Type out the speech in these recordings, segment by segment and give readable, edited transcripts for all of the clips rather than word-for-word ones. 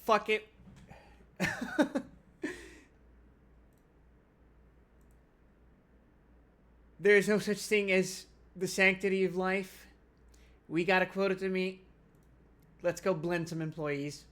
Fuck it. There is no such thing as the sanctity of life. We got a quota to meet. Let's go blend some employees.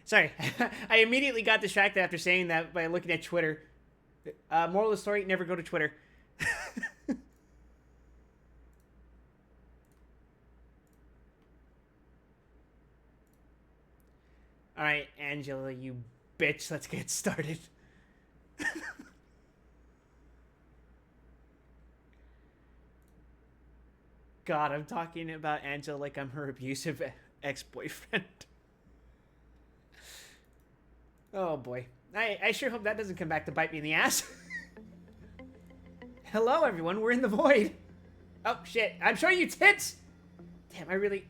Sorry, I immediately got distracted after saying that by looking at Twitter. Moral of the story, never go to Twitter. Alright, Angela, you bitch, let's get started. God, I'm talking about Angela like I'm her abusive ex-boyfriend. Oh boy. I sure hope that doesn't come back to bite me in the ass. Hello everyone, we're in the void. Oh shit, I'm showing you tits! Damn, I really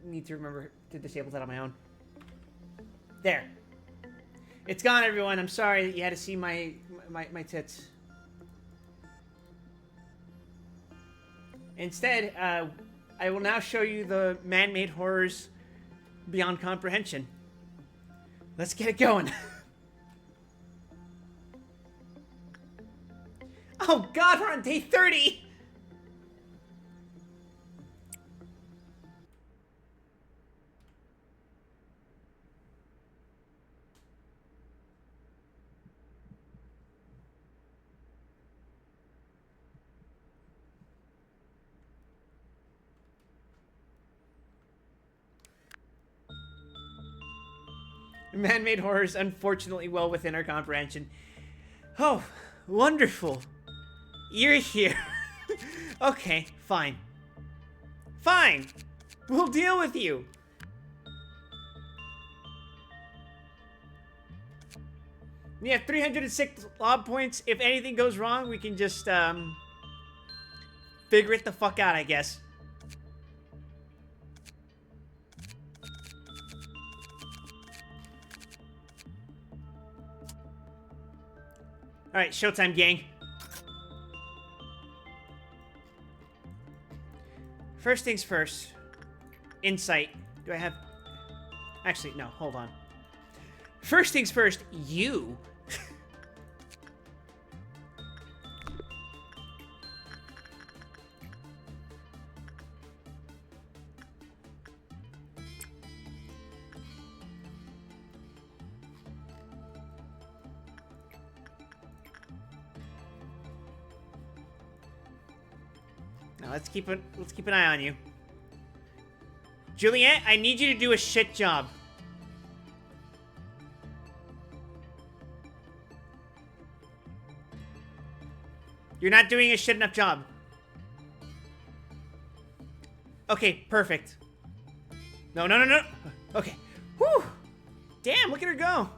need to remember to disable that on my own. There. It's gone, everyone. I'm sorry that you had to see my tits. Instead, I will now show you the man-made horrors beyond comprehension. Let's get it going. Oh god, we're on day 30! Man-made horrors, unfortunately well within our comprehension. Oh, wonderful. You're here. Okay, fine. Fine! We'll deal with you! We have 306 lob points. If anything goes wrong, we can just, figure it the fuck out, I guess. Alright, showtime, gang. First things first. Insight. Do I have... Actually, no, hold on. First things first, you... Now let's keep an eye on you. Juliet, I need you to do a shit job. You're not doing a shit enough job. Okay, perfect. No, no, no, no. Okay. Whew. Damn, look at her go.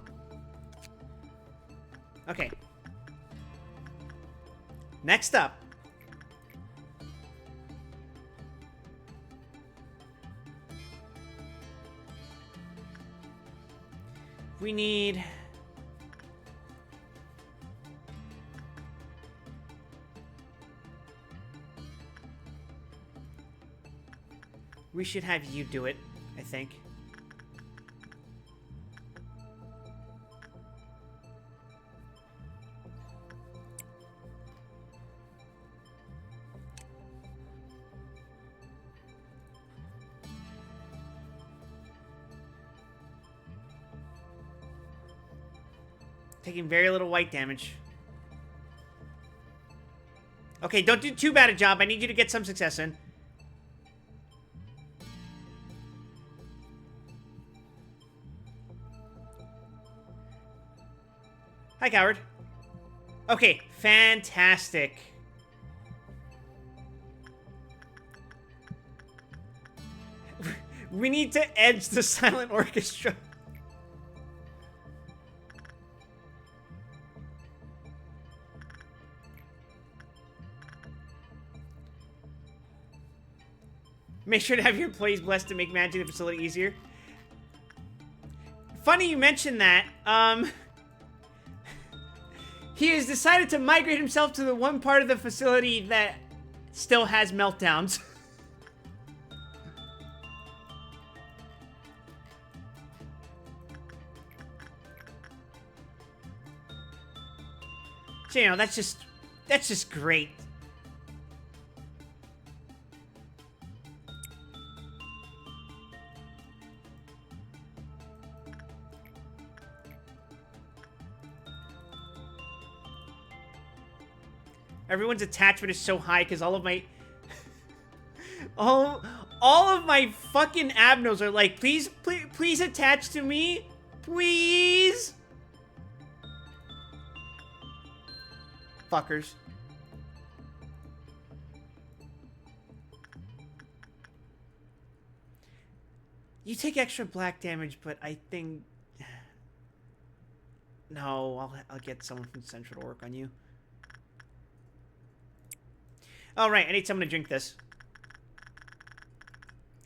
Okay. Next up. We need... We should have you do it, I think. Taking very little white damage. Okay, don't do too bad a job. I need you to get some success in. Hi, coward. Okay, fantastic. We need to edge the silent orchestra. Make sure to have your employees blessed to make managing the facility easier. Funny you mentioned that. He has decided to migrate himself to the one part of the facility that still has meltdowns. So, you know, that's just great. Everyone's attachment is so high because all of my all of my fucking abnos are like, please attach to me, please. Fuckers. You take extra black damage, but I think no, I'll get someone from Central to work on you. Oh, right, I need someone to drink this.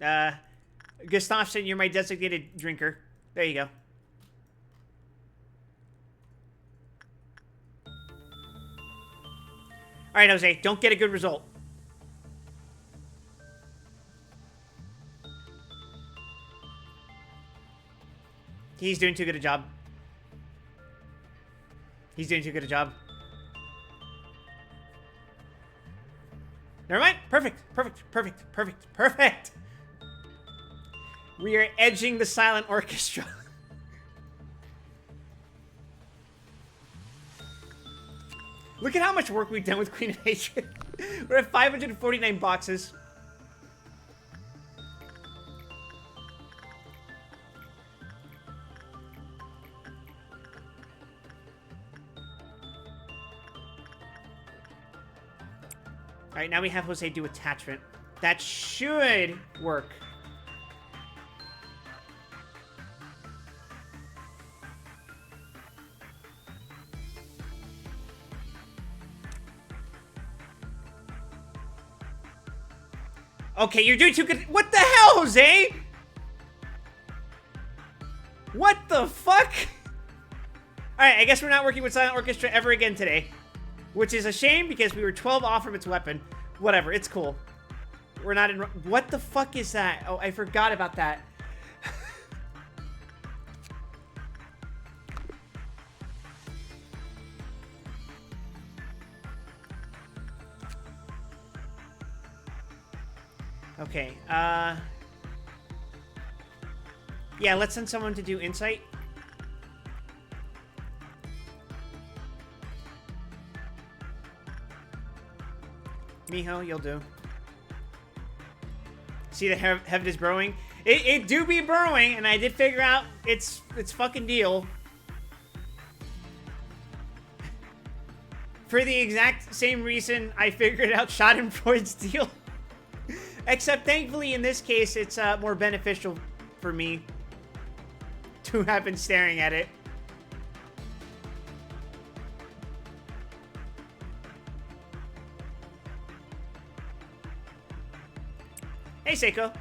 Gustafsson, you're my designated drinker. There you go. Alright, Jose, don't get a good result. He's doing too good a job. He's doing too good a job. Never mind. Perfect. Perfect. Perfect. Perfect. Perfect. We are edging the silent orchestra. Look at how much work we've done with Queen of Hatred. We're at 549 boxes. Alright, now we have Jose do attachment. That should work. Okay, you're doing too good. What the hell, Jose? What the fuck? Alright, I guess we're not working with Silent Orchestra ever again today. Which is a shame because we were 12 off from its weapon. Whatever, it's cool. We're not in... What the fuck is that? Oh, I forgot about that. Okay, yeah, let's send someone to do insight. Miho, you'll do. See the heaven is burrowing? It do be burrowing, and I did figure out its fucking deal. For the exact same reason I figured out Schadenfreude's deal. Except, thankfully, in this case, it's more beneficial for me to have been staring at it. Hey, Seiko.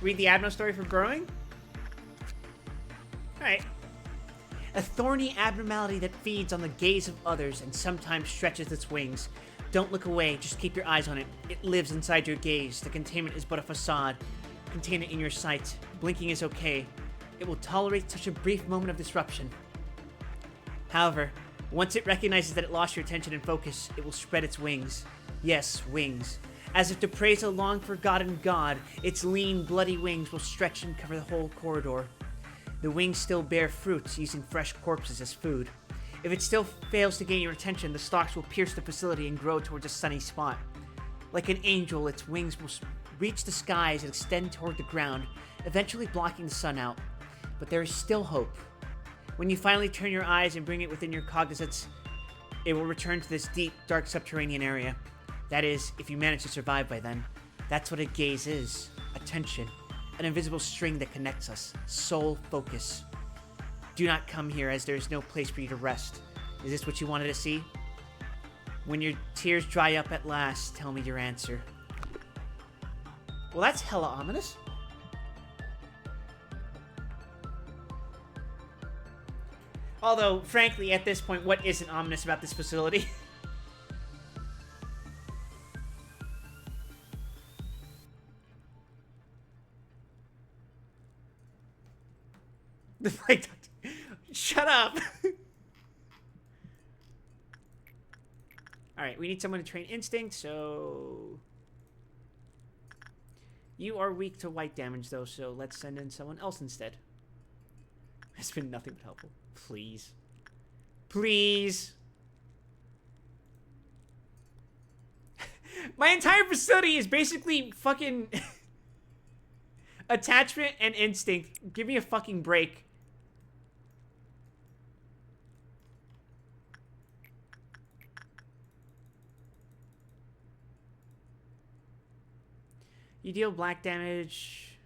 Read the Abno story for growing? Alright. A thorny abnormality that feeds on the gaze of others and sometimes stretches its wings. Don't look away, just keep your eyes on it. It lives inside your gaze. The containment is but a facade. Contain it in your sight. Blinking is okay. It will tolerate such a brief moment of disruption. However, once it recognizes that it lost your attention and focus, it will spread its wings. Yes, wings. As if to praise a long-forgotten god, its lean, bloody wings will stretch and cover the whole corridor. The wings still bear fruits, using fresh corpses as food. If it still fails to gain your attention, the stalks will pierce the facility and grow towards a sunny spot. Like an angel, its wings will reach the skies and extend toward the ground, eventually blocking the sun out. But there is still hope. When you finally turn your eyes and bring it within your cognizance, It will return to this deep, dark subterranean area. That is, if you manage to survive by then. That's what a gaze is. Attention. An invisible string that connects us. Sole focus. Do not come here, as there is no place for you to rest. Is this what you wanted to see? When your tears dry up at last, tell me your answer. Well, that's hella ominous. Although, frankly, at this point, what isn't ominous about this facility? The plague doctor. Shut up! Alright, we need someone to train instinct, so... You are weak to white damage, though, so let's send in someone else instead. It's been nothing but helpful. Please. Please! My entire facility is basically fucking... attachment and instinct. Give me a fucking break. You deal black damage.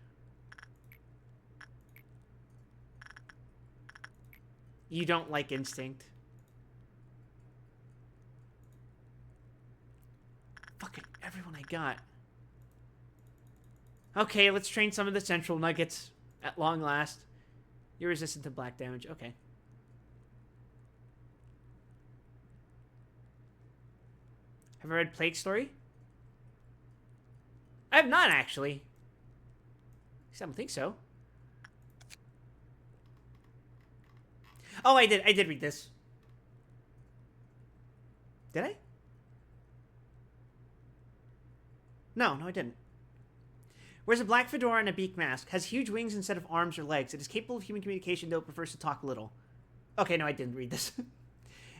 You don't like instinct. Fucking everyone I got. Okay, let's train some of the central nuggets at long last. You're resistant to black damage. Okay. Have I read Plague Story? I have not, actually. At least I don't think so. Oh, I did. I did read this. Did I? No, I didn't. Wears a black fedora and a beak mask. Has huge wings instead of arms or legs. It is capable of human communication, though it prefers to talk little. Okay, no, I didn't read this.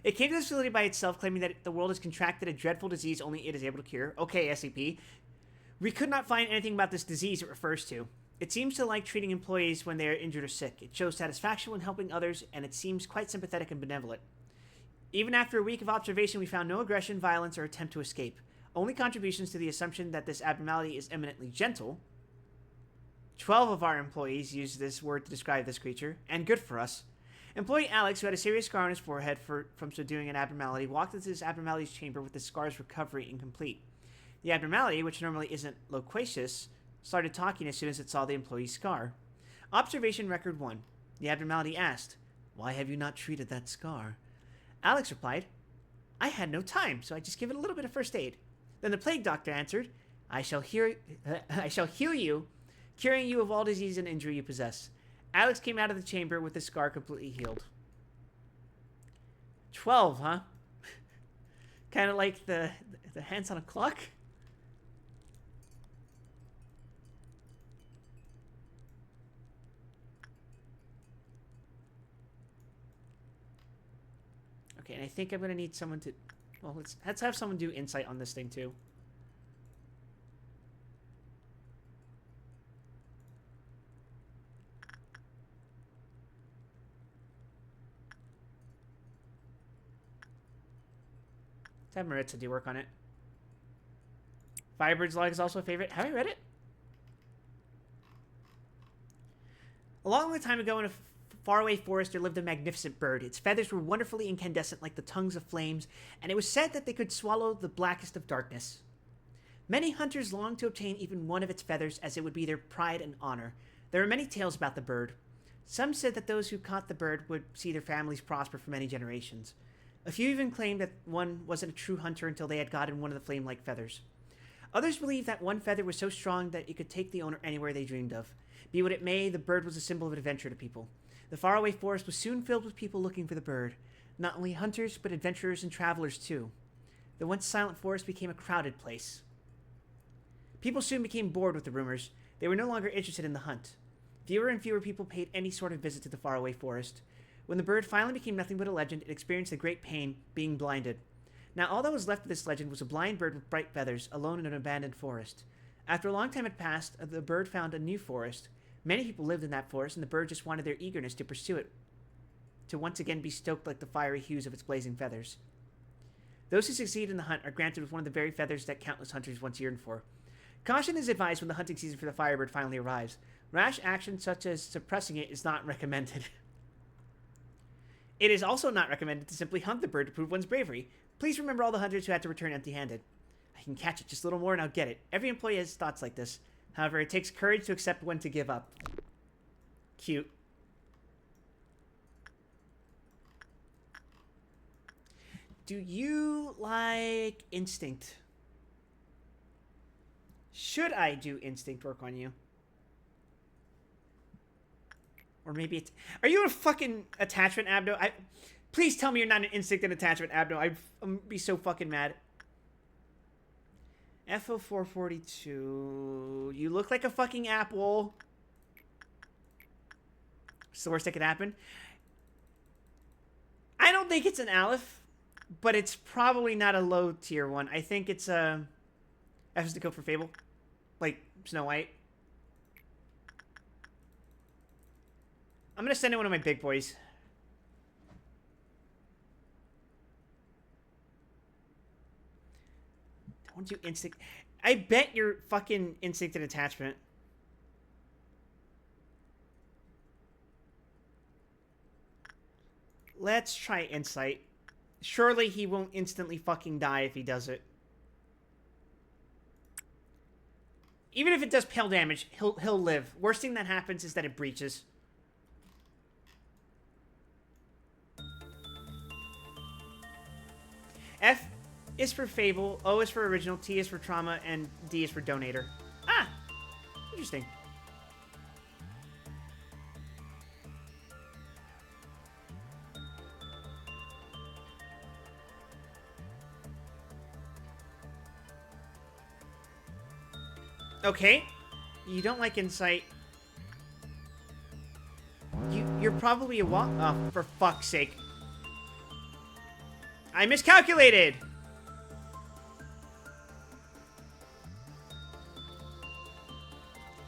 It came to this facility by itself, claiming that the world has contracted a dreadful disease only it is able to cure. Okay, SCP. We could not find anything about this disease it refers to. It seems to like treating employees when they are injured or sick. It shows satisfaction when helping others, and it seems quite sympathetic and benevolent. Even after a week of observation, we found no aggression, violence, or attempt to escape. Only contributions to the assumption that this abnormality is eminently gentle. 12 of our employees used this word to describe this creature, and good for us. Employee Alex, who had a serious scar on his forehead from subduing an abnormality, walked into this abnormality's chamber with the scar's recovery incomplete. The abnormality, which normally isn't loquacious, started talking as soon as it saw the employee's scar. Observation Record 1. The abnormality asked, "Why have you not treated that scar?" Alex replied, "I had no time, so I just give it a little bit of first aid." Then the plague doctor answered, I shall heal you, curing you of all disease and injury you possess." Alex came out of the chamber with the scar completely healed. 12, huh? Kind of like the hands on a clock. Okay, and I think I'm going to need someone to... Well, let's have someone do insight on this thing, too. Let's have Maritza do work on it. Firebird's Log is also a favorite. Have I read it? A long time ago in a faraway forest there lived a magnificent bird. Its feathers were wonderfully incandescent like the tongues of flames, and it was said that they could swallow the blackest of darkness. Many hunters longed to obtain even one of its feathers, as it would be their pride and honor. There are many tales about the bird. Some said that those who caught the bird would see their families prosper for many generations. A few even claimed that one wasn't a true hunter until they had gotten one of the flame-like feathers. Others believed that one feather was so strong that it could take the owner anywhere they dreamed of. Be what it may, the bird was a symbol of adventure to people. The faraway forest was soon filled with people looking for the bird. Not only hunters, but adventurers and travelers too. The once silent forest became a crowded place. People soon became bored with the rumors. They were no longer interested in the hunt. Fewer and fewer people paid any sort of visit to the faraway forest. When the bird finally became nothing but a legend, it experienced a great pain, being blinded. Now all that was left of this legend was a blind bird with bright feathers, alone in an abandoned forest. After a long time had passed, the bird found a new forest. Many people lived in that forest, and the bird just wanted their eagerness to pursue it, to once again be stoked like the fiery hues of its blazing feathers. Those who succeed in the hunt are granted with one of the very feathers that countless hunters once yearned for. Caution is advised when the hunting season for the Firebird finally arrives. Rash action such as suppressing it is not recommended. It is also not recommended to simply hunt the bird to prove one's bravery. Please remember all the hunters who had to return empty-handed. I can catch it just a little more and I'll get it. Every employee has thoughts like this. However, it takes courage to accept when to give up. Cute. Do you like instinct? Should I do instinct work on you? Or maybe it's... Are you a fucking attachment, Abdo? Please tell me you're not an instinct and attachment, Abdo. I'm gonna be so fucking mad. FO442. You look like a fucking apple. It's the worst that could happen. I don't think it's an Aleph, but it's probably not a low tier one. I think it's a... F is the code for Fable. Like Snow White. I'm gonna send in one of my big boys. Don't do instinct. I bet you're fucking instinct and attachment. Let's try insight. Surely he won't instantly fucking die if he does it. Even if it does pale damage, he'll live. Worst thing that happens is that it breaches. F is for Fable, O is for Original, T is for Trauma, and D is for Donator. Ah! Interesting. Okay. You don't like insight. You're probably a walk. Oh, for fuck's sake. I miscalculated!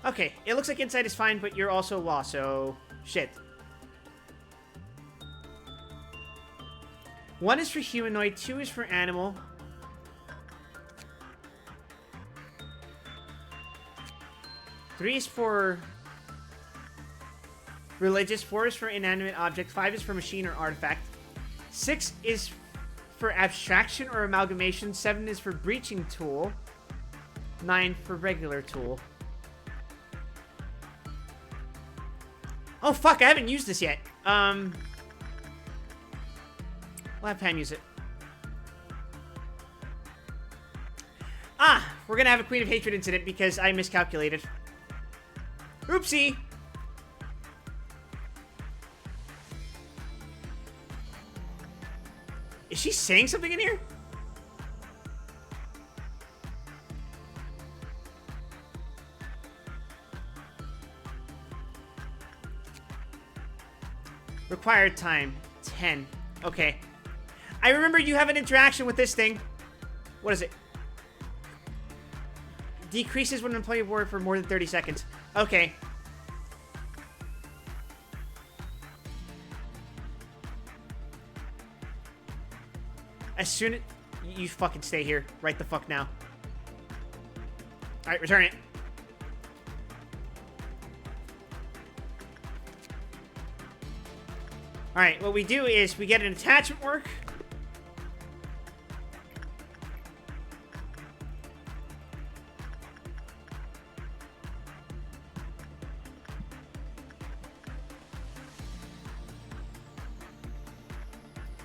Okay, it looks like insight is fine, but you're also law, so... Shit. 1 is for humanoid, 2 is for animal. Three is for religious, 4 is for inanimate object, 5 is for machine or artifact, 6 is for abstraction or amalgamation, 7 is for breaching tool, 9 for regular tool. Oh fuck, I haven't used this yet. We'll have Pam use it. Ah, we're gonna have a Queen of Hatred incident because I miscalculated. Oopsie! Is she saying something in here? Required time, 10. Okay. I remember you have an interaction with this thing. What is it? Decreases when an employee word for more than 30 seconds. Okay. As soon as... You fucking stay here. Right the fuck now. Alright, return it. Alright, what we do is we get an attachment work.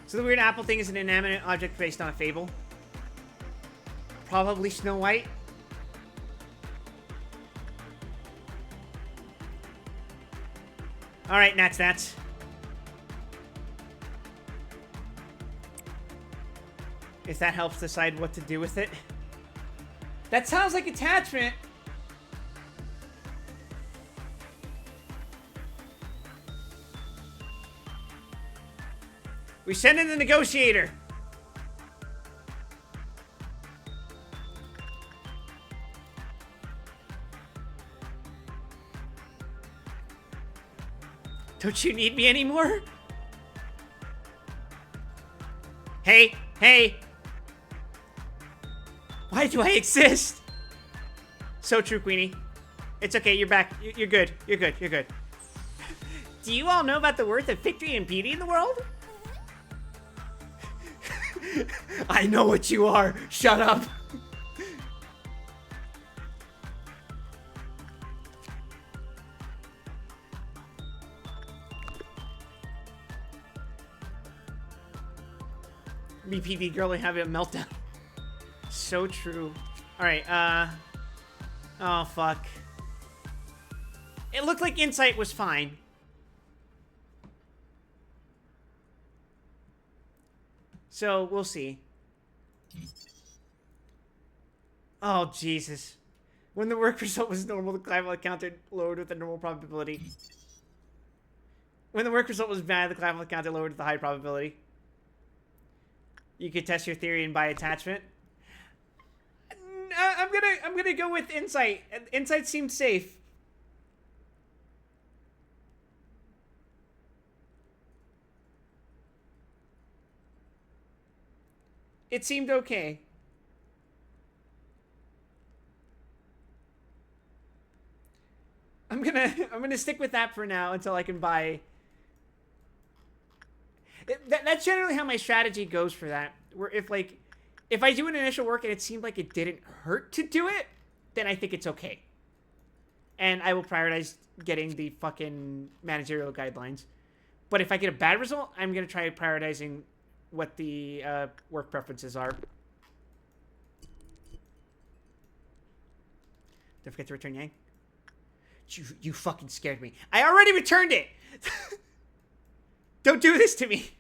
So the weird apple thing is an inanimate object based on a fable. Probably Snow White. Alright, Nats. If that helps decide what to do with it. That sounds like attachment. We send in the negotiator. Don't you need me anymore? Hey. Why do I exist? So true, Queenie. It's okay, you're back. You're good. You're good. You're good. Do you all know about the worth of victory and beauty in the world? I know what you are. Shut up. BPD girl and having a meltdown. So true. Alright, oh, fuck. It looked like Insight was fine. So, we'll see. Oh, Jesus. When the work result was normal, the climate counter lowered with a normal probability. When the work result was bad, the climate counter lowered with a high probability. You could test your theory and buy attachment. I'm gonna go with Insight. Insight seemed safe. It seemed okay. I'm gonna stick with that for now until I can buy. That's generally how my strategy goes for that. Where if I do an initial work and it seemed like it didn't hurt to do it, then I think it's okay. And I will prioritize getting the fucking managerial guidelines. But if I get a bad result, I'm gonna try prioritizing what the work preferences are. Don't forget to return Yang. You fucking scared me. I already returned it! Don't do this to me!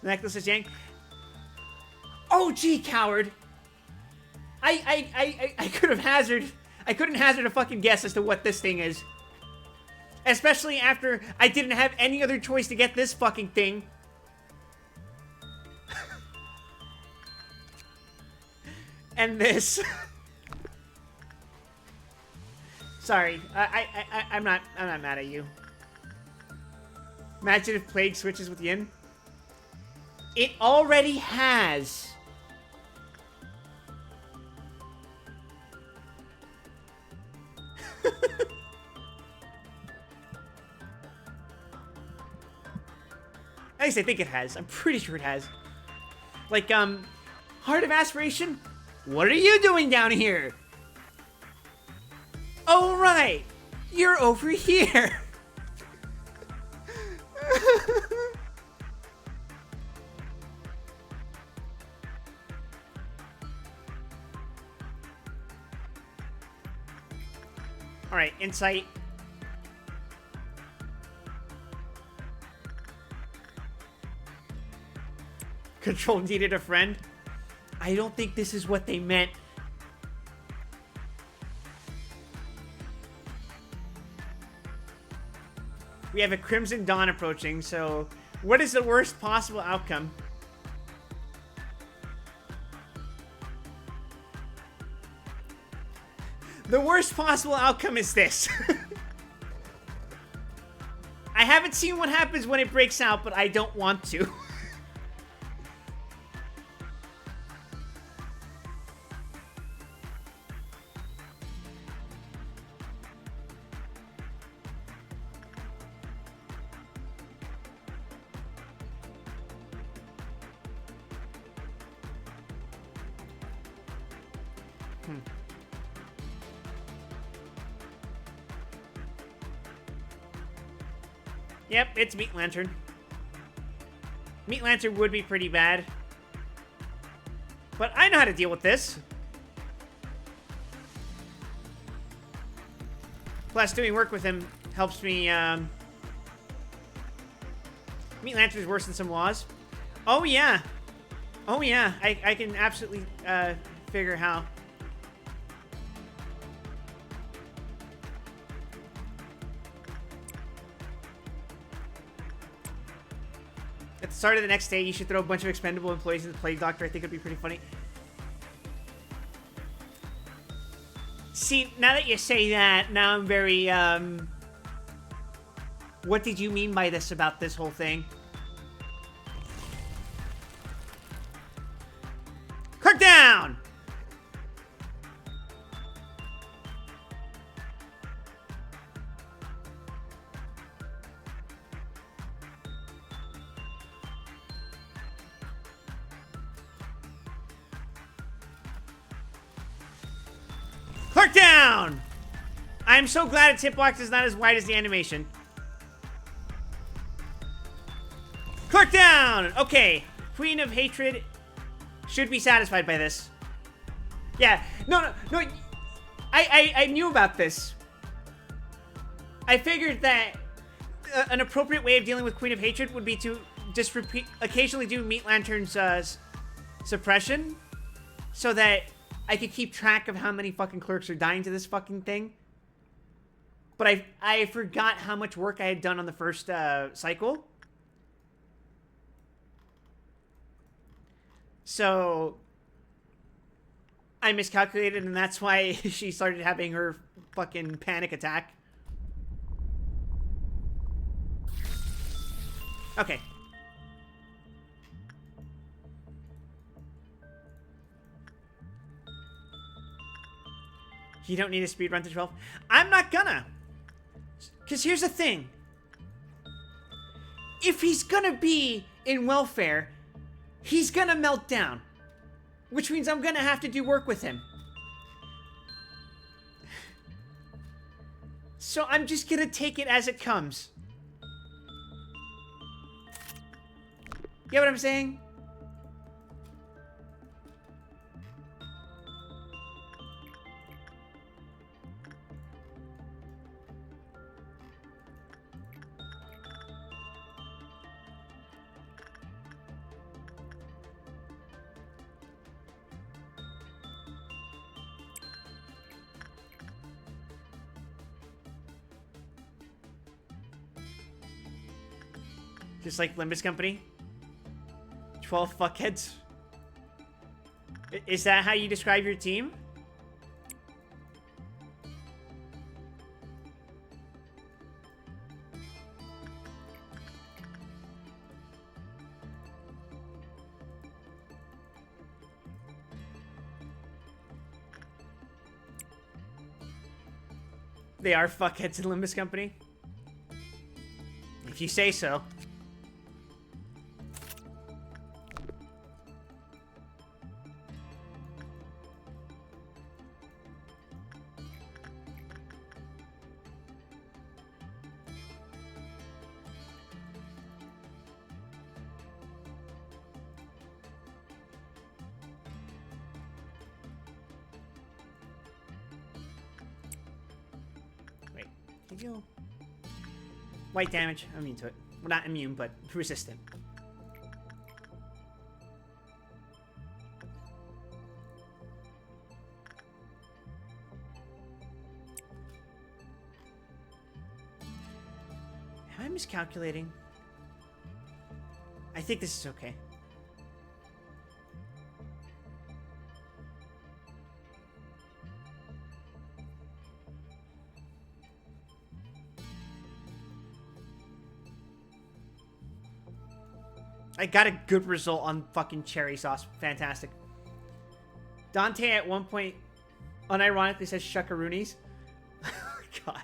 The necklace is Yang. Oh, gee, coward! I could have hazarded. I couldn't hazard a fucking guess as to what this thing is. Especially after I didn't have any other choice to get this fucking thing. And this. Sorry, I'm not mad at you. Imagine if Plague switches with Yin. It already has. At least I think it has. I'm pretty sure it has. Like, Heart of Aspiration? What are you doing down here? Oh, right. You're over here. Alright, Insight. Control needed a friend. I don't think this is what they meant. We have a Crimson Dawn approaching, so what is the worst possible outcome? The worst possible outcome is this. I haven't seen what happens when it breaks out, but I don't want to. Yep, it's Meat Lantern. Meat Lantern would be pretty bad. But I know how to deal with this. Plus, doing work with him helps me, Meat Lantern is worse than some laws. Oh, yeah. Oh, yeah. I can absolutely, figure how. At the start of the next day, you should throw a bunch of expendable employees in the Plague Doctor. I think it'd be pretty funny. See, now that you say that, now I'm very, what did you mean by this about this whole thing? Clerk down! Clerk down! I'm so glad its hitbox is not as wide as the animation. Clerk down! Okay, Queen of Hatred should be satisfied by this. Yeah, no. I knew about this. I figured that an appropriate way of dealing with Queen of Hatred would be to just occasionally do Meat Lantern's suppression, so that I could keep track of how many fucking clerks are dying to this fucking thing. But I forgot how much work I had done on the first cycle. So I miscalculated, and that's why she started having her fucking panic attack. Okay. You don't need a speed run to 12. I'm not gonna. Because here's the thing. If he's gonna be in welfare, he's gonna melt down. Which means I'm gonna have to do work with him. So I'm just gonna take it as it comes. You get what I'm saying? Just like Limbus Company? 12 fuckheads? Is that how you describe your team? They are fuckheads in Limbus Company? If you say so. Go. White damage. I'm immune to it. Well, not immune, but resistant. Am I miscalculating? I think this is okay. I got a good result on fucking cherry sauce. Fantastic. Dante at one point unironically says shuckaroonies. God.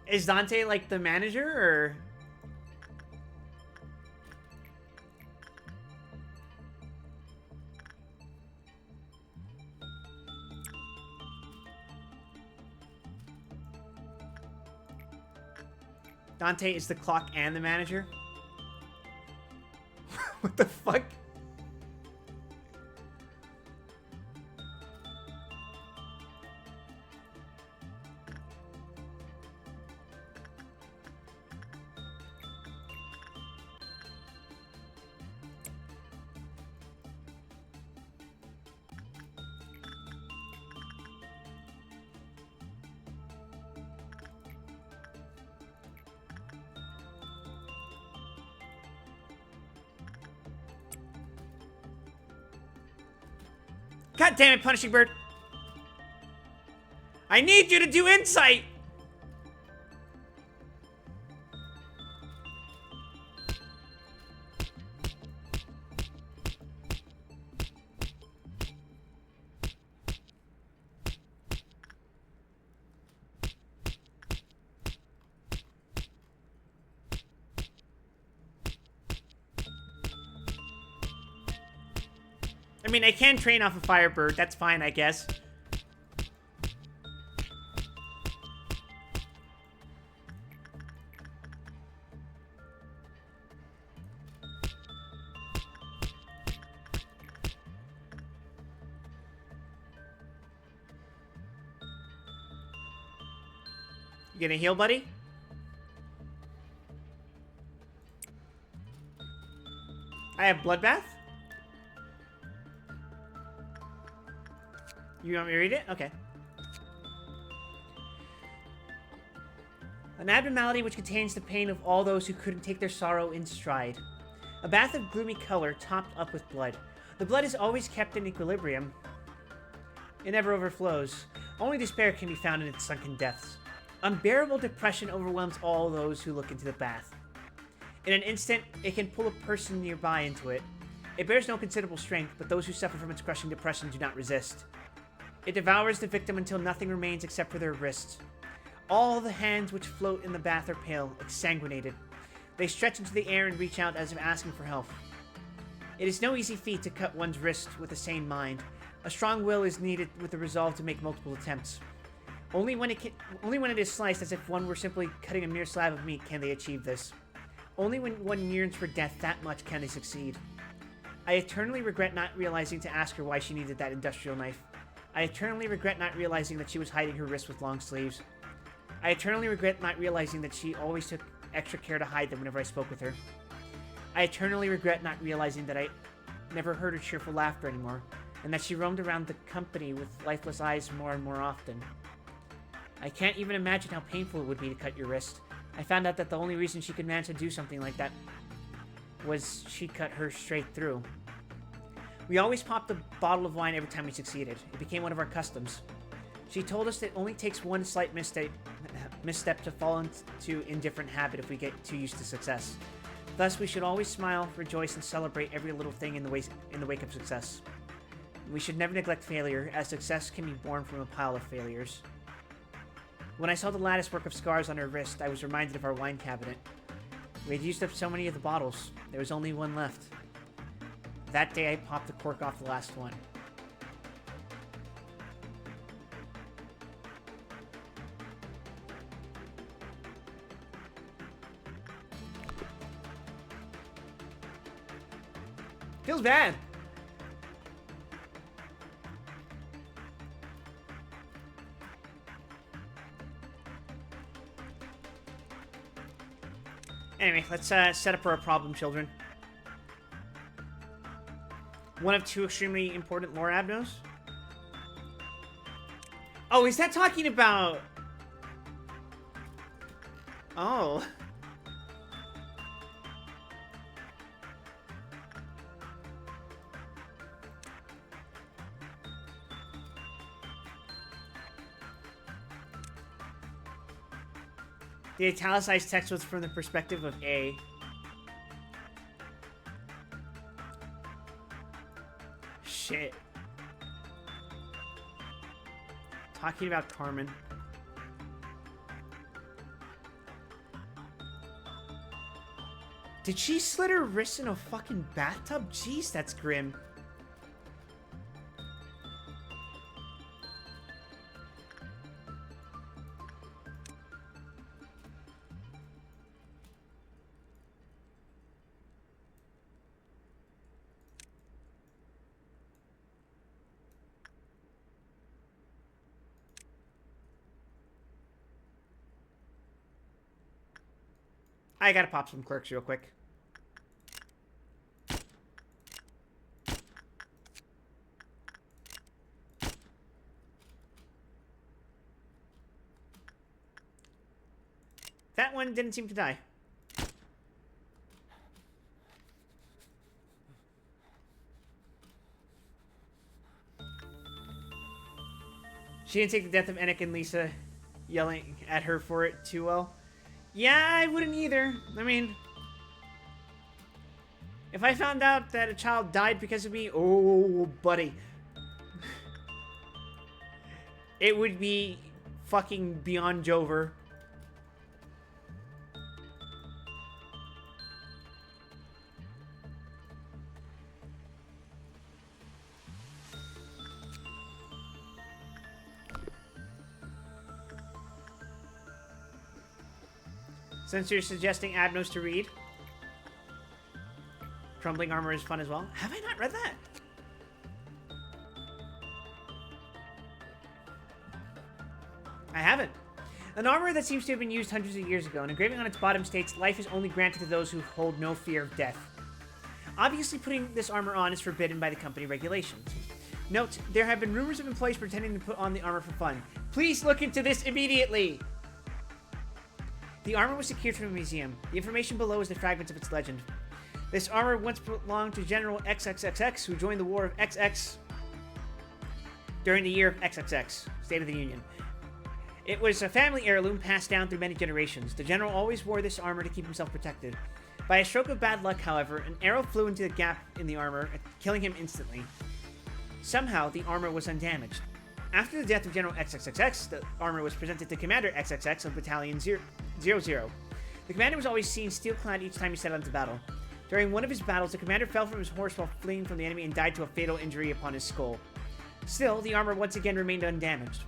Is Dante like the manager or? Dante is the clock and the manager? What the fuck? God damn it, Punishing Bird. I need you to do insight. I mean, I can train off a Firebird. That's fine, I guess. You gonna heal, buddy? I have Bloodbath? You want me to read it? Okay. An abnormality which contains the pain of all those who couldn't take their sorrow in stride. A bath of gloomy color topped up with blood. The blood is always kept in equilibrium. It never overflows. Only despair can be found in its sunken depths. Unbearable depression overwhelms all those who look into the bath. In an instant, it can pull a person nearby into it. It bears no considerable strength, but those who suffer from its crushing depression do not resist. It devours the victim until nothing remains except for their wrists. All the hands which float in the bath are pale, exsanguinated. They stretch into the air and reach out as if asking for help. It is no easy feat to cut one's wrist with a sane mind. A strong will is needed with the resolve to make multiple attempts. Only when it is sliced as if one were simply cutting a mere slab of meat can they achieve this. Only when one yearns for death that much can they succeed. I eternally regret not realizing to ask her why she needed that industrial knife. I eternally regret not realizing that she was hiding her wrists with long sleeves. I eternally regret not realizing that she always took extra care to hide them whenever I spoke with her. I eternally regret not realizing that I never heard her cheerful laughter anymore, and that she roamed around the company with lifeless eyes more and more often. I can't even imagine how painful it would be to cut your wrist. I found out that the only reason she could manage to do something like that was she cut her straight through. We always popped a bottle of wine every time we succeeded. It became one of our customs. She told us that it only takes one slight misstep to fall into indifferent habit if we get too used to success. Thus, we should always smile, rejoice, and celebrate every little thing in the wake of success. We should never neglect failure, as success can be born from a pile of failures. When I saw the lattice work of scars on her wrist, I was reminded of our wine cabinet. We had used up so many of the bottles. There was only one left. That day, I popped the cork off the last one. Feels bad. Anyway, let's set up our problem, children. One of two extremely important lore abnos. Oh, is that talking about... Oh. The italicized text was from the perspective of A. Shit. Talking about Carmen. Did she slit her wrists in a fucking bathtub? Jeez, that's grim. I gotta pop some clerks real quick. That one didn't seem to die. She didn't take the death of Enoch and Lisa yelling at her for it too well. Yeah, I wouldn't either. I mean, if I found out that a child died because of me, oh, buddy. It would be fucking beyond Jover. Since you're suggesting Abnos to read, Crumbling Armor is fun as well. Have I not read that? I haven't. An armor that seems to have been used hundreds of years ago. An engraving on its bottom states, "Life is only granted to those who hold no fear of death." Obviously, putting this armor on is forbidden by the company regulations. Note, there have been rumors of employees pretending to put on the armor for fun. Please look into this immediately! The armor was secured from a museum. The information below is the fragments of its legend. This armor once belonged to General XXXX, who joined the War of XX during the year of XXX, State of the Union. It was a family heirloom passed down through many generations. The general always wore this armor to keep himself protected. By a stroke of bad luck, however, an arrow flew into the gap in the armor, killing him instantly. Somehow, the armor was undamaged. After the death of General XXXX, the armor was presented to Commander XXX of Battalion 00. The commander was always seen steel-clad each time he set out into battle. During one of his battles, the commander fell from his horse while fleeing from the enemy and died to a fatal injury upon his skull. Still, the armor once again remained undamaged.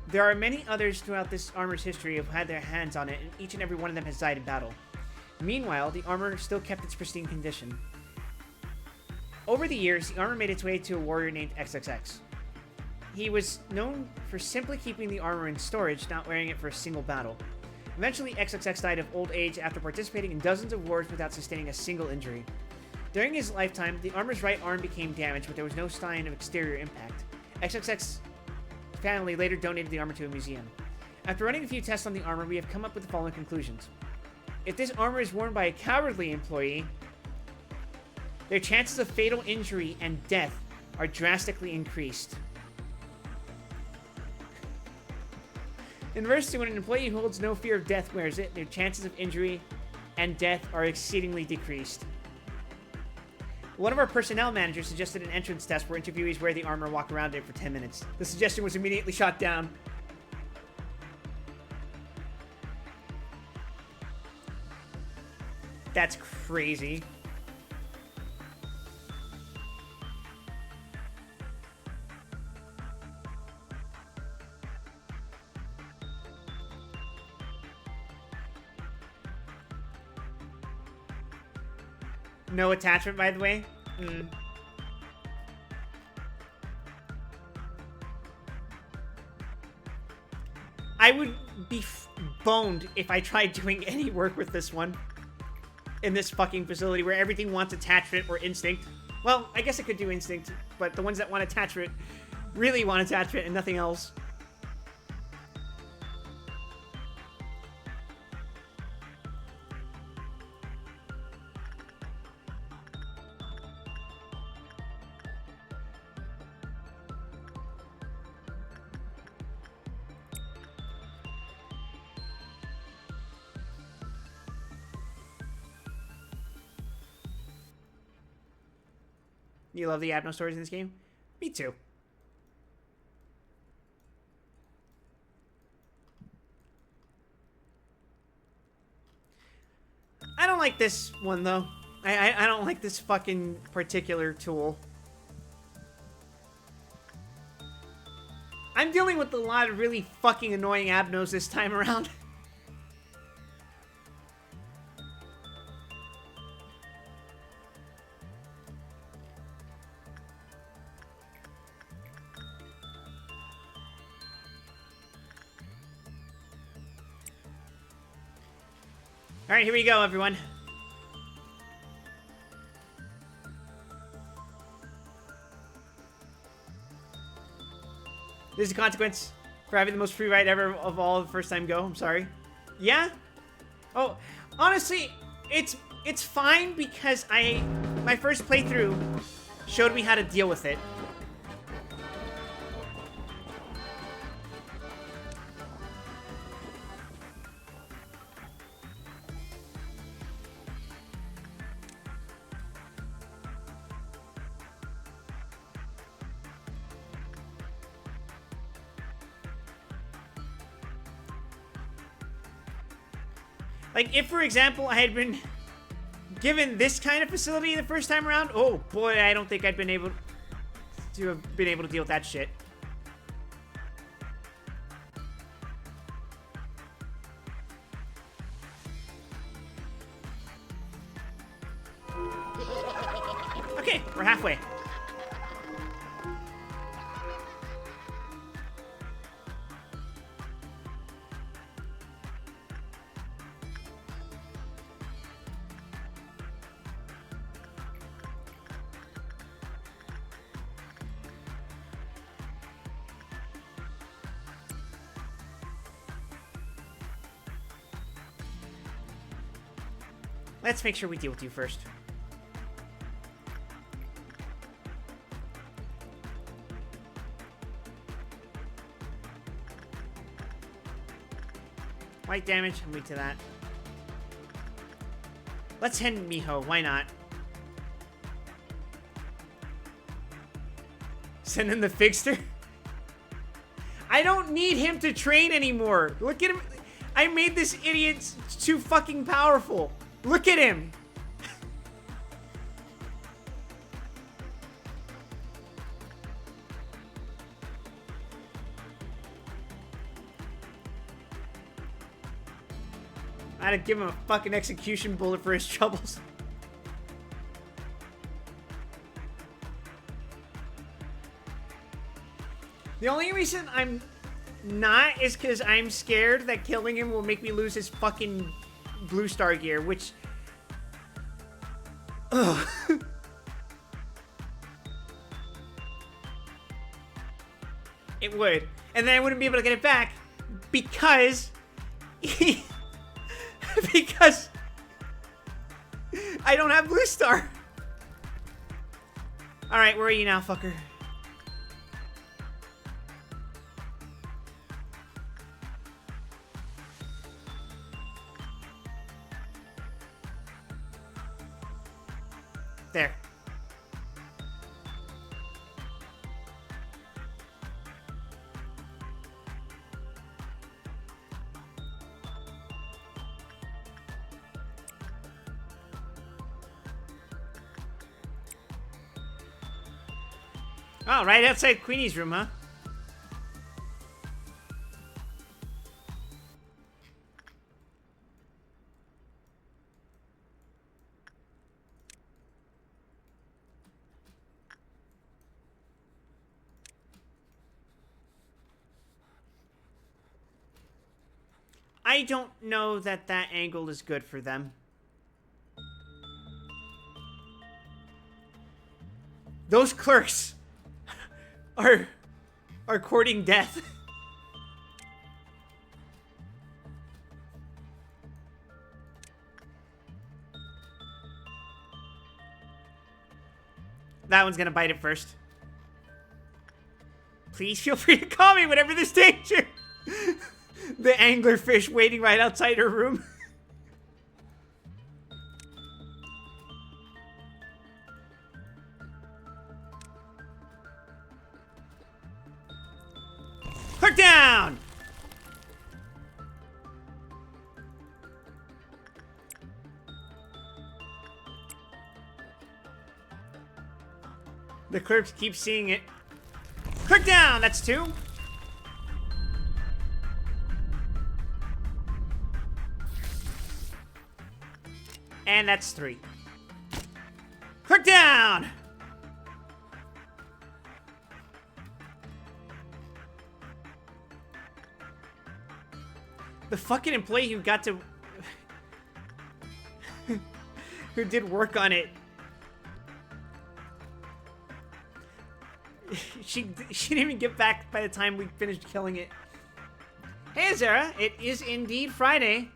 There are many others throughout this armor's history who have had their hands on it, and each and every one of them has died in battle. Meanwhile, the armor still kept its pristine condition. Over the years, the armor made its way to a warrior named XXX. He was known for simply keeping the armor in storage, not wearing it for a single battle. Eventually, XXX died of old age after participating in dozens of wars without sustaining a single injury. During his lifetime, the armor's right arm became damaged, but there was no sign of exterior impact. XXX's family later donated the armor to a museum. After running a few tests on the armor, we have come up with the following conclusions. If this armor is worn by a cowardly employee, their chances of fatal injury and death are drastically increased. Inversely, when an employee who holds no fear of death wears it, their chances of injury and death are exceedingly decreased. One of our personnel managers suggested an entrance test where interviewees wear the armor and walk around it for 10 minutes. The suggestion was immediately shot down. That's crazy. No attachment, by the way. I would be boned if I tried doing any work with this one. In this fucking facility where everything wants attachment or instinct. Well, I guess it could do instinct, but the ones that want attachment really want attachment and nothing else. You love the Abno stories in this game? Me too. I don't like this one, though. I don't like this fucking particular tool. I'm dealing with a lot of really fucking annoying Abnos this time around. Alright, here we go, everyone. This is a consequence for having the most free ride ever of all the first time go. I'm sorry. Yeah? Oh, honestly, it's fine because my first playthrough showed me how to deal with it. Like, if, for example, I had been given this kind of facility the first time around, oh boy, I don't think I'd been able to deal with that shit. Okay, we're halfway. Let's make sure we deal with you first. White damage, I'm weak to that. Let's end Miho, why not? Send in the fixer? I don't need him to train anymore. Look at him. I made this idiot too fucking powerful. Look at him. I had to give him a fucking execution bullet for his troubles. The only reason I'm not is because I'm scared that killing him will make me lose his fucking blue star gear, which... Ugh. It would. And then I wouldn't be able to get it back because... because... I don't have blue star. Alright, where are you now, fucker? There. Oh, right outside Queenie's room, huh? I don't know that that angle is good for them. Those clerks are courting death. That one's gonna bite it first. Please feel free to call me whenever there's danger. The anglerfish waiting right outside her room. Hook down! The clerks keep seeing it. Hook down! That's 2. And that's 3. Hook down! The fucking employee who got to... who did work on it. She didn't even get back by the time we finished killing it. Hey, Zara. It is indeed Friday.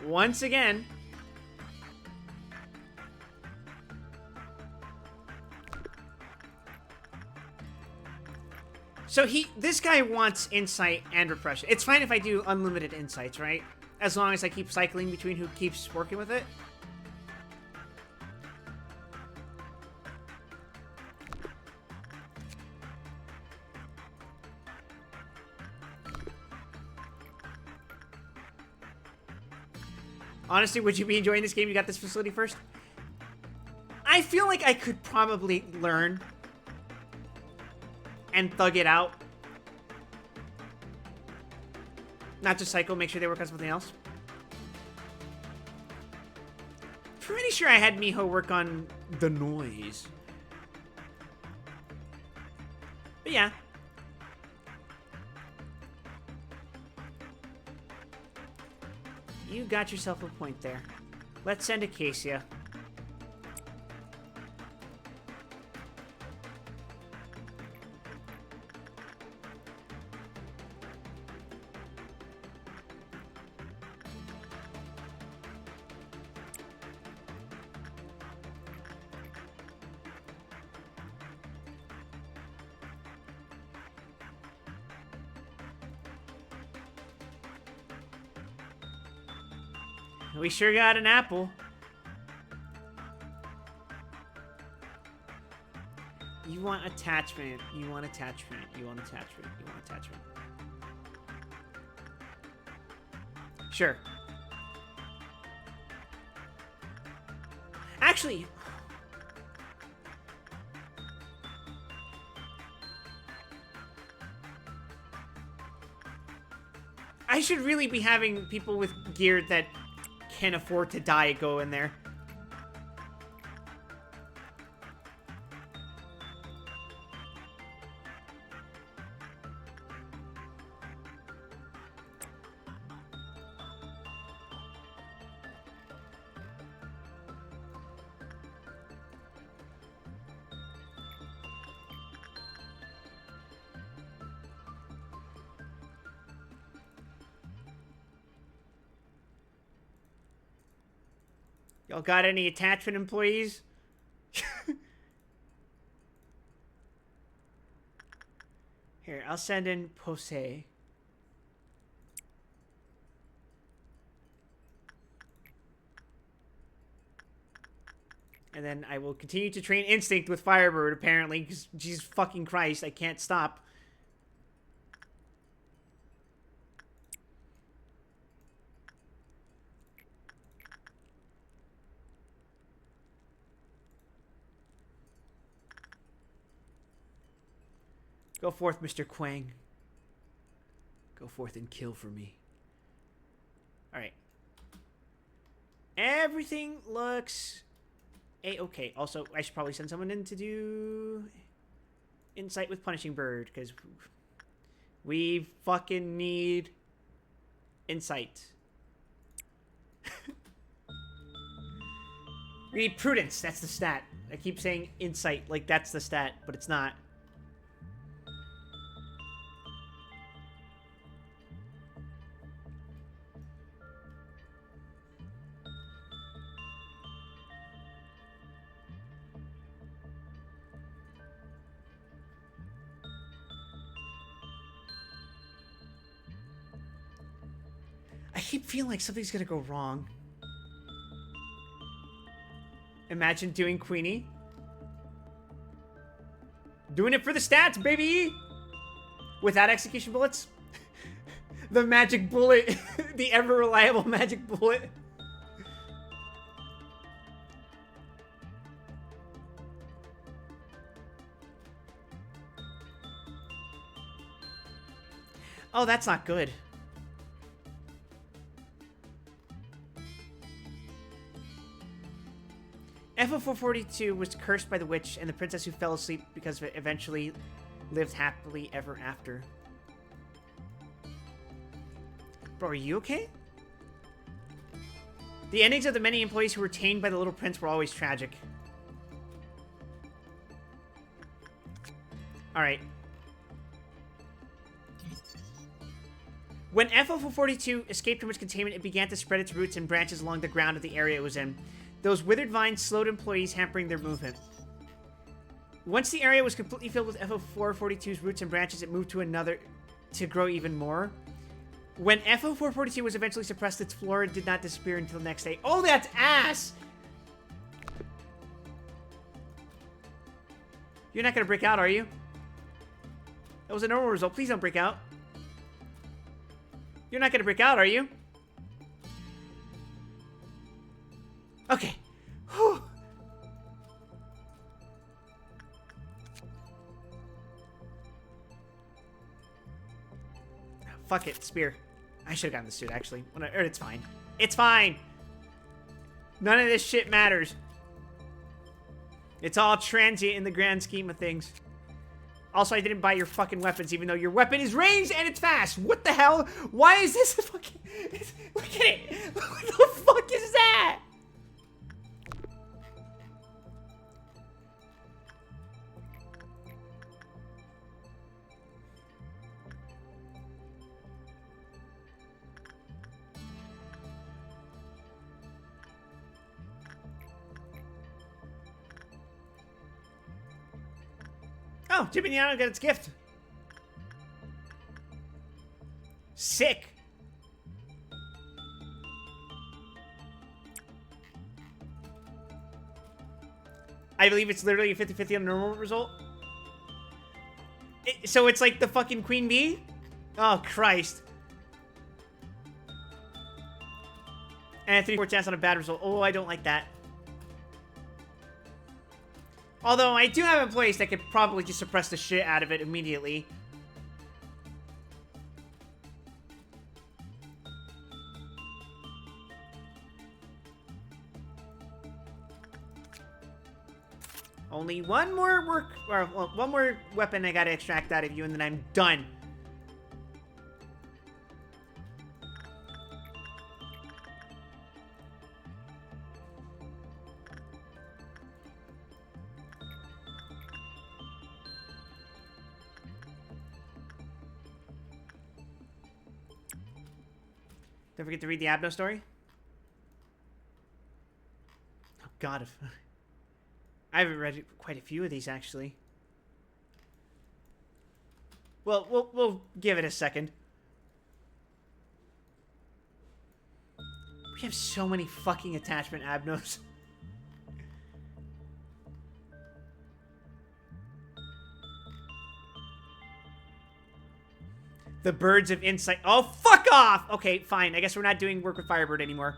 Once again. So this guy wants insight and repression. It's fine if I do unlimited insights, right? As long as I keep cycling between who keeps working with it. Honestly, would you be enjoying this game? You got this facility first? I feel like I could probably learn and thug it out. Not just Psycho, make sure they work on something else. Pretty sure I had Miho work on the noise. But yeah. You got yourself a point there. Let's send Acacia. We sure got an apple. You want attachment. You want attachment. You want attachment. You want attachment. Sure. Actually... I should really be having people with gear that can afford to die go in there. Y'all got any attachment employees? Here, I'll send in Pose. And then I will continue to train Instinct with Firebird, apparently, because Jesus fucking Christ, I can't stop. Go forth, Mr. Quang. Go forth and kill for me. Alright. Everything looks A-okay. Also, I should probably send someone in to do Insight with Punishing Bird, because we fucking need Insight. We need Prudence. That's the stat. I keep saying Insight like that's the stat, but it's not. I keep feeling like something's gonna go wrong. Imagine doing Queenie. Doing it for the stats, baby! Without execution bullets. The magic bullet. The ever-reliable magic bullet. Oh, that's not good. FO442 was cursed by the witch and the princess who fell asleep because of it eventually lived happily ever after. Bro, are you okay? The endings of the many employees who were tamed by the little prince were always tragic. Alright. When FO442 escaped from its containment, it began to spread its roots and branches along the ground of the area it was in. Those withered vines slowed employees, hampering their movement. Once the area was completely filled with FO442's roots and branches, it moved to another to grow even more. When FO442 was eventually suppressed, its flora did not disappear until the next day. Oh, that's ass! You're not gonna break out, are you? That was a normal result. Please don't break out. You're not gonna break out, are you? Okay. Whew. Fuck it, spear. I should have gotten the suit, actually. Or it's fine. It's fine! None of this shit matters. It's all transient in the grand scheme of things. Also, I didn't buy your fucking weapons, even though your weapon is ranged and it's fast. What the hell? Why is this fucking... Look at it! What the fuck is that? Oh, Jimmy Niano got its gift. Sick. I believe it's literally a 50-50 on the normal result. So it's like the fucking Queen Bee? Oh, Christ. And a 3-4 chance on a bad result. Oh, I don't like that. Although, I do have a place that could probably just suppress the shit out of it immediately. Only one more one more weapon I gotta extract out of you, and then I'm done. Don't forget to read the Abno story. Oh God, I haven't read quite a few of these actually. Well, we'll give it a second. We have so many fucking attachment Abnos. The Birds of Insight. Oh, fuck off! Okay, fine. I guess we're not doing work with Firebird anymore.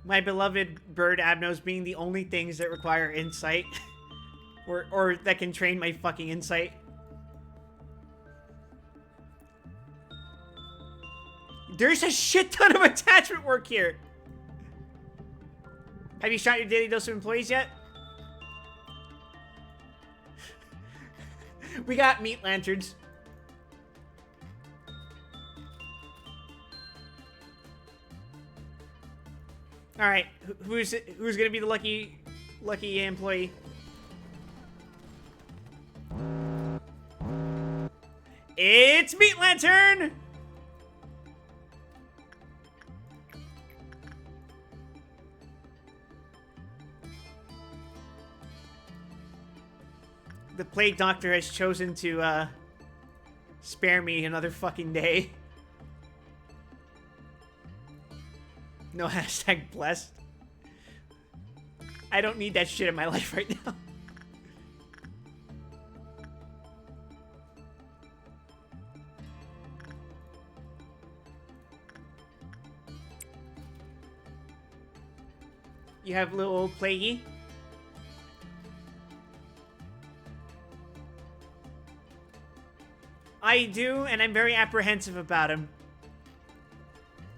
My beloved bird Abnos being the only things that require insight. or that can train my fucking insight. There's a shit ton of attachment work here. Have you shot your daily dose of employees yet? We got meat lanterns. All right, who's gonna be the lucky employee? It's Meat Lantern. The Plague Doctor has chosen to spare me another fucking day. No hashtag blessed. I don't need that shit in my life right now. You have little old Plaguey? I do, and I'm very apprehensive about him.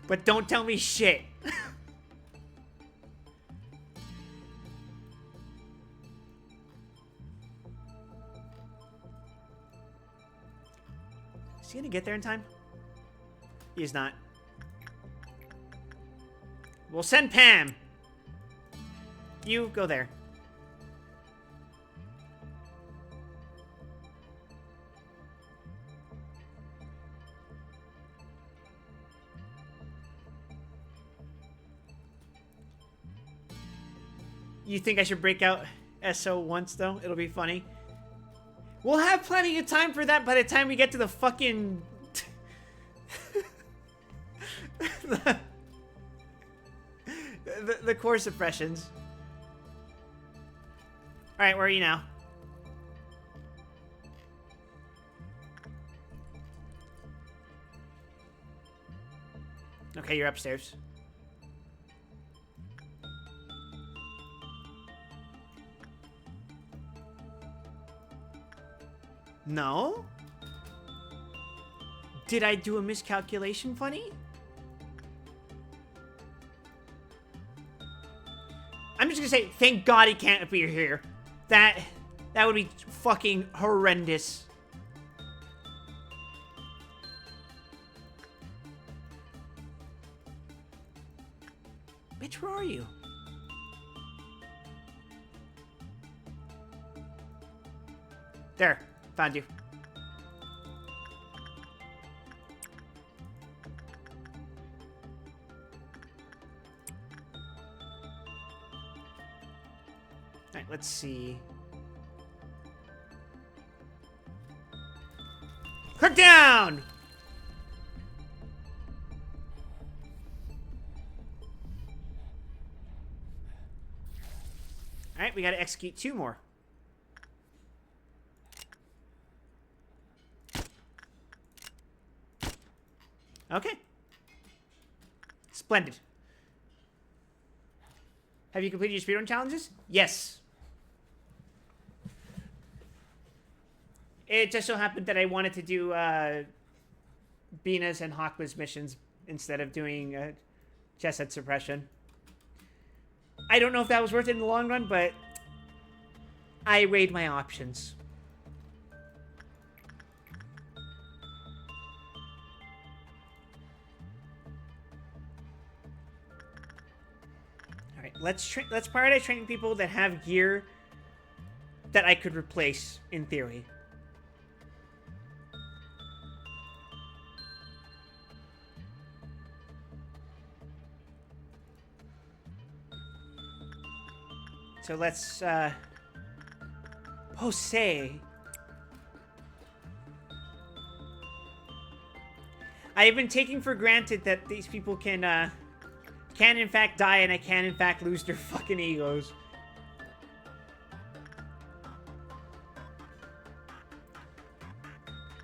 But don't tell me shit. Is he gonna get there in time? He's not. We'll send Pam. You go there. You think I should break out SO once, though? It'll be funny. We'll have plenty of time for that by the time we get to the fucking... the core suppressions. Alright, where are you now? Okay, you're upstairs. No? Did I do a miscalculation, Funny? I'm just gonna say, thank God he can't appear here. That would be fucking horrendous. Bitch, where are you? There, found you. Alright, let's see. Crack down! Alright, we gotta execute 2 more. Okay. Splendid. Have you completed your speedrun challenges? Yes. It just so happened that I wanted to do Bina's and Hakma's missions instead of doing chest head suppression. I don't know if that was worth it in the long run, but I weighed my options. All right, let's prioritize training people that have gear that I could replace in theory. So let's, Jose. I have been taking for granted that these people can in fact die and I can in fact lose their fucking egos.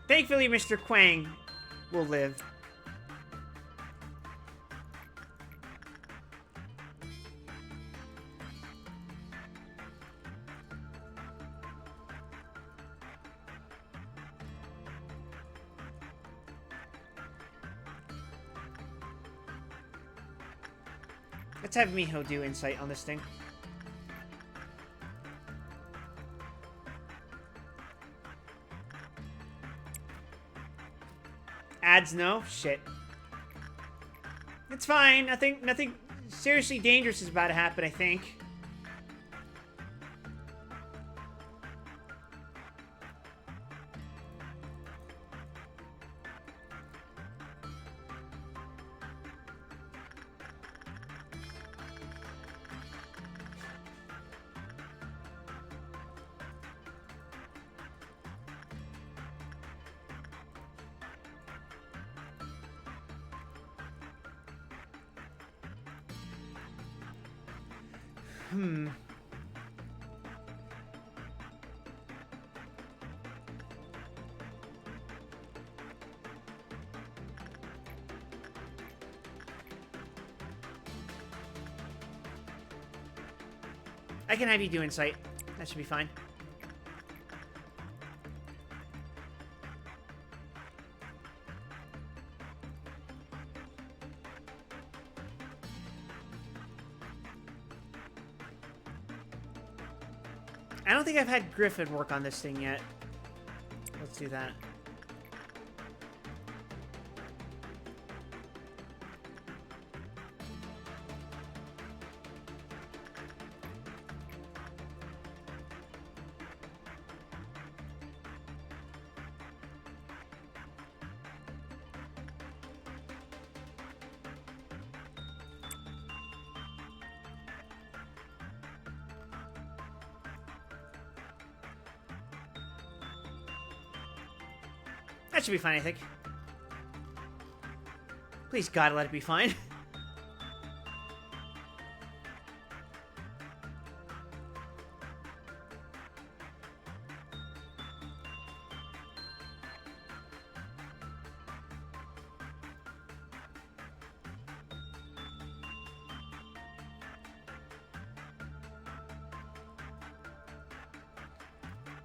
Thankfully, Mr. Quang will live. Let's have Miho do insight on this thing. Ads no? Shit. It's fine. Nothing seriously dangerous is about to happen, I think. I can have you do insight. That should be fine. I don't think I've had Griffin work on this thing yet. Let's do that. That should be fine, I think. Please, God, let it be fine.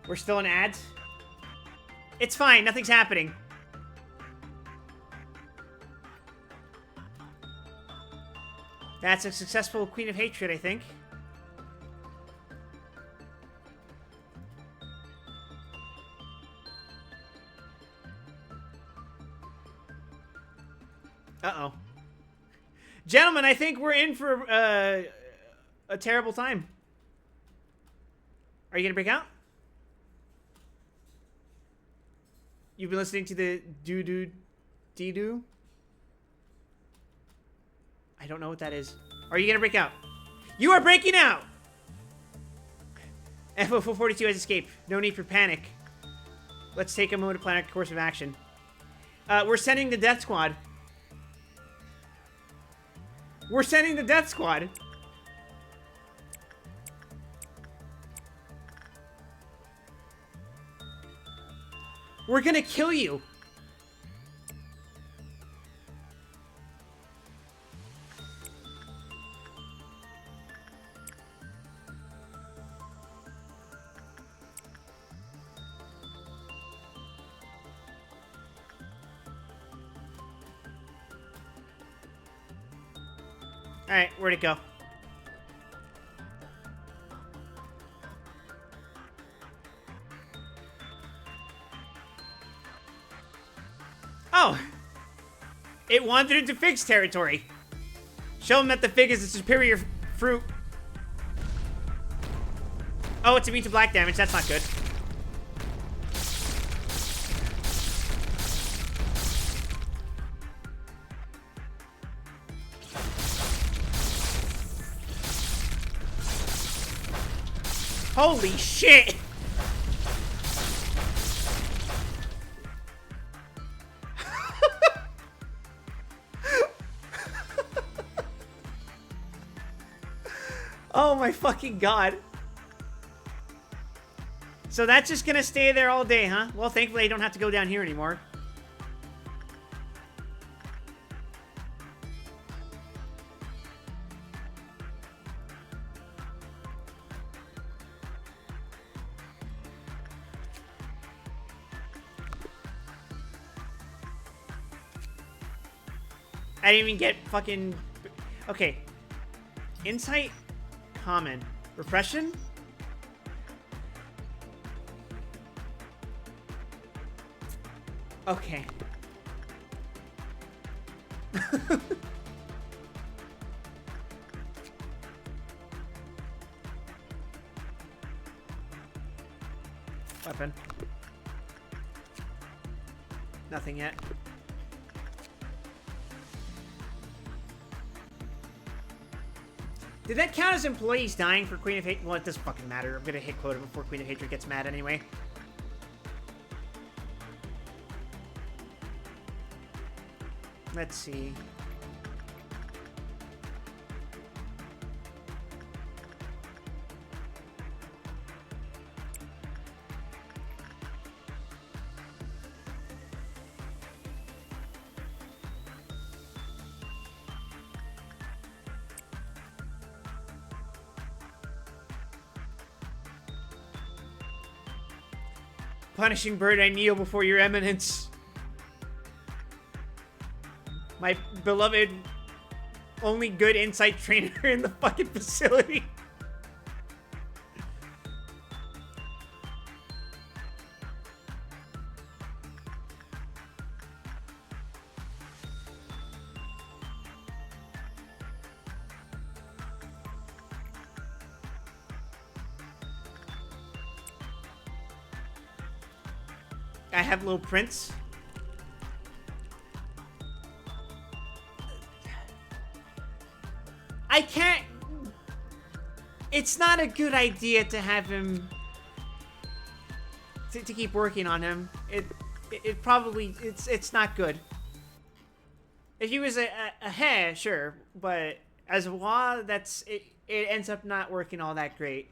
We're still in ads. It's fine. Nothing's happening. That's a successful Queen of Hatred, I think. Uh-oh. Gentlemen, I think we're in for a terrible time. Are you gonna break out? You've been listening to the doo-doo-dee-doo? I don't know what that is. Are you gonna break out? You are breaking out! FO442 has escaped. No need for panic. Let's take a moment to plan our course of action. We're sending the Death Squad. We're sending the Death Squad. We're gonna kill you. Alright, where'd it go? Oh! It wandered into Fig's territory. Show him that the fig is a superior fruit. Oh, it's immune to black damage. That's not good. Holy shit! Oh my fucking god. So that's just gonna stay there all day, huh? Well, thankfully I don't have to go down here anymore. I didn't even get fucking... Okay. Insight... Common. Repression? Okay. Weapon. Nothing yet. Did that count as employees dying for Queen of Hatred? Well, it doesn't fucking matter. I'm gonna hit quota before Queen of Hatred gets mad anyway. Let's see. Punishing bird, I kneel before your eminence. My beloved, only good insight trainer in the fucking facility. I have little prints. I can't... It's not a good idea to have him... To keep working on him. It probably... It's not good. If he was a hair, sure. But as a law, that's... It ends up not working all that great.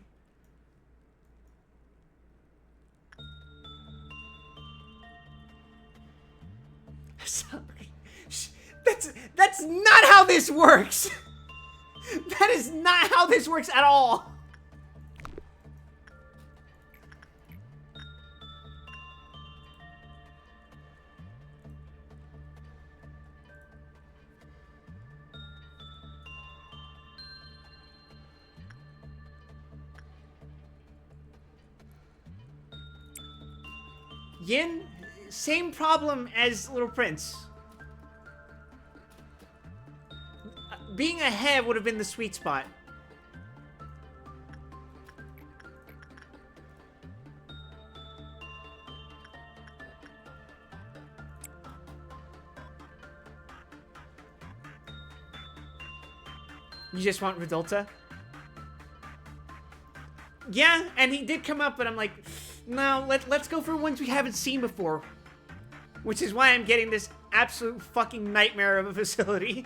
That's not how this works! That is not how this works at all! begin, same problem as Little Prince. Being ahead would have been the sweet spot. You just want Redolta? Yeah, and he did come up, but I'm like, no, let's go for ones we haven't seen before. Which is why I'm getting this absolute fucking nightmare of a facility.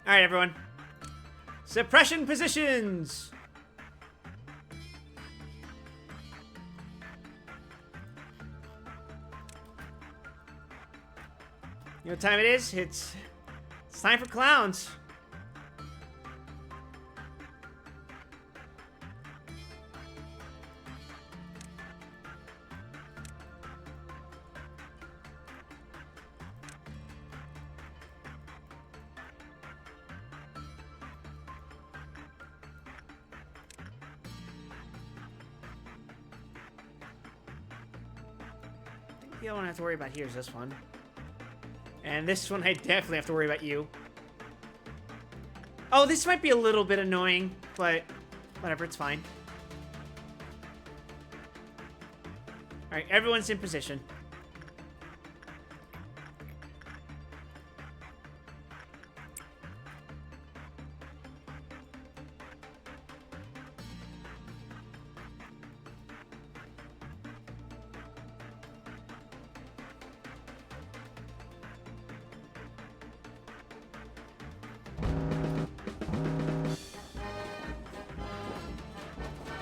Alright, everyone. Suppression positions! You know what time it is? It's time for clowns. The only one I have to worry about here is this one. And this one I definitely have to worry about you. Oh, this might be a little bit annoying, but whatever, it's fine. Alright, everyone's in position.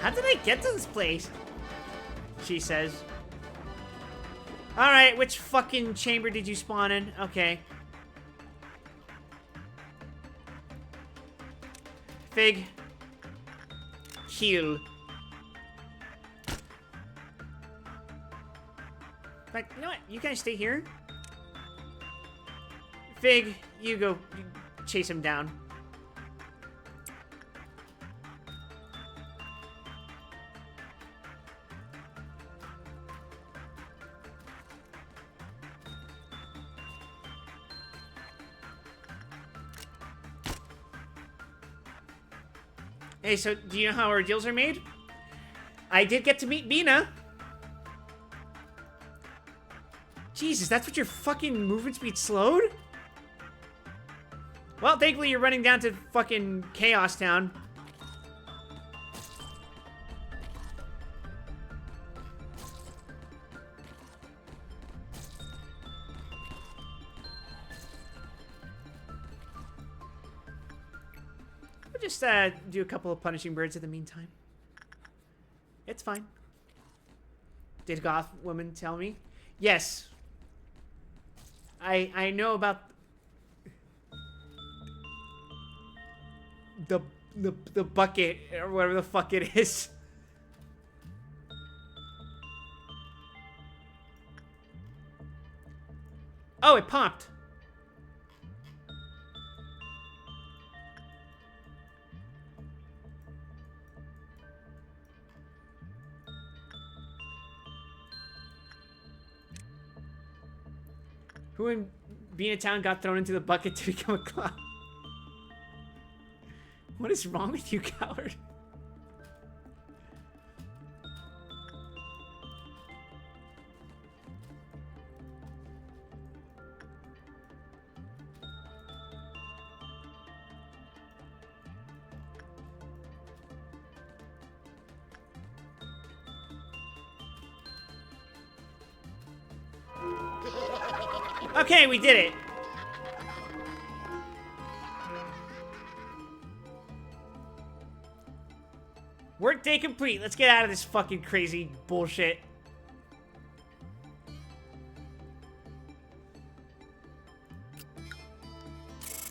How did I get to this place? She says. Alright, which fucking chamber did you spawn in? Okay. Fig. Heal. Like, you know what? You guys stay here. Fig, you go chase him down. Hey, so do you know how our deals are made? I did get to meet Mina. Jesus, that's what your fucking movement speed slowed? Well, thankfully you're running down to fucking Chaos Town. We'll just do a couple of punishing birds in the meantime. It's fine. Did Goth woman tell me? Yes. I know about the bucket or whatever the fuck it is. Oh, it popped. Who in being a town got thrown into the bucket to become a clown? What is wrong with you, coward? Okay, we did it. Workday complete. Let's get out of this fucking crazy bullshit.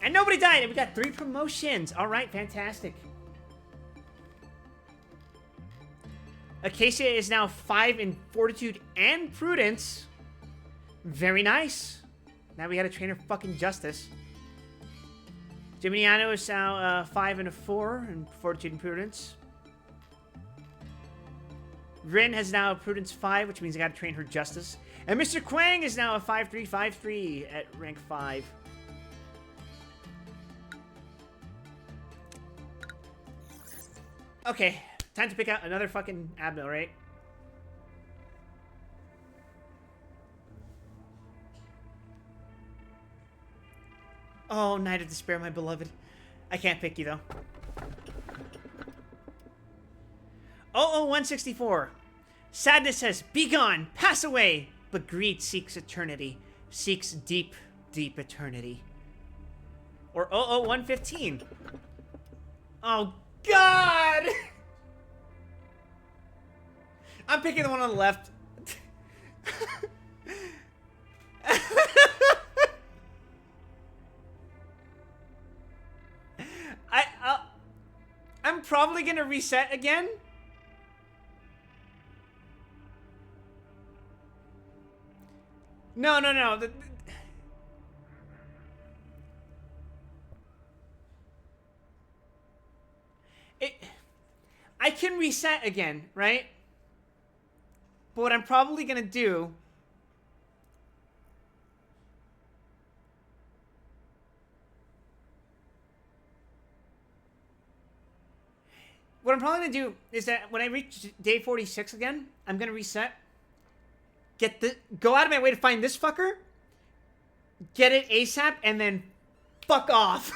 And nobody died, and we got 3 promotions. All right, fantastic. Acacia is now 5 in Fortitude and Prudence. Very nice. Now we gotta train her fucking Justice. Geminiano is now 5 and a 4 in Fortitude and Prudence. Rin has now Prudence 5, which means I gotta train her Justice. And Mr. Quang is now a 5-3-5-3 at rank 5. Okay, time to pick out another fucking Abno, right? Oh, Knight of Despair, my beloved. I can't pick you, though. 164. Sadness says, "Be gone, pass away," but greed seeks eternity, seeks deep, deep eternity. Or 115. Oh, God! I'm picking the one on the left. I'm probably gonna reset again. No. I can reset again, right? But what I'm probably gonna do... What I'm probably gonna do is that when I reach day 46 again, I'm gonna reset. Go out of my way to find this fucker. Get it ASAP, and then fuck off.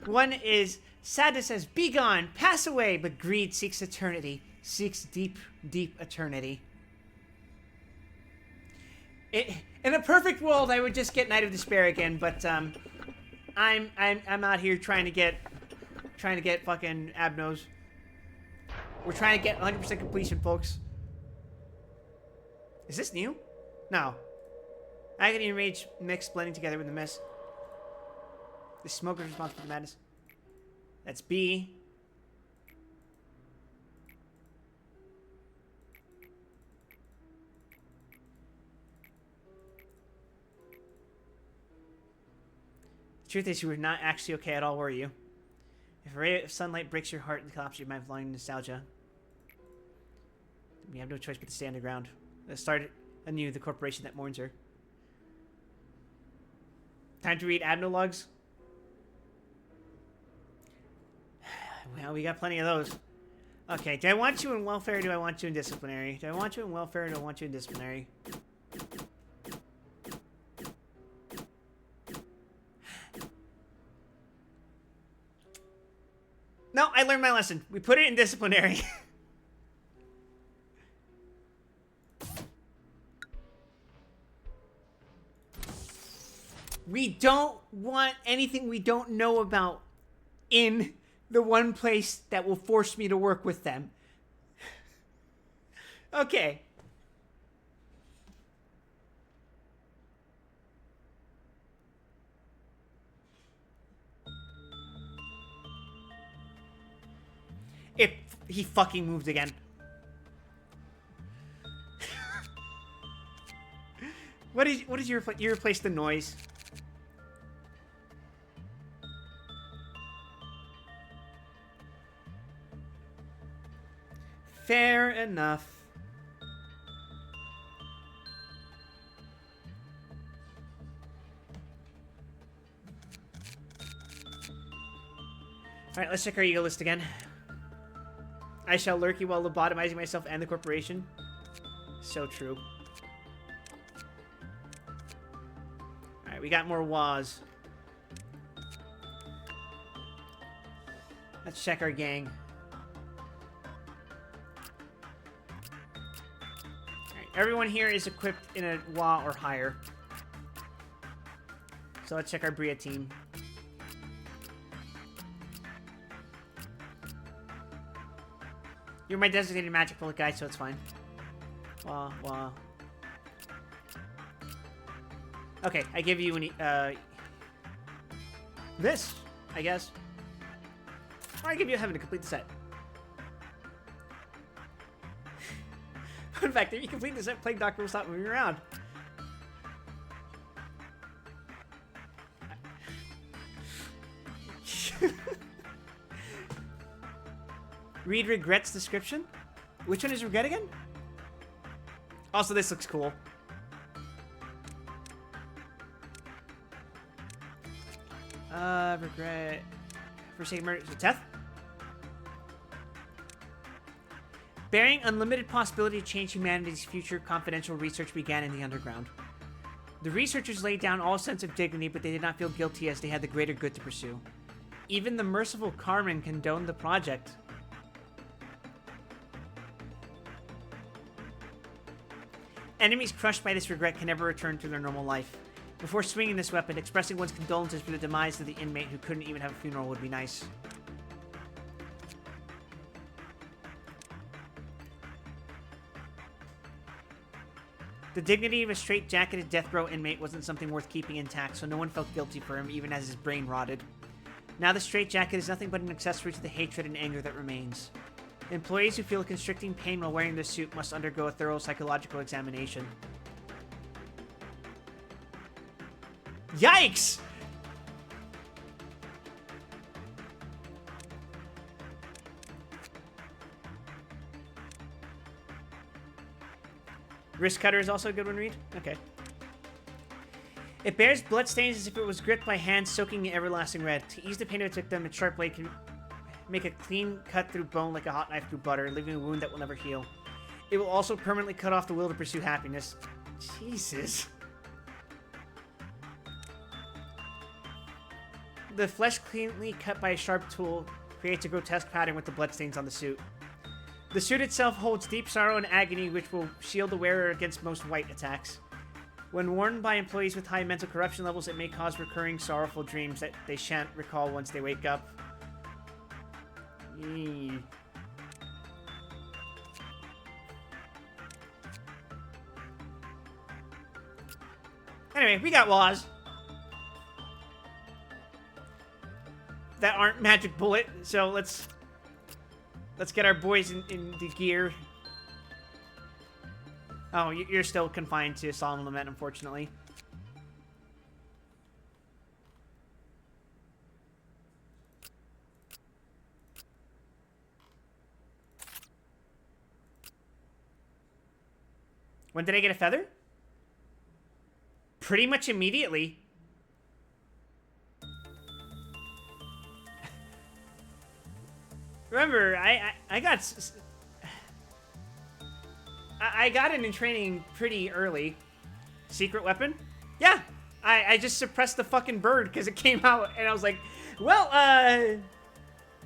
One is, Sadness says, "Be gone, pass away," but greed seeks eternity, seeks deep, deep eternity. In a perfect world, I would just get Knight of Despair again, but I'm out here trying to get fucking Abnos. We're trying to get 100% completion, folks. Is this new? No. Agony and Rage mixed, blending together with the mist. The smoke is responsible for the madness. That's B. The truth is, you were not actually okay at all, were you? If a ray of sunlight breaks your heart and collapses your mind with longing nostalgia, we have no choice but to stay underground. Let's start anew the corporation that mourns her. Time to read Abno logs. Well, we got plenty of those. Okay, do I want you in welfare or do I want you in disciplinary? Do I want you in welfare or do I want you in disciplinary? No, I learned my lesson. We put it in disciplinary. We don't want anything we don't know about in the one place that will force me to work with them. Okay. He fucking moved again. What is your... You replaced the noise. Fair enough. Alright, let's check our ego list again. I shall lurk you while lobotomizing myself and the corporation. So true. Alright, we got more WAs. Let's check our gang. Alright, everyone here is equipped in a WA or higher. So let's check our Bria team. You're my designated magic bullet guy, so it's fine. Wow. Okay, I give you an, this, I guess. Or I give you a heaven to complete the set. Fun fact, if you complete the set, Plague Doctor will stop moving around. Read Regret's description? Which one is Regret again? Also, this looks cool. Regret. Forsaken Murder. Teth? Bearing unlimited possibility to change humanity's future, confidential research began in the underground. The researchers laid down all sense of dignity, but they did not feel guilty as they had the greater good to pursue. Even the merciful Carmen condoned the project. Enemies crushed by this regret can never return to their normal life. Before swinging this weapon, expressing one's condolences for the demise of the inmate who couldn't even have a funeral would be nice. The dignity of a straight-jacketed death row inmate wasn't something worth keeping intact, so no one felt guilty for him, even as his brain rotted. Now the straitjacket is nothing but an accessory to the hatred and anger that remains. Employees who feel constricting pain while wearing the suit must undergo a thorough psychological examination. Yikes! Wrist Cutter is also a good one to read? Okay. It bears bloodstains as if it was gripped by hands soaking in everlasting red. To ease the pain of its victim, its sharp blade can make a clean cut through bone like a hot knife through butter, leaving a wound that will never heal. It will also permanently cut off the will to pursue happiness. Jesus. The flesh cleanly cut by a sharp tool creates a grotesque pattern with the bloodstains on the suit. The suit itself holds deep sorrow and agony which will shield the wearer against most white attacks. When worn by employees with high mental corruption levels, it may cause recurring sorrowful dreams that they shan't recall once they wake up. Eee. Anyway, we got laws that aren't magic bullet, so let's get our boys in the gear. Oh, you're still confined to Solemn Lament, unfortunately. When did I get a feather? Pretty much immediately. Remember, I got it in training pretty early. Secret weapon? Yeah. I just suppressed the fucking bird because it came out and I was like, well,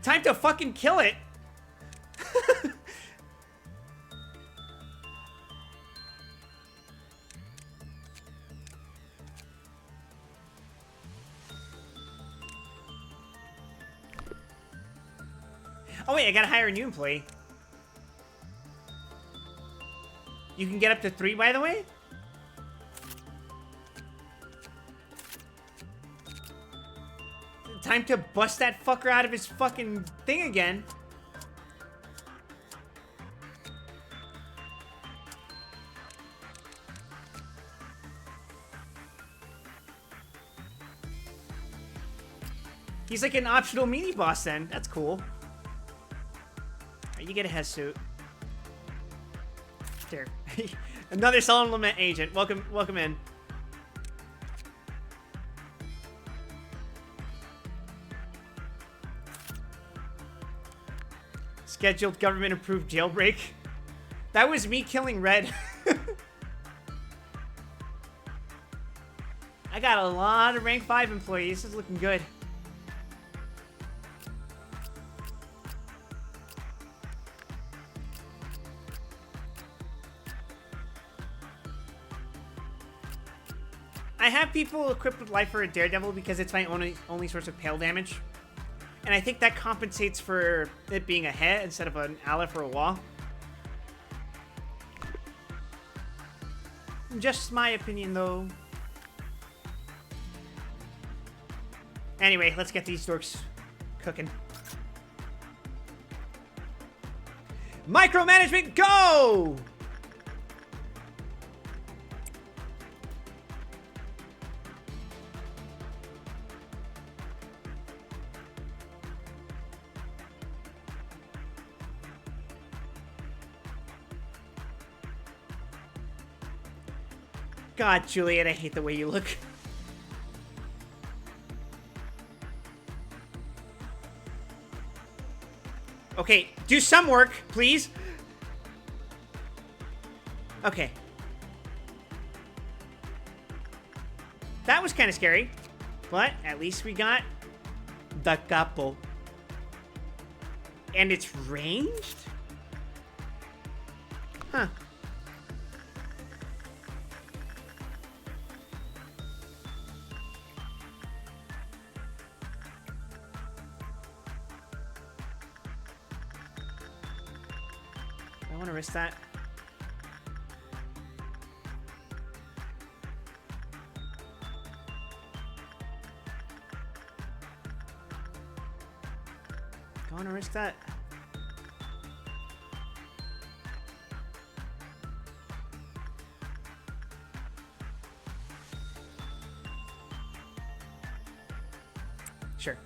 time to fucking kill it. Oh wait, I gotta hire a new employee. You can get up to 3, by the way? Time to bust that fucker out of his fucking thing again. He's like an optional mini-boss then. That's cool. You get a Hez suit. There. Another Solemn Lament agent. Welcome in. Scheduled government-approved jailbreak. That was me killing Red. I got a lot of rank 5 employees. This is looking good. I have people equipped with Life or a Daredevil because it's my only source of pale damage. And I think that compensates for it being a head instead of an Aleph or a wall. Just my opinion, though. Anyway, let's get these dorks cooking. Micromanagement, go! God, Juliet, I hate the way you look. Okay, do some work, please. Okay. That was kind of scary. But at least we got the capo. And it's ranged? Huh. I want to risk that. I want to risk that. Sure.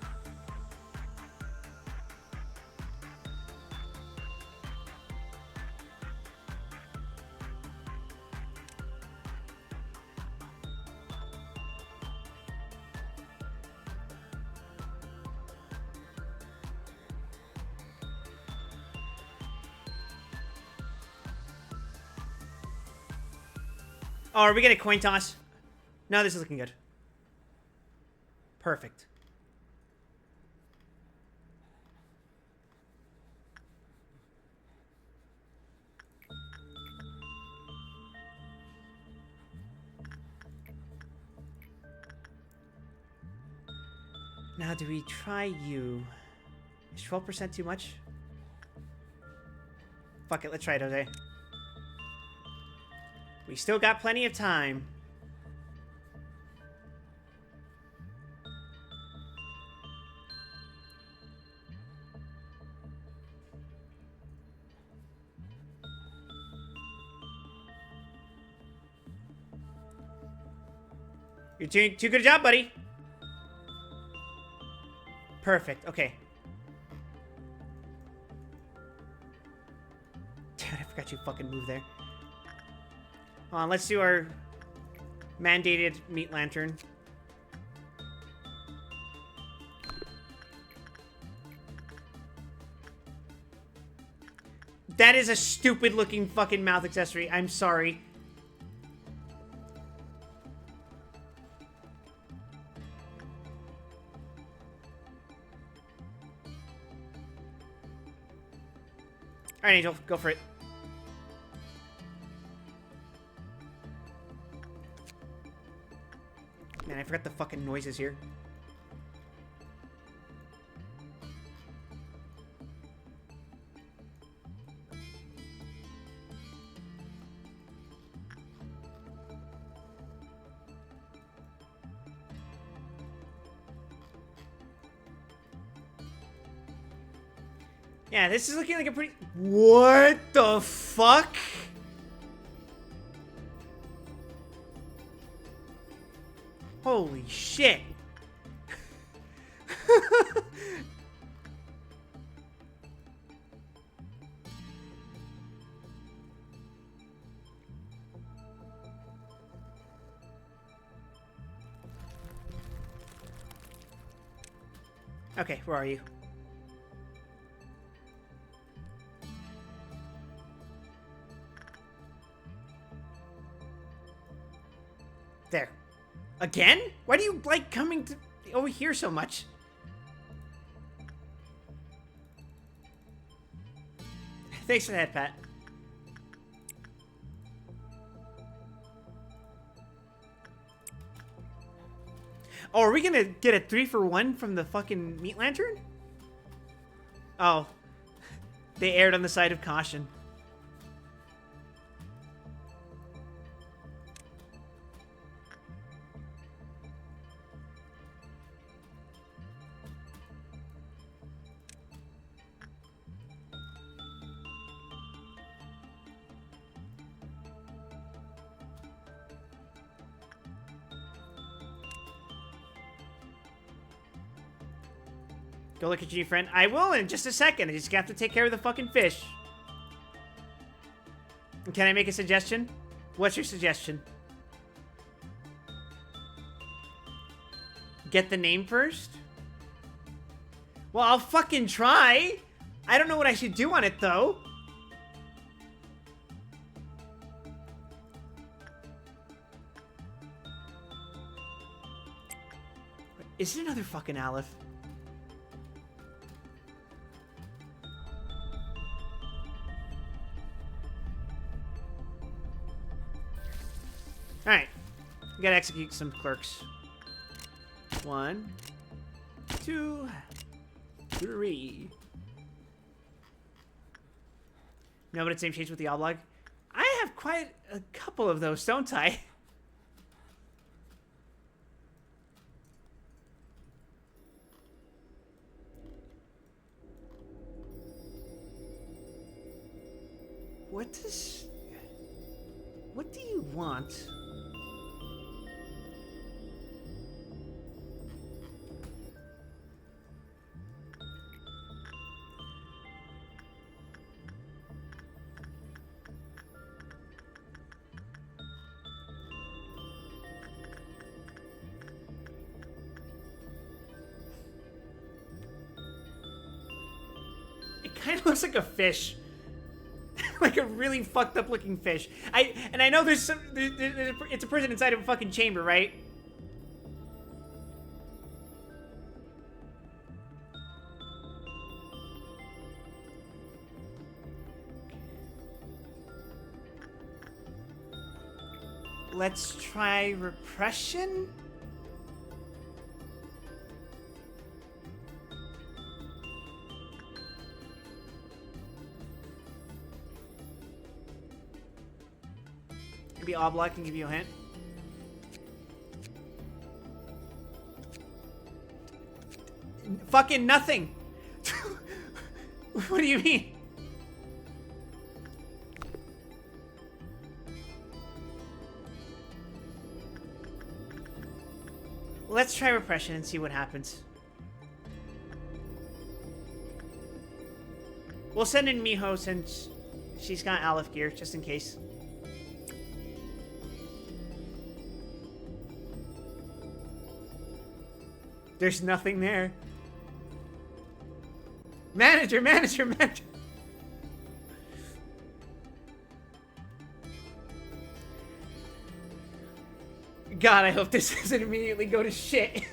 Oh, are we getting a coin toss? No, this is looking good. Perfect. Now, do we try you? Is 12% too much? Fuck it, let's try it, Jose. We still got plenty of time. You're doing too good a job, buddy. Perfect, okay. Dude, I forgot you fucking moved there. Hold on, let's do our mandated meat lantern. That is a stupid looking fucking mouth accessory. I'm sorry. Alright, Angel, go for it. Man, I forgot the fucking noises here. Yeah, this is looking like a pretty... What the fuck? Holy shit. Okay, where are you? There. Again? Why do you like coming to over here so much? Thanks for that, Pat. Oh, are we gonna get a 3-for-1 from the fucking meat lantern? Oh. They erred on the side of caution. Go look at your new friend. I will in just a second. I just have to take care of the fucking fish. Can I make a suggestion? What's your suggestion? Get the name first? Well, I'll fucking try. I don't know what I should do on it, though. Is it another fucking Aleph? Alright. We gotta execute some clerks. 1, 2, 3. No, but it's same shades with the oblog. I have quite a couple of those, don't I? What do you want? It kind of looks like a fish. Like a really fucked up looking fish. I know there's some. It's a person inside of a fucking chamber, right? Let's try repression. Maybe Oblak can give you a hint. Fucking nothing. What do you mean? Let's try repression and see what happens. We'll send in Miho since she's got Aleph gear, just in case. There's nothing there. Manager. God, I hope this doesn't immediately go to shit.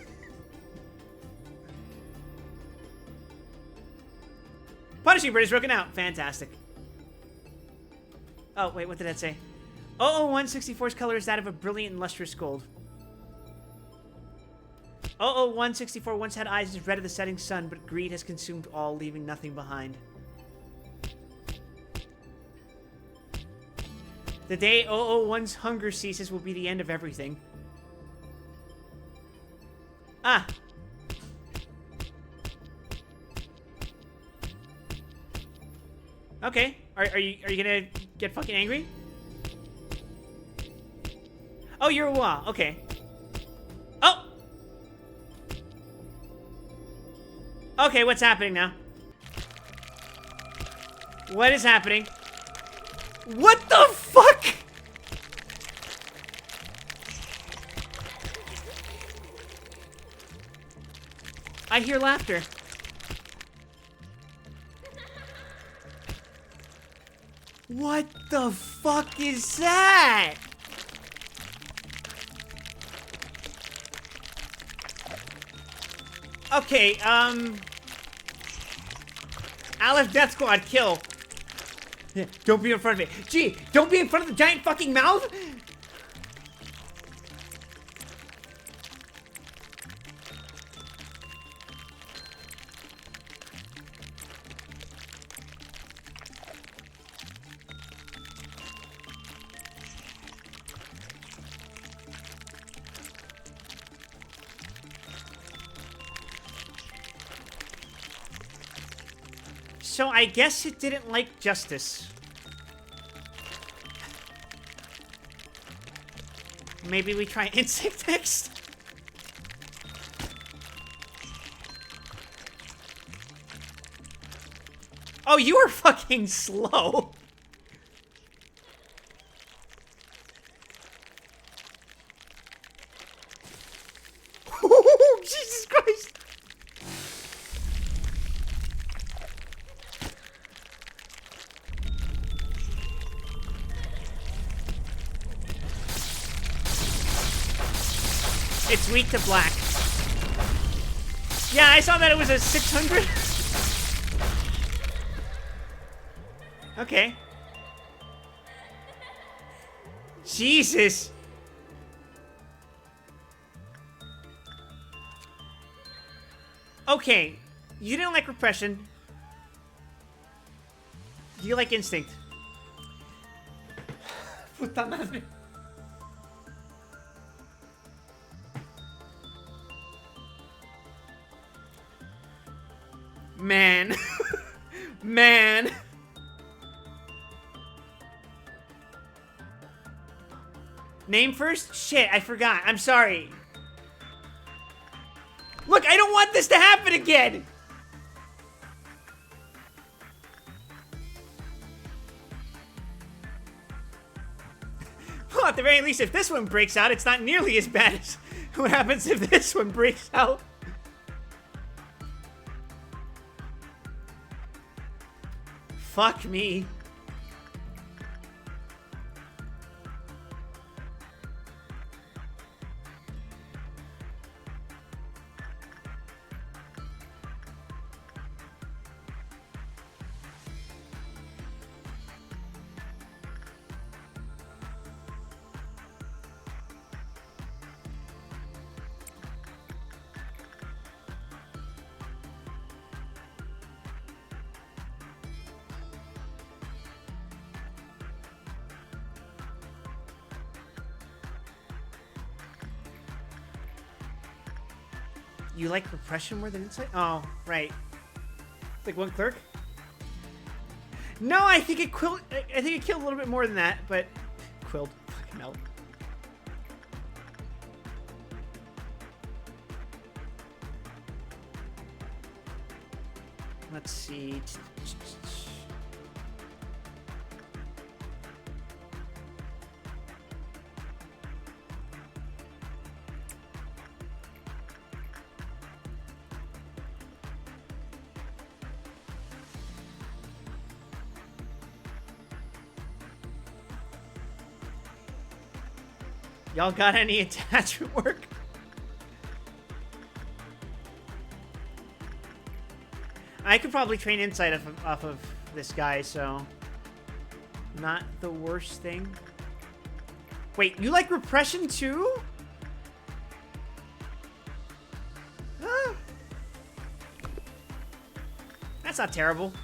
Punishing bird is broken out. Fantastic. Oh, wait, what did that say? 00164's color is that of a brilliant and lustrous gold. 00164 once had eyes as red of the setting sun, but greed has consumed all, leaving nothing behind. The day 001's hunger ceases will be the end of everything. Ah. Okay. Are you gonna get fucking angry? Oh, you're a Wa. Okay. Oh! Okay, what's happening now? What is happening? What the fuck? I hear laughter. What the fuck is that? Okay, Aleph Death Squad, kill. Yeah, don't be in front of me. Gee, don't be in front of the giant fucking mouth! So I guess it didn't like justice. Maybe we try insect next? Oh, you are fucking slow. Jesus Christ. It's weak to black. Yeah, I saw that it was a 600. Okay. Jesus. Okay. You didn't like repression. Do you like instinct? Puta madre. Man. Man. Name first? Shit, I forgot. I'm sorry. Look, I don't want this to happen again! Well, at the very least, if this one breaks out, it's not nearly as bad as what happens if this one breaks out. Fuck me. You like repression more than insight? Oh, right. Like one clerk? No, I think it killed a little bit more than that, but quilled. Fucking hell. Let's see. Y'all got any attachment work? I could probably train insight off of this guy, so not the worst thing. Wait, you like repression too? Huh? That's not terrible.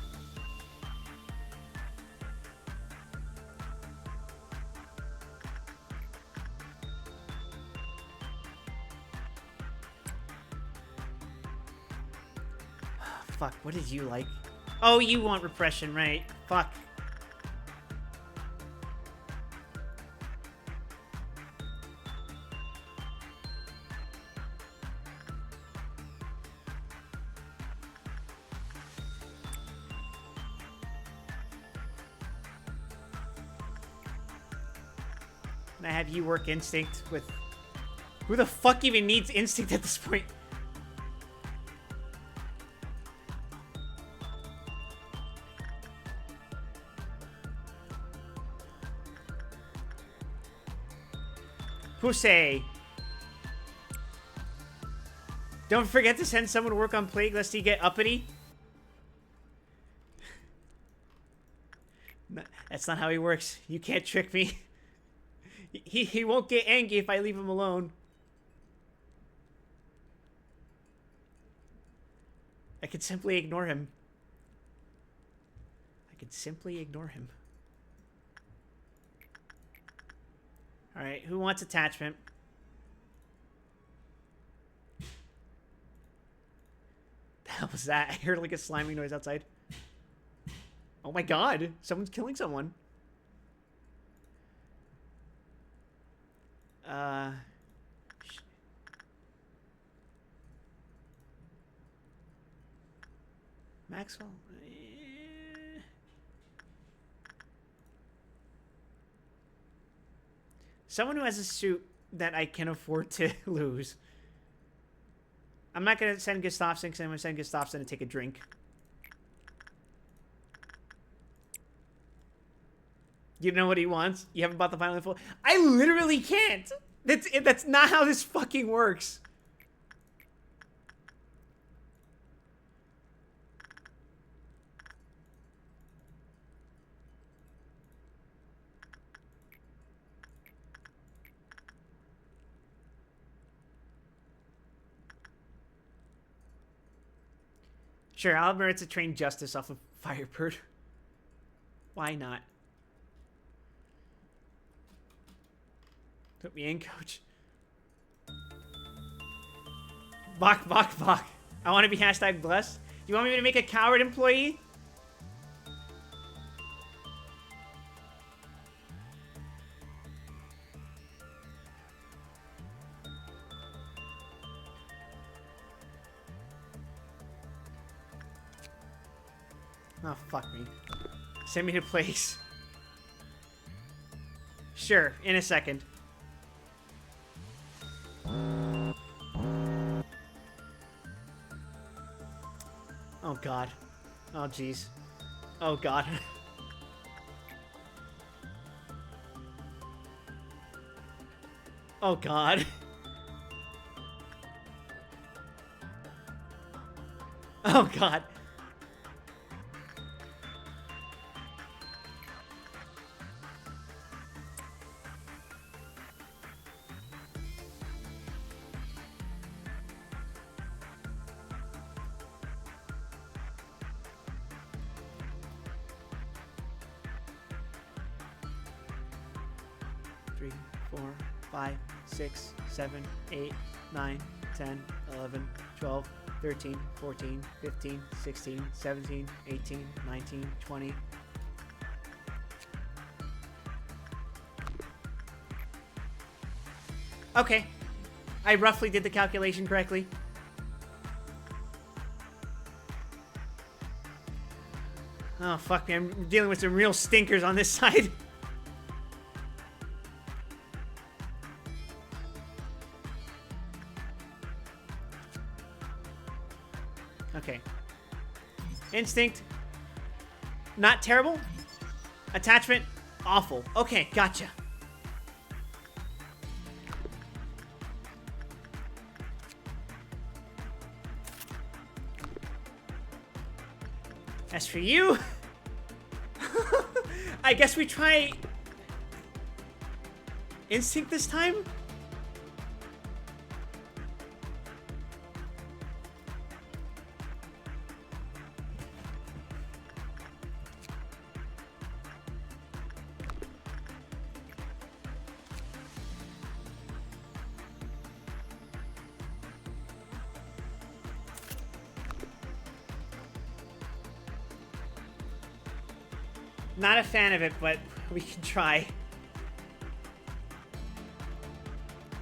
Fuck, what did you like? Oh, you want repression, right? Fuck. And I have you work instinct with... Who the fuck even needs instinct at this point? Pussy. Don't forget to send someone to work on Plague lest he get uppity. That's not how he works. You can't trick me. He won't get angry if I leave him alone. I could simply ignore him. I could simply ignore him. Alright, who wants attachment? The hell was that? I heard like a sliming noise outside. Oh my god, someone's killing someone. Maxwell? Someone who has a suit that I can afford to lose. I'm not going to send Gustafsson because I'm going to send Gustafsson to take a drink. You know what he wants? You haven't bought the final info? I literally can't! That's not how this fucking works. Sure, I'll have Maritza train Justice off of Firebird. Why not? Put me in, coach. Bach, bach, bach. I want to be hashtag blessed. Do you want me to make a coward employee? Oh, fuck me. Send me to place. Sure, in a second. Oh, God. Oh, jeez. Oh, God. Oh, God. Oh, God. Three, 4, 5, 6, 7, 8, 9, 10, 11, 12, 13, 14, 15, 16, 17, 18, 19, 20. Okay. I roughly did the calculation correctly. Oh, fuck me. I'm dealing with some real stinkers on this side. Okay. Instinct. Not terrible. Attachment. Awful. Okay, gotcha. As for you, I guess we try Instinct this time? Not a fan of it, but we can try.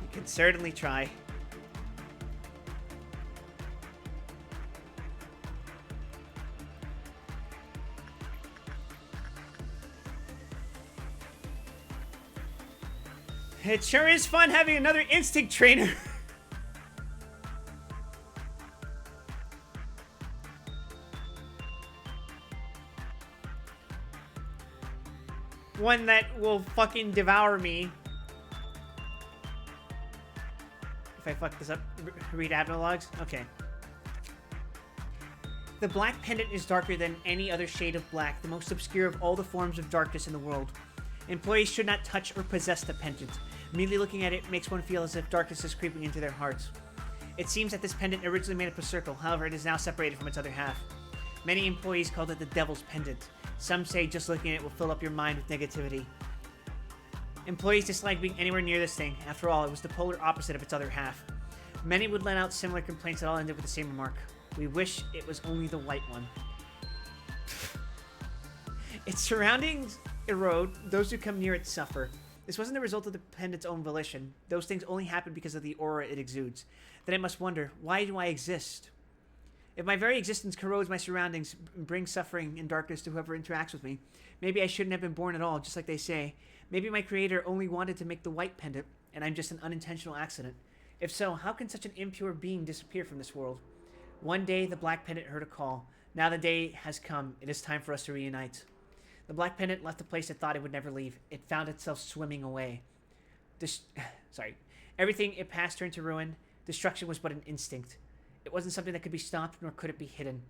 We can certainly try. It sure is fun having another instinct trainer. One that will fucking devour me. If I fuck this up, read admin logs? Okay. The black pendant is darker than any other shade of black, the most obscure of all the forms of darkness in the world. Employees should not touch or possess the pendant. Immediately looking at it makes one feel as if darkness is creeping into their hearts. It seems that this pendant originally made up a circle, however it is now separated from its other half. Many employees called it the Devil's Pendant. Some say just looking at it will fill up your mind with negativity. Employees dislike being anywhere near this thing. After all, it was the polar opposite of its other half. Many would let out similar complaints that all ended with the same remark. We wish it was only the white one. Its surroundings erode. Those who come near it suffer. This wasn't the result of the pendant's own volition. Those things only happen because of the aura it exudes. Then it must wonder, why do I exist? If my very existence corrodes my surroundings and brings suffering and darkness to whoever interacts with me, maybe I shouldn't have been born at all, just like they say. Maybe my creator only wanted to make the white pendant, and I'm just an unintentional accident. If so, how can such an impure being disappear from this world? One day, the black pendant heard a call. Now the day has come. It is time for us to reunite. The black pendant left a place it thought it would never leave. It found itself swimming away. Everything it passed turned to ruin. Destruction was but an instinct. It wasn't something that could be stopped, nor could it be hidden.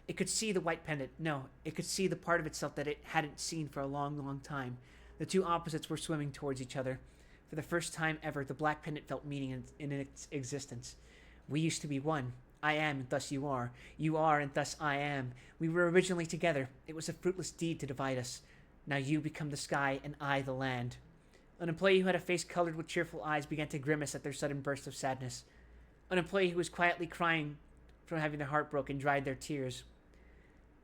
It could see the white pendant. No, it could see the part of itself that it hadn't seen for a long, long time. The two opposites were swimming towards each other. For the first time ever, the black pendant felt meaning in its existence. We used to be one. I am, and thus you are. You are, and thus I am. We were originally together. It was a fruitless deed to divide us. Now you become the sky, and I the land. An employee who had a face colored with cheerful eyes began to grimace at their sudden burst of sadness. An employee who was quietly crying from having their heart broken dried their tears.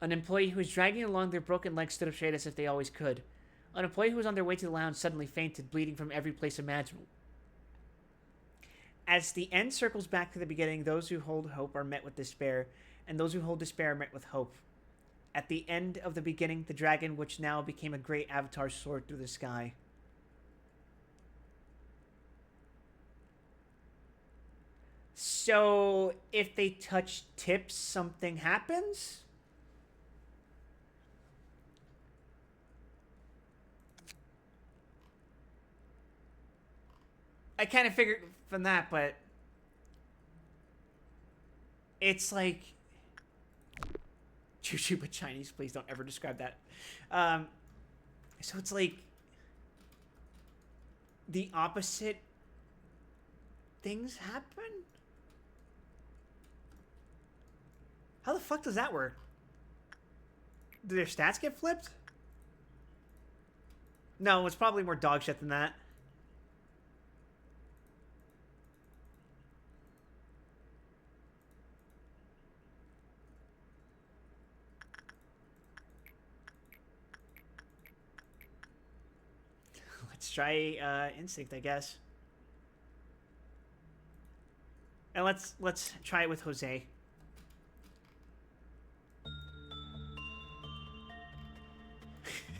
An employee who was dragging along their broken legs stood up straight as if they always could. An employee who was on their way to the lounge suddenly fainted, bleeding from every place imaginable. As the end circles back to the beginning, those who hold hope are met with despair, and those who hold despair are met with hope. At the end of the beginning, the dragon, which now became a great avatar, soared through the sky. So, if they touch tips, something happens? I kind of figured from that, but it's like choo-choo but Chinese. Please don't ever describe that. So it's like the opposite things happen? How the fuck does that work? Do their stats get flipped? No, it's probably more dog shit than that. Let's try instinct, I guess. And let's try it with Jose.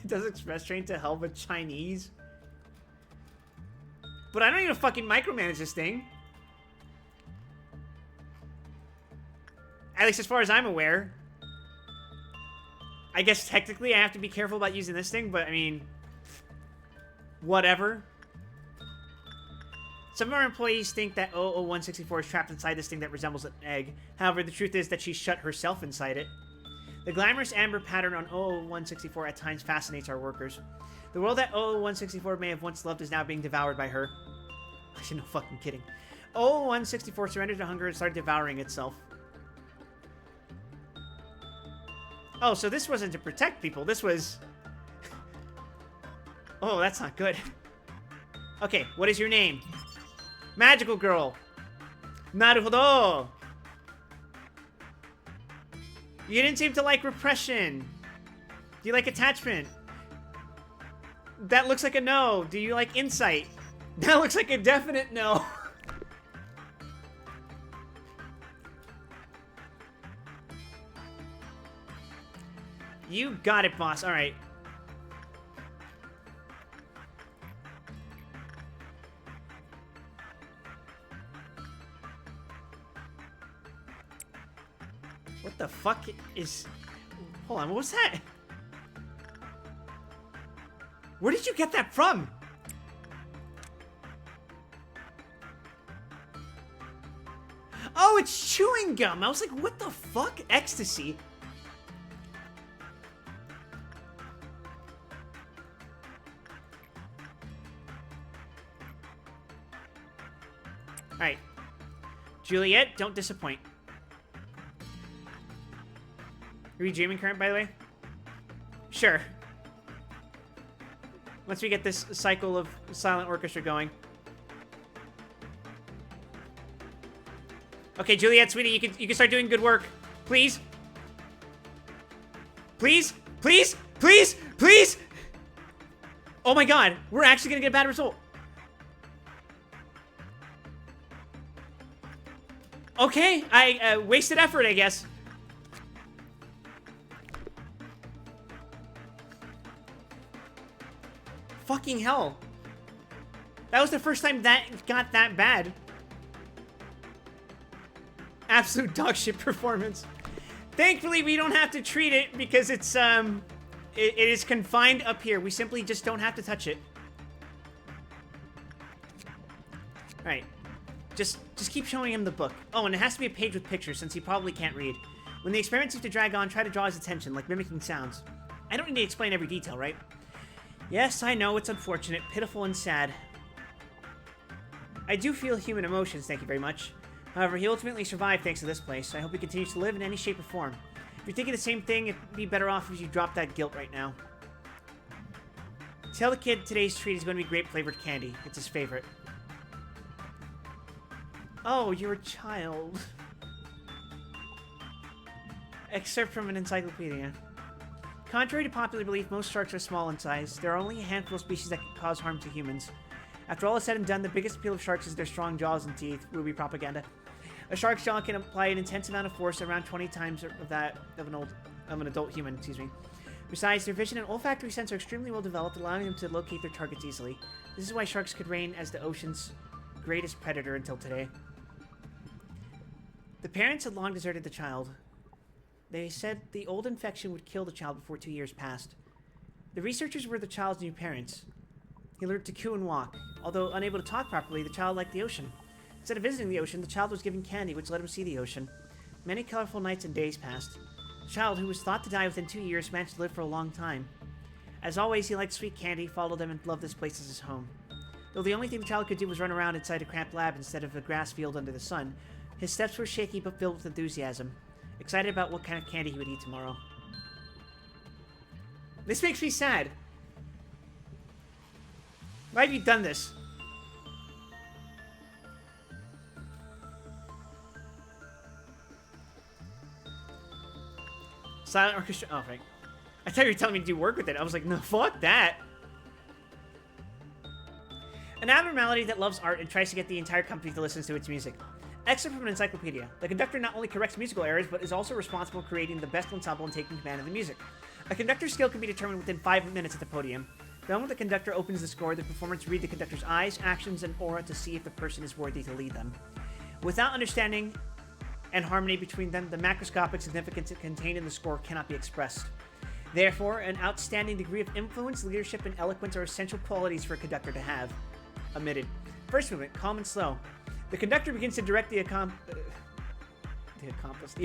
Does express train to hell with Chinese? But I don't even fucking micromanage this thing. At least as far as I'm aware. I guess technically I have to be careful about using this thing, but I mean, whatever. Some of our employees think that 00164 is trapped inside this thing that resembles an egg. However, the truth is that she shut herself inside it. The glamorous amber pattern on 00164 at times fascinates our workers. The world that 00164 may have once loved is now being devoured by her. Actually, no fucking kidding. 00164 surrendered to hunger and started devouring itself. Oh, so this wasn't to protect people. This was... Oh, that's not good. Okay, what is your name? Magical girl. Naruhodo. You didn't seem to like repression. Do you like attachment? That looks like a no. Do you like insight? That looks like a definite no. You got it, boss. All right. What the fuck is... Hold on, what was that? Where did you get that from? Oh, it's chewing gum. I was like, what the fuck? Ecstasy. Alright. Juliet, don't disappoint. Are we dreaming current, by the way? Sure. Once we get this cycle of silent orchestra going. Okay, Juliet, sweetie, you can start doing good work. Please. Please, please, please, please. Oh my god, we're actually gonna get a bad result. Okay, I wasted effort, I guess. fucking hell. That was the first time that got that bad. Absolute dog shit performance. Thankfully, we don't have to treat it because it's, it is confined up here. We simply just don't have to touch it. Alright. Just keep showing him the book. Oh, and it has to be a page with pictures since he probably can't read. When the experiment seems to drag on, try to draw his attention, like mimicking sounds. I don't need to explain every detail, right? Yes, I know, it's unfortunate, pitiful, and sad. I do feel human emotions, thank you very much. However, he ultimately survived thanks to this place. I hope he continues to live in any shape or form. If you're thinking the same thing, it'd be better off if you dropped that guilt right now. Tell the kid today's treat is going to be grape-flavored candy. It's his favorite. Oh, you're a child. Excerpt from an encyclopedia. Contrary to popular belief, most sharks are small in size. There are only a handful of species that can cause harm to humans. After all is said and done, the biggest appeal of sharks is their strong jaws and teeth. Ruby propaganda. A shark's jaw can apply an intense amount of force, around 20 times of that of an adult human. Excuse me. Besides, their vision and olfactory sense are extremely well developed, allowing them to locate their targets easily. This is why sharks could reign as the ocean's greatest predator until today. The parents had long deserted the child. They said the old infection would kill the child before 2 years passed. The researchers were the child's new parents. He learned to coo and walk. Although unable to talk properly, the child liked the ocean. Instead of visiting the ocean, the child was given candy, which let him see the ocean. Many colorful nights and days passed. The child, who was thought to die within 2 years, managed to live for a long time. As always, he liked sweet candy, followed them, and loved this place as his home. Though the only thing the child could do was run around inside a cramped lab instead of a grass field under the sun, his steps were shaky but filled with enthusiasm. Excited about what kind of candy he would eat tomorrow. This makes me sad. Why have you done this? Silent orchestra. Oh, right. I thought you were telling me to do work with it. I was like, no, fuck that. An abnormality that loves art and tries to get the entire company to listen to its music. Excerpt from an encyclopedia. The conductor not only corrects musical errors, but is also responsible for creating the best ensemble and taking command of the music. A conductor's skill can be determined within 5 minutes at the podium. The moment the conductor opens the score, the performers read the conductor's eyes, actions, and aura to see if the person is worthy to lead them. Without understanding and harmony between them, the macroscopic significance contained in the score cannot be expressed. Therefore, an outstanding degree of influence, leadership, and eloquence are essential qualities for a conductor to have. Omitted. First movement, calm and slow. The conductor begins to direct the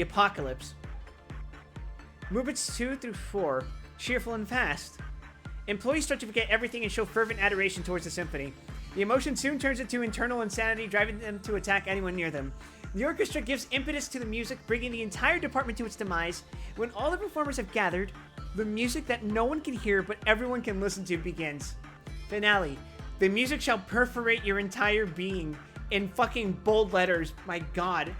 apocalypse. Movements 2 through 4, cheerful and fast. Employees start to forget everything and show fervent adoration towards the symphony. The emotion soon turns into internal insanity, driving them to attack anyone near them. The orchestra gives impetus to the music, bringing the entire department to its demise. When all the performers have gathered, the music that no one can hear but everyone can listen to begins. Finale. The music shall perforate your entire being. In fucking bold letters. My god.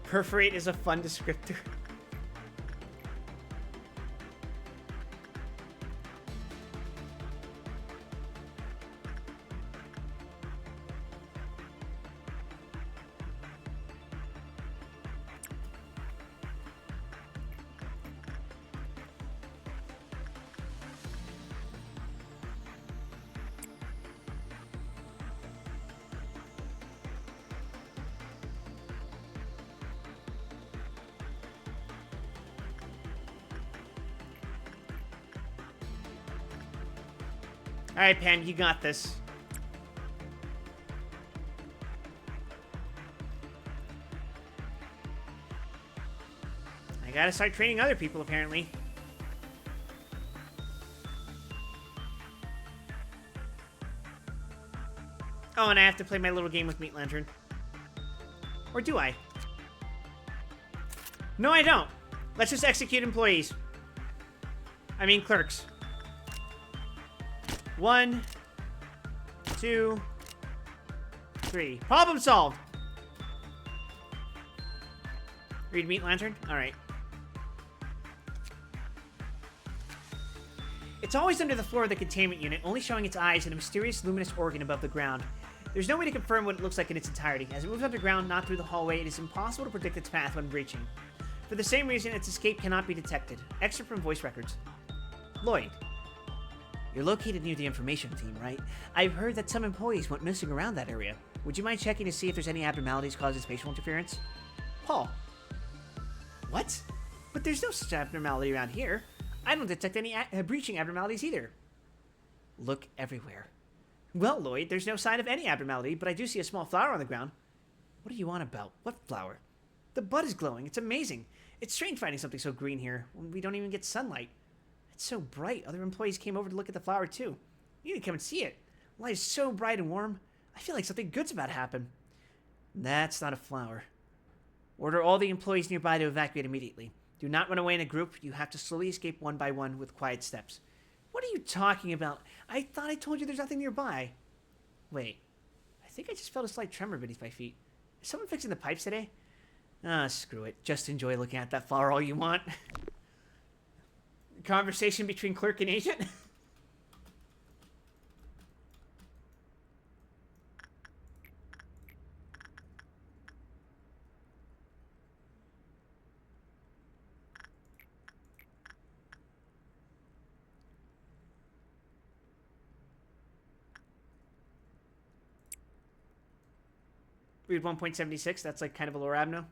Perforate is a fun descriptor. Alright, Pam, you got this. I gotta start training other people, apparently. Oh, and I have to play my little game with Meat Lantern. Or do I? No, I don't. Let's just execute employees. I mean, clerks. 1, 2, 3. Problem solved! Read Meat Lantern? Alright. It's always under the floor of the containment unit, only showing its eyes and a mysterious luminous organ above the ground. There's no way to confirm what it looks like in its entirety. As it moves underground, not through the hallway, it is impossible to predict its path when breaching. For the same reason, its escape cannot be detected. Excerpt from voice records. Lloyd. You're located near the information team, right? I've heard that some employees went missing around that area. Would you mind checking to see if there's any abnormalities causing spatial interference? Paul. What? But there's no such abnormality around here. I don't detect any breaching abnormalities either. Look everywhere. Well, Lloyd, there's no sign of any abnormality, but I do see a small flower on the ground. What are you on about? What flower? The bud is glowing. It's amazing. It's strange finding something so green here when we don't even get sunlight. It's so bright. Other employees came over to look at the flower, too. You need to come and see it. The light is so bright and warm. I feel like something good's about to happen. That's not a flower. Order all the employees nearby to evacuate immediately. Do not run away in a group. You have to slowly escape one by one with quiet steps. What are you talking about? I thought I told you there's nothing nearby. Wait. I think I just felt a slight tremor beneath my feet. Is someone fixing the pipes today? Ah, screw it. Just enjoy looking at that flower all you want. Conversation between clerk and agent? Read 1.76. That's like kind of a lower abno.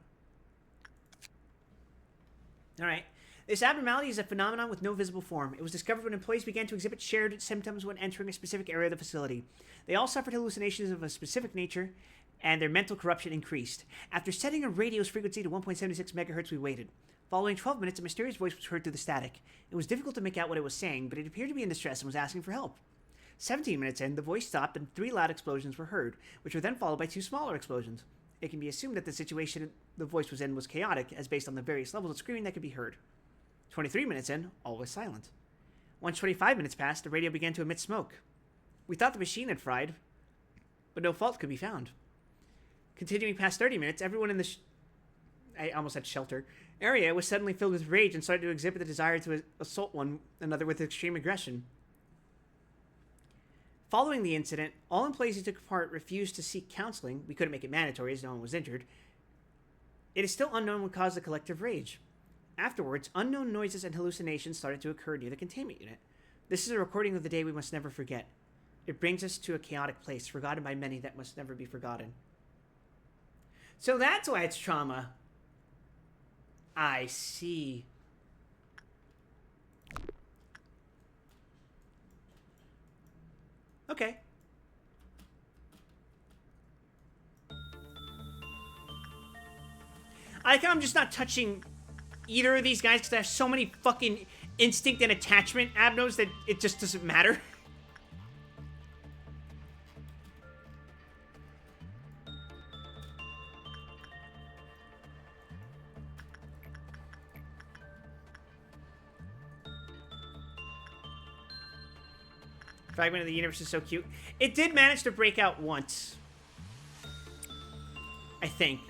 All right. This abnormality is a phenomenon with no visible form. It was discovered when employees began to exhibit shared symptoms when entering a specific area of the facility. They all suffered hallucinations of a specific nature, and their mental corruption increased. After setting a radio's frequency to 1.76 megahertz, we waited. Following 12 minutes, a mysterious voice was heard through the static. It was difficult to make out what it was saying, but it appeared to be in distress and was asking for help. 17 minutes in, the voice stopped and 3 loud explosions were heard, which were then followed by 2 smaller explosions. It can be assumed that the situation the voice was in was chaotic, as based on the various levels of screaming that could be heard. 23 minutes in, all was silent. Once 25 minutes passed, the radio began to emit smoke. We thought the machine had fried, but no fault could be found. Continuing past 30 minutes, everyone in the I almost said shelter area was suddenly filled with rage and started to exhibit the desire to assault one another with extreme aggression. Following the incident, all employees who took part refused to seek counseling. We couldn't make it mandatory as no one was injured. It is still unknown what caused the collective rage. Afterwards, unknown noises and hallucinations started to occur near the containment unit. This is a recording of the day we must never forget. It brings us to a chaotic place, forgotten by many that must never be forgotten. So that's why it's trauma. I see. Okay. I like how I'm just not touching either of these guys because I have so many fucking instinct and attachment abnos that it just doesn't matter. Fragment of the universe is so cute. It did manage to break out once. I think.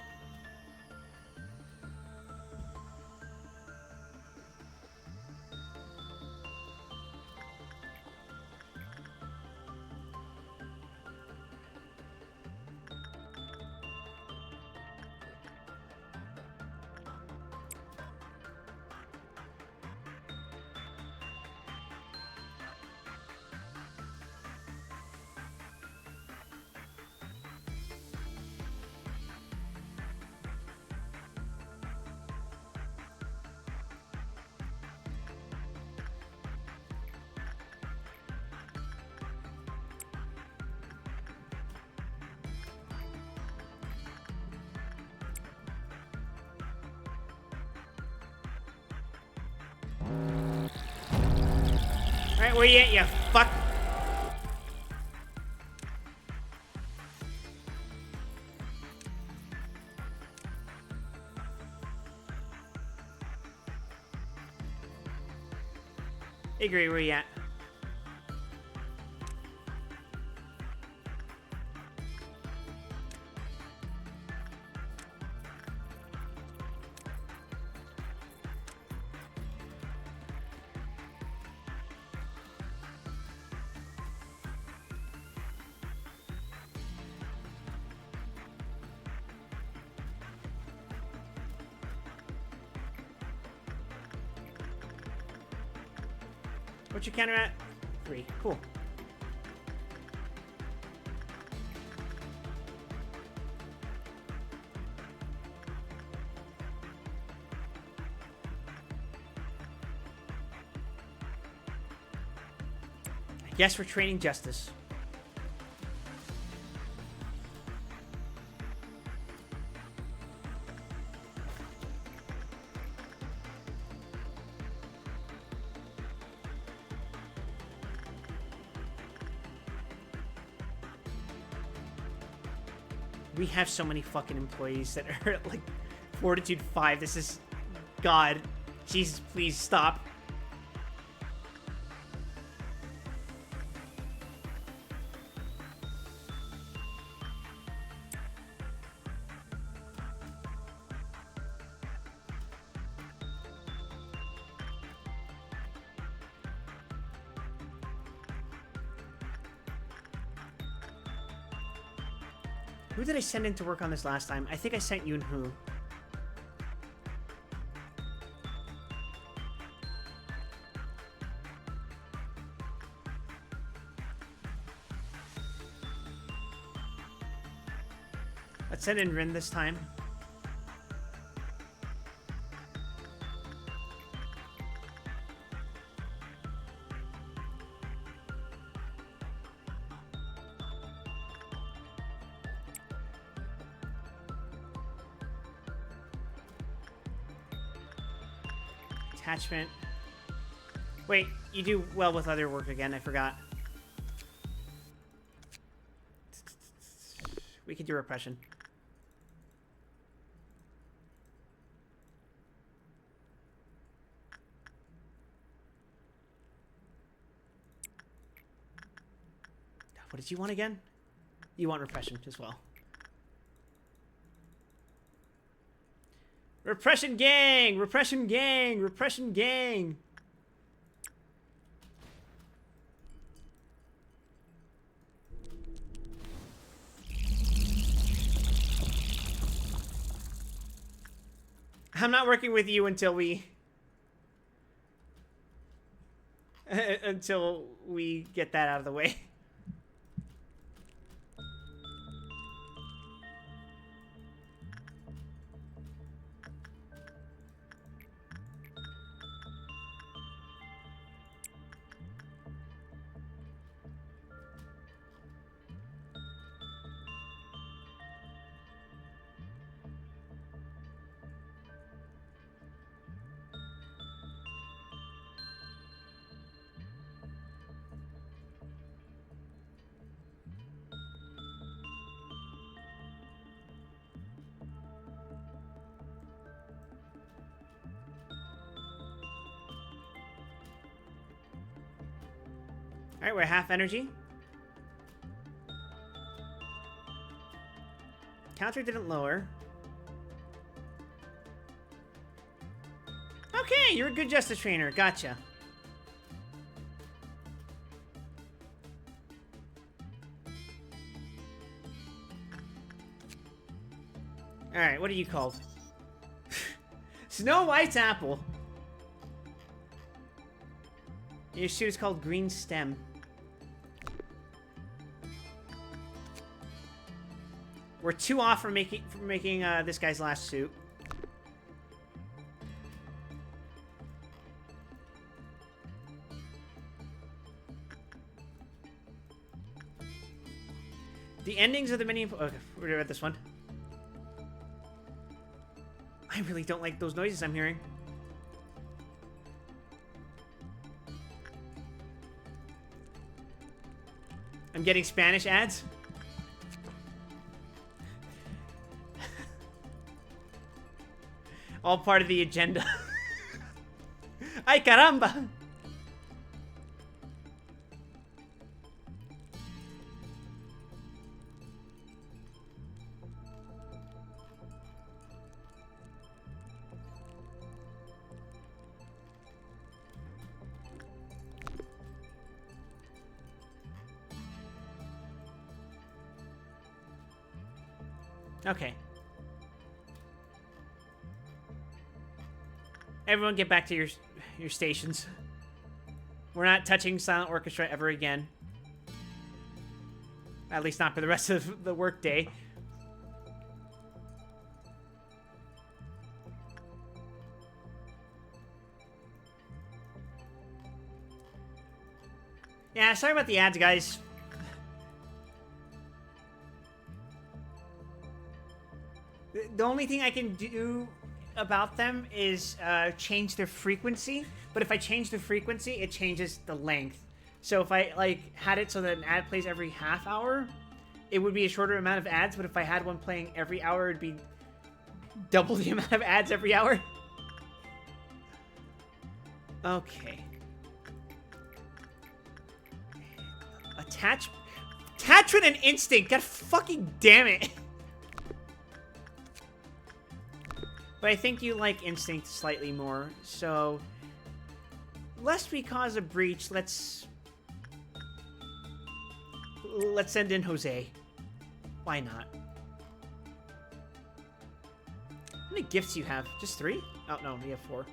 Alright, where you at, you fuck? Hey, Gray, where you at? What's your counter at? 3. Cool. I guess we're training justice. We have so many fucking employees that are at, like, Fortitude 5. This is... God. Jesus, please stop. Who did I send in to work on this last time? I think I sent Yoon Hoo. Let's send in Rin this time. Attachment. Wait, you do well with other work again, I forgot. We could do repression. What did you want again? You want repression as well. Repression gang! Repression gang! Repression gang! I'm not working with you until we... until we get that out of the way. Alright, we're half energy. Counter didn't lower. Okay, you're a good justice trainer. Gotcha. Alright, what are you called? Snow White's apple. Your suit is called Green Stem. We're 2 off from making this guy's last suit. The endings of the mini... Okay, we're gonna read this one. I really don't like those noises I'm hearing. I'm getting Spanish ads. All part of the agenda. Ay, caramba! Okay. Everyone get back to your stations. We're not touching Silent Orchestra ever again. At least not for the rest of the workday. Yeah, sorry about the ads, guys. The only thing I can do about them is change their frequency. But if I change the frequency, it changes the length. So if I like had it so that an ad plays every half hour, it would be a shorter amount of ads. But if I had one playing every hour, it'd be double the amount of ads every hour. Okay. Attachment and instinct. God fucking damn it. But I think you like instinct slightly more. So, lest we cause a breach, let's send in Jose. Why not? How many gifts do you have? Just 3? Oh, no, we have 4.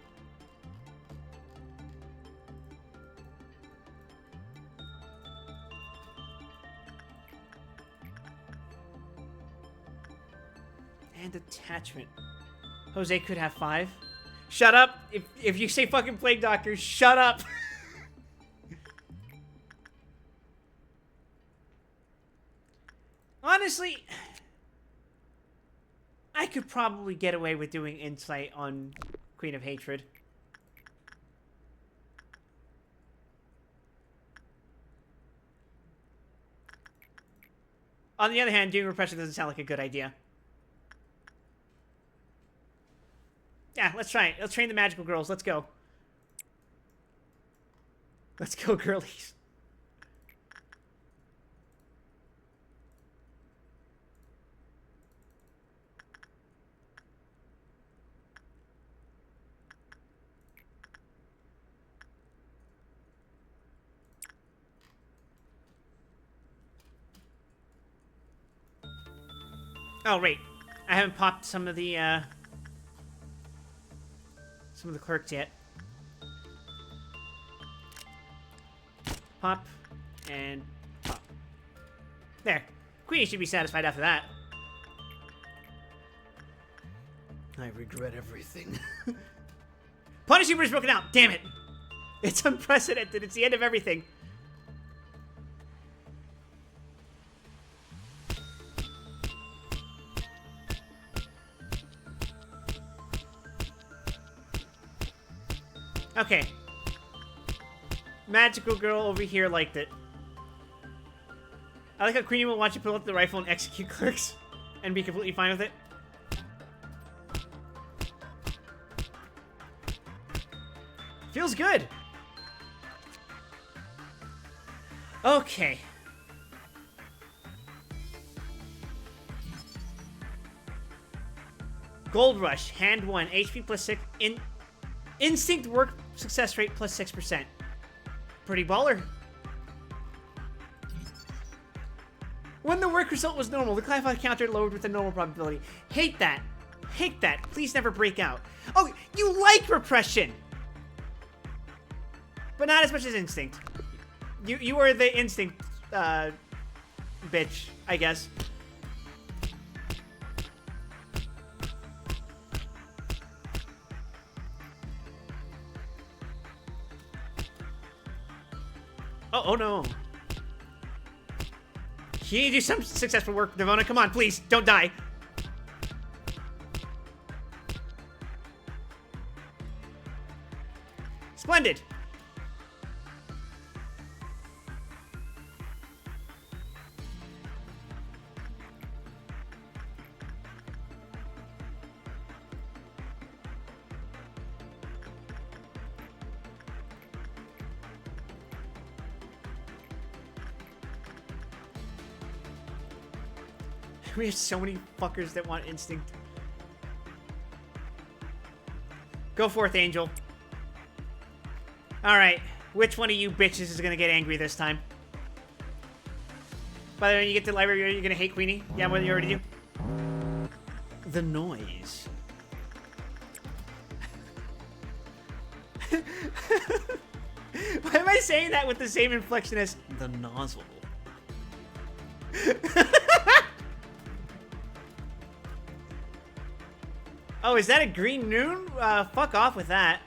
And attachment. Jose could have 5. Shut up! If you say fucking Plague Doctor, shut up! Honestly, I could probably get away with doing Insight on Queen of Hatred. On the other hand, doing Repression doesn't sound like a good idea. Yeah, let's try it. Let's train the magical girls. Let's go. Let's go, girlies. Oh, wait. I haven't popped some of the clerks yet. Pop. And pop. There. Queenie should be satisfied after that. I regret everything. Punish Super is broken out. Damn it. It's unprecedented. It's the end of everything. Okay. Magical girl over here liked it. I like how Queenie will watch you pull up the rifle and execute clerks and be completely fine with it. Feels good. Okay. Gold Rush, hand 1, HP plus 6, instinct work success rate plus 6%. Pretty baller. When the work result was normal, the classified counter lowered with a normal probability. Hate that. Hate that. Please never break out. Oh, you like repression! But not as much as instinct. You are the instinct, bitch, I guess. Oh no. You need to do some successful work, Nirvana. Come on, please, don't die. Splendid. We have so many fuckers that want instinct. Go forth, Angel. Alright. Which one of you bitches is gonna get angry this time? By the way, when you get to the library, you're gonna hate Queenie? Yeah, well, you already do. The noise. Why am I saying that with the same inflection as the nozzle? Oh, is that a green noon? Fuck off with that.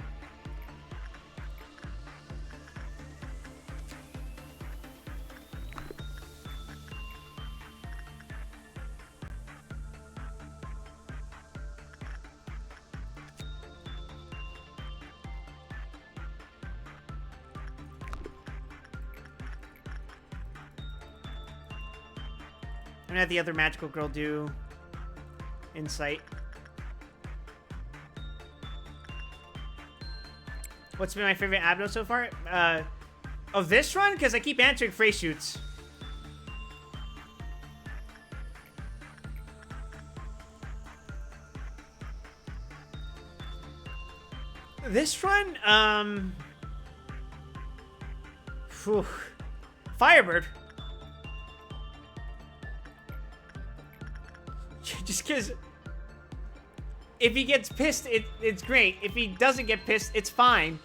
I'm gonna have the other magical girl do insight. What's been my favorite abdo so far? Of this run? Because I keep answering phrase shoots. This run? Whew. Firebird. Just because if he gets pissed, it's great. If he doesn't get pissed, it's fine.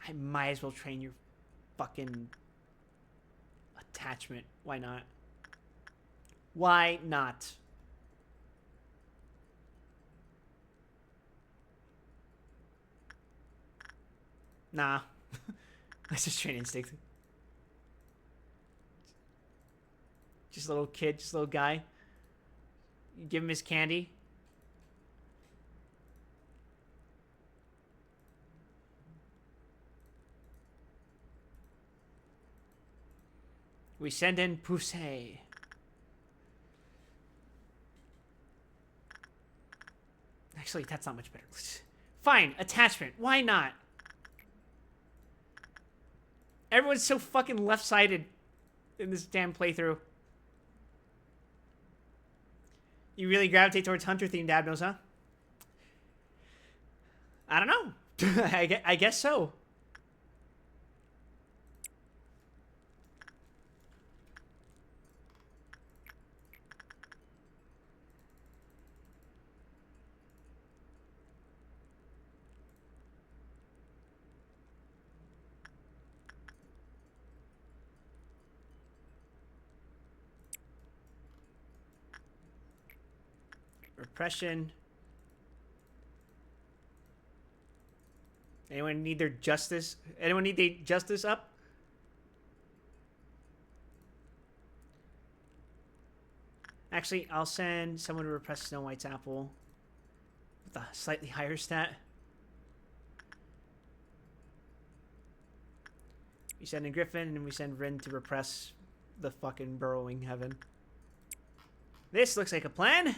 I might as well train your fucking attachment. Why not? Why not? Nah. Let's just train instinct. Just a little kid, just a little guy. You give him his candy. We send in Poussey. Actually, that's not much better. Fine, attachment. Why not? Everyone's so fucking left-sided in this damn playthrough. You really gravitate towards hunter-themed abdos, huh? I don't know. I guess so. Repression. Anyone need their justice? Anyone need their justice up? Actually, I'll send someone to repress Snow White's apple with a slightly higher stat. We send in Griffin, and we send Rin to repress the fucking burrowing heaven. This looks like a plan.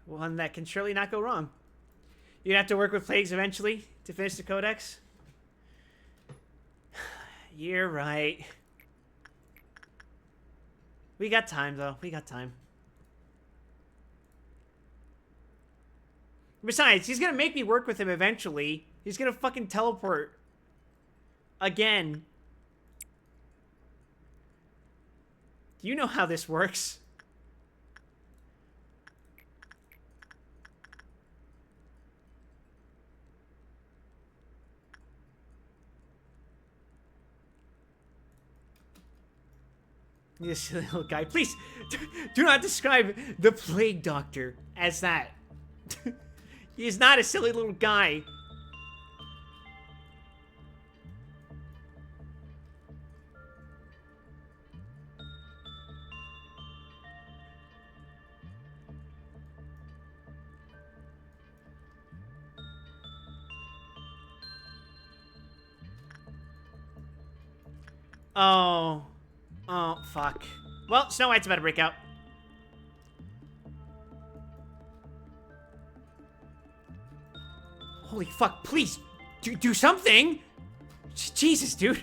One that can surely not go wrong. You'd have to work with plagues eventually to finish the codex. You're right. We got time, though. We got time. Besides, he's gonna make me work with him eventually. He's gonna fucking teleport. Again. Do you know how this works? You silly little guy. Please, do not describe the Plague Doctor as that. He is not a silly little guy. Oh. Oh, fuck. Well, Snow White's about to break out. Holy fuck, please, do something! Jesus, dude.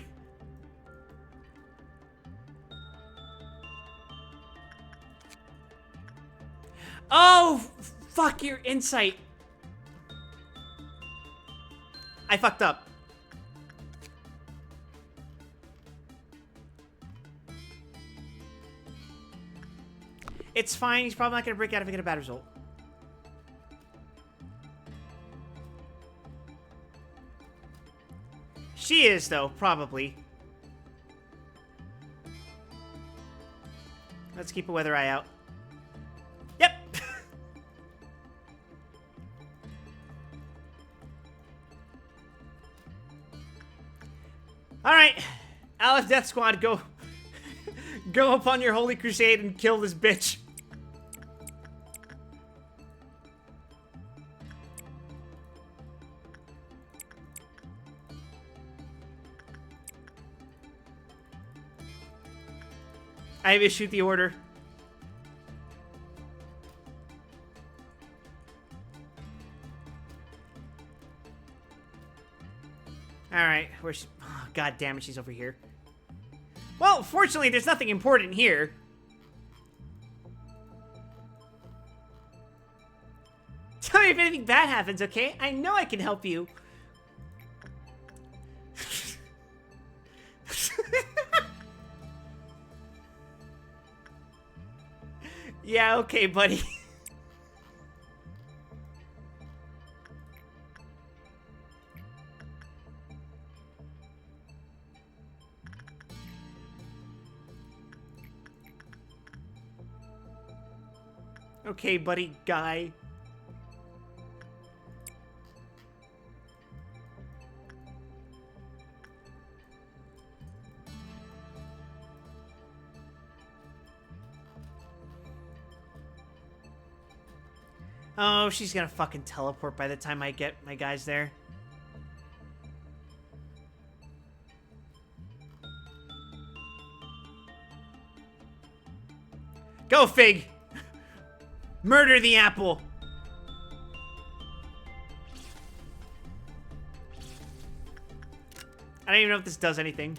Oh, fuck your insight. I fucked up. It's fine. He's probably not going to break out if I get a bad result. She is, though, probably. Let's keep a weather eye out. Yep. All right. Aleph Death Squad, go. Go upon your holy crusade and kill this bitch. I have issued the order. Alright, where's... Oh, God damn it, she's over here. Well, fortunately, there's nothing important here. Tell me if anything bad happens, okay? I know I can help you. Yeah, okay, buddy. Okay, buddy, guy. Oh, she's gonna fucking teleport by the time I get my guys there. Go, Fig! Murder the apple! I don't even know if this does anything.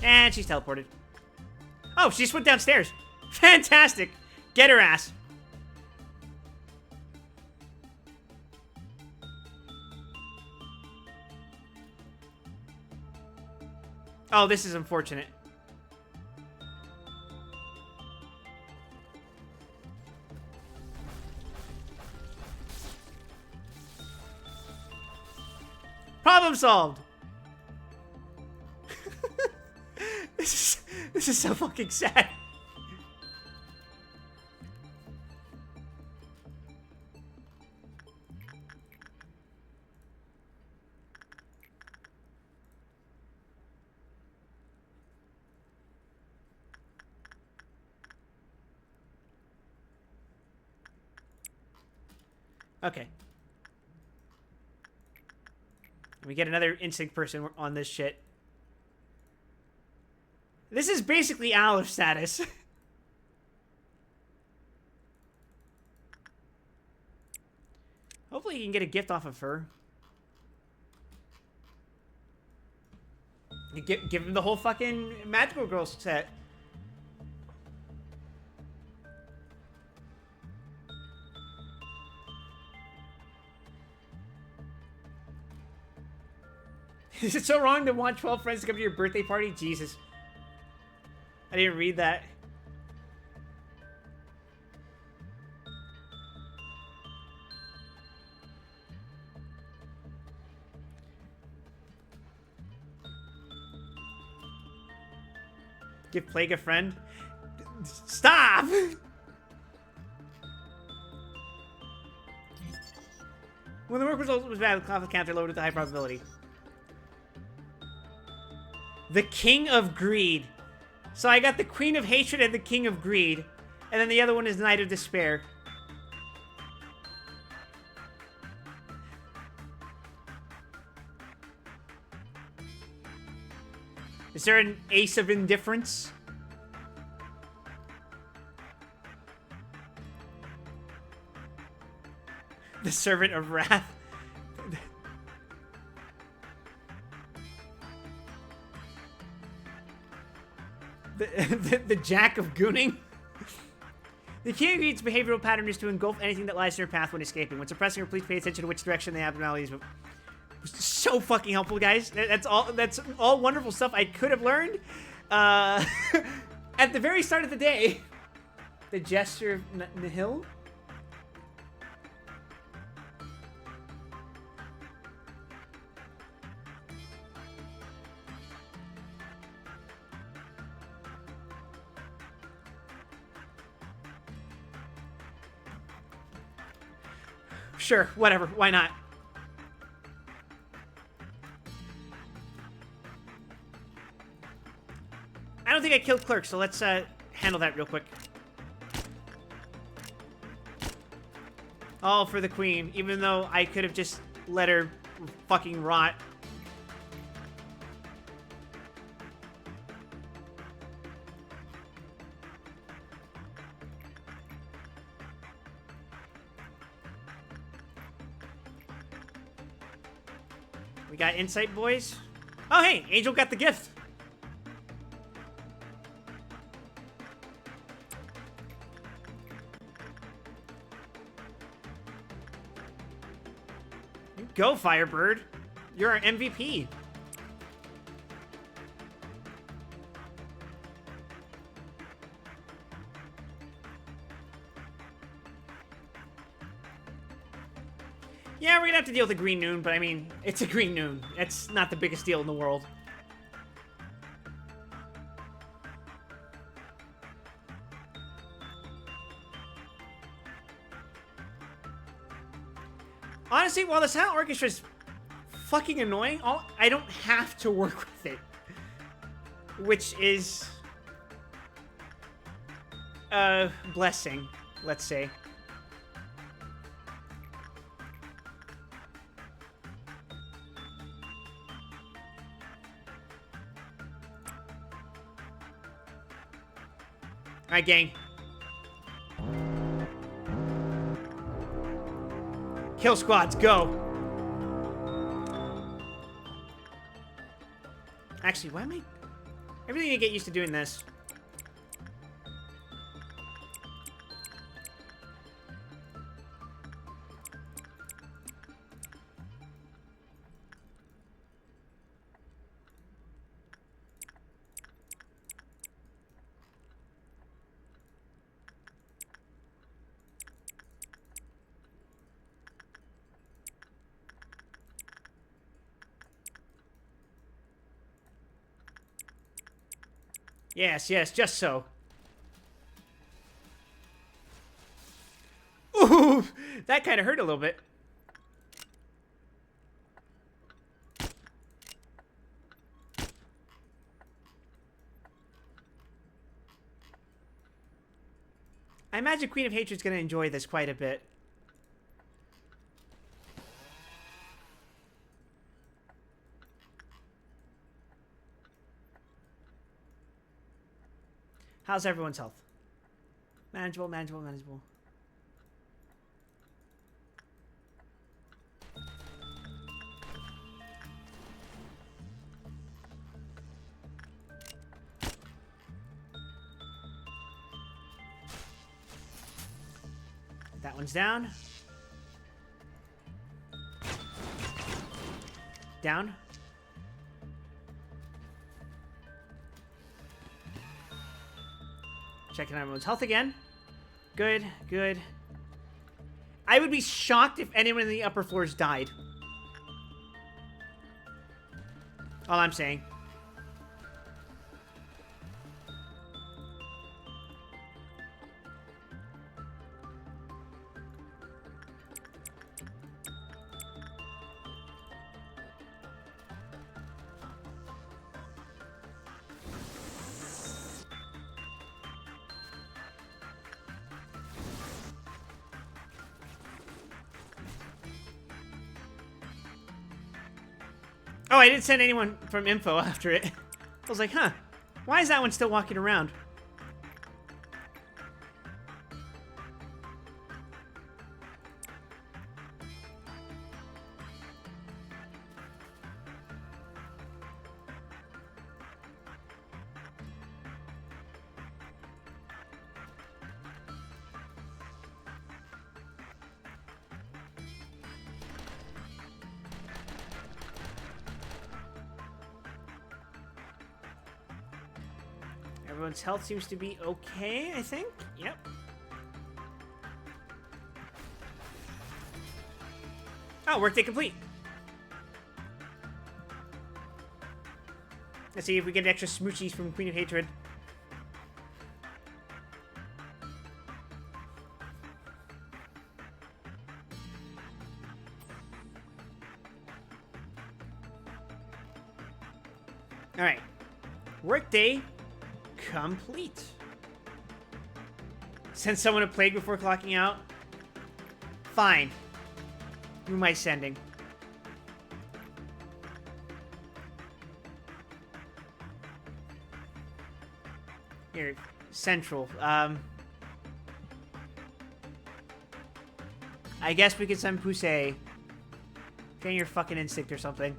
And she's teleported. Oh, she just went downstairs. Fantastic. Get her ass. Oh, this is unfortunate. Problem solved. This is so fucking sad. Okay. We get another instinct person on this shit. This is basically Aleph status. Hopefully you can get a gift off of her. You give him the whole fucking Magical Girl set. Is it so wrong to want 12 friends to come to your birthday party? Jesus. I didn't read that. Give Plague a friend? Stop! When the work result was bad, the conflict counter lowered with a high probability. The King of Greed. So I got the Queen of Hatred and the King of Greed. And then the other one is Knight of Despair. Is there an Ace of Indifference? The Servant of Wrath. The Jack of Gooning. The King of Greed's behavioral pattern is to engulf anything that lies in your path when escaping. When suppressing her, please pay attention to which direction the abnormalities move. was so fucking helpful, guys. That's all wonderful stuff I could have learned at the very start of the day. The gesture of nihil. Sure, whatever. Why not? I don't think I killed Clerk, so let's handle that real quick. All for the queen, even though I could have just let her fucking rot. We got insight, boys. Oh, hey, Angel got the gift. You go, Firebird. You're our MVP. Yeah, we're gonna have to deal with the green noon, but I mean, it's a green noon. It's not the biggest deal in the world. Honestly, while the Silent Orchestra is fucking annoying, I don't have to work with it. Which is a blessing, let's say. Alright, gang. Kill squads, go! Actually, why am I really need to get used to doing this. Yes, yes, just so. Ooh, that kind of hurt a little bit. I imagine Queen of Hatred's going to enjoy this quite a bit. How's everyone's health? Manageable, manageable, manageable. That one's down. Down. Checking everyone's health again. Good, good. I would be shocked if anyone in the upper floors died. All I'm saying. Oh, I didn't send anyone from info after it. I was like, huh, why is that one still walking around? Everyone's health seems to be okay, I think. Yep. Oh, workday complete. Let's see if we get extra smoochies from Queen of Hatred. Alright. Workday complete. Send someone a plague before clocking out? Fine. Who am I sending? Here, Central. I guess we could send Pusey. Train your fucking instinct or something.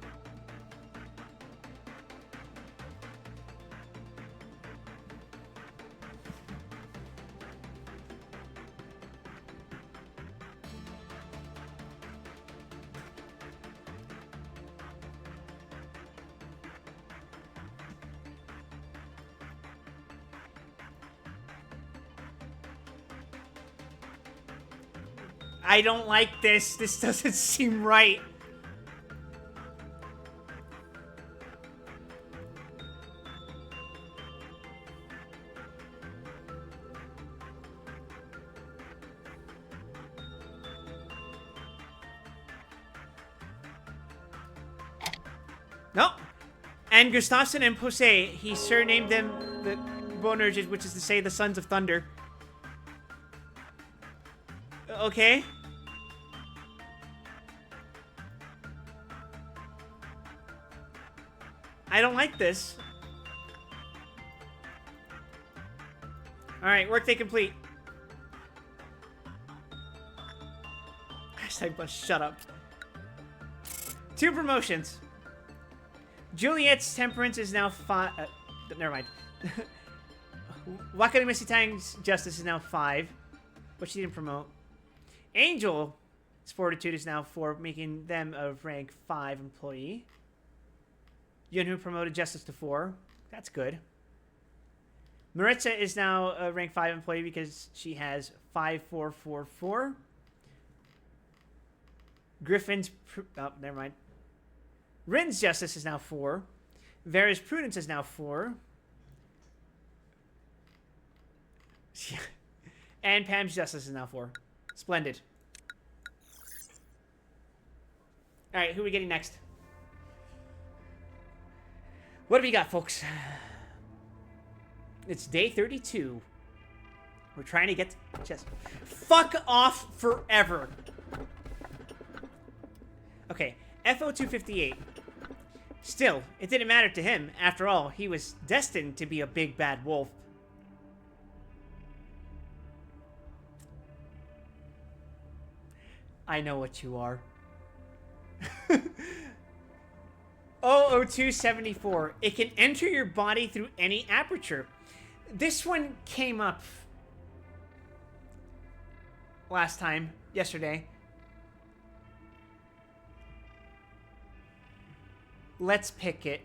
I don't like this. This doesn't seem right. Nope. And Gustafsson and Posey, he surnamed them the Bonerges, which is to say the Sons of Thunder. Okay. I don't like this. Alright, workday complete. Hashtag shut up. 2 promotions. Juliet's temperance is now 5. Never mind. Wakari Missy Tang's justice is now 5. But she didn't promote. Angel's fortitude is now 4, making them a rank 5 employee. Yunhu promoted justice to 4. That's good. Maritza is now a rank 5 employee because she has 5444. Griffin's... Oh, never mind. Rin's justice is now 4. Vera's prudence is now 4. And Pam's justice is now 4. Splendid. Alright, who are we getting next? What have we got, folks? It's day 32. We're trying to get to chest. Fuck off forever. Okay, FO258. Still, it didn't matter to him. After all, he was destined to be a big bad wolf. I know what you are. 00274. It can enter your body through any aperture. This one came up last time, yesterday. Let's pick it.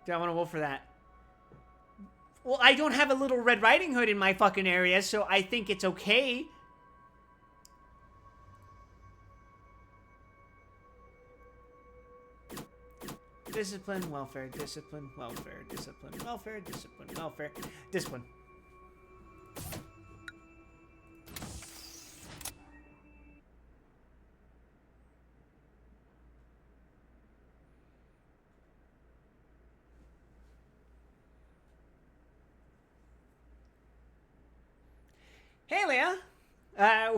Do I want to wolf for that? Well, I don't have a little Red Riding Hood in my fucking area, so I think it's okay. Discipline, welfare, discipline, welfare, discipline, welfare, discipline, welfare, discipline. Hey, Leia.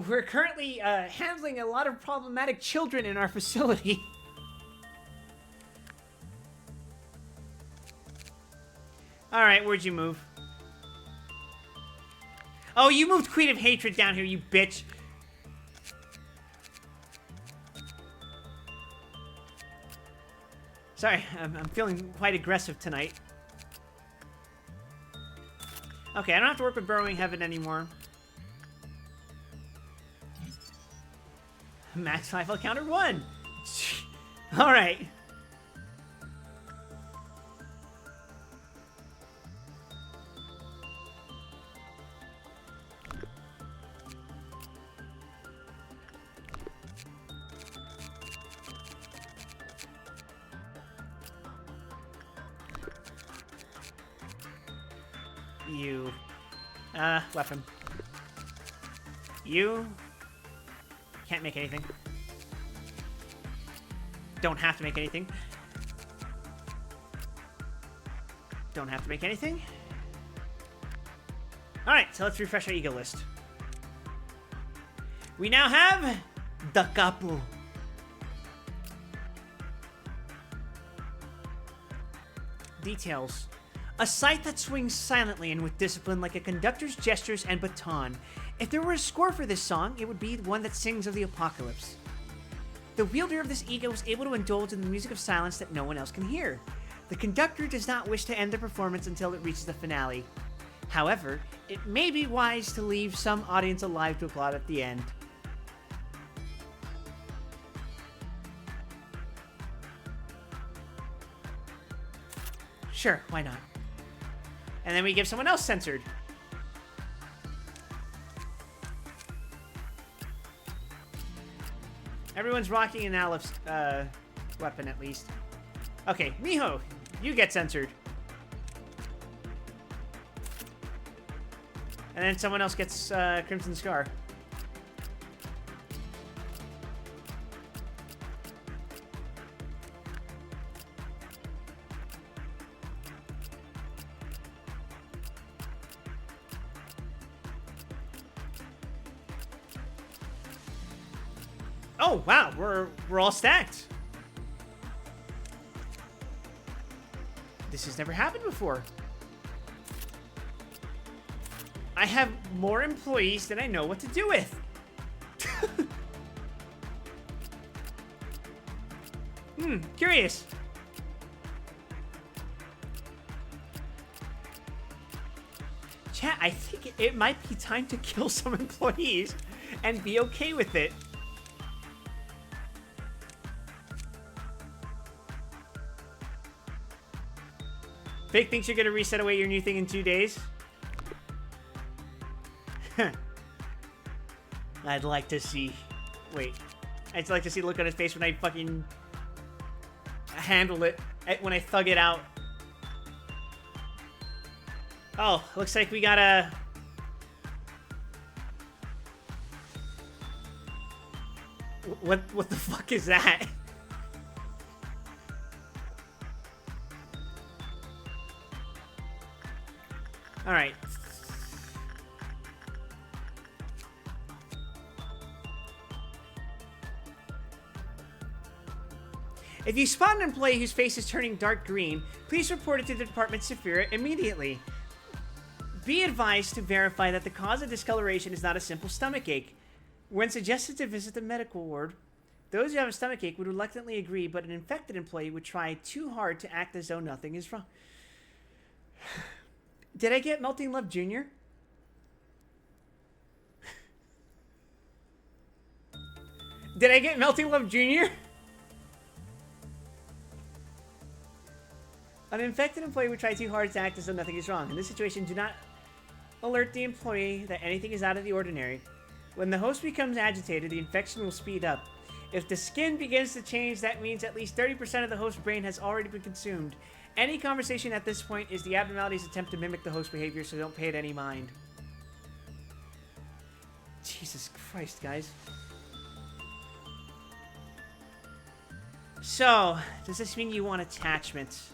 We're currently handling a lot of problematic children in our facility. Alright, where'd you move? Oh, you moved Queen of Hatred down here, you bitch. Sorry, I'm feeling quite aggressive tonight. Okay, I don't have to work with Burrowing Heaven anymore. Max 5, I'll counter 1. Alright. You. Weapon. You. Can't make anything. Don't have to make anything. Don't have to make anything. Alright, so let's refresh our ego list. We now have the Capo. Details. A sight that swings silently and with discipline like a conductor's gestures and baton. If there were a score for this song, it would be one that sings of the apocalypse. The wielder of this ego is able to indulge in the music of silence that no one else can hear. The conductor does not wish to end the performance until it reaches the finale. However, it may be wise to leave some audience alive to applaud at the end. Sure, why not? And then we give someone else censored. Everyone's rocking an Aleph weapon, at least. Okay, Miho, you get censored. And then someone else gets Crimson Scar. Oh, wow, we're all stacked. This has never happened before. I have more employees than I know what to do with. Curious. Chat, I think it might be time to kill some employees and be okay with it. Fake thinks you're gonna reset away your new thing in 2 days. I'd like to see... Wait. I'd like to see the look on his face when I fucking... handle it. When I thug it out. Oh, looks like we gotta... What the fuck is that? Alright. If you spot an employee whose face is turning dark green, please report it to the department Saphira immediately. Be advised to verify that the cause of discoloration is not a simple stomachache. When suggested to visit the medical ward, those who have a stomachache would reluctantly agree, but an infected employee would try too hard to act as though nothing is wrong. Did I get Melting Love Jr.? Did I get Melting Love Jr.? An infected employee would try too hard to act as though nothing is wrong. In this situation, do not alert the employee that anything is out of the ordinary. When the host becomes agitated, the infection will speed up. If the skin begins to change, that means at least 30% of the host's brain has already been consumed. Any conversation at this point is the abnormality's attempt to mimic the host behavior, so don't pay it any mind. Jesus Christ, guys. So, does this mean you want attachments?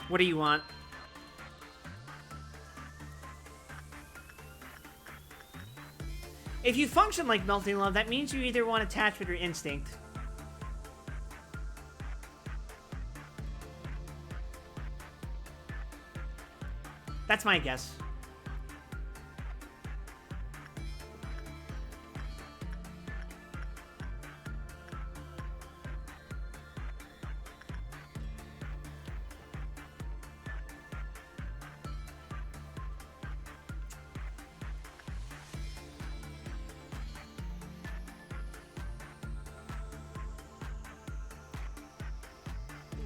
What do you want? If you function like Melting Love, that means you either want attachment or instinct. That's my guess.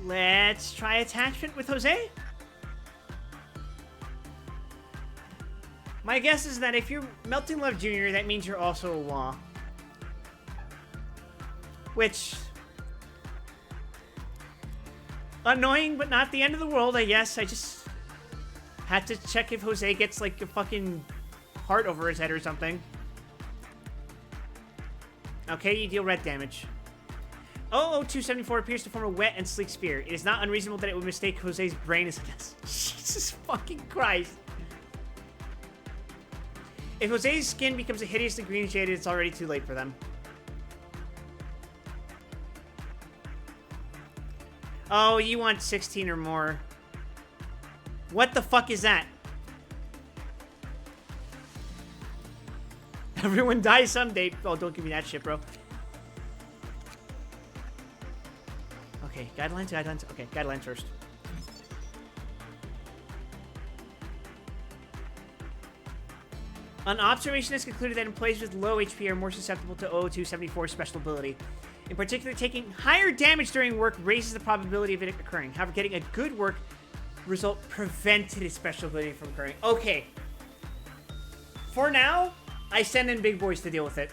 Let's try attachment with Jose. My guess is that if you're Melting Love Jr., that means you're also a Law. Which... annoying, but not the end of the world, I guess. I just had to check if Jose gets, like, a fucking heart over his head or something. Okay, you deal red damage. 00274 appears to form a wet and sleek spear. It is not unreasonable that it would mistake Jose's brain as a nest. Jesus fucking Christ. If Jose's skin becomes a hideously green shade, it's already too late for them. Oh, you want 16 or more. What the fuck is that? Everyone dies someday. Oh, don't give me that shit, bro. Okay, guidelines. Okay, guidelines first. An observation has concluded that employees with low HP are more susceptible to 00274's special ability. In particular, taking higher damage during work raises the probability of it occurring. However, getting a good work result prevented its special ability from occurring. Okay. For now, I send in big boys to deal with it.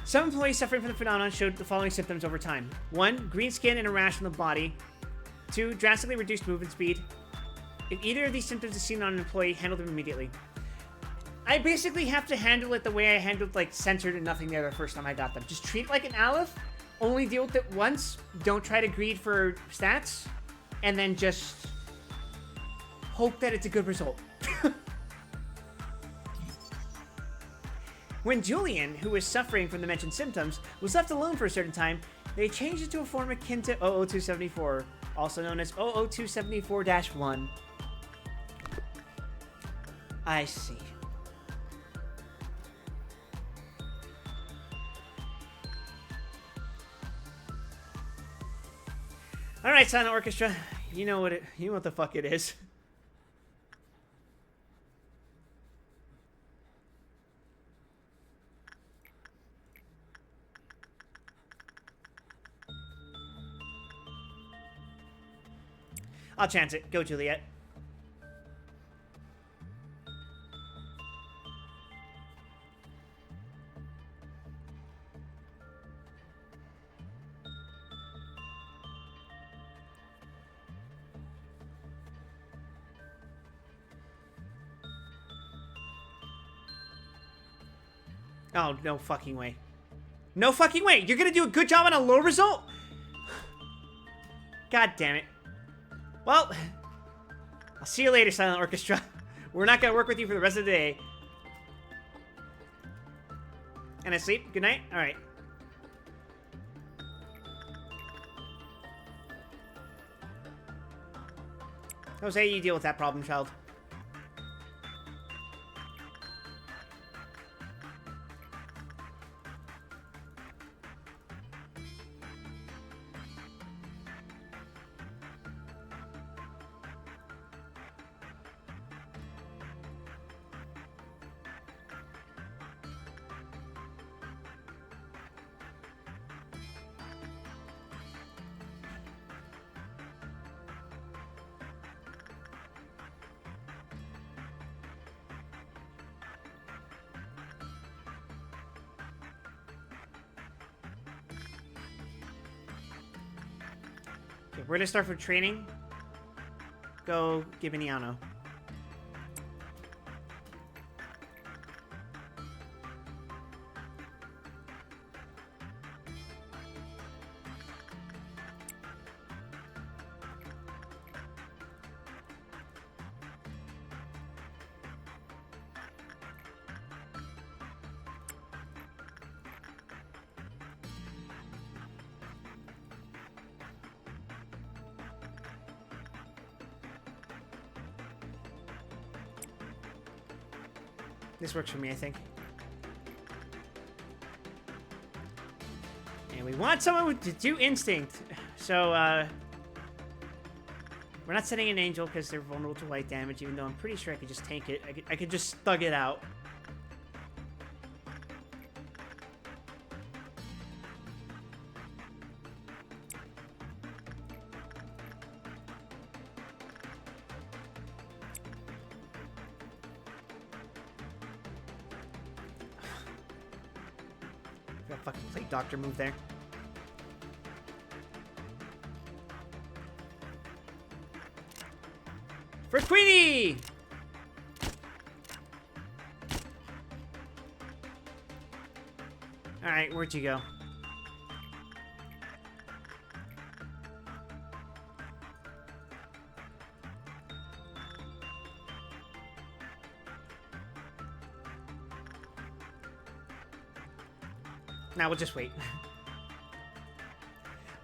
Some employees suffering from the phenomenon showed the following symptoms over time. 1. Green skin and a rash on the body. 2. Drastically reduced movement speed. If either of these symptoms is seen on an employee, handle them immediately. I basically have to handle it the way I handled, like, Censored and Nothing there the first time I got them. Just treat it like an Aleph, only deal with it once, don't try to greed for stats, and then just hope that it's a good result. When Julian, who was suffering from the mentioned symptoms, was left alone for a certain time, they changed it to a form akin to 00274, also known as 00274-1. I see. All right, Silent Orchestra, you know what the fuck it is. I'll chance it. Go, Juliet. Oh, no fucking way. No fucking way! You're gonna do a good job on a low result? God damn it. Well, I'll see you later, Silent Orchestra. We're not gonna work with you for the rest of the day. And I sleep? Good night? Alright. Jose, you deal with that problem, child. Okay, we're gonna start for training. Go Gibiniano. This works for me, I think. And we want someone to do instinct. So, we're not setting an angel because they're vulnerable to white damage, even though I'm pretty sure I could just tank it. I could just thug it out. fucking Plague Doctor move there. For Queenie! Alright, where'd you go? Now we'll just wait.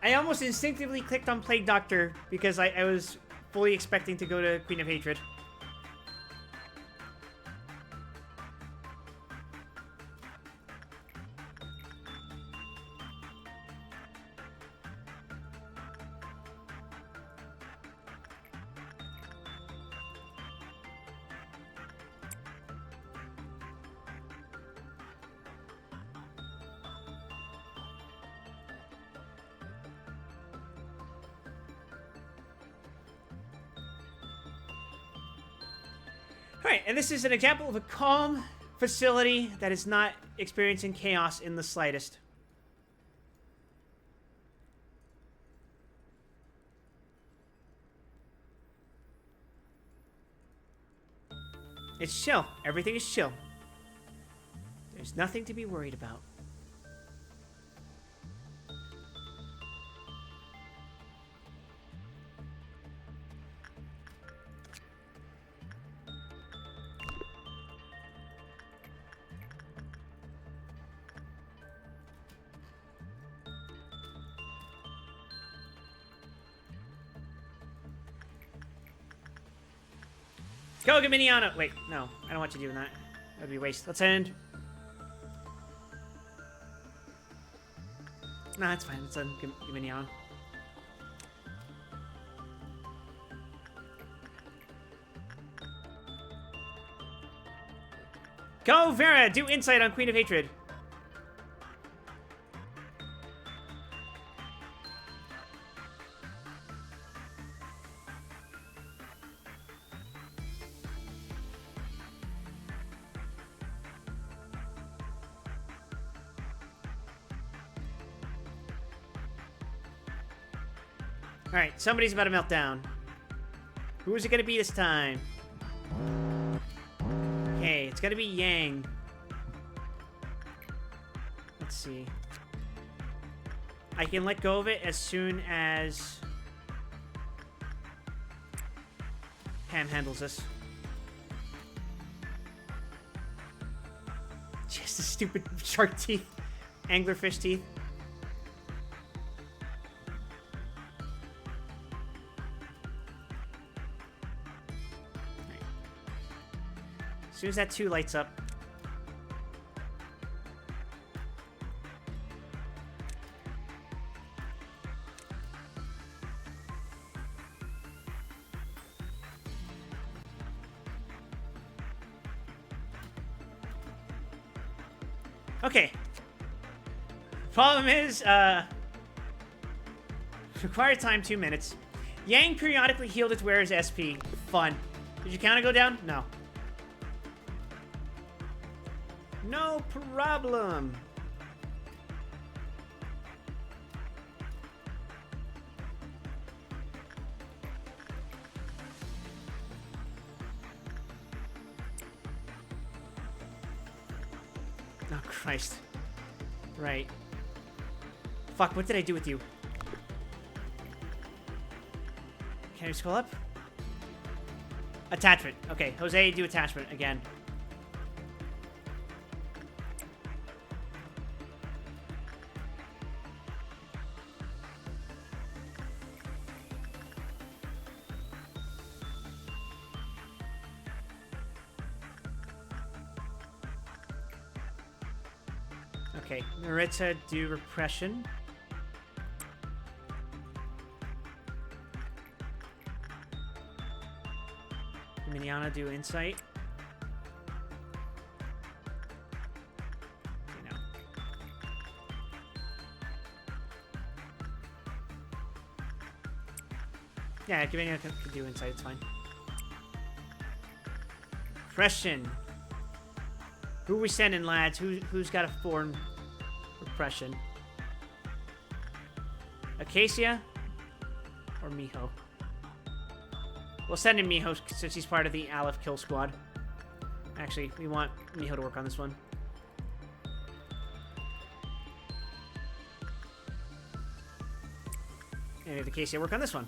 I almost instinctively clicked on Plague Doctor because I was fully expecting to go to Queen of Hatred. Alright, and this is an example of a calm facility that is not experiencing chaos in the slightest. It's chill. Everything is chill. There's nothing to be worried about. Go, Geminiano! Wait, no. I don't want you doing that. That would be a waste. Let's end. Nah, it's fine. Let's end Geminiano. Go, Vera! Do insight on Queen of Hatred. Alright, somebody's about to melt down. Who is it going to be this time? Okay, it's going to be Yang. Let's see. I can let go of it as soon as Pam handles this. Just the stupid shark teeth. Anglerfish teeth. As soon as that 2 lights up. Okay. Problem is, required time 2 minutes. Yang periodically healed its wearer's SP. Fun. Did your counter go down? No. No problem. Oh, Christ. Right. Fuck, what did I do with you? Can I scroll up? Attachment. Okay, Jose, do attachment again. Okay, Narita, do repression. Miniana, do insight. Okay, no. Yeah, Miniana can do insight, it's fine. Repression. Who are we sending, lads? Who's got a foreign impression. Acacia or Miho? We'll send in Miho since he's part of the Aleph kill squad. Actually, we want Miho to work on this one. And the Acacia work on this one.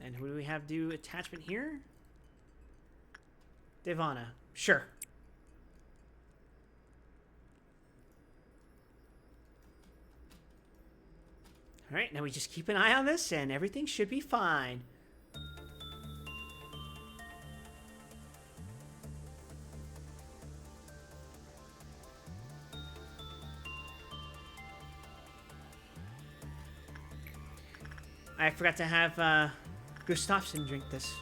And who do we have do attachment here? Devana. Sure. Alright, now we just keep an eye on this and everything should be fine. I forgot to have Gustafsson drink this.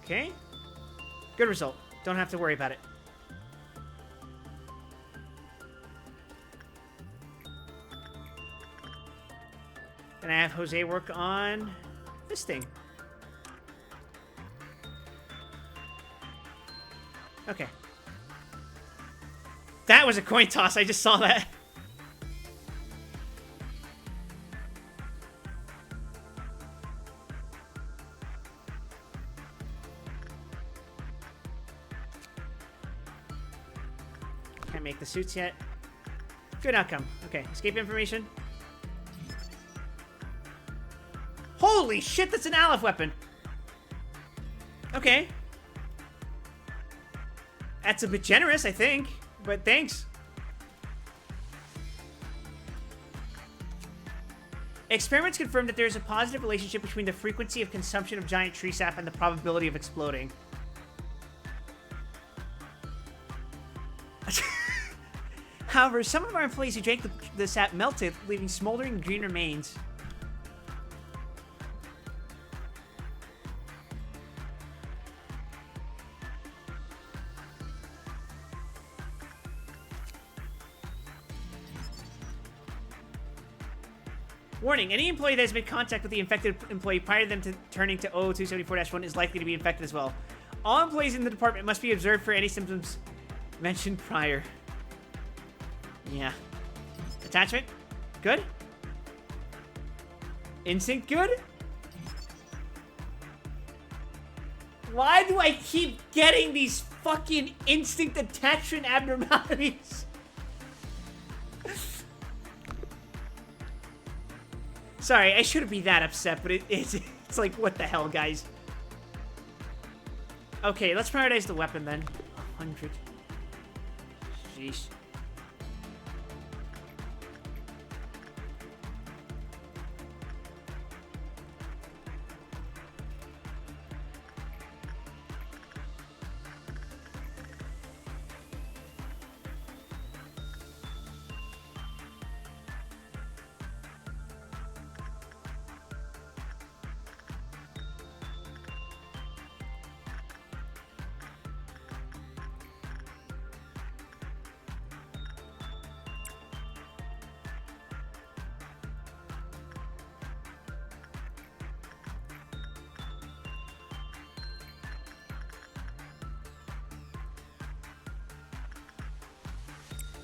Okay. Good result. Don't have to worry about it. Then I have Jose work on this thing. Okay. That was a coin toss. I just saw that. Can't make the suits yet. Good outcome. Okay, escape information. Holy shit, that's an Aleph weapon. Okay. That's a bit generous, I think. But thanks. Experiments confirm that there is a positive relationship between the frequency of consumption of giant tree sap and the probability of exploding. However, some of our employees who drank the sap melted, leaving smoldering green remains. Warning, any employee that has made contact with the infected employee prior to them turning to 00274-1 is likely to be infected as well. All employees in the department must be observed for any symptoms mentioned prior. Yeah. Attachment? Good? Instinct good? Why do I keep getting these fucking instinct attachment abnormalities? Sorry, I shouldn't be that upset, but it's like, what the hell, guys? Okay, let's prioritize the weapon then. 100. Jeez.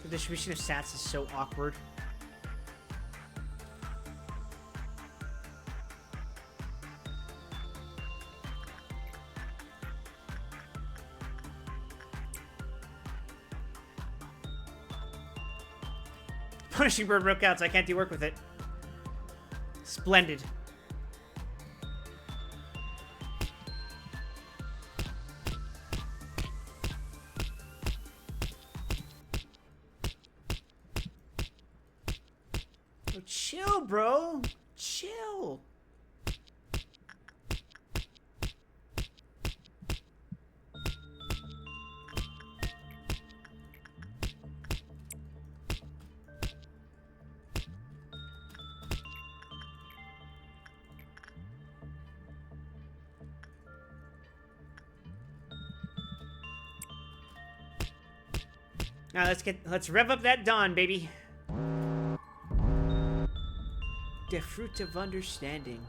The distribution of sats is so awkward. Punishing bird broke out, so I can't do work with it. Splendid. Oh, chill, bro. Chill. Now let's rev up that dawn, baby. The fruit of understanding.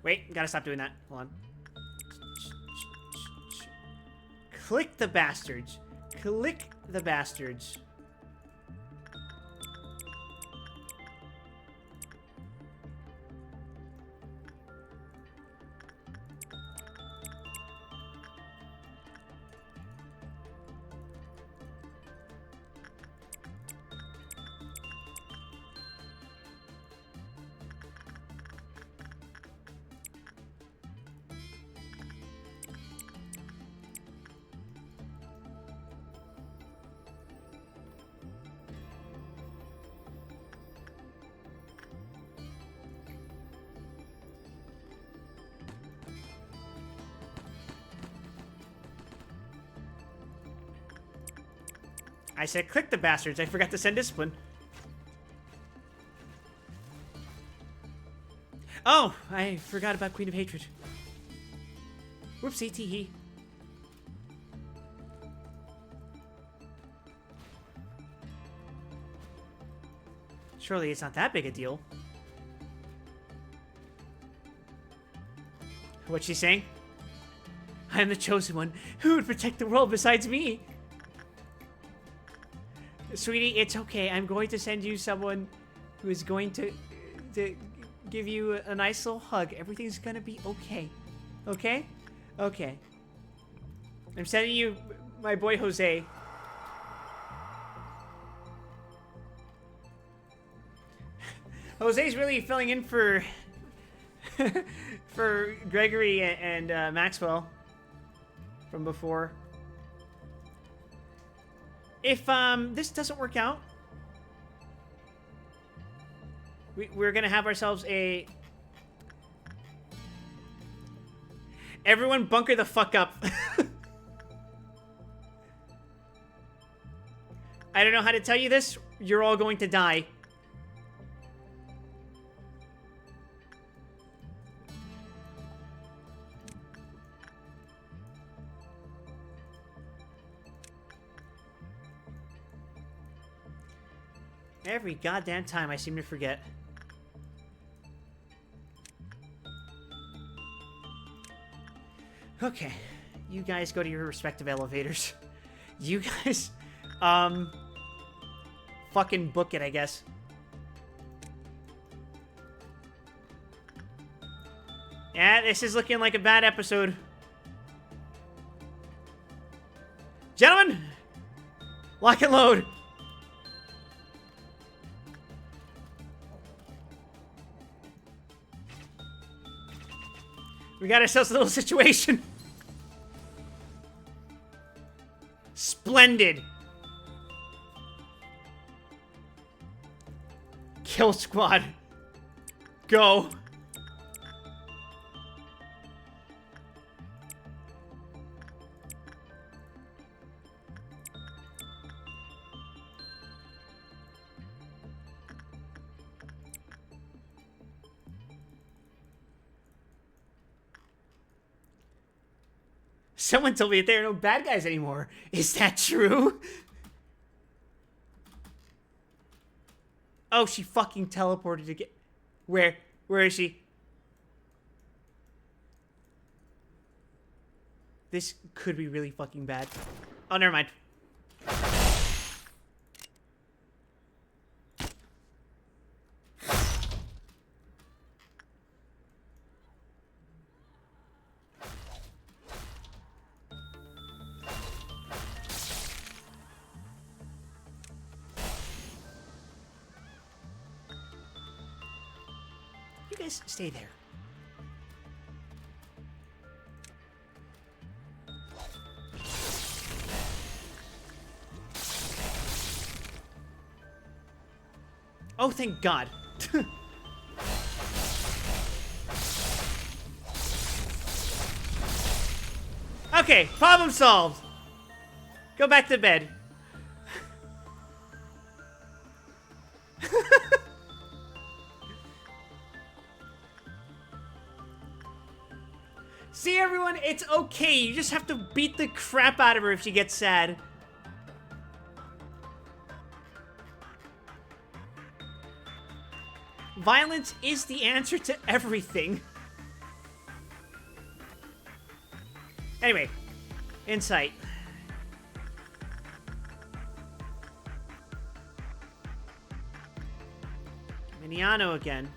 Wait, gotta stop doing that. Hold on. Click the bastards. Click the bastards. I said click the bastards. I forgot to send discipline. Oh, I forgot about Queen of Hatred. Whoopsie tee-hee. Surely it's not that big a deal. What's she saying? I am the chosen one. Who would protect the world besides me? Sweetie, it's okay. I'm going to send you someone who is going to give you a nice little hug. Everything's gonna be okay. Okay? Okay. I'm sending you my boy Jose. Jose's really filling in for for Gregory and Maxwell from before. If this doesn't work out, we're gonna have ourselves a... Everyone bunker the fuck up. I don't know how to tell you this. You're all going to die. Every goddamn time I seem to forget. Okay. You guys go to your respective elevators. You guys, fucking book it, I guess. Yeah, this is looking like a bad episode. Gentlemen, lock and load. We got ourselves a little situation. Splendid. Kill squad. Go. Someone told me that there are no bad guys anymore. Is that true? Oh, she fucking teleported to get... Where is she? This could be really fucking bad. Oh, never mind. You guys stay there. Oh, thank God. Okay, problem solved. Go back to bed. See, everyone, it's okay. You just have to beat the crap out of her if she gets sad. Violence is the answer to everything. Anyway, insight. Miniano again.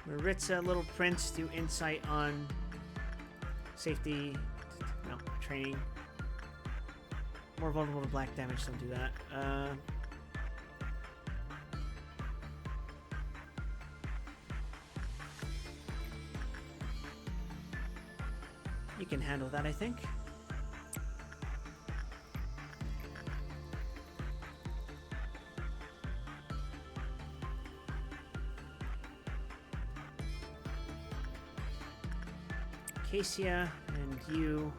Maritza, Little Prince, do insight on safety. No, training. More vulnerable to black damage, don't do that. You can handle that, I think. Acacia and you.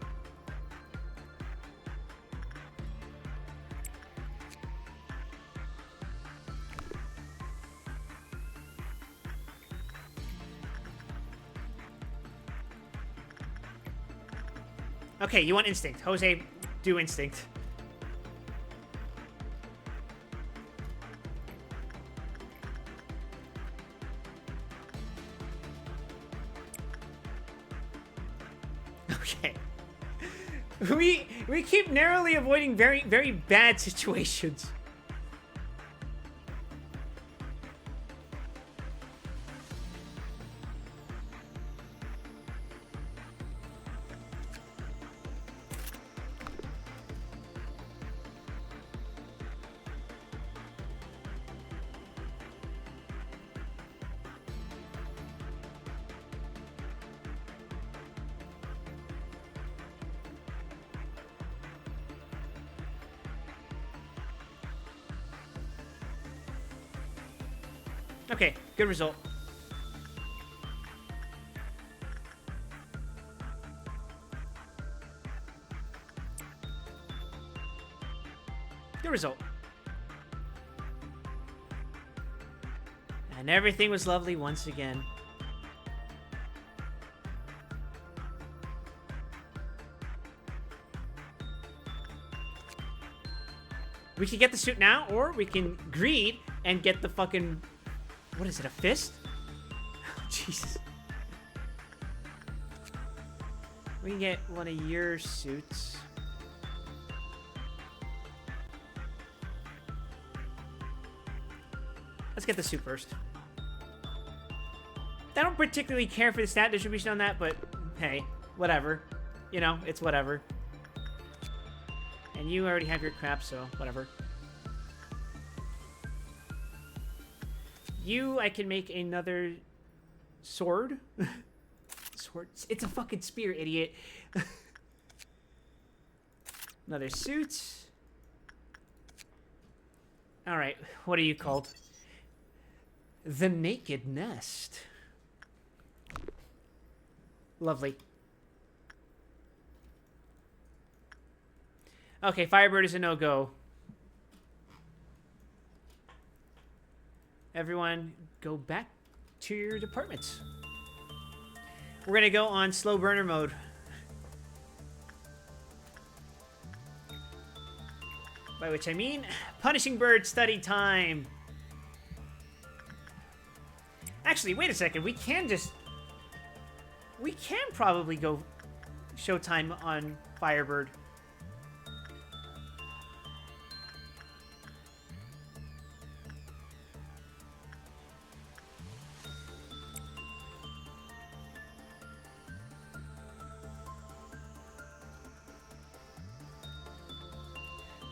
Okay, you want instinct. Jose, do instinct. Okay. We keep narrowly avoiding very, very bad situations. Okay, good result. Good result. And everything was lovely once again. We can get the suit now, or we can greed and get the fucking... What is it, a fist? Oh, Jesus. We can get one of your suits. Let's get the suit first. I don't particularly care for the stat distribution on that, but hey, whatever. You know, it's whatever. And you already have your crap, so whatever. You, I can make another sword. Sword. It's a fucking spear, idiot. Another suit. Alright, what are you called? The Naked Nest. Lovely. Okay, Firebird is a no-go. Everyone, go back to your departments. We're gonna go on slow burner mode. By which I mean, punishing bird study time. Actually, wait a second. We can probably go showtime on Firebird.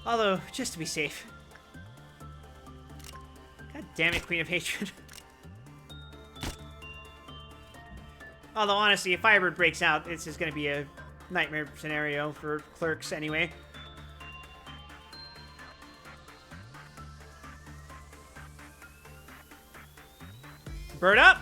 Although, just to be safe. God damn it, Queen of Hatred. Although, honestly, if Firebird breaks out, this is going to be a nightmare scenario for clerks anyway. Bird up!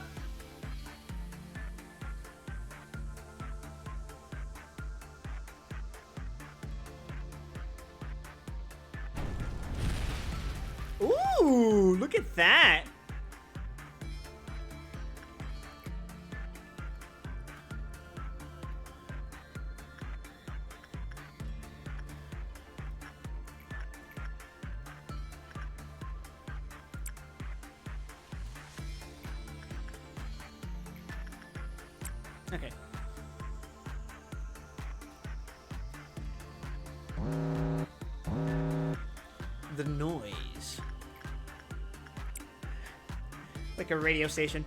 Ooh, look at that. Okay. The noise. Like a radio station.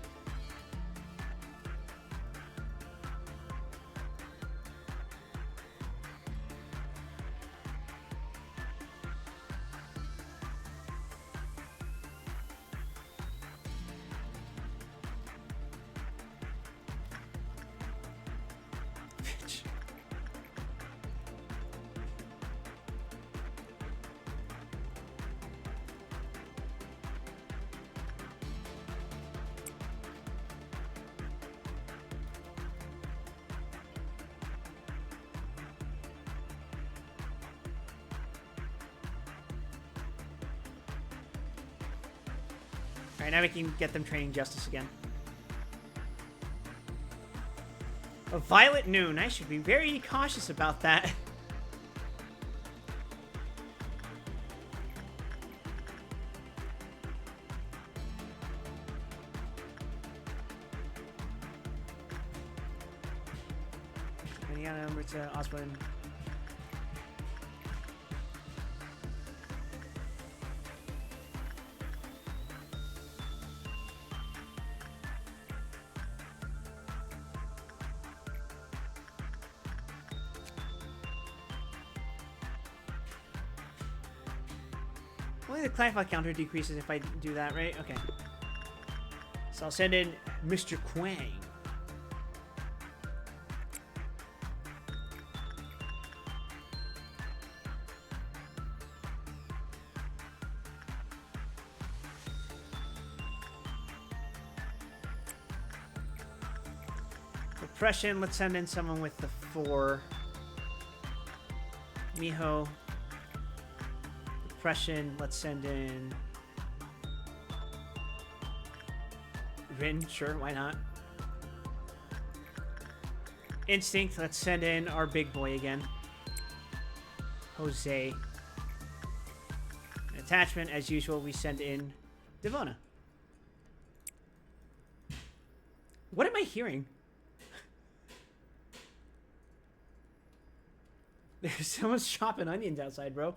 Alright, now we can get them training justice again. A violet noon. I should be very cautious about that. Indiana number to Osborne. Only the client file counter decreases if I do that, right? Okay. So I'll send in Mr. Quang. Repression, let's send in someone with the 4. Miho. Repression, let's send in Rin, sure, why not? Instinct, let's send in our big boy again. Jose. Attachment, as usual, we send in Devona. What am I hearing? There's someone chopping onions outside, bro.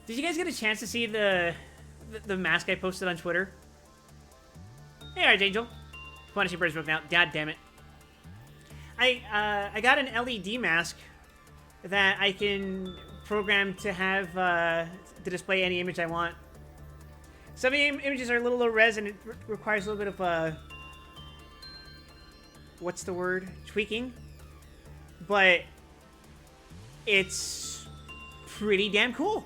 Did you guys get a chance to see the mask I posted on Twitter? Hey, Archangel. Punishing Birds broken out. God damn it. I got an LED mask that I can program to have to display any image I want. Some of the images are a little low res and it requires a little bit of what's the word? Tweaking. But it's pretty damn cool.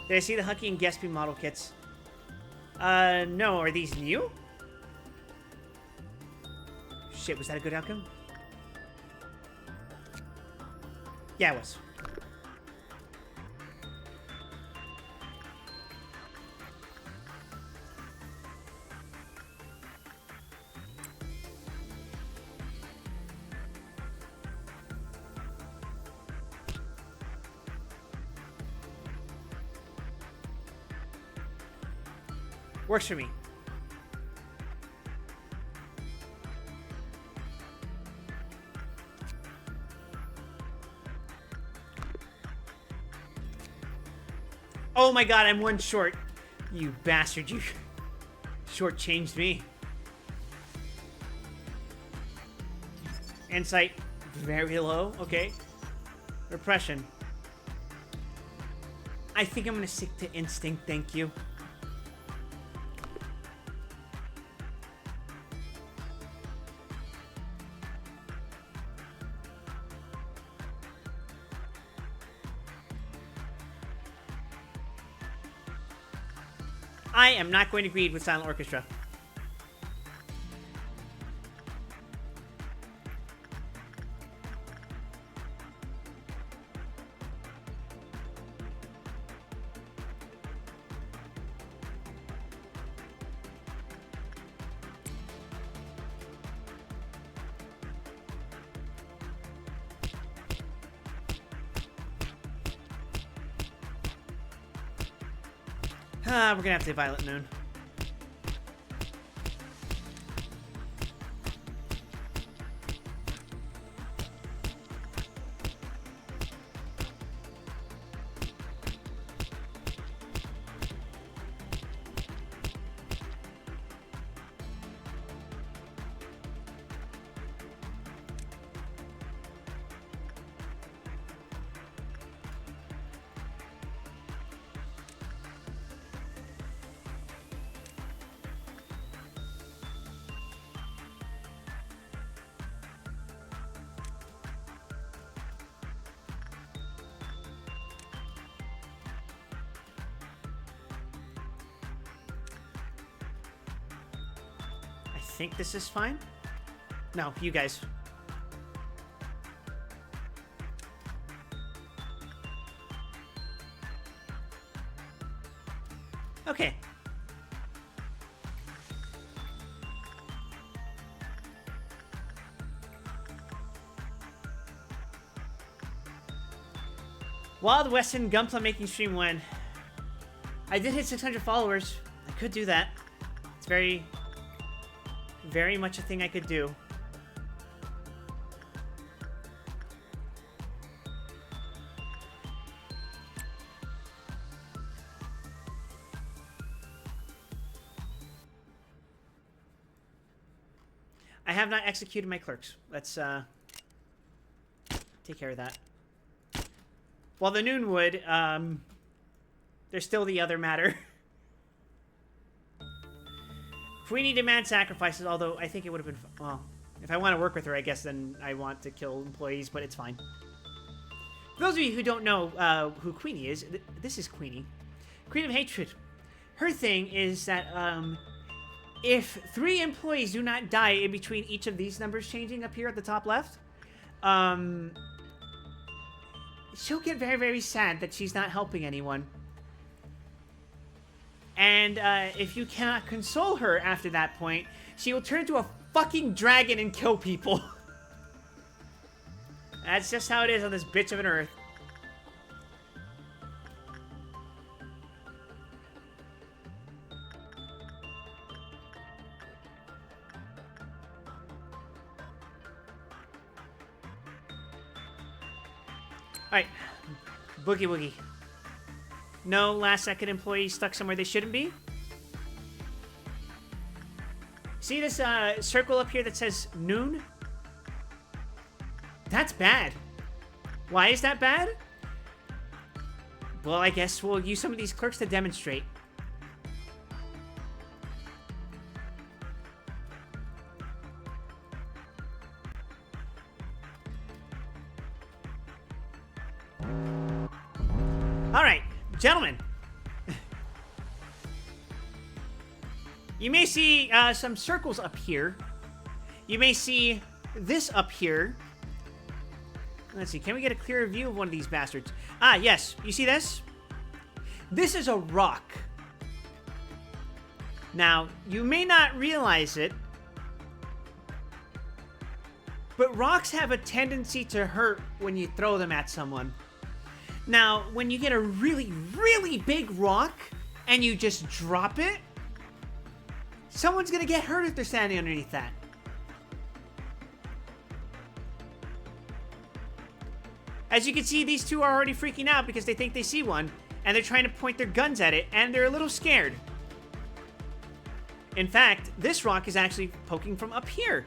Did I see the Hucky and Gatsby model kits? No. Are these new? Shit, was that a good outcome? Yeah, it was. Works for me. Oh my god, I'm 1 short. You bastard, you shortchanged me. Insight, very low. Okay. Repression. I think I'm gonna stick to instinct, thank you. I am not going to greed with Silent Orchestra. We're gonna have to say Violet Moon. I think this is fine. No, you guys. Okay. Wild Weston Gunpla making stream when I did hit 600 followers. I could do that. It's very much a thing I could do. I have not executed my clerks. Let's take care of that. While the noon would, there's still the other matter. Queenie demand sacrifices, although I think it would have been... Well, if I want to work with her, I guess then I want to kill employees, but it's fine. For those of you who don't know who Queenie is, this is Queenie. Queen of Hatred. Her thing is that if 3 employees do not die in between each of these numbers changing up here at the top left, she'll get very, very sad that she's not helping anyone. And if you cannot console her after that point, she will turn into a fucking dragon and kill people. That's just how it is on this bitch of an earth. Alright. Boogie woogie. No last-second employees stuck somewhere they shouldn't be. See this circle up here that says noon? That's bad. Why is that bad? Well, I guess we'll use some of these clerks to demonstrate. All right. Gentlemen, you may see some circles up here. You may see this up here. Let's see, can we get a clearer view of one of these bastards? Ah, yes, you see this? This is a rock. Now, you may not realize it, but rocks have a tendency to hurt when you throw them at someone. Now, when you get a really, really big rock and you just drop it, someone's gonna get hurt if they're standing underneath that. As you can see, these two are already freaking out because they think they see one, and they're trying to point their guns at it, and they're a little scared. In fact, this rock is actually poking from up here.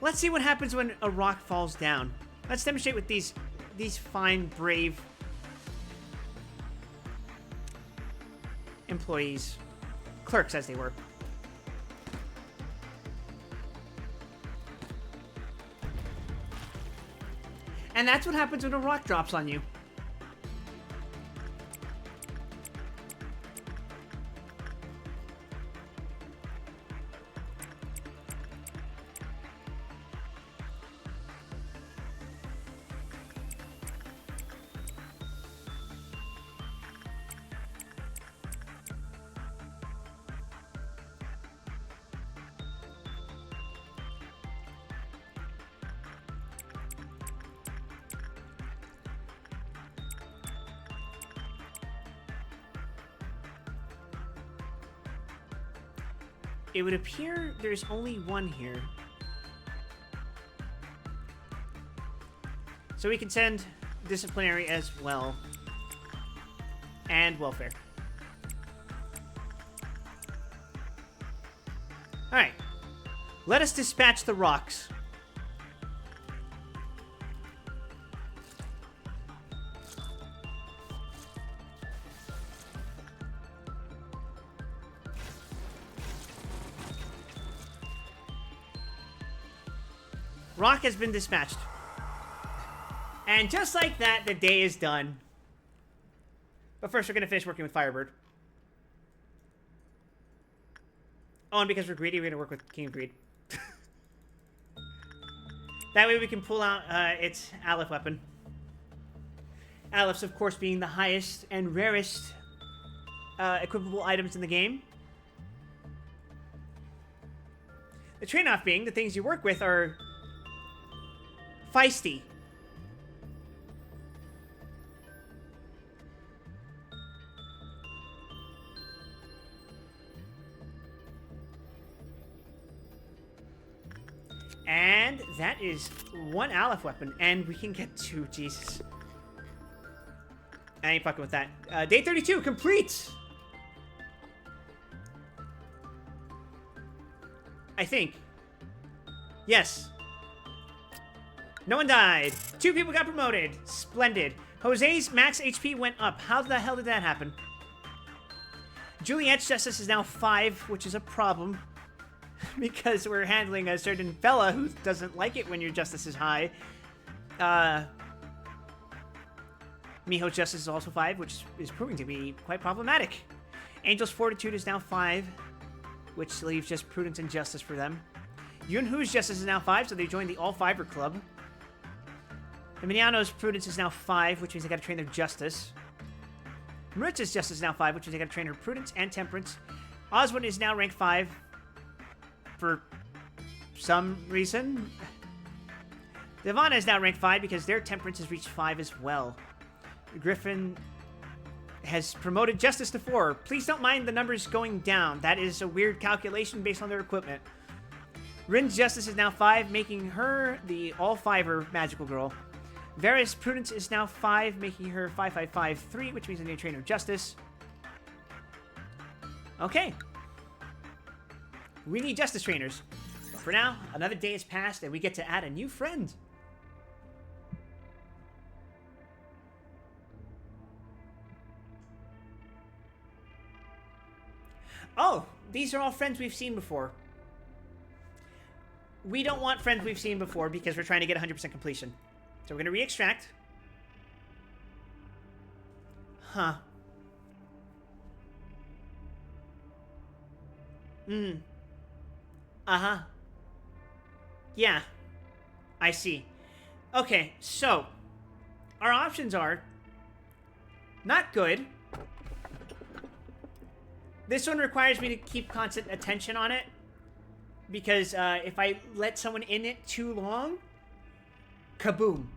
Let's see what happens when a rock falls down. Let's demonstrate with these fine, brave employees. Clerks, as they were. And that's what happens when a rock drops on you. it would appear there's only one here. So we can send disciplinary as well. And welfare. Alright. Let us dispatch the rocks. Rock has been dispatched. And just like that, the day is done. But first, we're going to finish working with Firebird. Oh, and because we're greedy, we're going to work with King of Greed. That way we can pull out its Aleph weapon. Alephs, of course, being the highest and rarest equipable items in the game. The trade-off being the things you work with are feisty. And that is one Aleph weapon, and we can get two. Jesus. I ain't fucking with that. Day 32, complete! I think. Yes. No one died. 2 people got promoted. Splendid. Jose's max HP went up. How the hell did that happen? Juliet's justice is now 5, which is a problem. Because we're handling a certain fella who doesn't like it when your justice is high. Miho's justice is also 5, which is proving to be quite problematic. Angel's fortitude is now 5, which leaves just prudence and justice for them. Yunhu's justice is now 5, so they joined the All-Fiver Club. Emiliano's prudence is now 5, which means they gotta train their justice. Maritza's justice is now 5, which means they gotta train her prudence and temperance. Oswald is now rank 5. For some reason. Devana is now rank 5 because their temperance has reached 5 as well. Griffin has promoted justice to 4. Please don't mind the numbers going down. That is a weird calculation based on their equipment. Rin's justice is now 5, making her the all-fiver magical girl. Vera's prudence is now 5, making her 5553, which means a new trainer of justice. Okay. We need justice trainers. But for now, another day has passed and we get to add a new friend. Oh, these are all friends we've seen before. We don't want friends we've seen before because we're trying to get 100% completion. So we're going to re-extract. Huh. Uh-huh. Yeah. I see. Okay, so our options are not good. This one requires me to keep constant attention on it because if I let someone in it too long, kaboom.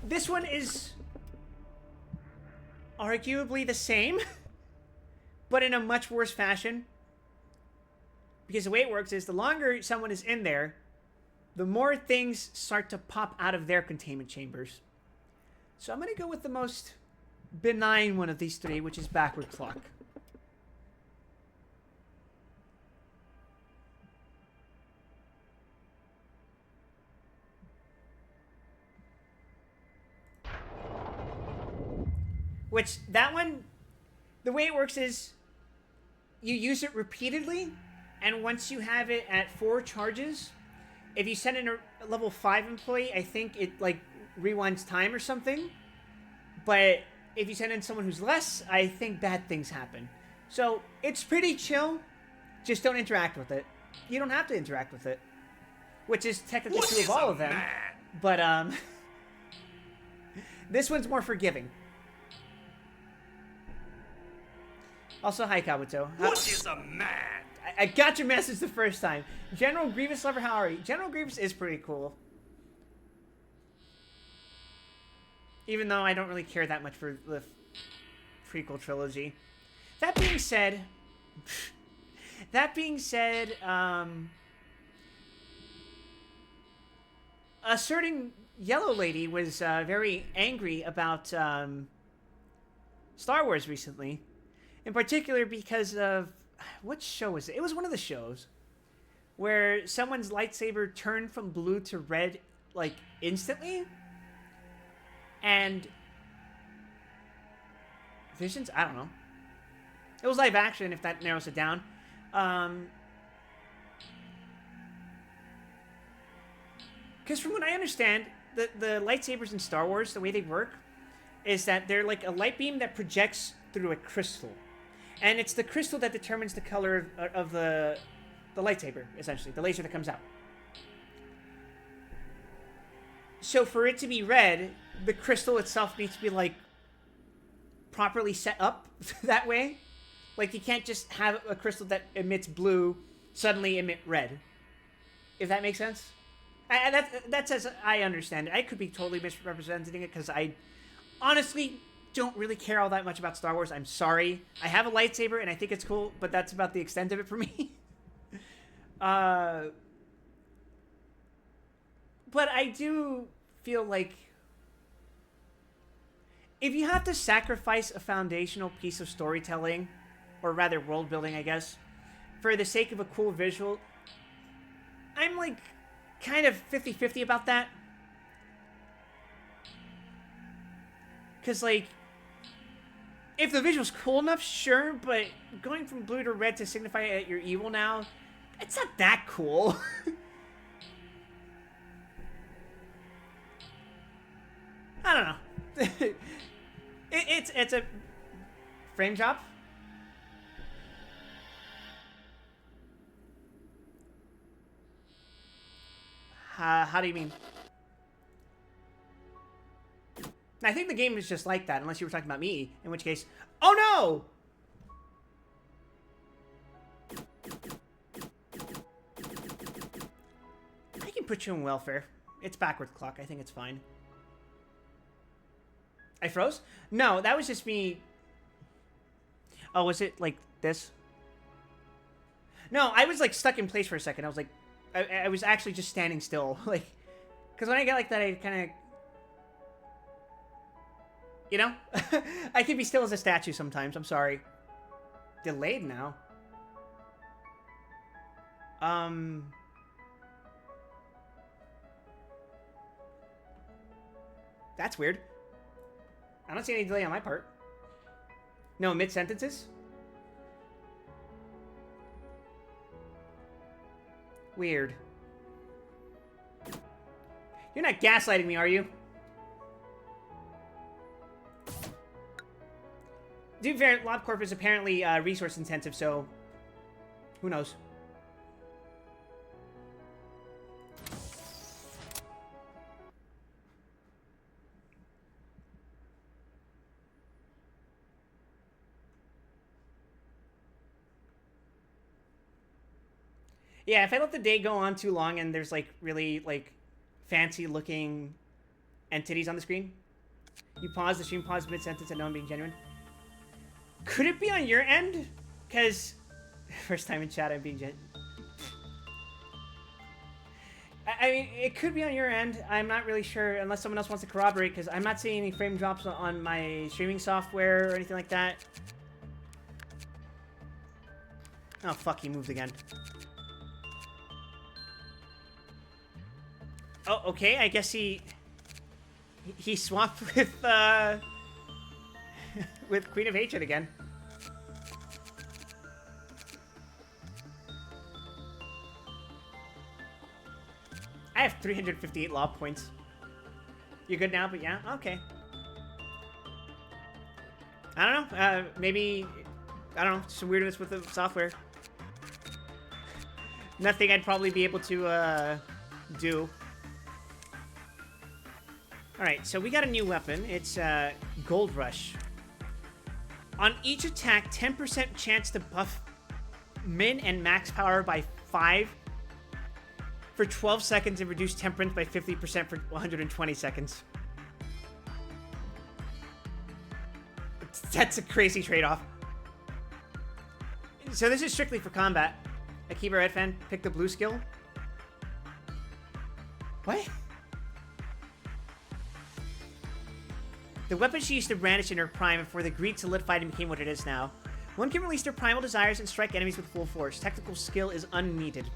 This one is arguably the same, but in a much worse fashion. Because the way it works is the longer someone is in there, the more things start to pop out of their containment chambers. So I'm going to go with the most benign one of these 3, which is backward clock. Which, that one, the way it works is you use it repeatedly, and once you have it at 4 charges, if you send in a level 5 employee, I think it, like, rewinds time or something. But if you send in someone who's less, I think bad things happen. So, it's pretty chill. Just don't interact with it. You don't have to interact with it. Which is technically true of all of them. But, this one's more forgiving. Also, hi, Kabuto. What is a man? I got your message the first time. General Grievous Lover, how are you? General Grievous is pretty cool. Even though I don't really care that much for the prequel trilogy. That being said, That being said, a certain yellow lady was very angry about Star Wars recently. In particular because of... What show was it? It was one of the shows where someone's lightsaber turned from blue to red, like, instantly. And... Visions? I don't know. It was live action, if that narrows it down. Because from what I understand, the lightsabers in Star Wars, the way they work, is that they're like a light beam that projects through a crystal. And it's the crystal that determines the color of the lightsaber, essentially. The laser that comes out. So for it to be red, the crystal itself needs to be, like, properly set up that way. Like, you can't just have a crystal that emits blue suddenly emit red. If that makes sense? That's as I understand it. I could be totally misrepresenting it because I honestly don't really care all that much about Star Wars. I'm sorry. I have a lightsaber and I think it's cool, but that's about the extent of it for me. But I do feel like if you have to sacrifice a foundational piece of storytelling, or rather world building, I guess, for the sake of a cool visual, I'm like kind of 50-50 about that. Because, like, if the visual's cool enough, sure, but going from blue to red to signify that you're evil now, it's not that cool. I don't know. It's a frame drop. How do you mean? I think the game is just like that, unless you were talking about me, in which case... Oh, no! I can put you in welfare. It's backwards clock. I think it's fine. I froze? No, that was just me... Oh, was it like this? No, I was like stuck in place for a second. I was like... I was actually just standing still. Like... Because when I get like that, I kind of... You know? I can be still as a statue sometimes. I'm sorry. Delayed now. That's weird. I don't see any delay on my part. No, mid-sentences? Weird. You're not gaslighting me, are you? Dude, LobCorp is apparently resource intensive, so who knows? Yeah, if I let the day go on too long and there's like really like fancy looking entities on the screen, you pause the stream, pause mid-sentence and know I'm being genuine. Could it be on your end? Because first time in chat, I'm being genuine. I mean, it could be on your end. I'm not really sure unless someone else wants to corroborate because I'm not seeing any frame drops on my streaming software or anything like that. Oh, fuck, he moved again. Oh, okay, I guess he swapped with, with Queen of Hatred again. I have 358 law points. You're good now, but yeah, okay. I don't know, maybe, I don't know, some weirdness with the software. Nothing I'd probably be able to, do. Alright, so we got a new weapon. It's, Gold Rush. On each attack, 10% chance to buff min and max power by 5 for 12 seconds and reduce temperance by 50% for 120 seconds. That's a crazy trade-off. So this is strictly for combat. Akiba Red Fan, pick the blue skill. What? The weapon she used to brandish in her prime before the greed solidified and became what it is now. One can release their primal desires and strike enemies with full force. Technical skill is unneeded.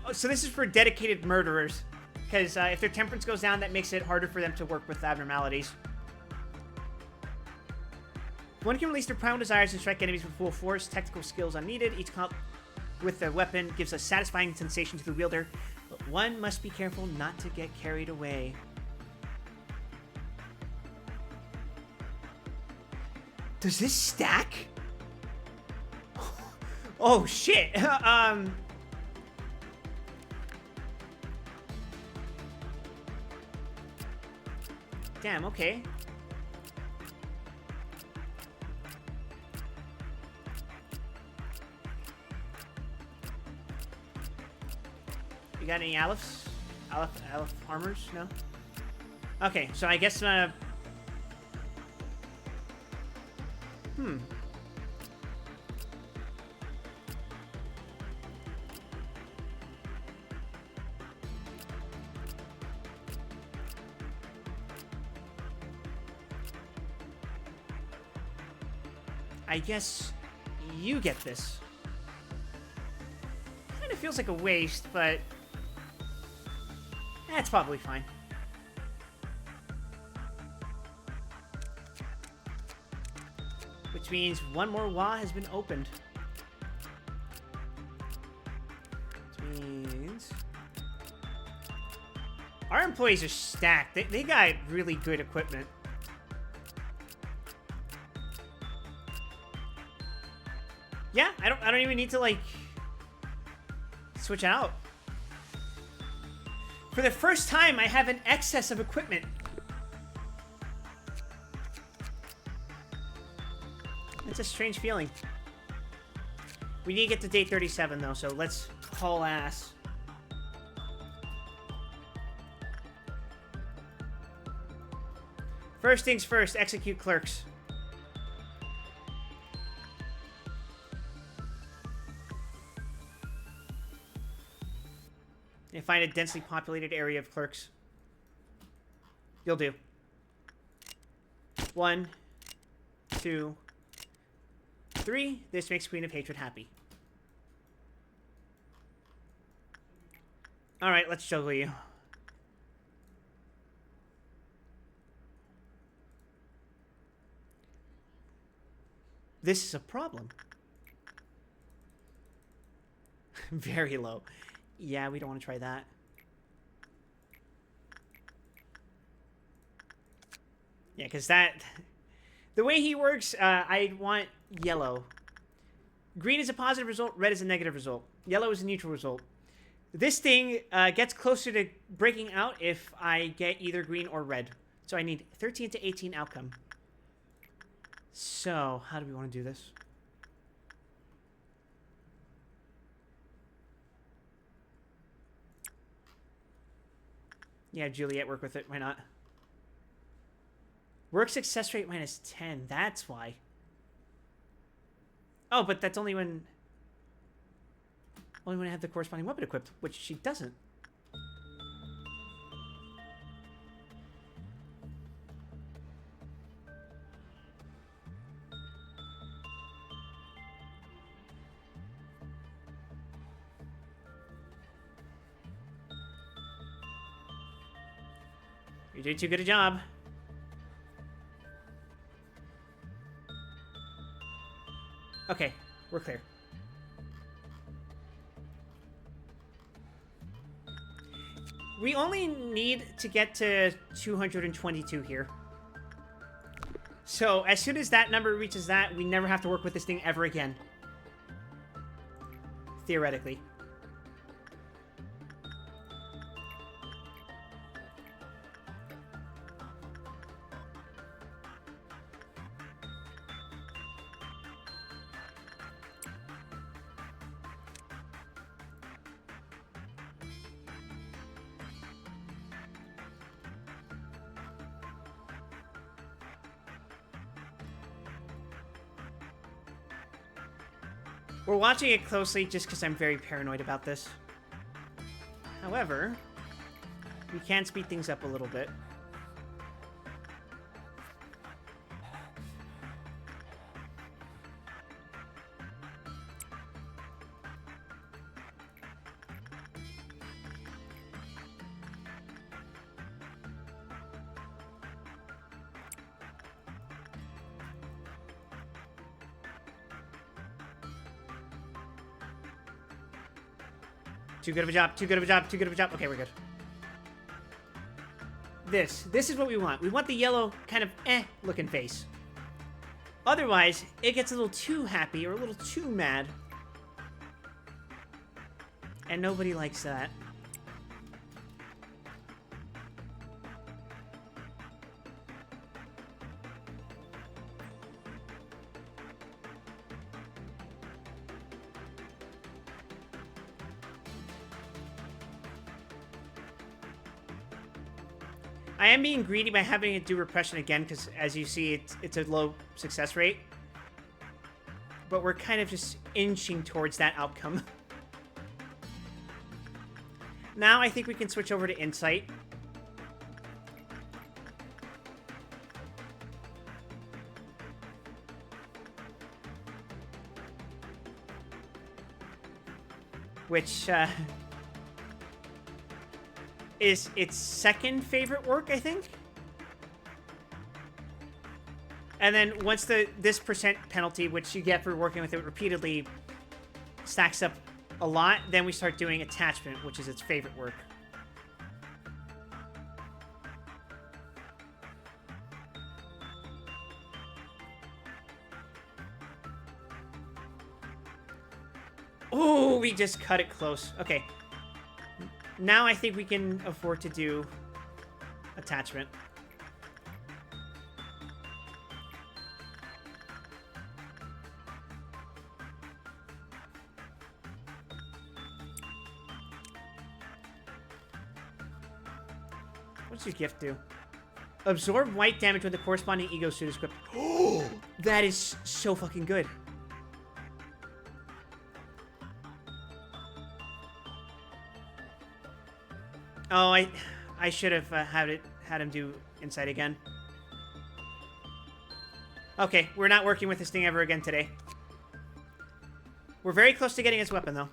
Oh, so this is for dedicated murderers. Because if their temperance goes down, that makes it harder for them to work with abnormalities. One can release their primal desires and strike enemies with full force. Technical skills unneeded. Each comp with the weapon gives a satisfying sensation to the wielder. But one must be careful not to get carried away. Does this stack? Oh, shit. Damn, okay. You got any Alephs? Aleph armors? No? Okay, so I guess, I guess you get this. Kind of feels like a waste, but that's probably fine. Which means one more WA has been opened. Which means our employees are stacked. They got really good equipment. Yeah, I don't even need to like switch out. For the first time, I have an excess of equipment. It's a strange feeling. We need to get to day 37 though, so let's haul ass. First things first, execute clerks. And find a densely populated area of clerks. You'll do. 1, 2, 3. This makes Queen of Hatred happy. Alright, let's juggle you. This is a problem. Very low. Yeah, we don't want to try that. Yeah, because that... The way he works, I want yellow. Green is a positive result, red is a negative result. Yellow is a neutral result. This thing gets closer to breaking out if I get either green or red. So I need 13 to 18 outcome. So, how do we want to do this? Yeah, Juliet, work with it. Why not? Work success rate minus 10. That's why. Oh, but that's only when I have the corresponding weapon equipped, which she doesn't. You did too good a job. Okay, we're clear. We only need to get to 222 here. So, as soon as that number reaches that, we never have to work with this thing ever again. Theoretically. We're watching it closely just because I'm very paranoid about this. However, we can speed things up a little bit. Too good of a job, too good of a job, too good of a job. Okay, we're good. This is what we want. We want the yellow kind of looking face. Otherwise, it gets a little too happy or a little too mad. And nobody likes that. I am being greedy by having it do repression again, because as you see, it's a low success rate. But we're kind of just inching towards that outcome. Now I think we can switch over to Insight. Which, is its second favorite work, I think. And then once this percent penalty, which you get for working with it repeatedly, stacks up a lot, then we start doing attachment, which is its favorite work. Oh, we just cut it close. Okay. Now I think we can afford to do attachment. What's your gift do? Absorb white damage when the corresponding ego suit is equipped. Oh, that is so fucking good. Oh, I should have had him do Insight again. Okay, we're not working with this thing ever again today. We're very close to getting his weapon, though.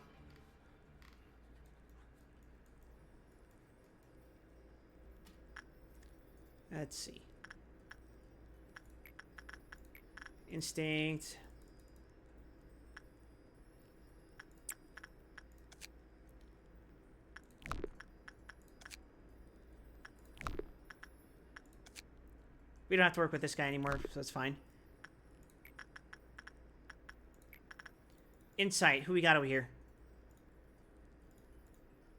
Let's see. Instinct. We don't have to work with this guy anymore, so that's fine. Insight. Who we got over here?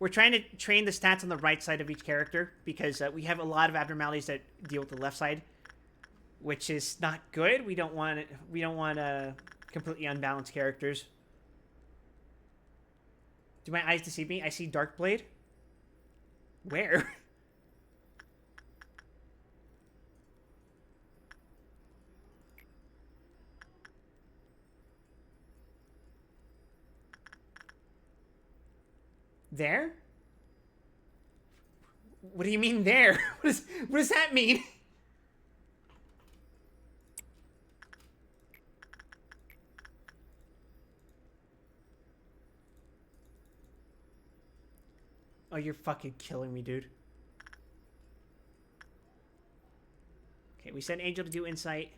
We're trying to train the stats on the right side of each character because we have a lot of abnormalities that deal with the left side, which is not good. We don't want completely unbalanced characters. Do my eyes deceive me? I see Darkblade. Where? There? What do you mean there? What does that mean? Oh, you're fucking killing me, dude. Okay, we sent Angel to do Insight.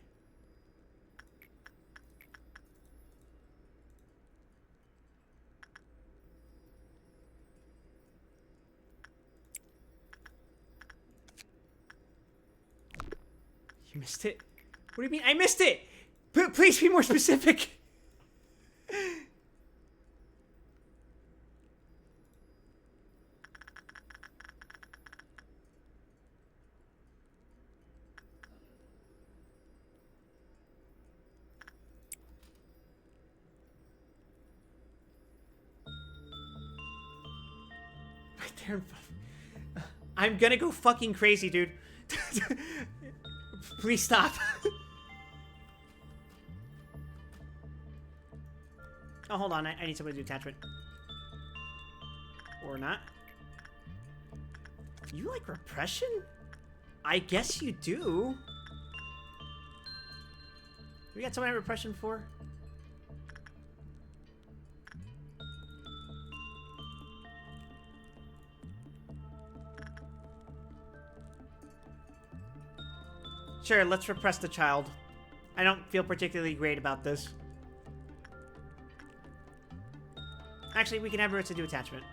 You missed it? What do you mean? I missed it! Please be more specific! Right there. I'm gonna go fucking crazy, dude. Please stop. Oh, hold on. I need somebody to do attachment. Or not. You like repression? I guess you do. We got someone at repression for? Sure, let's repress the child. I don't feel particularly great about this. Actually, we can have Maritza do attachment.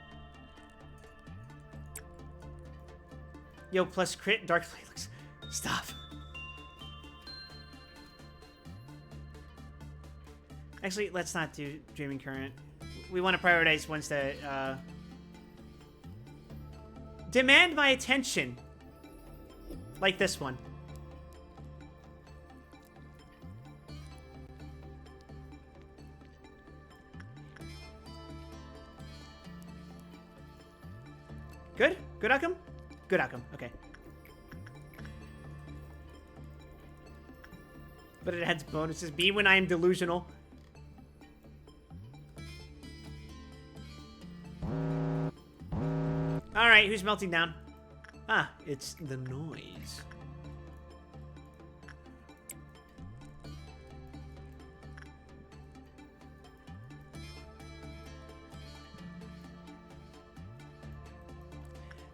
Yo, plus crit, dark flame looks... Stop. Actually, let's not do Dreaming Current. We want to prioritize ones that, demand my attention. Like this one. Good? Good outcome? Good outcome. Okay. But it adds bonuses. B when I am delusional. Alright, who's melting down? Ah, it's the noise.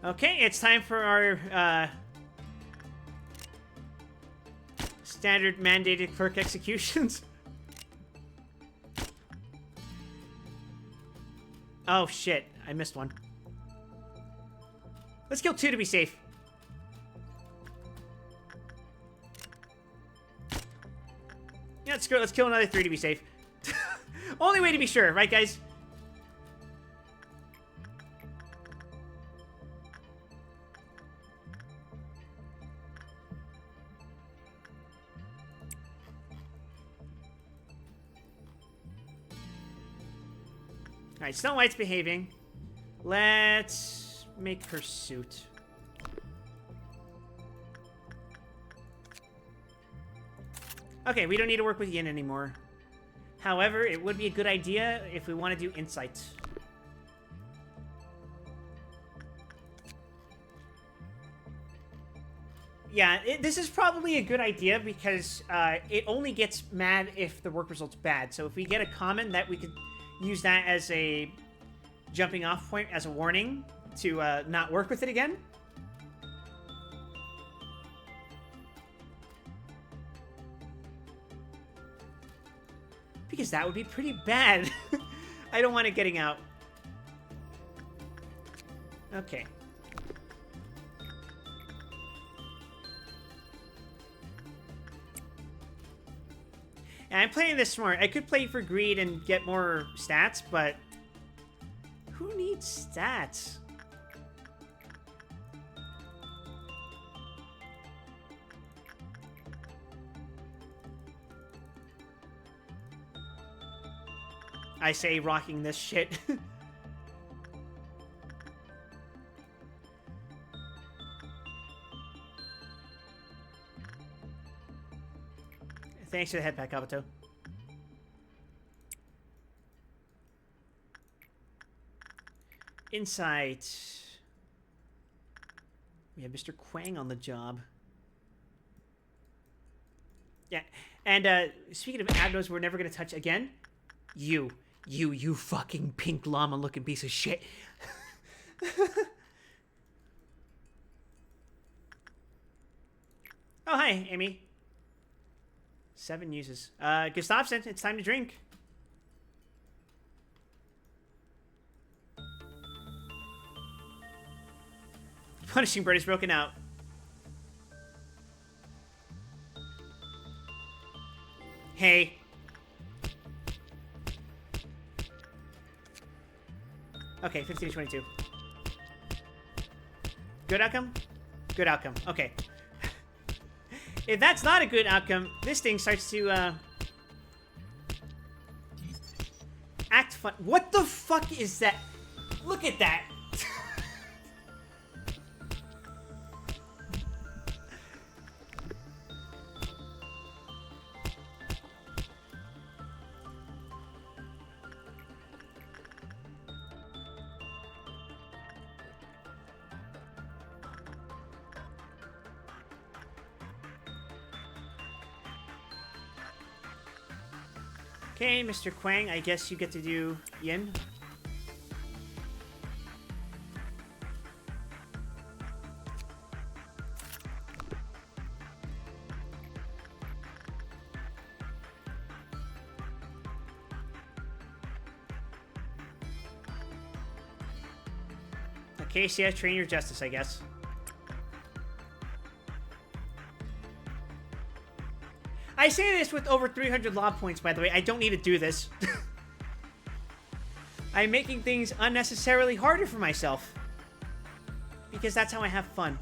Okay, it's time for our standard mandated clerk executions. Oh shit, I missed one. Let's kill 2 to be safe. Yeah, let's go. Let's kill another 3 to be safe. Only way to be sure, right, guys? Alright, Snow White's behaving. Let's make pursuit. Okay, we don't need to work with Yin anymore. However, it would be a good idea if we want to do insight. Yeah, this is probably a good idea because it only gets mad if the work result's bad. So if we get a common, that we could use that as a jumping off point, as a warning to not work with it again. Because that would be pretty bad. I don't want it getting out. Okay. And I'm playing this smart. I could play for greed and get more stats, but who needs stats? I say rocking this shit. Thanks for the head pack, Kabuto. Insight. We have Mr. Quang on the job. Yeah, and speaking of abnos we're never going to touch again, you fucking pink llama looking piece of shit. Oh, hi, Amy. 7 uses. Gustafsson, it's time to drink. Punishing Bird is broken out. Hey. Okay, 15 to 22. Good outcome? Good outcome. Okay. If that's not a good outcome, this thing starts to, act fun. What the fuck is that? Look at that. Okay, Mr. Quang, I guess you get to do Yin. Okay, so yeah, train your justice, I guess. I say this with over 300 law points, by the way. I don't need to do this. I'm making things unnecessarily harder for myself. Because that's how I have fun.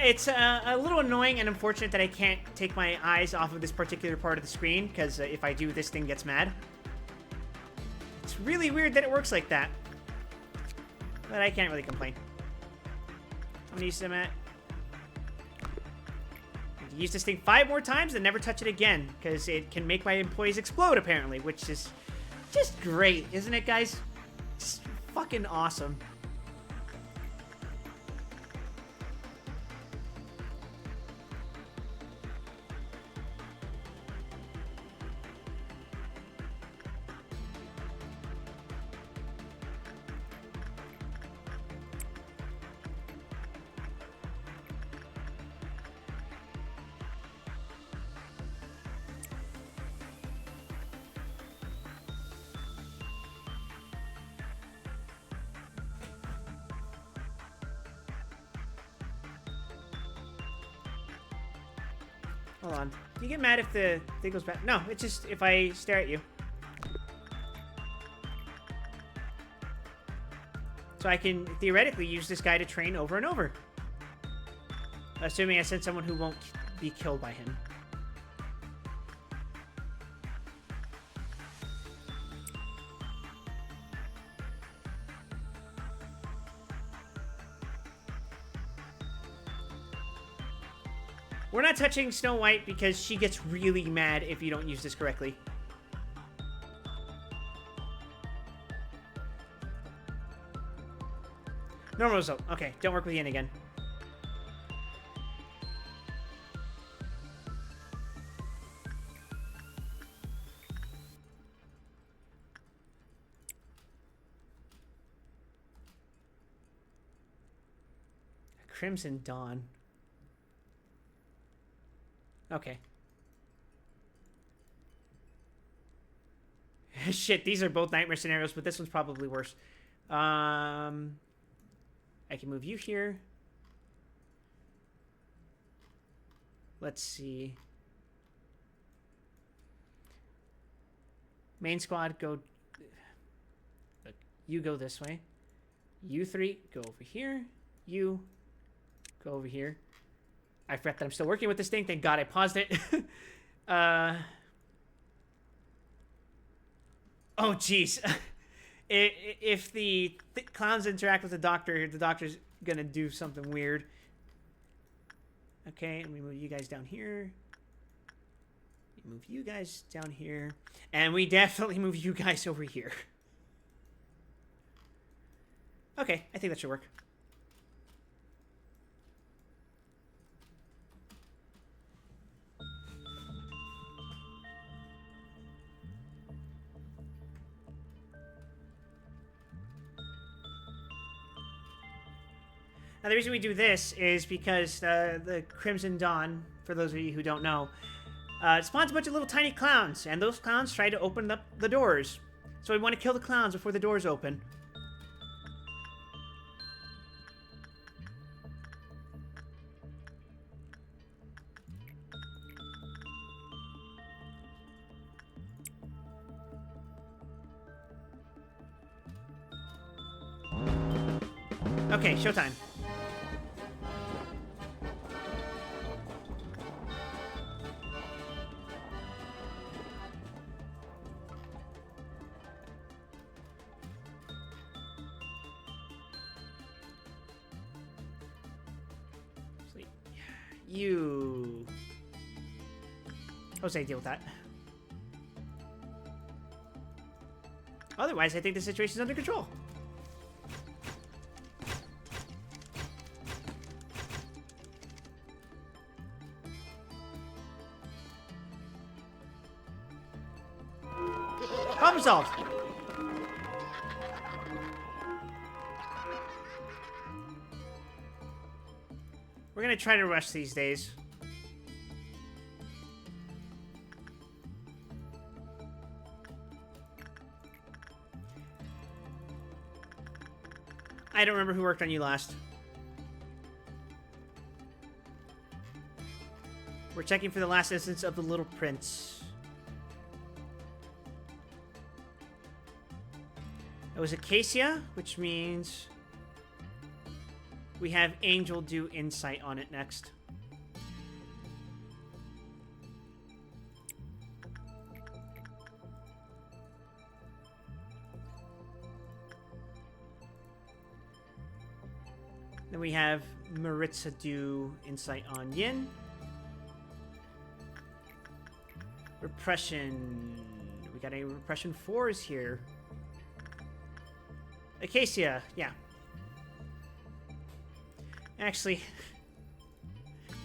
It's a little annoying and unfortunate that I can't take my eyes off of this particular part of the screen, because if I do, this thing gets mad. It's really weird that it works like that. But I can't really complain. I'm gonna use some use this thing 5 more times and never touch it again, because it can make my employees explode, apparently, which is just great, isn't it, guys? It's fucking awesome. Hold on. Do you get mad if the thing goes back? No, it's just if I stare at you. So I can theoretically use this guy to train over and over. Assuming I send someone who won't be killed by him. We're not touching Snow White because she gets really mad if you don't use this correctly. Normal result. Okay, don't work with Yin again. Crimson Dawn. Okay. Shit, these are both nightmare scenarios, but this one's probably worse. I can move you here. Let's see. Main squad, go... You go this way. You three, go over here. You, go over here. I forgot that I'm still working with this thing. Thank God I paused it. Oh, jeez. If the clowns interact with the doctor's gonna do something weird. Okay, and we move you guys down here. We move you guys down here. And we definitely move you guys over here. Okay, I think that should work. Now, the reason we do this is because the Crimson Dawn, for those of you who don't know, spawns a bunch of little tiny clowns, and those clowns try to open up the doors. So we want to kill the clowns before the doors open. Okay, showtime. you. Jose, deal with that. Otherwise, I think the situation's under control. Problem solved. We're gonna try to rush these days. I don't remember who worked on you last. We're checking for the last instance of the Little Prince. It was Acacia, which means we have Angel do insight on it next. Then we have Maritza do insight on Yin. Repression. We got a Repression 4s here. Acacia, yeah. Actually,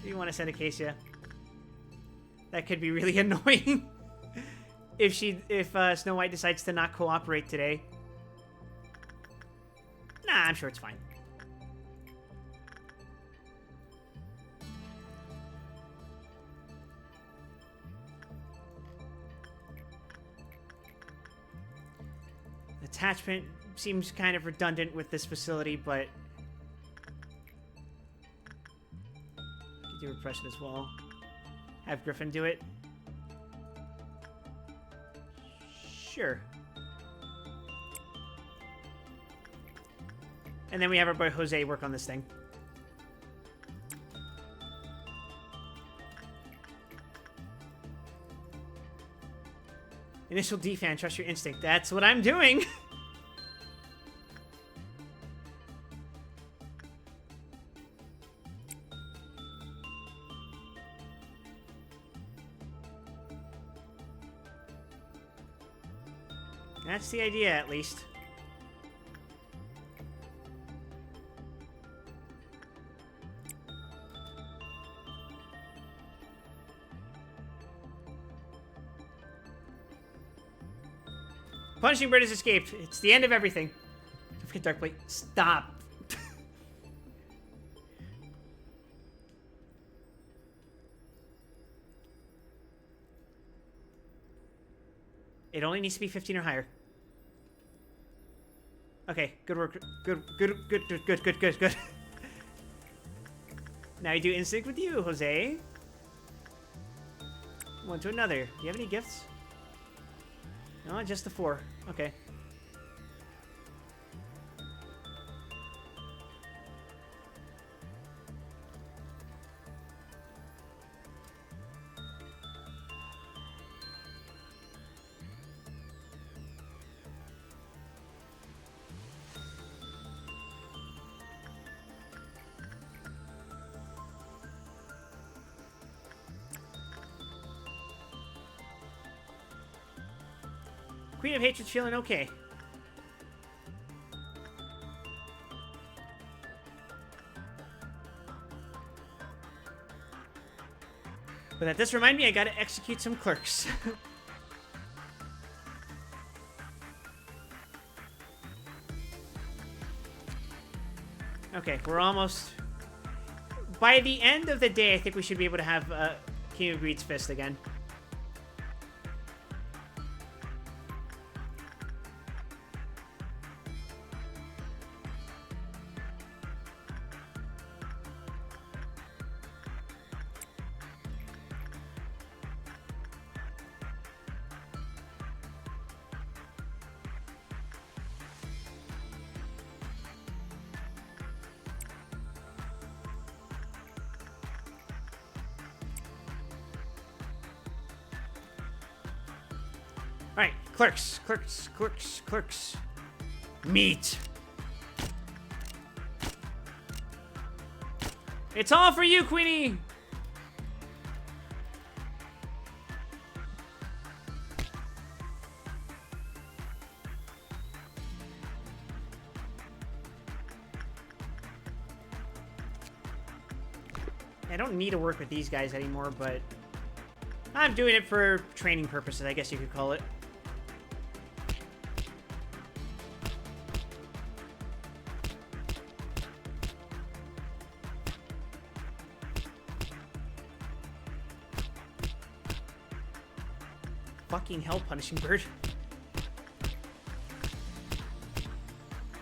do you want to send Acacia? That could be really annoying if Snow White decides to not cooperate today. Nah, I'm sure it's fine. Attachment seems kind of redundant with this facility, but I could do repression as well. Have Griffin do it. Sure. And then we have our boy Jose work on this thing. Initial defan, trust your instinct. That's what I'm doing. That's the idea, at least. Punishing Bird has escaped. It's the end of everything. Don't forget Darkblade. Stop. It only needs to be 15 or higher. Okay, good work. Good. Now you do instinct with you, Jose. One to another. Do you have any gifts? No, just the 4. Okay. Queen of Hatred's feeling okay. But that does remind me I gotta execute some clerks. Okay, we're almost... By the end of the day, I think we should be able to have King of Greed's Fist again. Alright, clerks. Meat. It's all for you, Queenie! I don't need to work with these guys anymore, but I'm doing it for training purposes, I guess you could call it. Fucking hell, Punishing Bird.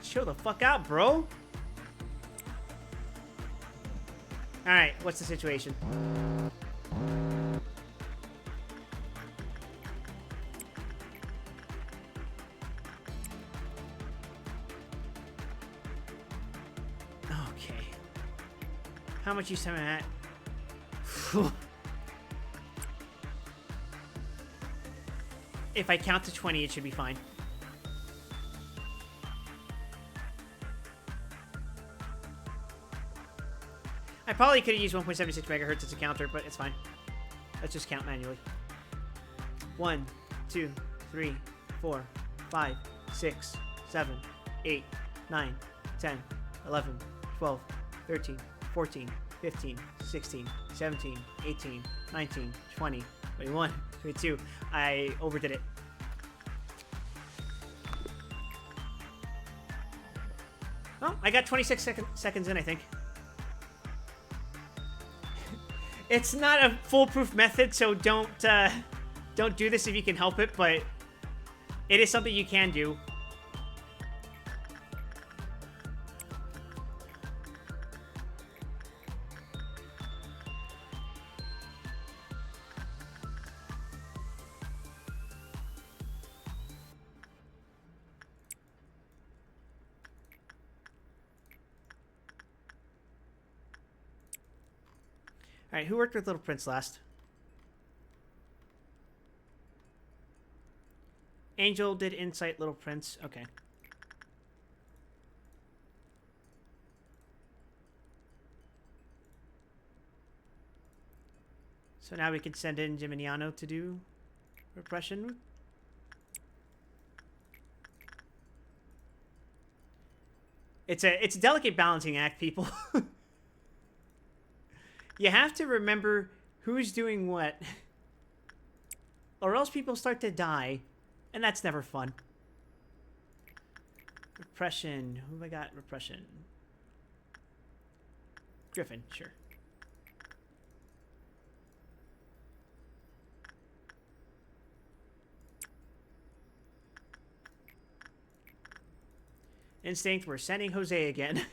Chill the fuck out, bro. Alright, what's the situation? Okay. How much use am I at? If I count to 20, it should be fine. I probably could have used 1.76 megahertz as a counter, but it's fine. Let's just count manually. 1, 2, 3, 4, 5, 6, 7, 8, 9, 10, 11, 12, 13, 14, 15, 16, 17, 18, 19, 20, 21, 22. I overdid it. Oh, I got 26 seconds in, I think. It's not a foolproof method, so don't do this if you can help it, but it is something you can do. Alright, who worked with Little Prince last? Angel did Insight Little Prince. Okay. So now we can send in Geminiano to do repression. It's a delicate balancing act, people. You have to remember who's doing what, or else people start to die, and that's never fun. Repression. Who have I got? Repression. Griffin, sure. Instinct, we're sending Jose again.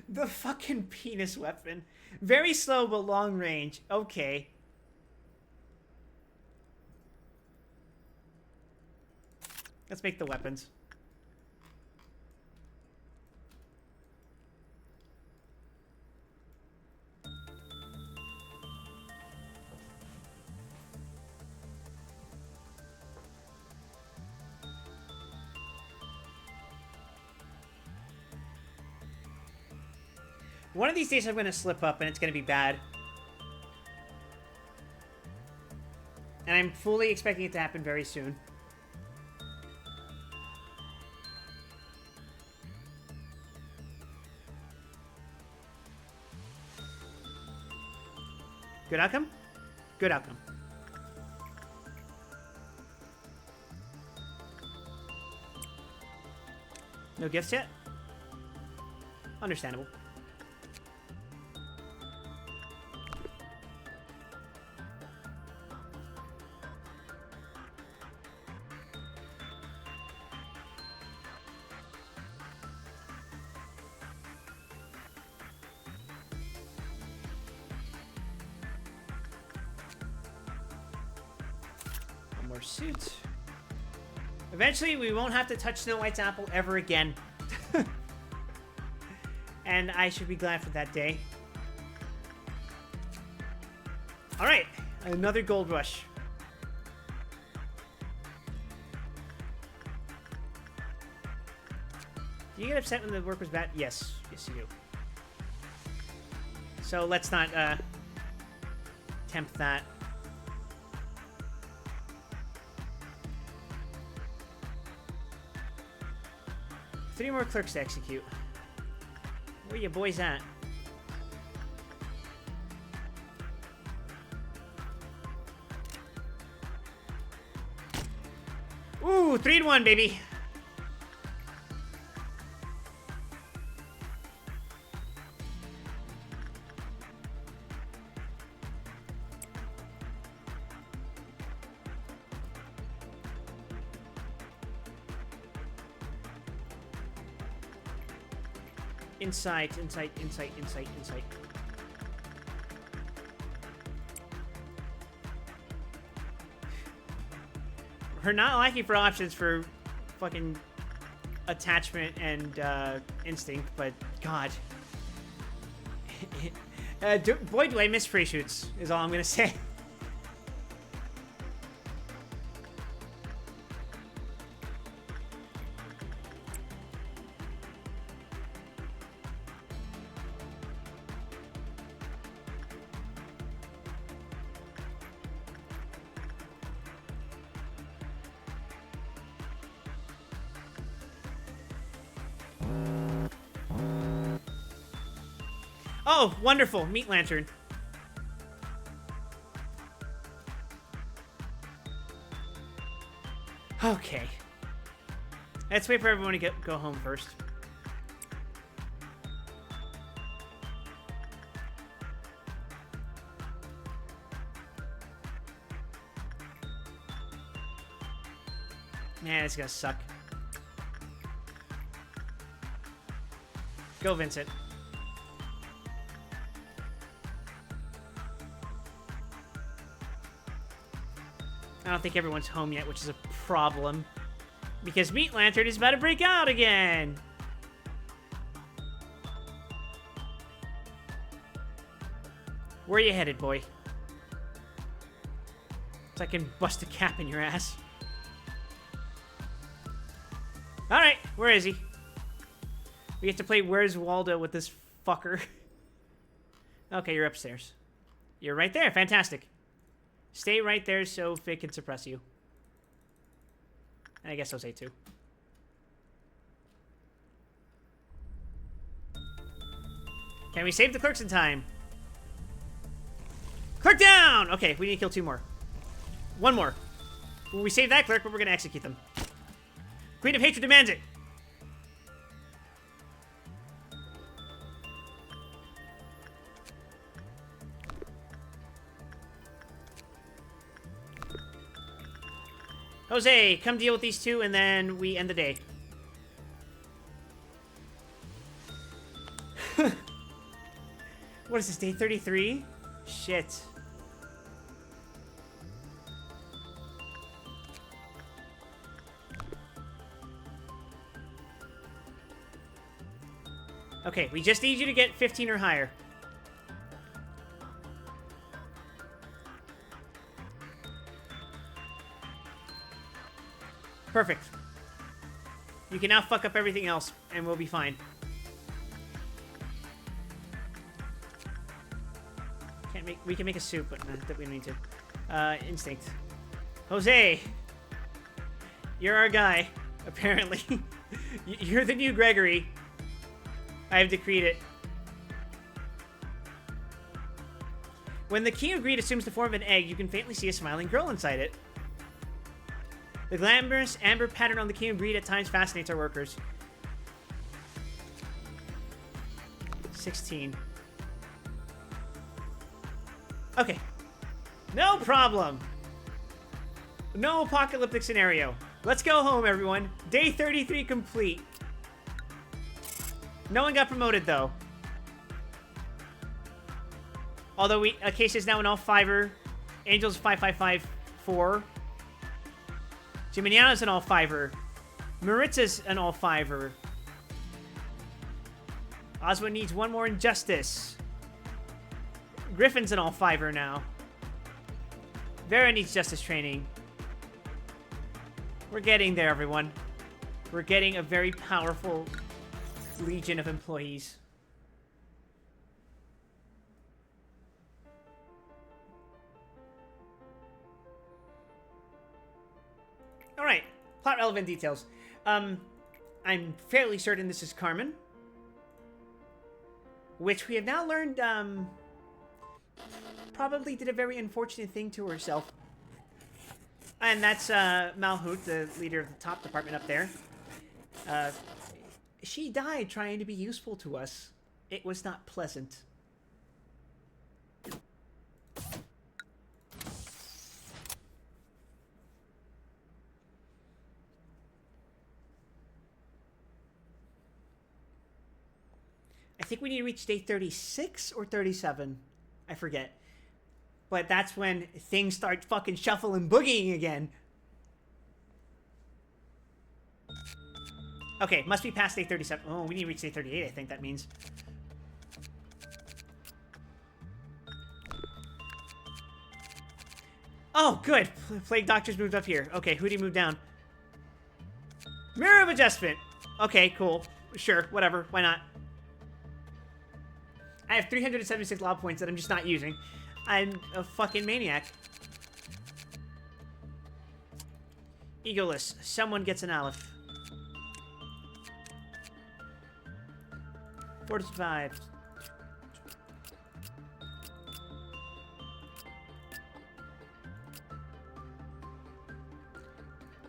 The fucking penis weapon. Very slow, but long range. Okay. Let's make the weapons. One of these days I'm going to slip up and it's going to be bad. And I'm fully expecting it to happen very soon. Good outcome? Good outcome. No gifts yet? Understandable. Suit. Eventually, we won't have to touch Snow White's apple ever again. And I should be glad for that day. Alright, another gold rush. Do you get upset when the work was bad? Yes. Yes, you do. So let's not tempt that. 3 more clerks to execute. Where you boys at? Ooh, 3-1, baby. Insight. We're not lacking for options for fucking attachment and instinct, but God. Boy, do I miss free shoots, is all I'm gonna say. Oh, wonderful. Meat lantern. Okay. Let's wait for everyone to go home first. Man, it's gonna suck. Go, Vincent. I don't think everyone's home yet, which is a problem. Because Meat Lantern is about to break out again! Where are you headed, boy? So I can bust a cap in your ass. Alright, where is he? We get to play Where's Waldo with this fucker. Okay, you're upstairs. You're right there, fantastic. Stay right there so Fig can suppress you. And I guess Jose too. Can we save the clerks in time? Clerk down! Okay, we need to kill 2 more. 1 more. When we save that clerk, but we're going to execute them. Queen of Hatred demands it. Jose, come deal with these 2, and then we end the day. What is this, day 33? Shit. Okay, we just need you to get 15 or higher. Perfect. You can now fuck up everything else, and we'll be fine. We can make a soup, but that we don't need to. Instinct. Jose! You're our guy, apparently. You're the new Gregory. I have decreed it. When the King of Greed assumes the form of an egg, you can faintly see a smiling girl inside it. The glamorous amber pattern on the King of Greed at times fascinates our workers. 16. Okay. No problem. No apocalyptic scenario. Let's go home, everyone. Day 33 complete. No one got promoted, though. Although Acacia is now an all-fiver. Angel's 5554. Jiminiana's an all-fiver. Maritza's an all-fiver. Ozma needs 1 more injustice. Griffin's an all-fiver now. Vera needs justice training. We're getting there, everyone. We're getting a very powerful legion of employees. Alright. Plot relevant details. I'm fairly certain this is Carmen. Which we have now learned, probably did a very unfortunate thing to herself. And that's, Malhoot, the leader of the top department up there. She died trying to be useful to us. It was not pleasant. I think we need to reach day 36 or 37. I forget. But that's when things start fucking shuffling boogieing again. Okay, must be past day 37. Oh, we need to reach day 38, I think that means. Oh, good. Plague Doctor's moved up here. Okay, who did he move down? Mirror of Adjustment. Okay, cool. Sure, whatever. Why not? I have 376 law points that I'm just not using. I'm a fucking maniac. Egoless. Someone gets an Aleph. 45.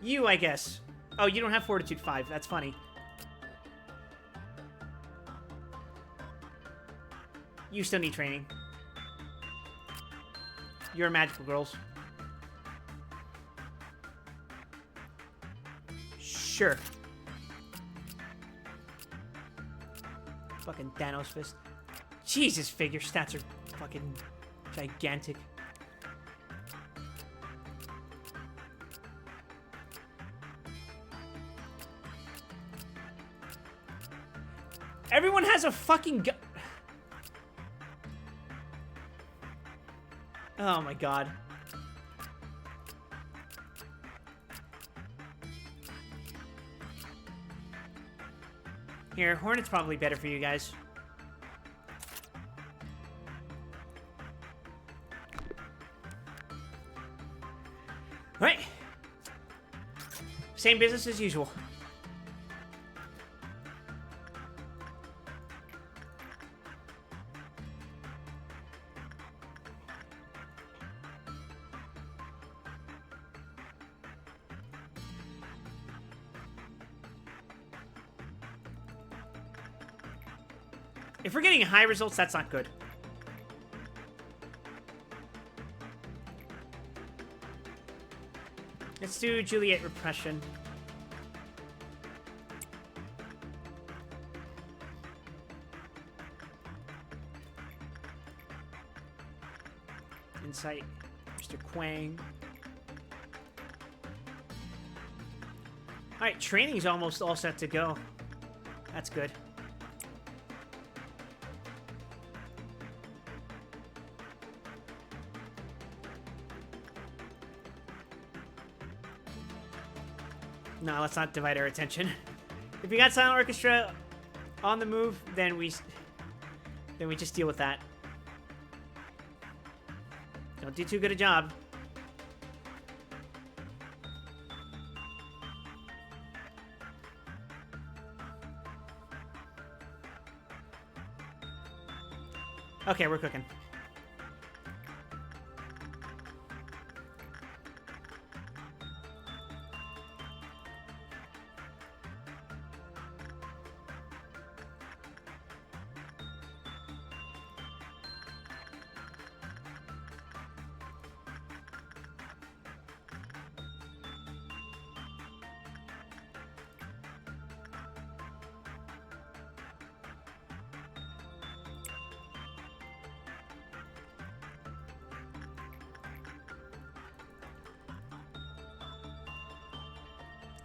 You, I guess. Oh, you don't have Fortitude 5. That's funny. You still need training. You're magical girls. Sure. Fucking Thanos fist. Jesus, figure stats are fucking gigantic. Everyone has a fucking gun. Oh my god. Here, Hornet's probably better for you guys. Alright. Same business as usual. If we're getting high results, that's not good. Let's do Juliet Repression. Insight, Mr. Quang. Alright, training's almost all set to go. That's good. No, let's not divide our attention. If we got Silent Orchestra on the move, then we just deal with that. Don't do too good a job. Okay, we're cooking.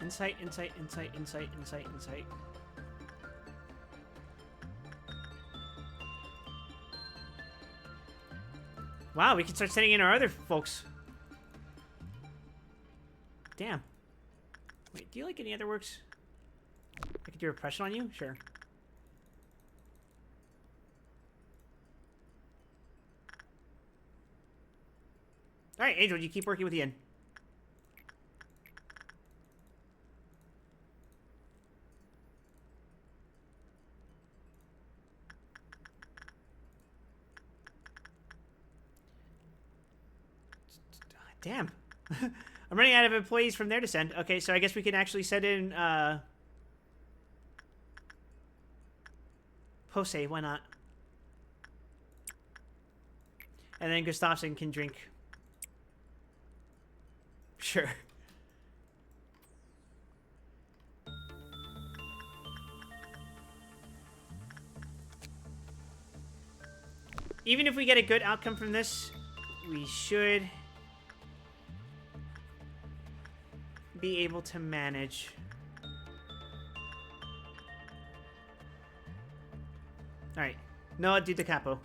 Insight, insight, insight, insight, insight, insight. Wow, we can start sending in our other folks. Damn. Wait, do you like any other works? I could do repression on you? Sure. Alright, Angel, you keep working with Ian. Damn. I'm running out of employees from there to send. Okay, so I guess we can actually send in, Pose, why not? And then Gustafsson can drink. Sure. Even if we get a good outcome from this, we should be able to manage. Alright. Noah, do the capo.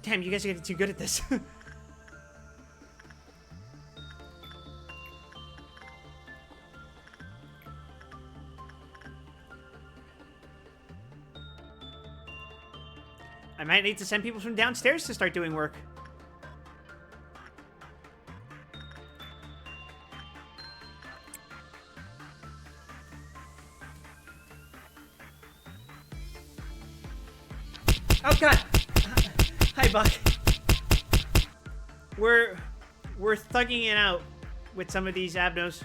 Damn, you guys are getting too good at this. I might need to send people from downstairs to start doing work. Oh god! Hi, Buck. We're thugging it out with some of these abnos.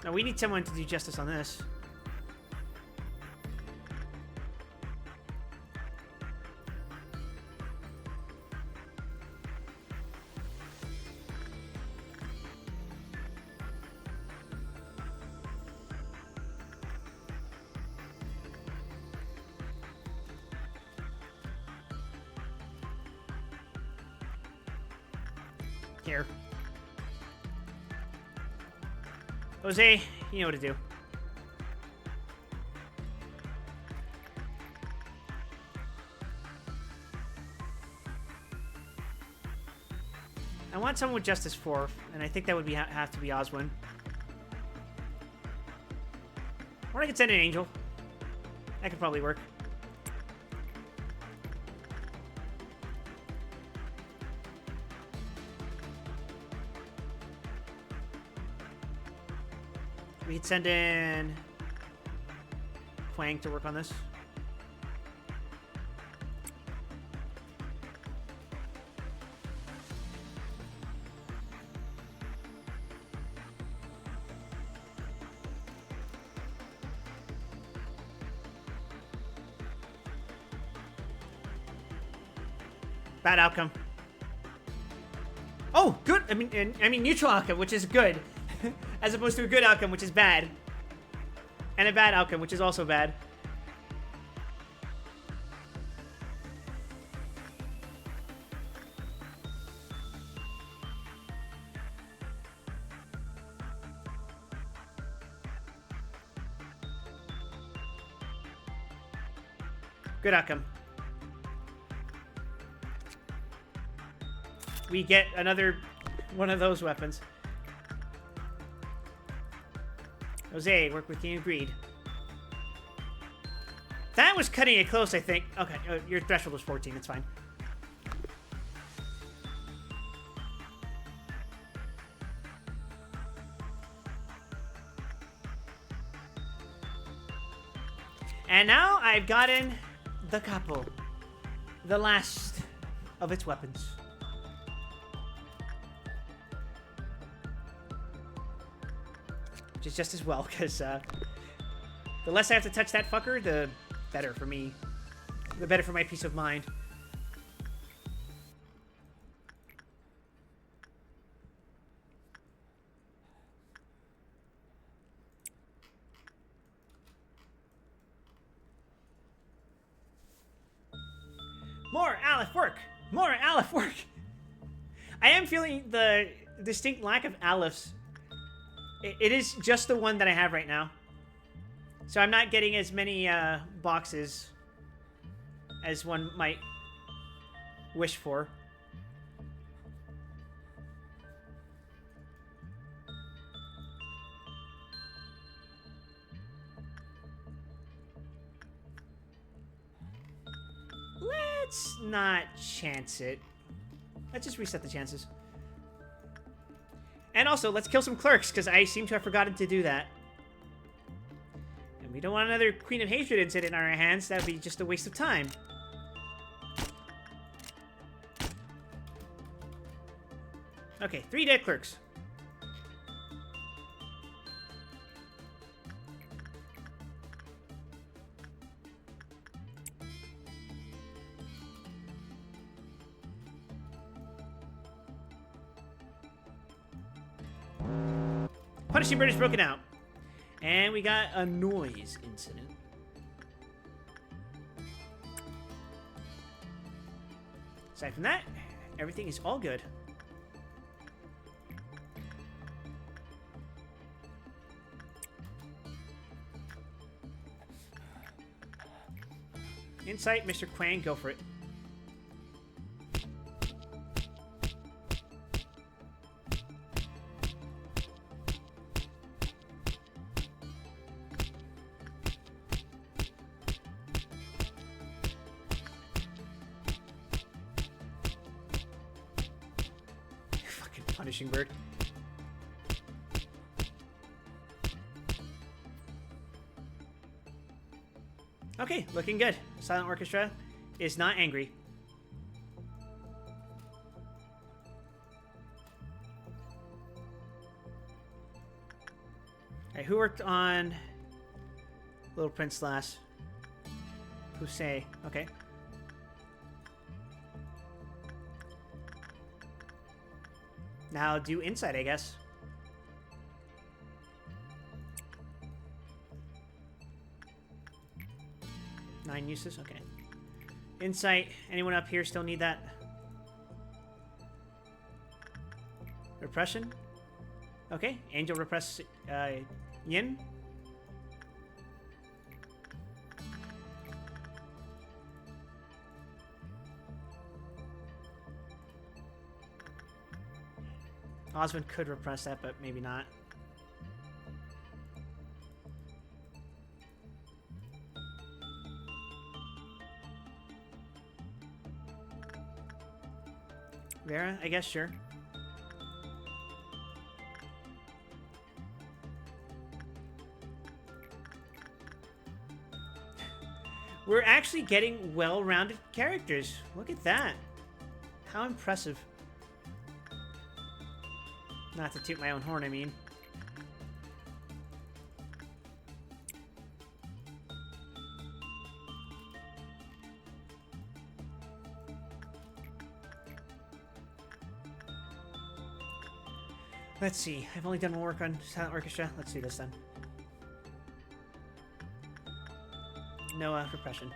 Now we need someone to do justice on this. Here. Jose, you know what to do. I want someone with Justice 4, and I think that would be have to be Oswin. Or I could send an Angel. That could probably work. We could send in Quang to work on this. Bad outcome. Oh, good. I mean neutral outcome, which is good. As opposed to a good outcome, which is bad. And a bad outcome, which is also bad. Good outcome. We get another one of those weapons. Jose, work with you, agreed. That was cutting it close, I think. Okay, your threshold was 14, it's fine. And now I've gotten the capo. The last of its weapons. Which is just as well, because the less I have to touch that fucker, the better for me. The better for my peace of mind. More Aleph work! More Aleph work! I am feeling the distinct lack of Alephs. It is just the one that I have right now. So I'm not getting as many boxes as one might wish for. Let's not chance it. Let's just reset the chances. And also, let's kill some clerks, because I seem to have forgotten to do that. And we don't want another Queen of Hatred incident in our hands. That would be just a waste of time. Okay, 3 dead clerks. Punishing bird is broken out. And we got a noise incident. Aside from that, everything is all good. Insight, Mr. Quang, go for it. Fucking punishing bird. Okay, looking good. Silent Orchestra is not angry. Alright, who worked on Little Prince last? Hussein. Okay. Now do Insight, I guess. Nine uses? Okay. Insight. Anyone up here still need that? Repression? Okay. Angel repress Yin. Osmond could repress that, but maybe not. Vera, I guess, sure. We're actually getting well-rounded characters. Look at that. How impressive. Not to toot my own horn, I mean. Let's see. I've only done one work on Silent Orchestra. Let's do this then. No repression.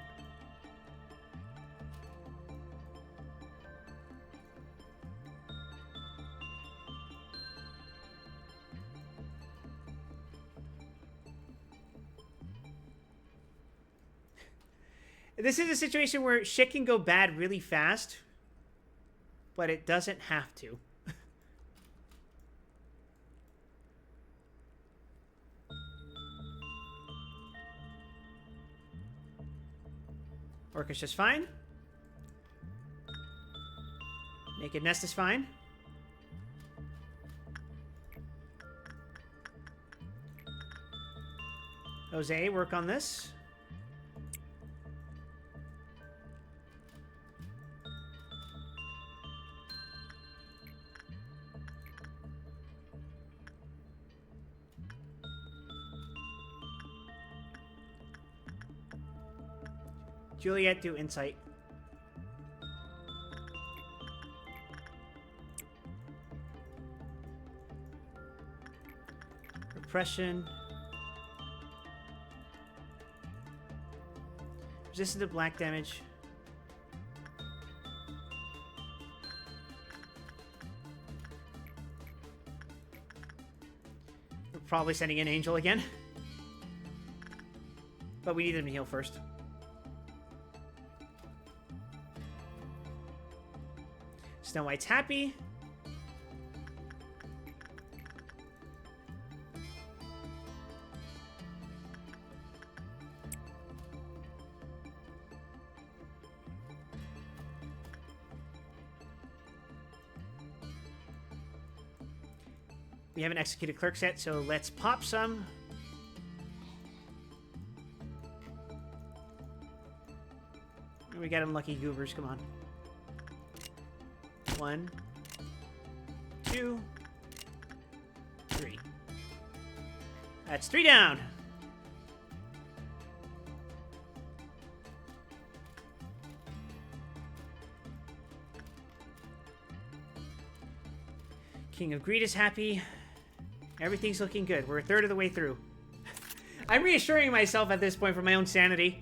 This is a situation where shit can go bad really fast, but it doesn't have to. Orchestra's fine. Naked Nest is fine. Jose, work on this. Juliet, do Insight. Repression. Resistant to black damage. We're probably sending in Angel again. But we need him to heal first. Snow White's happy. We haven't executed clerks yet, so let's pop some. We got unlucky goobers, come on. 1, 2, 3. That's 3 down. King of Greed is happy. Everything's looking good. We're a third of the way through. I'm reassuring myself at this point for my own sanity.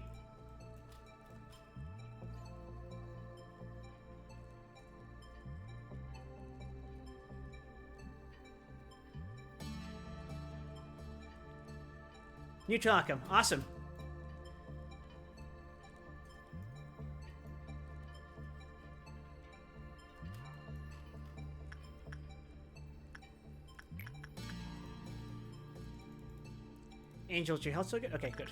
Neutral outcome. Awesome. Angel, your health so good? Okay, good.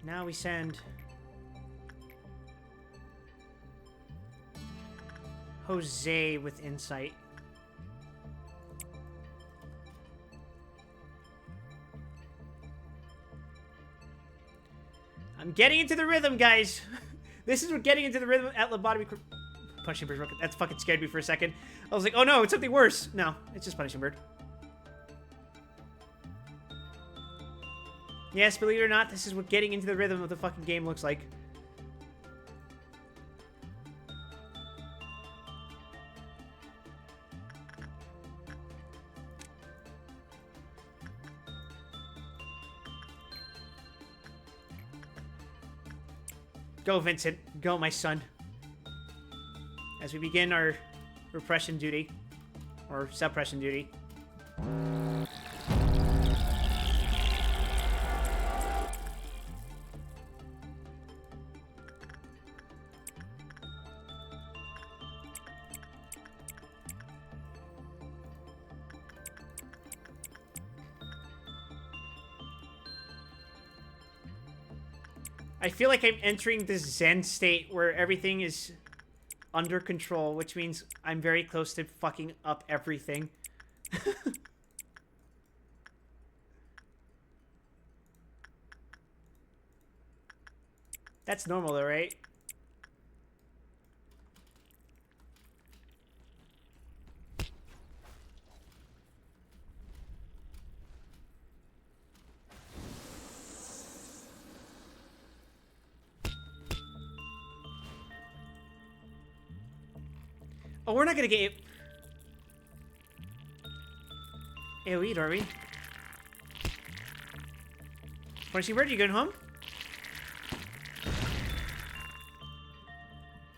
Now we send Jose with insight. I'm getting into the rhythm, guys. This is what getting into the rhythm at Lobotomy. Punishing Bird. That's fucking scared me for a second. I was like, oh no, it's something worse. No, it's just Punishing Bird. Yes, believe it or not, this is what getting into the rhythm of the fucking game looks like. Go, Vincent. Go, my son. As we begin our repression duty, or suppression duty. I feel like I'm entering this Zen state where everything is under control, which means I'm very close to fucking up everything. That's normal though, right? Oh, we're not gonna get AoE'd, are we? Punishing Bird, you going home?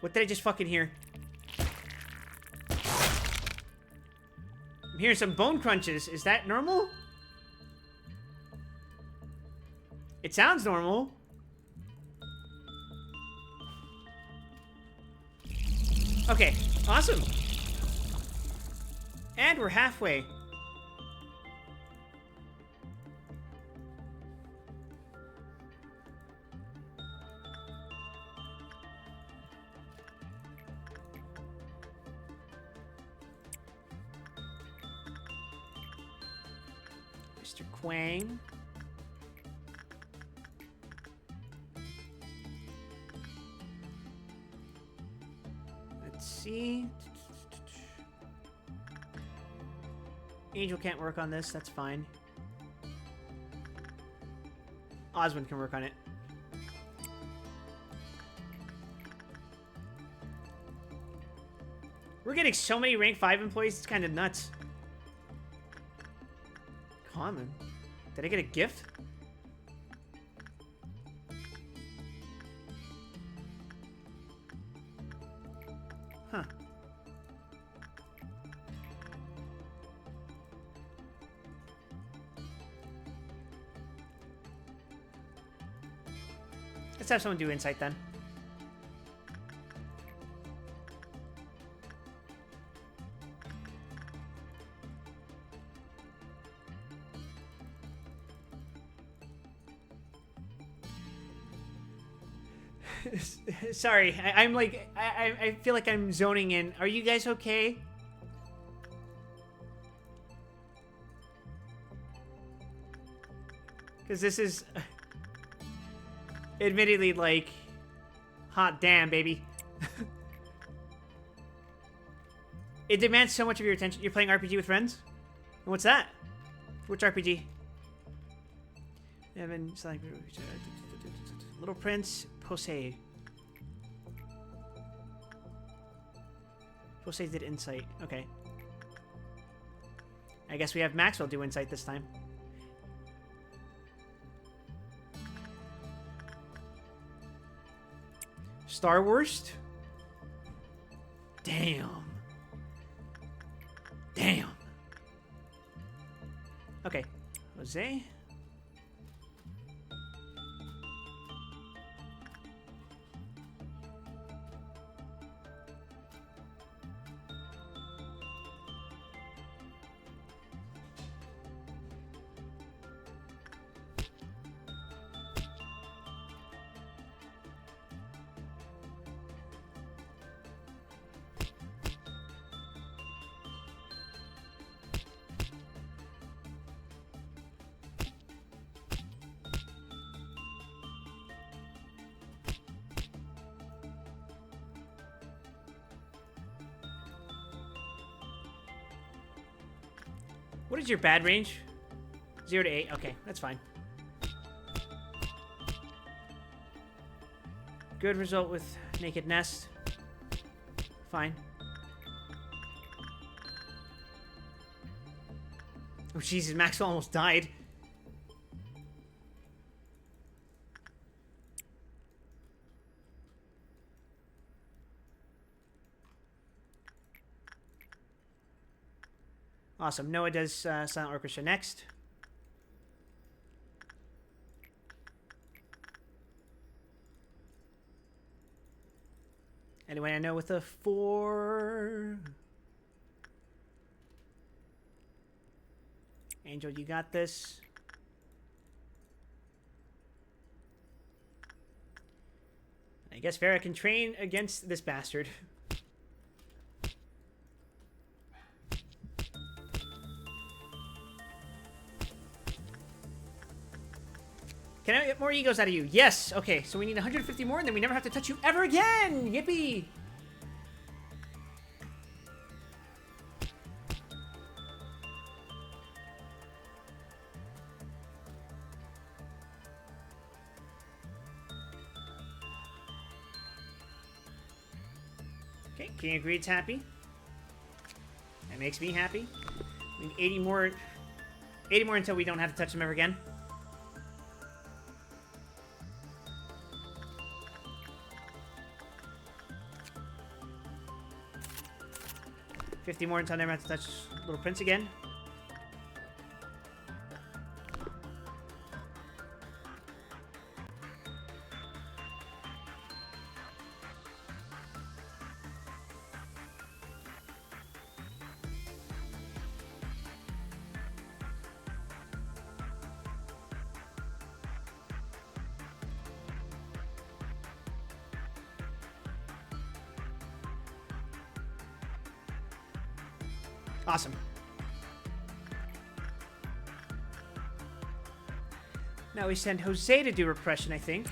What did I just fucking hear? I'm hearing some bone crunches. Is that normal? It sounds normal. Okay, awesome. And we're halfway. Mr. Quang. Let's see. Angel can't work on this, that's fine. Osmond can work on it. We're getting so many rank 5 employees, it's kind of nuts. Common. Did I get a gift? Huh. Let's have someone do insight then. Sorry, I'm like, I feel like I'm zoning in. Are you guys okay? Because this is, admittedly, like, hot damn, baby. It demands so much of your attention. You're playing RPG with friends? And what's that? Which RPG? Little Prince, Posey. Posey did Insight. Okay. I guess we have Maxwell do Insight this time. Star Wars? Damn. Damn. Okay. Jose. What is your bad range? 0 to 8. Okay, that's fine. Good result with Naked Nest. Fine. Oh, Jesus, Maxwell almost died. Awesome. Noah does Silent Orchestra next. Anyway, I know with a 4. Angel, you got this. I guess Vera can train against this bastard. Can I get more egos out of you? Yes! Okay, so we need 150 more, and then we never have to touch you ever again! Yippee! Okay, King of Greed's happy. That makes me happy. We need 80 more... 80 more until we don't have to touch them ever again. $50 more until I never have to touch Little Prince again. Awesome. Now we send Jose to do repression, I think.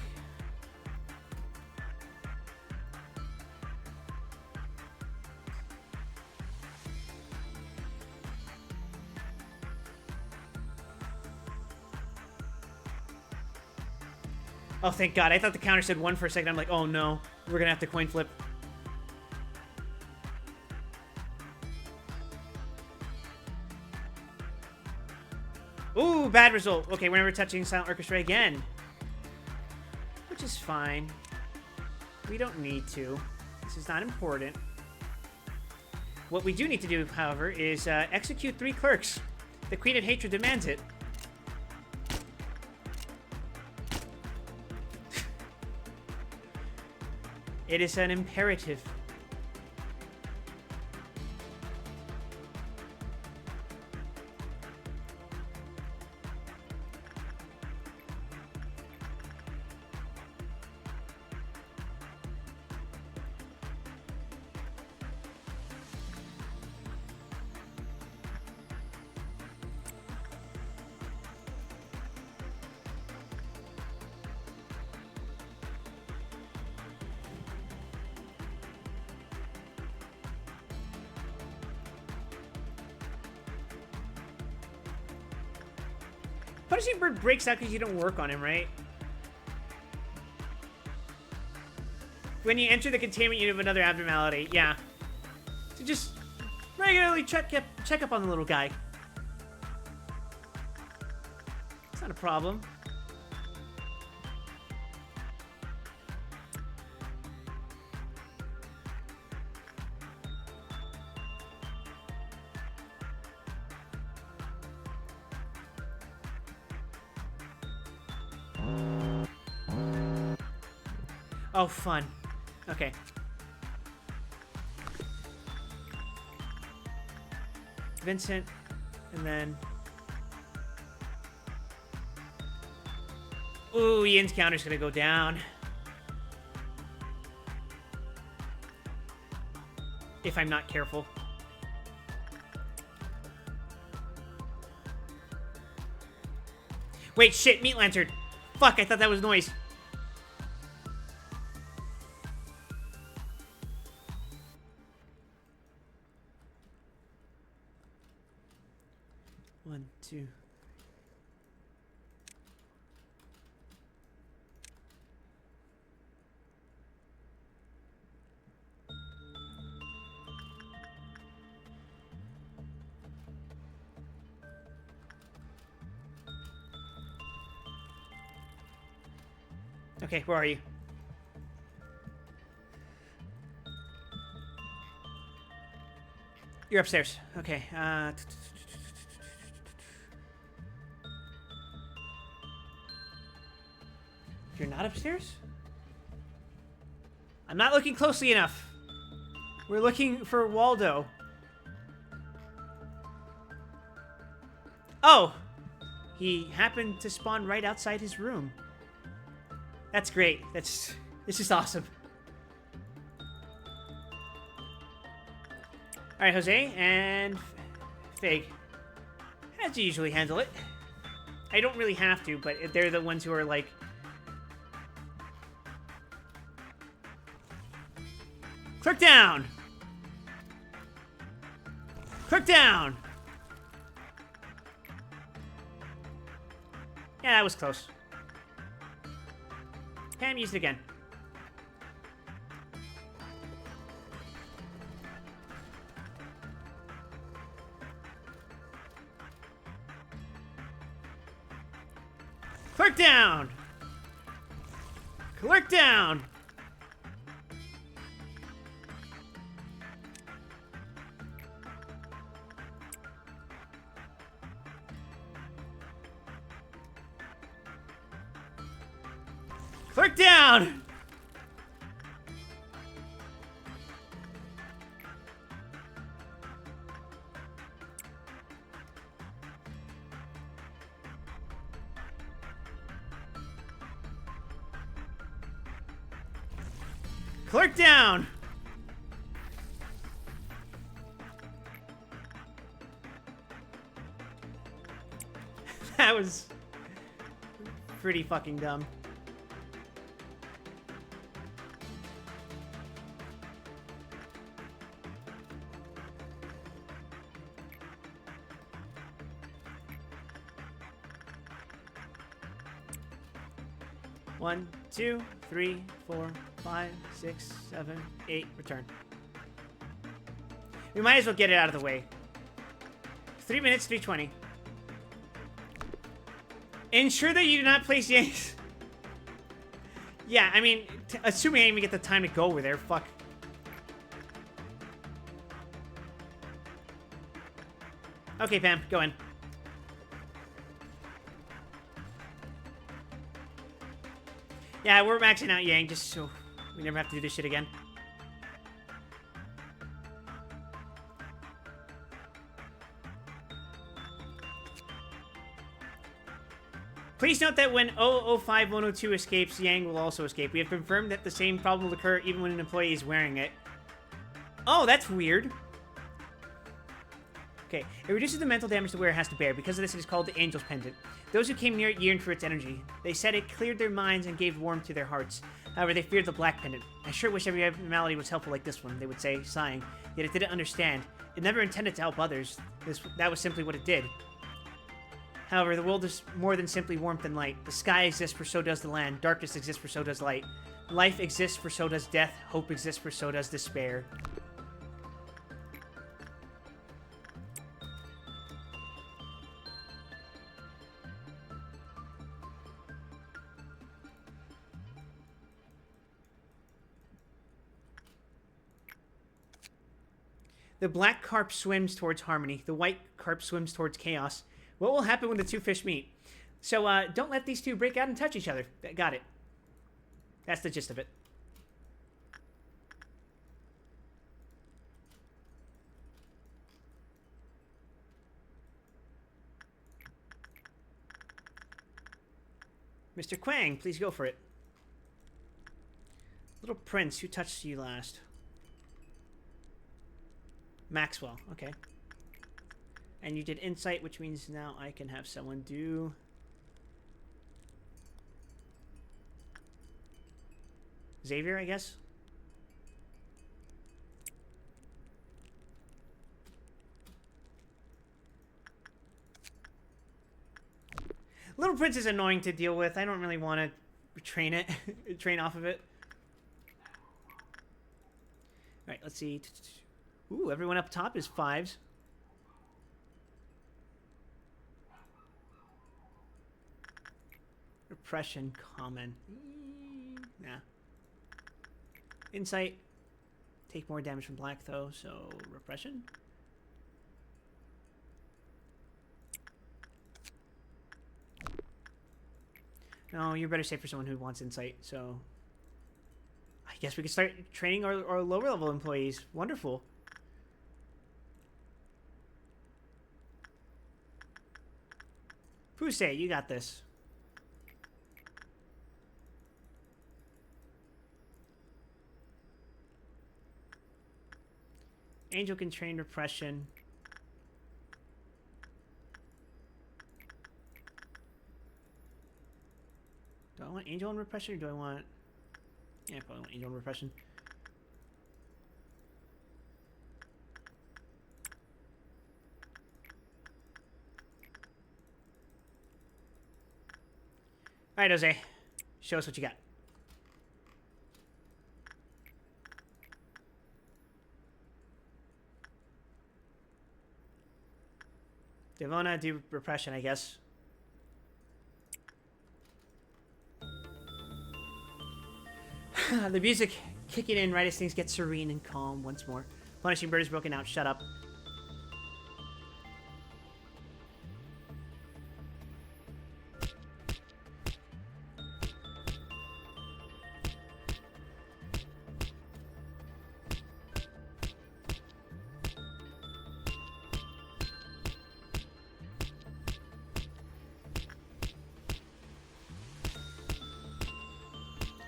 Oh, thank God. I thought the counter said 1 for a second. I'm like, oh no. We're gonna have to coin flip. Ooh, bad result. Okay, we're never touching Silent Orchestra again. Which is fine. We don't need to. This is not important. What we do need to do, however, is execute 3 clerks. The Queen of Hatred demands it. It is an imperative. Punishing bird breaks out because you don't work on him, right? When you enter the containment unit of another abnormality, yeah. So just regularly check up on the little guy. It's not a problem. Oh, fun. Okay. Vincent, and then... Ooh, Ian's counter's gonna go down. If I'm not careful. Wait, shit, meat lantern. Fuck, I thought that was noise. One, two. Okay, where are you? You're upstairs. Okay. You're not upstairs? I'm not looking closely enough. We're looking for Waldo. Oh! He happened to spawn right outside his room. That's great. It's just awesome. Alright, Jose and Fig. How'd you usually handle it? I don't really have to, but they're the ones who are like... Clerk down! Clerk down! Yeah, that was close. Pam used it again. Clerk down! Clerk down! Clerk down! Clerk down! That was pretty fucking dumb. One, 2, 3, 4, 5, 6, 7, 8. Return. We might as well get it out of the way. 3 minutes, 3:20. Ensure that you do not place Yanks. Yeah, I mean, assuming I even get the time to go over there, fuck. Okay, Pam, go in. Yeah, we're maxing out Yang just so we never have to do this shit again. Please note that when 005102 escapes, Yang will also escape. We have confirmed that the same problem will occur even when an employee is wearing it. Oh, that's weird. Okay, it reduces the mental damage the wearer has to bear. Because of this, it is called the Angel's Pendant. Those who came near it yearned for its energy. They said it cleared their minds and gave warmth to their hearts. However, they feared the Black Pendant. I sure wish every abnormality was helpful like this one, they would say, sighing. Yet it didn't understand. It never intended to help others. That was simply what it did. However, the world is more than simply warmth and light. The sky exists, for so does the land. Darkness exists, for so does light. Life exists, for so does death. Hope exists, for so does despair. The black carp swims towards harmony. The white carp swims towards chaos. What will happen when the two fish meet? So, don't let these two break out and touch each other. Got it. That's the gist of it. Mr. Quang, please go for it. Little Prince, who touched you last? Maxwell, okay. And you did insight, which means now I can have someone do... Xavier, I guess? Little Prince is annoying to deal with. I don't really want to train it. Train off of it. Alright, let's see. Ooh, everyone up top is 5s. Repression, common. Nah. Insight. Take more damage from black, though, so repression. No, you're better safe for someone who wants insight, so... I guess we can start training our lower-level employees. Wonderful. Puse, you got this. Angel can train repression. Do I want Angel and repression, or do I want... Yeah, I probably want Angel and repression. Alright, Jose. Show us what you got. Devona, do repression, I guess. The music kicking in right as things get serene and calm once more. Punishing bird is broken out. Shut up.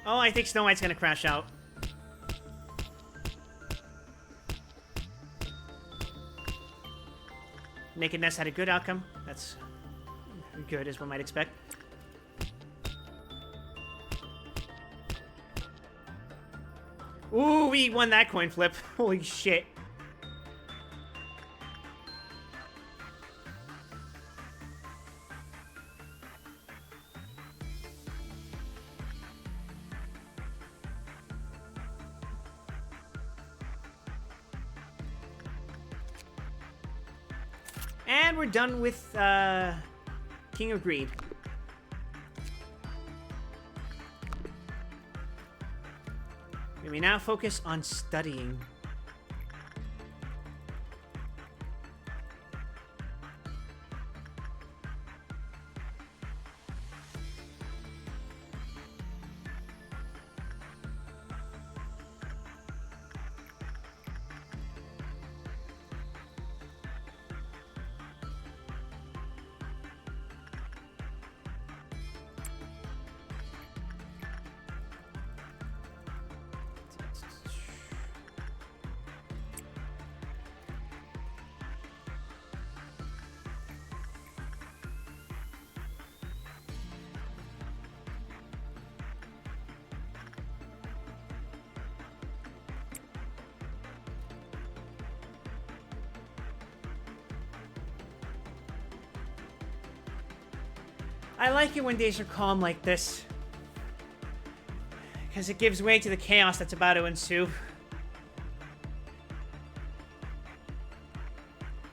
Oh, I think Snow White's gonna crash out. Nakedness had a good outcome. That's good, as one might expect. Ooh, we won that coin flip. Holy shit. And we're done with King of Greed. We may now focus on studying. I like it when days are calm like this. Because it gives way to the chaos that's about to ensue.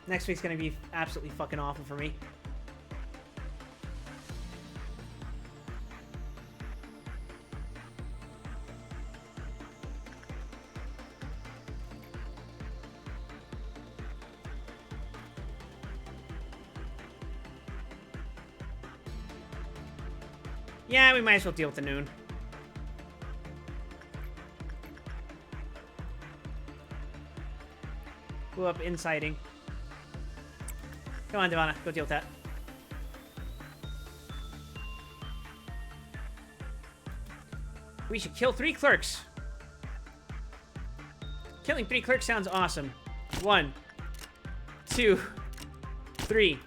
Next week's gonna be absolutely fucking awful for me. Yeah, we might as well deal with the noon. Blew up inciting. Come on, Devana, go deal with that. We should kill 3 clerks. Killing 3 clerks sounds awesome. 1, 2, 3.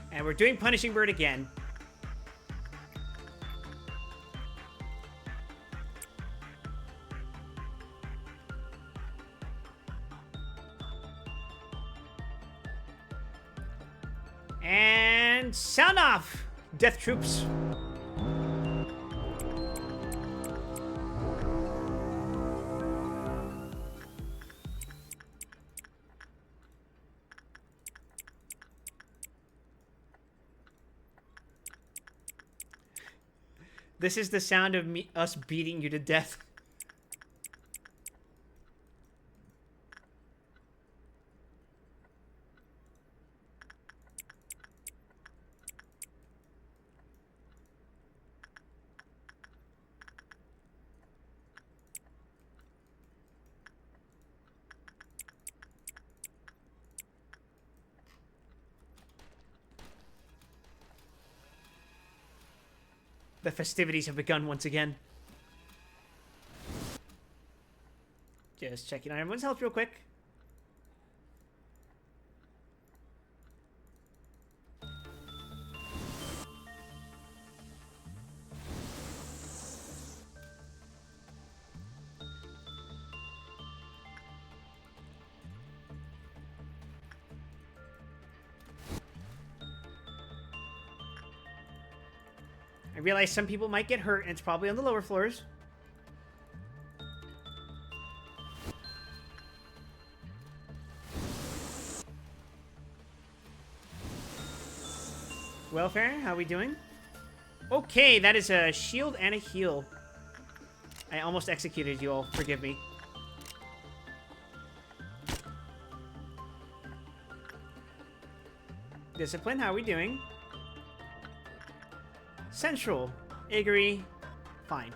And we're doing Punishing Bird again. And sound off, Death Troops. This is the sound of us beating you to death. The festivities have begun once again. Just checking on everyone's health real quick. I realize some people might get hurt, and it's probably on the lower floors. Welfare, how are we doing? Okay, that is a shield and a heal. I almost executed you all. Forgive me. Discipline, how are we doing? Central. Iggery. Fine.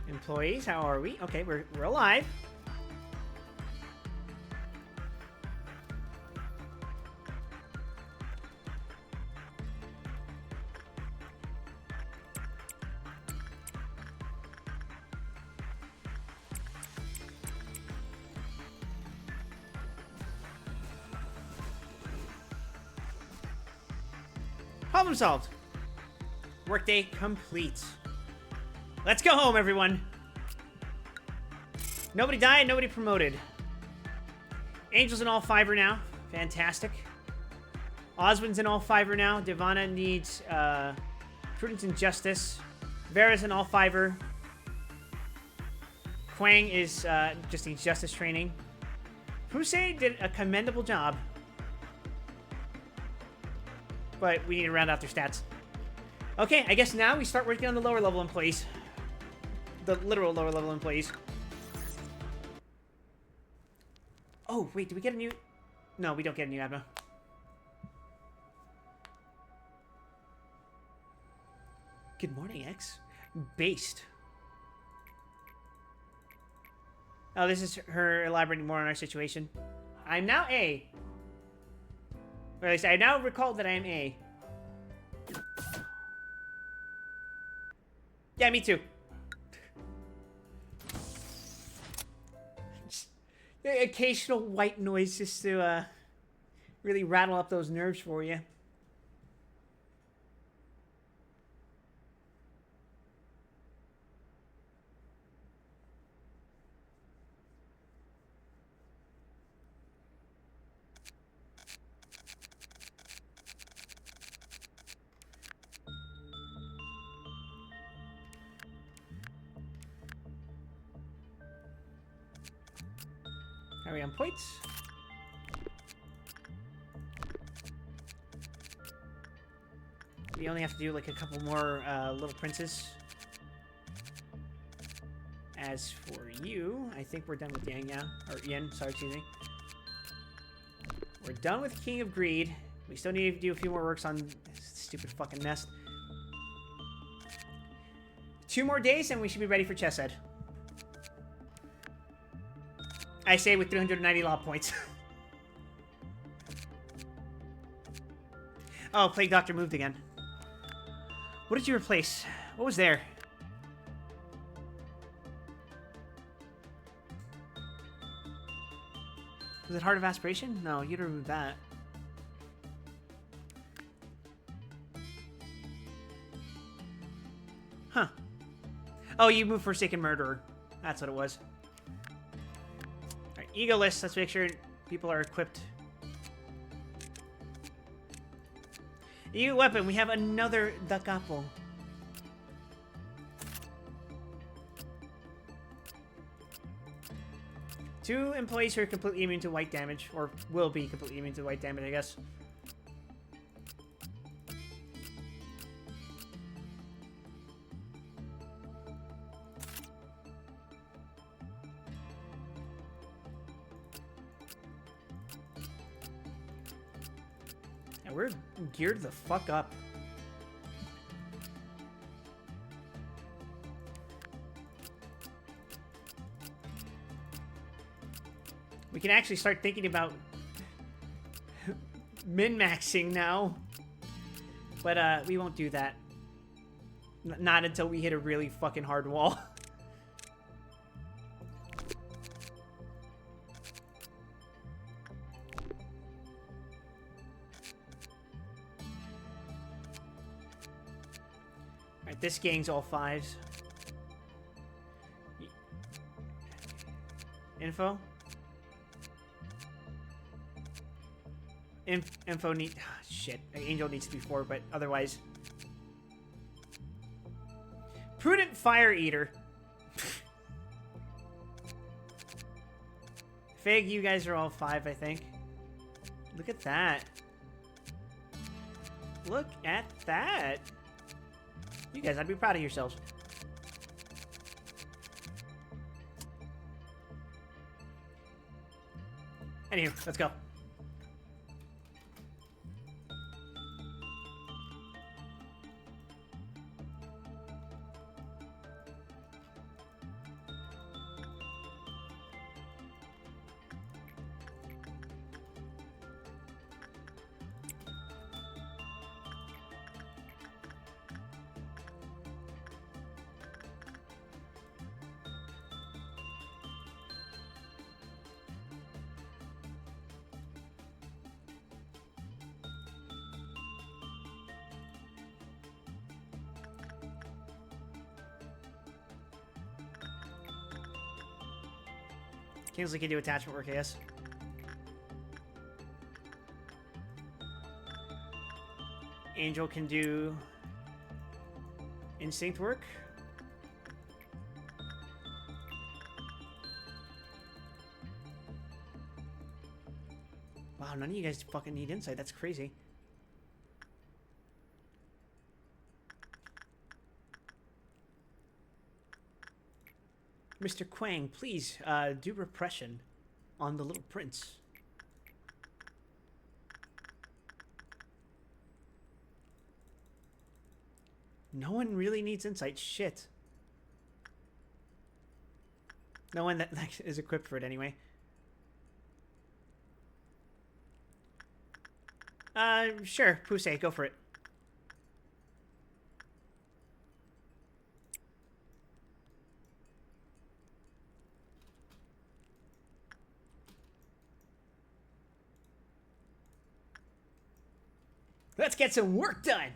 Employees, how are we? Okay, we're alive. Problem solved. Workday complete. Let's go home, everyone. Nobody died, nobody promoted. Angel's in all fiver now. Fantastic. Oswin's in all fiver now. Devana needs Prudence and Justice. Vera's in all fiver. Quang is just needs Justice training. Pusey did a commendable job. But we need to round out their stats. Okay, I guess now we start working on the lower level employees. The literal lower level employees. Oh, wait, do we get a new... No, we don't get a new admin. Good morning, X. Based. Oh, this is her elaborating more on our situation. I'm now A. Or at least I now recall that I am A. Yeah, me too. The occasional white noise just to really rattle up those nerves for you. Are we on points? We only have to do like a couple more little princes. As for you, I think we're done with Yang, yeah? Or Yen, sorry, excuse me. We're done with King of Greed. We still need to do a few more works on this stupid fucking nest. 2 more days and we should be ready for Chesed. I say with 390 law points. Oh, Plague Doctor moved again. What did you replace? What was there? Was it Heart of Aspiration? No, you'd remove that. Huh. Oh, you moved Forsaken Murderer. That's what it was. Alright, ego list. Let's make sure people are equipped. Ego weapon. We have another duck apple. Two employees who are completely immune to white damage, or will be completely immune to white damage, I guess. And we're geared the fuck up. We can actually start thinking about min-maxing now. But we won't do that. Not until we hit a really fucking hard wall. Alright, this gang's all 5s. Info? Info need... Oh, shit. Angel needs to be 4, but otherwise... Prudent Fire Eater. Fig, you guys are all 5, I think. Look at that. Look at that. You guys, I'd be proud of yourselves. Anywho, let's go. Kingsley can do attachment work, I guess. Angel can do instinct work. Wow, none of you guys fucking need insight. That's crazy. Mr. Quang, please do repression on the little prince. No one really needs insight. Shit. No one that is equipped for it anyway. Sure. Pusey, go for it. Let's get some work done!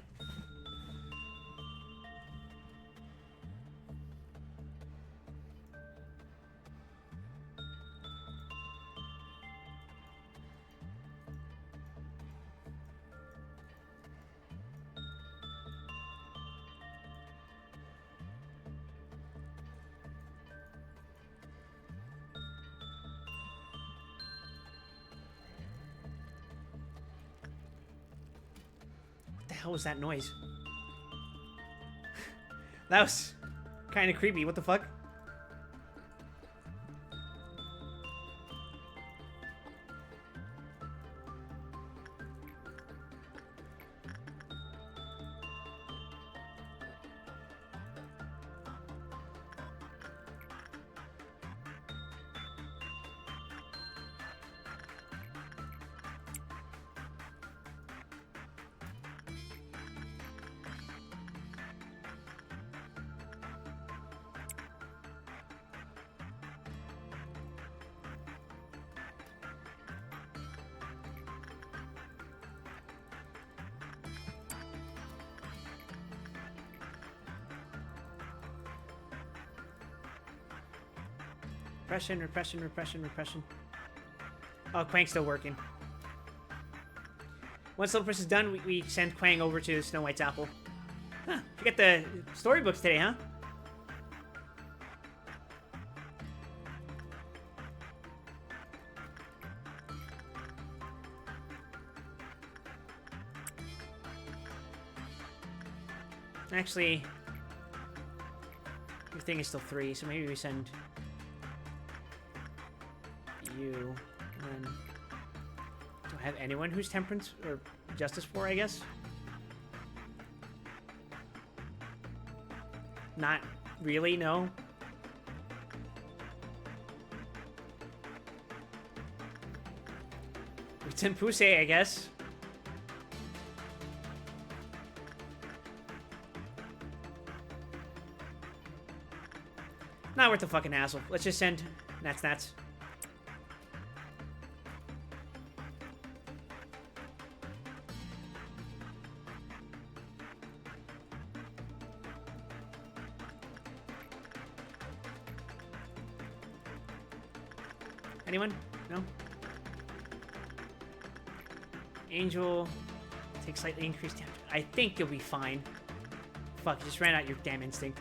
What the hell was that noise? That was kind of creepy. What the fuck? Repression. Oh, Quang's still working. Once the Press is done, we send Quang over to Snow White's apple. Huh, you got the storybooks today, huh? Actually, your thing is still 3, so maybe we send you, and then do I have anyone who's Temperance or Justice for, I guess? Not really, no. It's in Pusey, I guess. Not worth the fucking hassle. Let's just send Nats. Anyone? No? Angel, take slightly increased damage. I think you'll be fine. Fuck, you just ran out your damn instinct.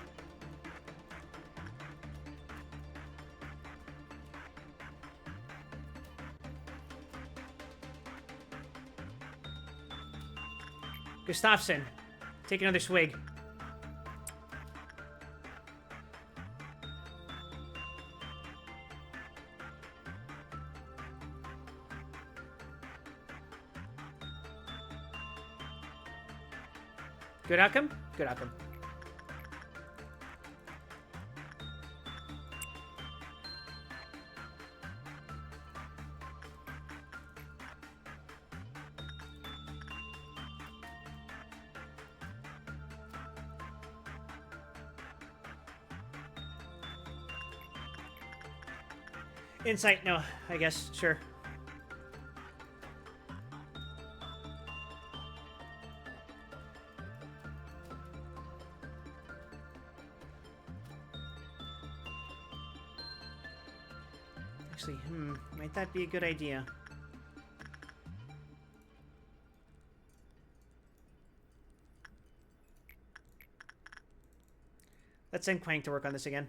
Gustafsson, take another swig. Good outcome? Good outcome. Insight, no, I guess, sure. Actually, might that be a good idea? Let's send Quang to work on this again.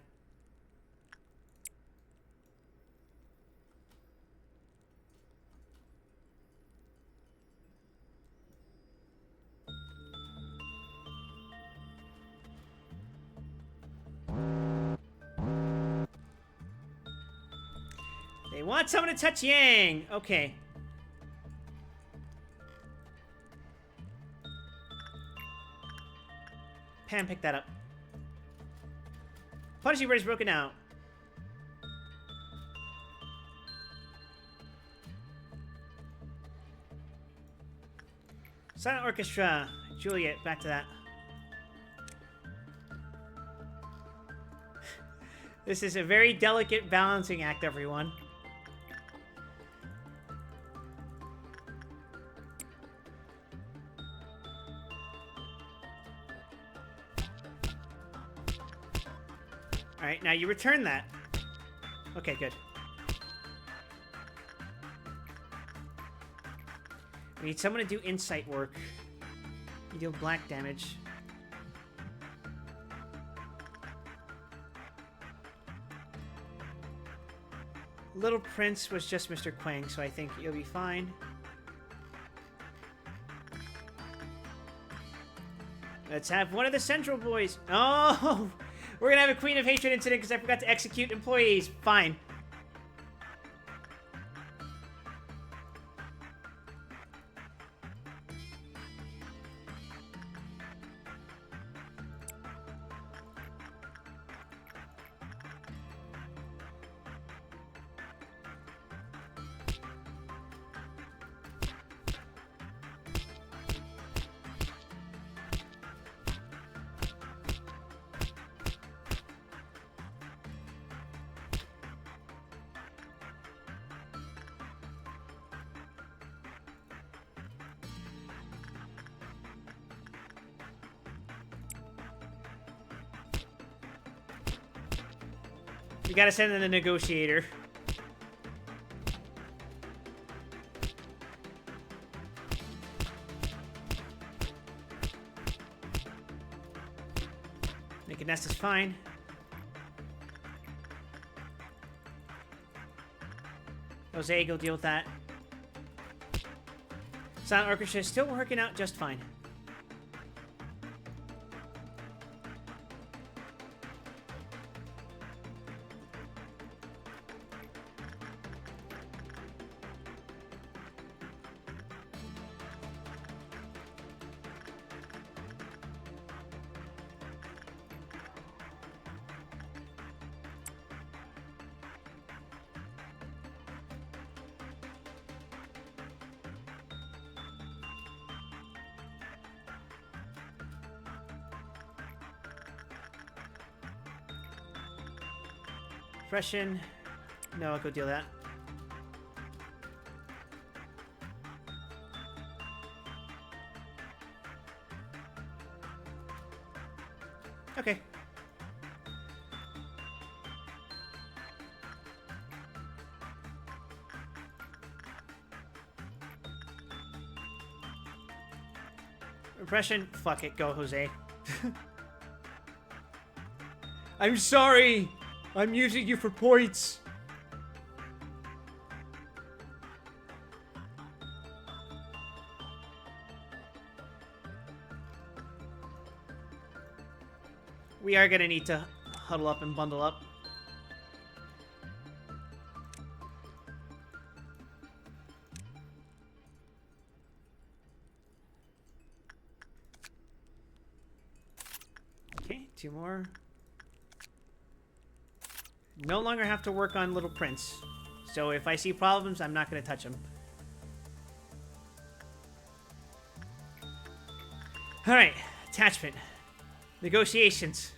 They want someone to touch Yang! Okay. Pam, pick that up. Punishy Bird is broken out. Silent orchestra. Juliet, back to that. This is a very delicate balancing act, everyone. Alright, now you return that. Okay, good. We need someone to do insight work. You deal black damage. Little Prince was just Mr. Quang, so I think you'll be fine. Let's have one of the Central boys. Oh! We're gonna have a Queen of Hatred incident because I forgot to execute employees. Fine. We gotta send in the negotiator. Naked Nest is fine. Jose, go deal with that. Silent Orchestra is still working out just fine. Depression. No, I'll go deal that. Okay. Repression. Fuck it. Go, Jose. I'm sorry. I'm using you for points. We are gonna need to huddle up and bundle up. Okay, 2 more. No longer have to work on Little Prince. So if I see problems, I'm not going to touch them. Alright, attachment. Negotiations.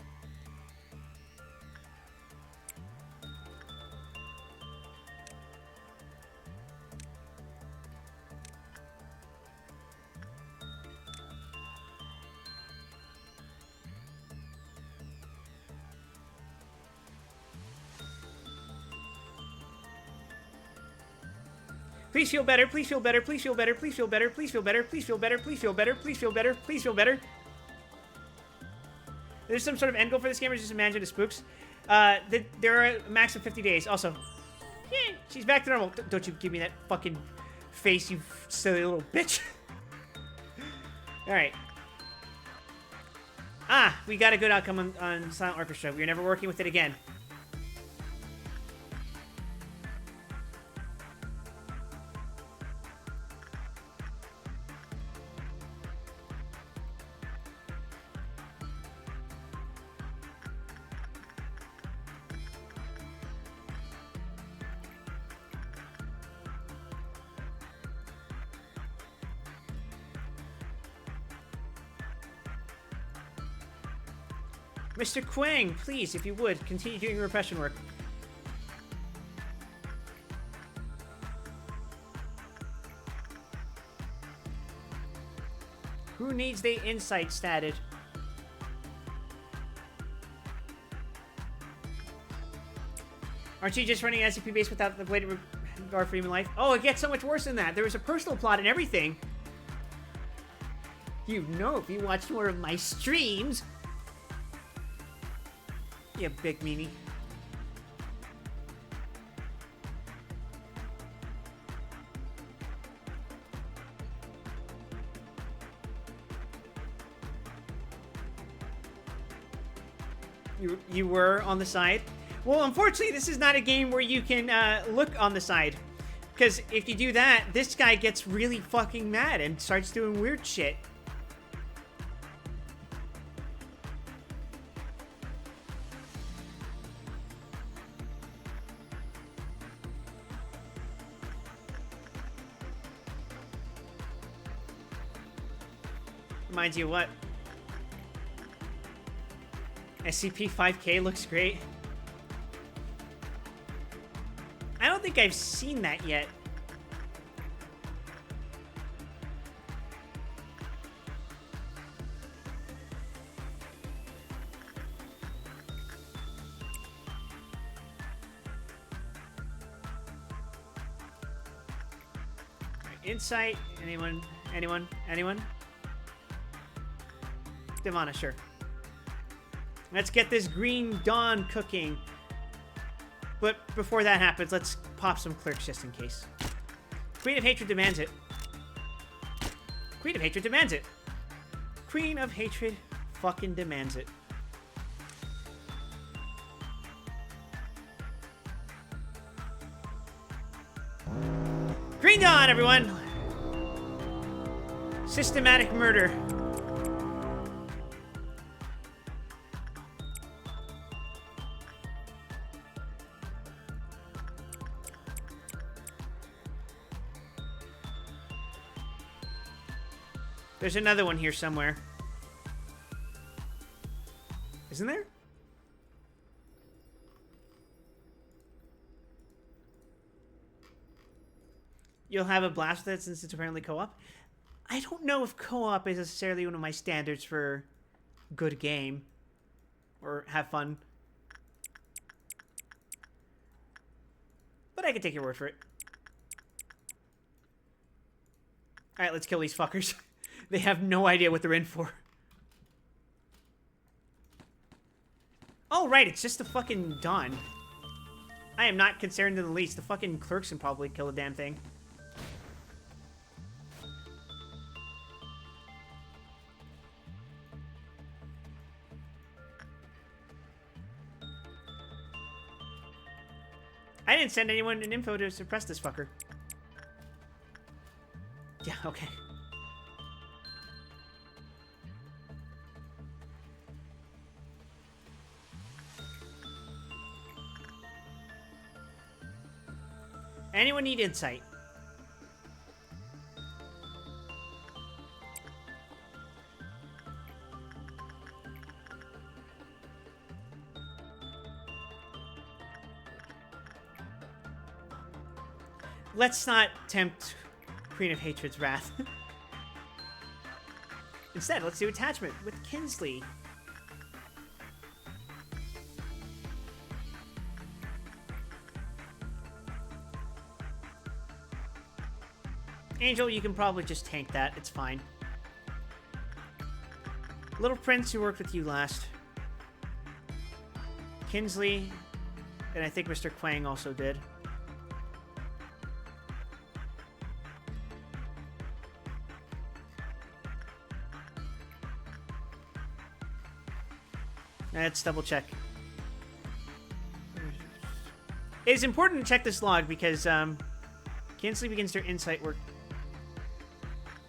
Please feel better, please feel better, please feel better, please feel better, please feel better, please feel better, please feel better, please feel better, please feel better. There's some sort of end goal for this game, or just imagine the spooks. There are a max of 50 days. Also, yay, she's back to normal. Don't you give me that fucking face, you silly little bitch. Alright. Ah, we got a good outcome on Silent Orchestra. We're never working with it again. Mr. Quang, please, if you would, continue doing repression work. Who needs the insight statted? Aren't you just running an SCP base without the way to regard for human life? Oh, it gets so much worse than that. There was a personal plot and everything. You know if you watched more of my streams. You big meanie. You were on the side? Well, unfortunately, this is not a game where you can look on the side. Because if you do that, this guy gets really fucking mad and starts doing weird shit. Reminds you of what? SCP-5K looks great. I don't think I've seen that yet. Insight? Anyone? Anyone? Anyone? Devana, sure. Let's get this green dawn cooking. But before that happens, let's pop some clerks just in case. Queen of Hatred demands it. Queen of Hatred demands it. Queen of Hatred fucking demands it. Green dawn, everyone! Systematic murder. There's another one here somewhere. Isn't there? You'll have a blast with it since it's apparently co-op. I don't know if co-op is necessarily one of my standards for good game. Or have fun. But I can take your word for it. Alright, let's kill these fuckers. They have no idea what they're in for. Oh, right, it's just the fucking dawn. I am not concerned in the least. The fucking clerks can probably kill the damn thing. I didn't send anyone an info to suppress this fucker. Yeah, okay. Anyone need insight? Let's not tempt Queen of Hatred's wrath. Instead, let's do attachment with Kinsley. Angel, you can probably just tank that. It's fine. Little Prince, who worked with you last. Kinsley, and I think Mr. Quang also did. Let's double check. It's important to check this log because Kinsley begins their insight work.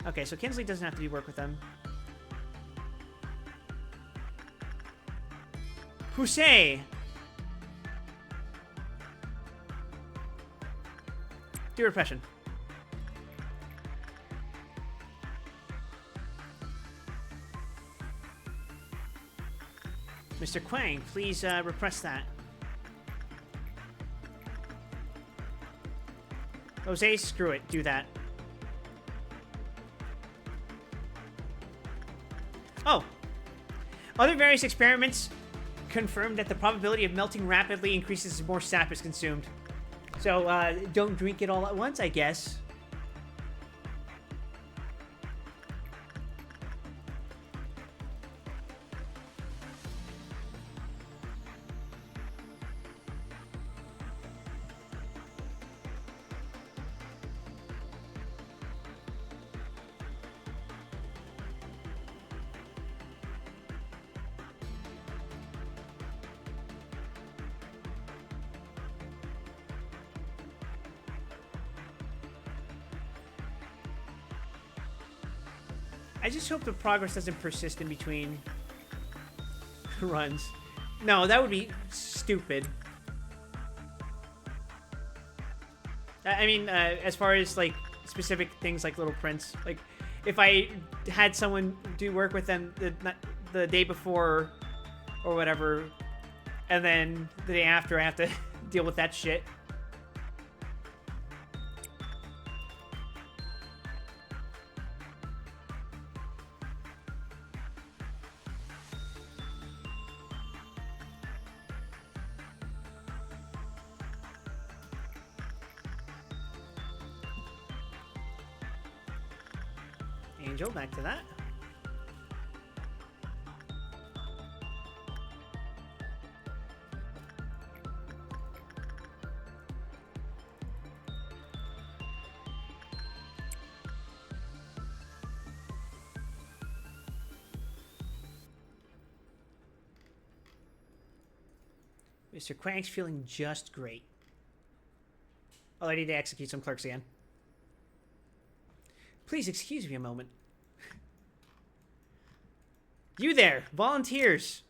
Okay, so Kinsley doesn't have to do work with them. Hussein! Do repression. Mr. Quang, please repress that. Jose, screw it. Do that. Oh. Other various experiments confirmed that the probability of melting rapidly increases as more sap is consumed. So, don't drink it all at once, I guess. I just hope the progress doesn't persist in between runs. No, that would be stupid. I mean, as far as, like, specific things like Little Prince, like, if I had someone do work with them the day before or whatever, and then the day after I have to deal with that shit. Angel, back to that. Mr. Quank's feeling just great. Oh, I need to execute some clerks again. Please excuse me a moment. You there, volunteers.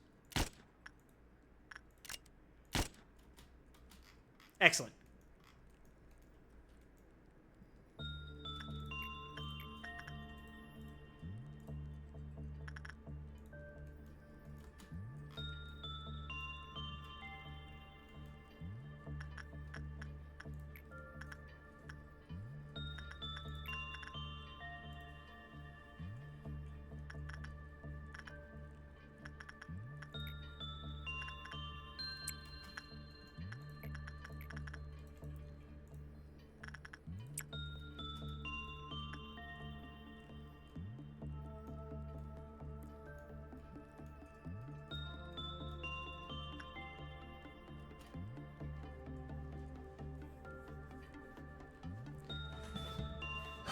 Excellent.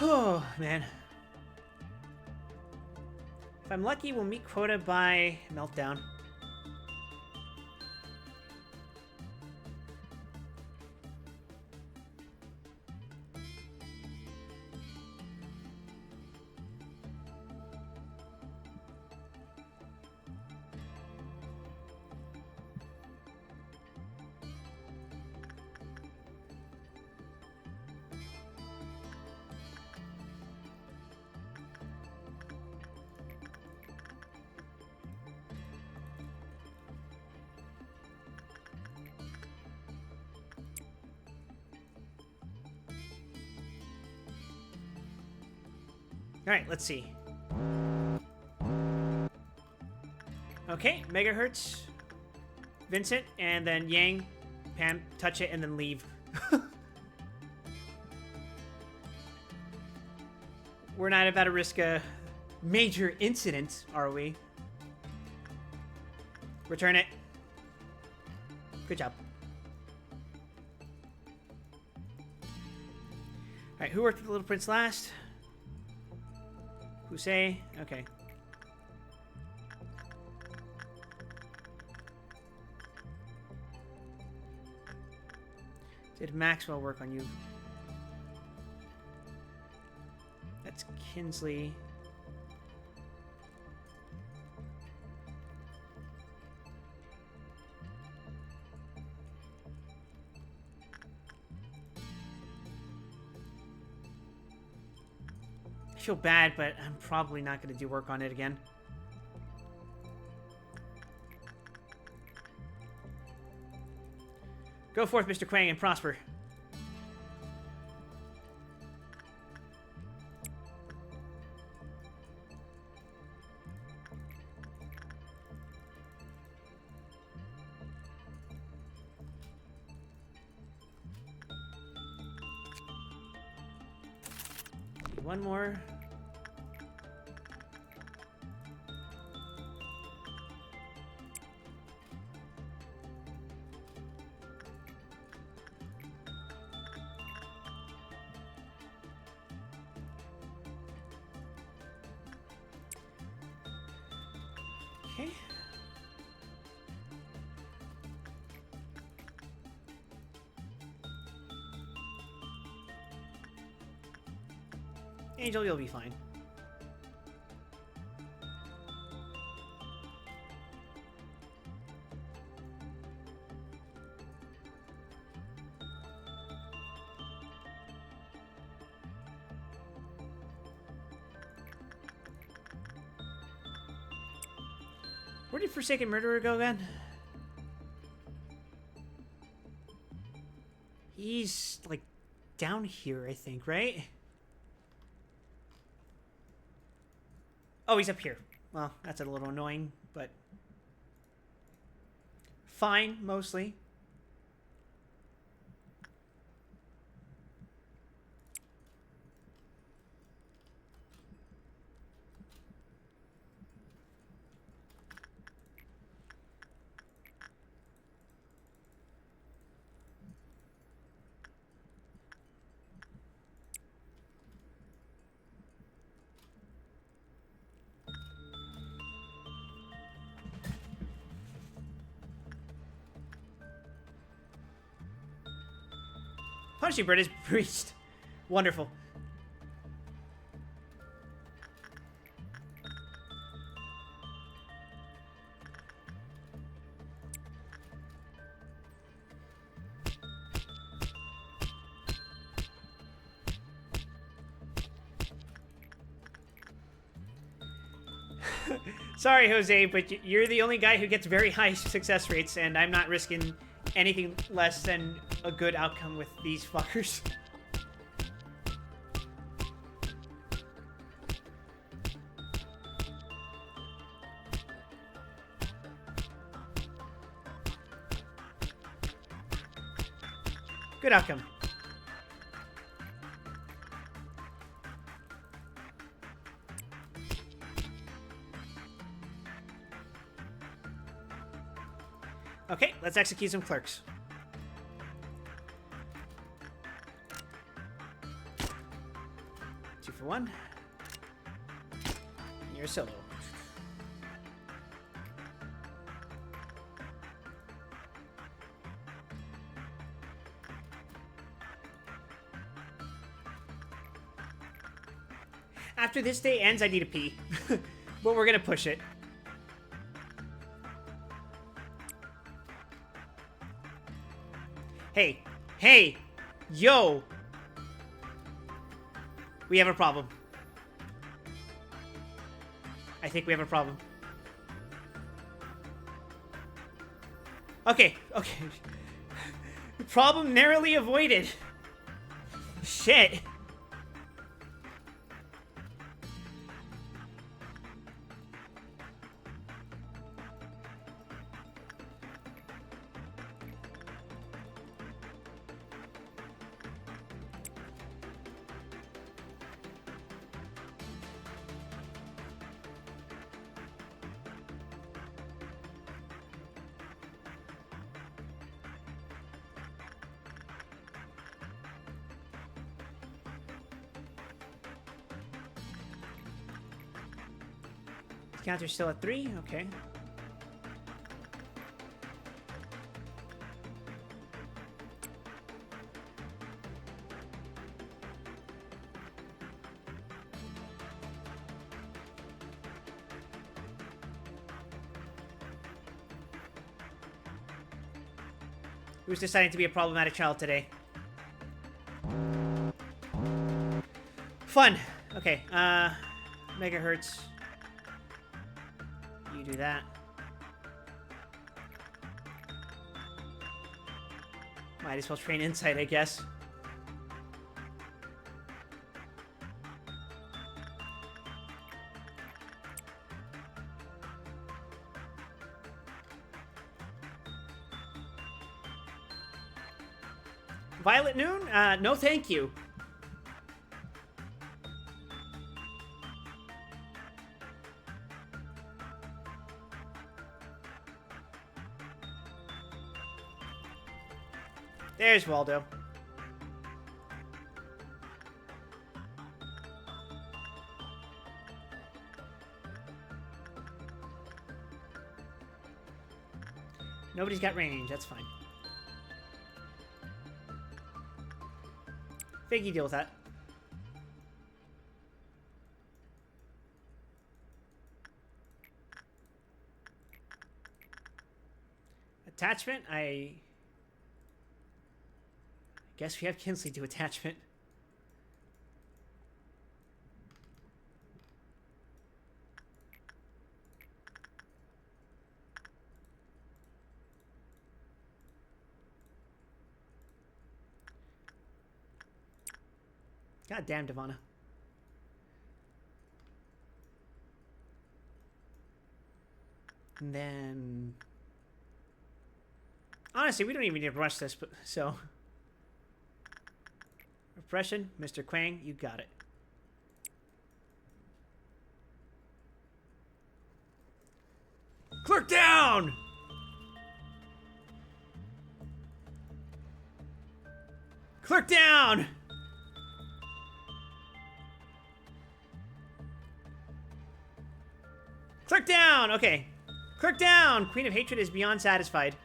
Oh, man. If I'm lucky, we'll meet quota by Meltdown. Alright, let's see. Okay, megahertz, Vincent, and then Yang, Pam, touch it, and then leave. We're not about to risk a major incident, are we? Return it. Good job. Alright, who worked with the Little Prince last? Hussein? Okay. Did Maxwell work on you? That's Kinsley. I feel bad, but I'm probably not going to do work on it again. Go forth, Mr. Quang, and prosper. One more. Okay. Angel, you'll be fine. Where did Forsaken Murderer go again? He's, like, down here, I think, right? Oh, he's up here. Well, that's a little annoying, but... fine, mostly. Punishing Bird is breached. Wonderful. Sorry, Jose, but you're the only guy who gets very high success rates, and I'm not risking anything less than a good outcome with these fuckers. Good outcome. Okay, let's execute some clerks. Two for one. And you're a solo. After this day ends, I need a pee. But we're gonna push it. Hey, hey, yo! We have a problem. I think we have a problem. Okay, okay. Problem narrowly avoided. Shit. Counter's still at 3? Okay. Who's deciding to be a problematic child today? Fun. Okay, megahertz. You do that. Might as well train insight, I guess. Violet Noon? No thank you. There's Waldo. Nobody's got range, that's fine. Figgy, deal with that. Attachment, I guess we have Kinsley do attachment. God damn, Devana. And then... honestly, we don't even need to rush this, but so... Repression, Mr. Quang, you got it. Clerk down! Clerk down! Clerk down! Okay. Clerk down! Queen of Hatred is beyond satisfied.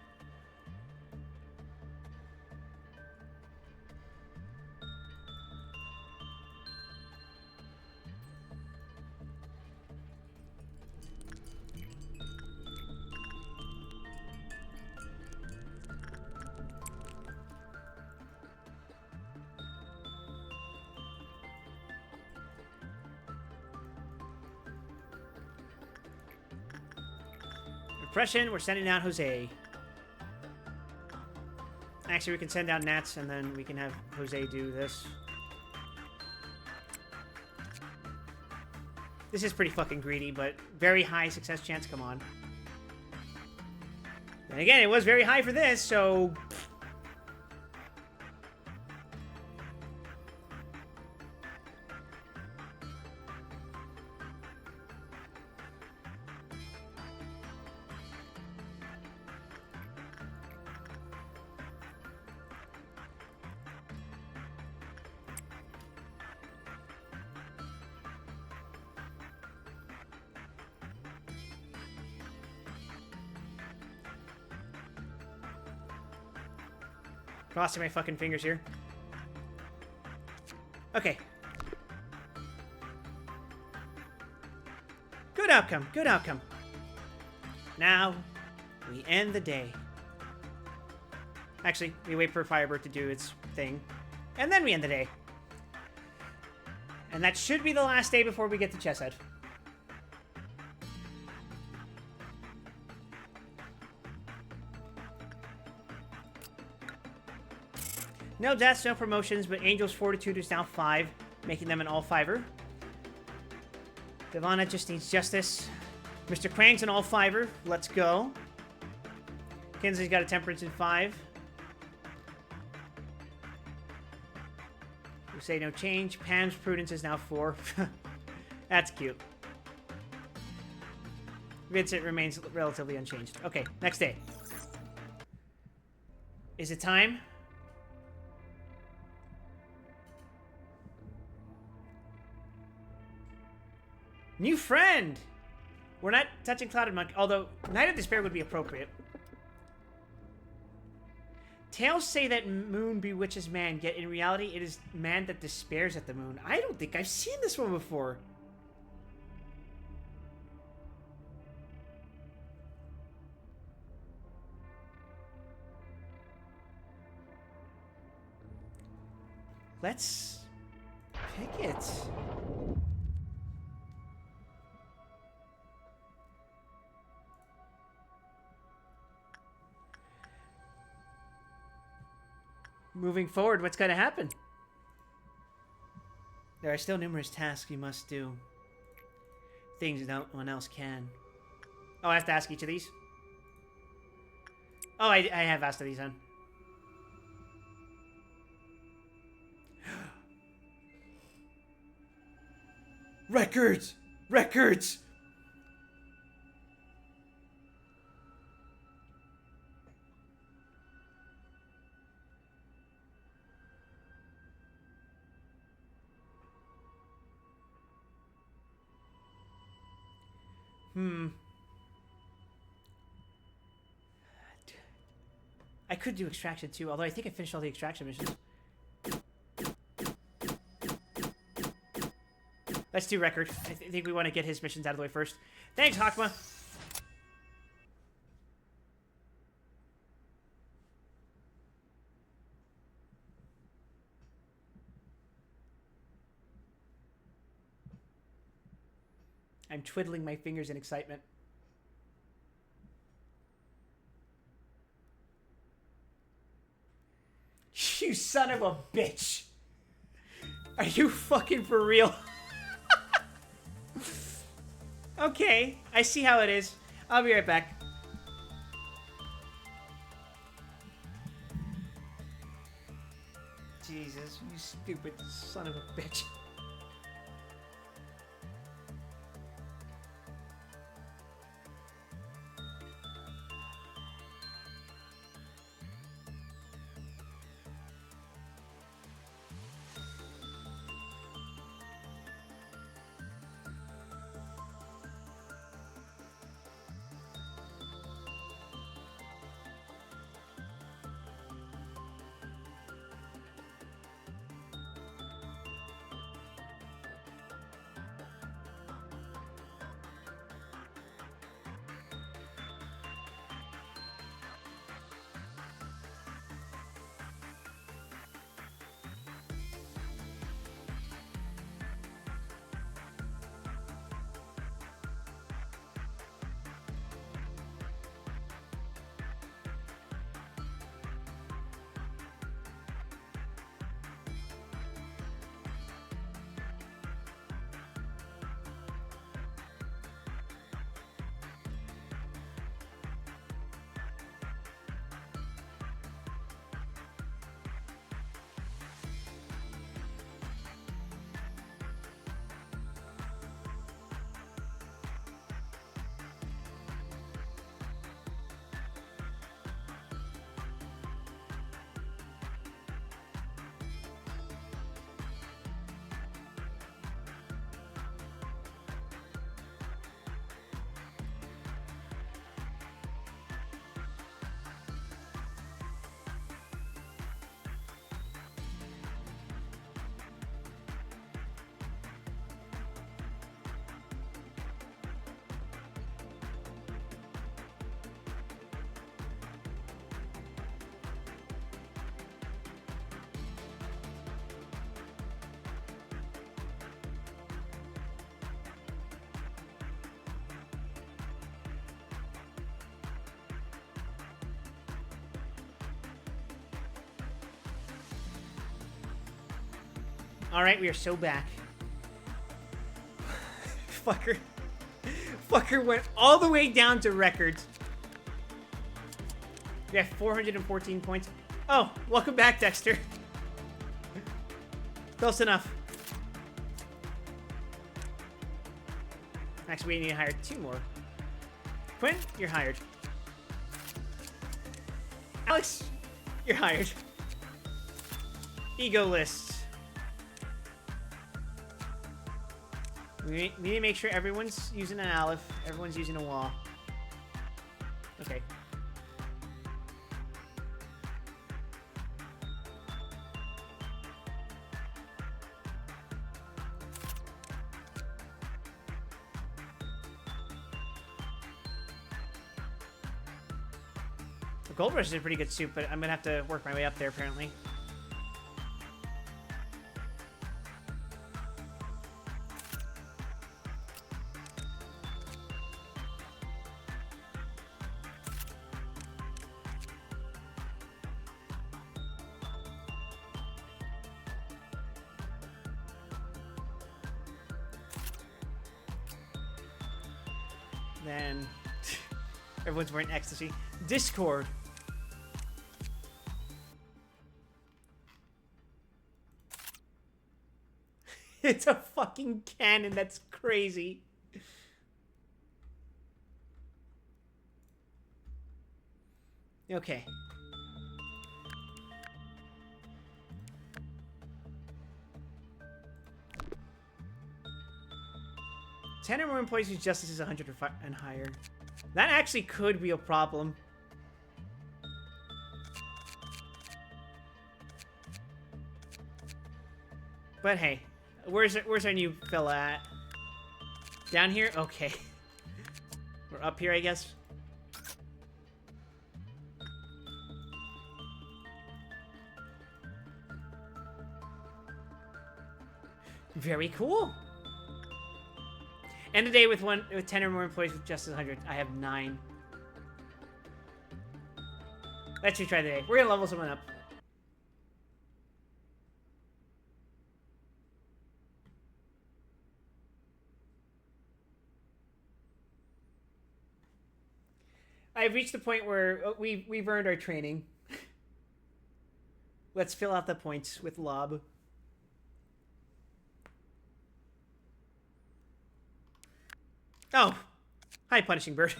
Repression, we're sending out Jose. Actually, we can send out Nats, and then we can have Jose do this. This is pretty fucking greedy, but very high success chance, come on. And again, it was very high for this, so... Crossing my fucking fingers here. Okay. Good outcome. Good outcome. Now, we end the day. Actually, we wait for Firebird to do its thing. And then we end the day. And that should be the last day before we get to Chesshead. No deaths, no promotions, but Angel's Fortitude is now 5, making them an all-fiver. Devana just needs justice. Mr. Krang's an all-fiver. Let's go. Kinsley's got a Temperance in 5. We say no change. Pam's Prudence is now 4. That's cute. Vincent remains relatively unchanged. Okay, next day. Is it time? New friend! We're not touching Clouded Monk, although Night of Despair would be appropriate. Tales say that moon bewitches man, yet in reality it is man that despairs at the moon. I don't think I've seen this one before. Let's pick it. moving forward, what's going to happen? There are still numerous tasks you must do. Things no one else can. Oh, I have to ask each of these? Oh, I have asked these then. Records! Records! I could do extraction too, although I think I finished all the extraction missions. Let's do record. I think we want to get his missions out of the way first. Thanks, Hakma. I'm twiddling my fingers in excitement. You son of a bitch. Are you fucking for real? Okay, I see how it is. I'll be right back. Jesus, you stupid son of a bitch. Alright, we are so back. Fucker. Fucker went all the way down to records. We have 414 points. Oh, welcome back, Dexter. Close enough. Actually, we need to hire 2 more. Quinn, you're hired. Alex, you're hired. Ego lists. We need to make sure everyone's using an Aleph, everyone's using a wall. Okay. The Gold Rush is a pretty good suit, but I'm gonna have to work my way up there apparently. Then everyone's wearing ecstasy. Discord. It's a fucking cannon. That's crazy. Okay. 10 or more employees whose justice is 100 and higher. That actually could be a problem. But hey, where's our new fella at? Down here? Okay. We're up here, I guess. Very cool. End the day with 10 or more employees with justice 100. I have 9. Let's retry the day. We're gonna level someone up. I've reached the point where we've earned our training. Let's fill out the points with Lob. Oh, hi, Punishing Bird.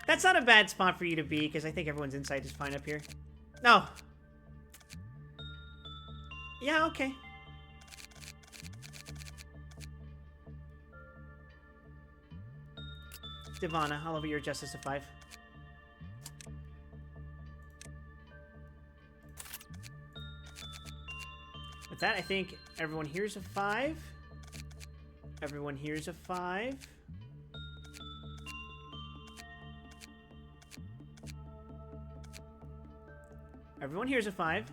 That's not a bad spot for you to be, because I think everyone's insight is fine up here. No. Yeah, okay. Divana, I'll over your justice of 5. With that, I think everyone here's a 5. Everyone here's a 5. Everyone here's a 5.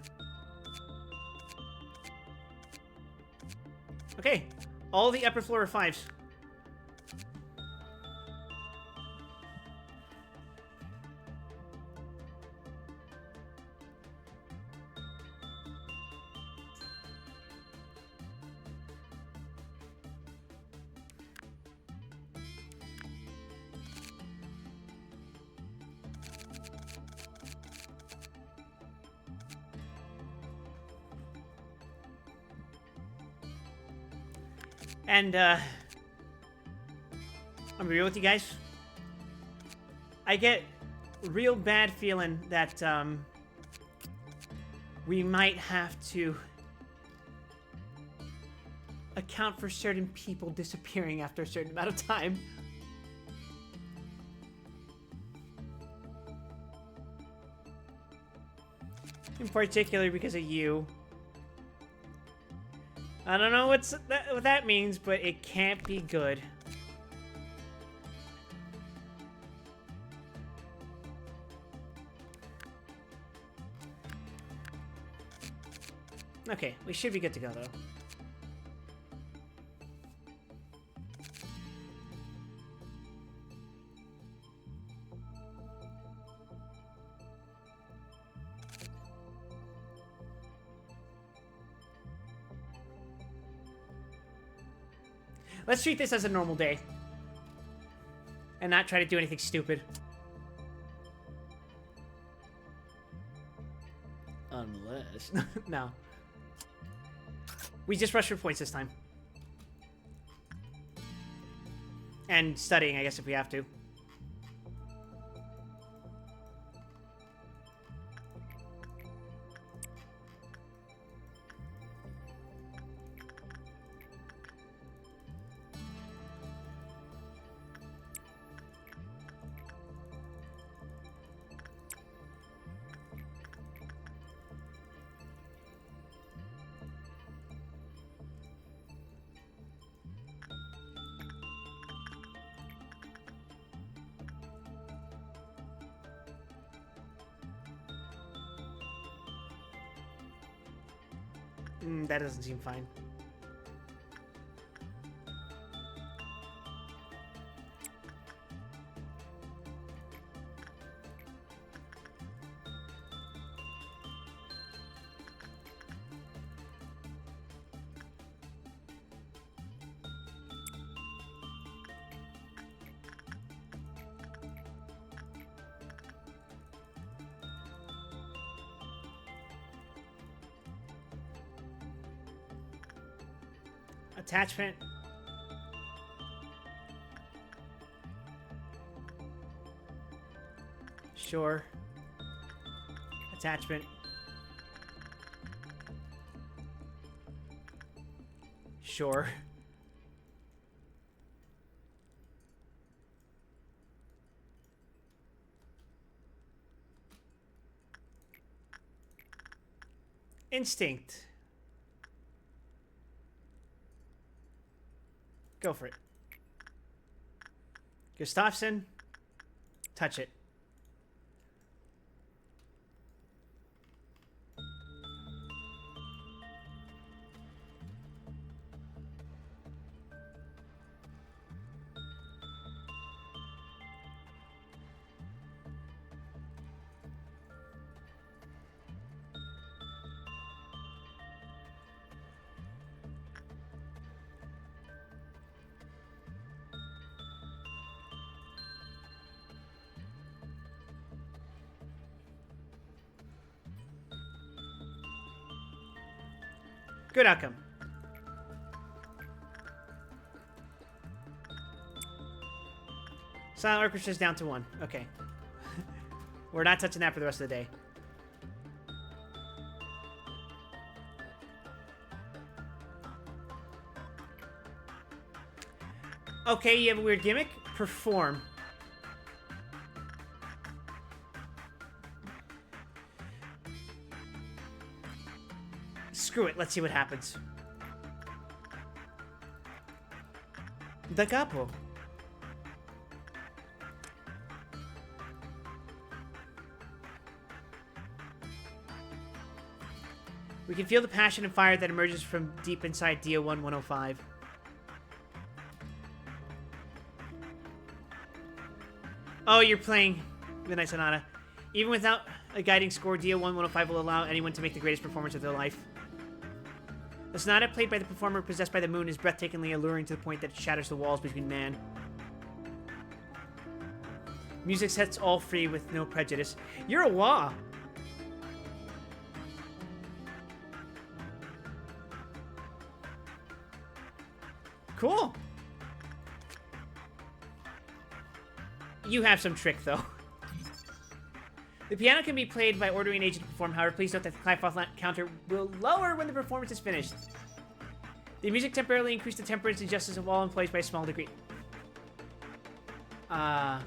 Okay, all the upper floor are 5s. And, I'm real with you guys. I get real bad feeling that, we might have to account for certain people disappearing after a certain amount of time. In particular because of you. I don't know what that means, but it can't be good. Okay, we should be good to go, though. Let's treat this as a normal day. And not try to do anything stupid. Unless... No. We just rush for points this time. And studying, I guess, if we have to. That doesn't seem fine. Attachment. Sure. Attachment. Sure. Instinct. Go for it. Gustafsson. Touch it. Good outcome. Silent Orchestra's down to 1. Okay. We're not touching that for the rest of the day. Okay, you have a weird gimmick. Perform. Screw it, let's see what happens. Da capo. We can feel the passion and fire that emerges from deep inside DO-1-105. Oh, you're playing Midnight Sonata. Even without a guiding score, DO-1-105 will allow anyone to make the greatest performance of their life. The sonata played by the performer possessed by the moon is breathtakingly alluring to the point that it shatters the walls between man. Music sets all free with no prejudice. You're a wah! Cool! You have some trick, though. The piano can be played by ordering an agent to perform. However, please note that the Clive counter will lower when the performance is finished. The music temporarily increased the temperance and justice of all employees by a small degree. However,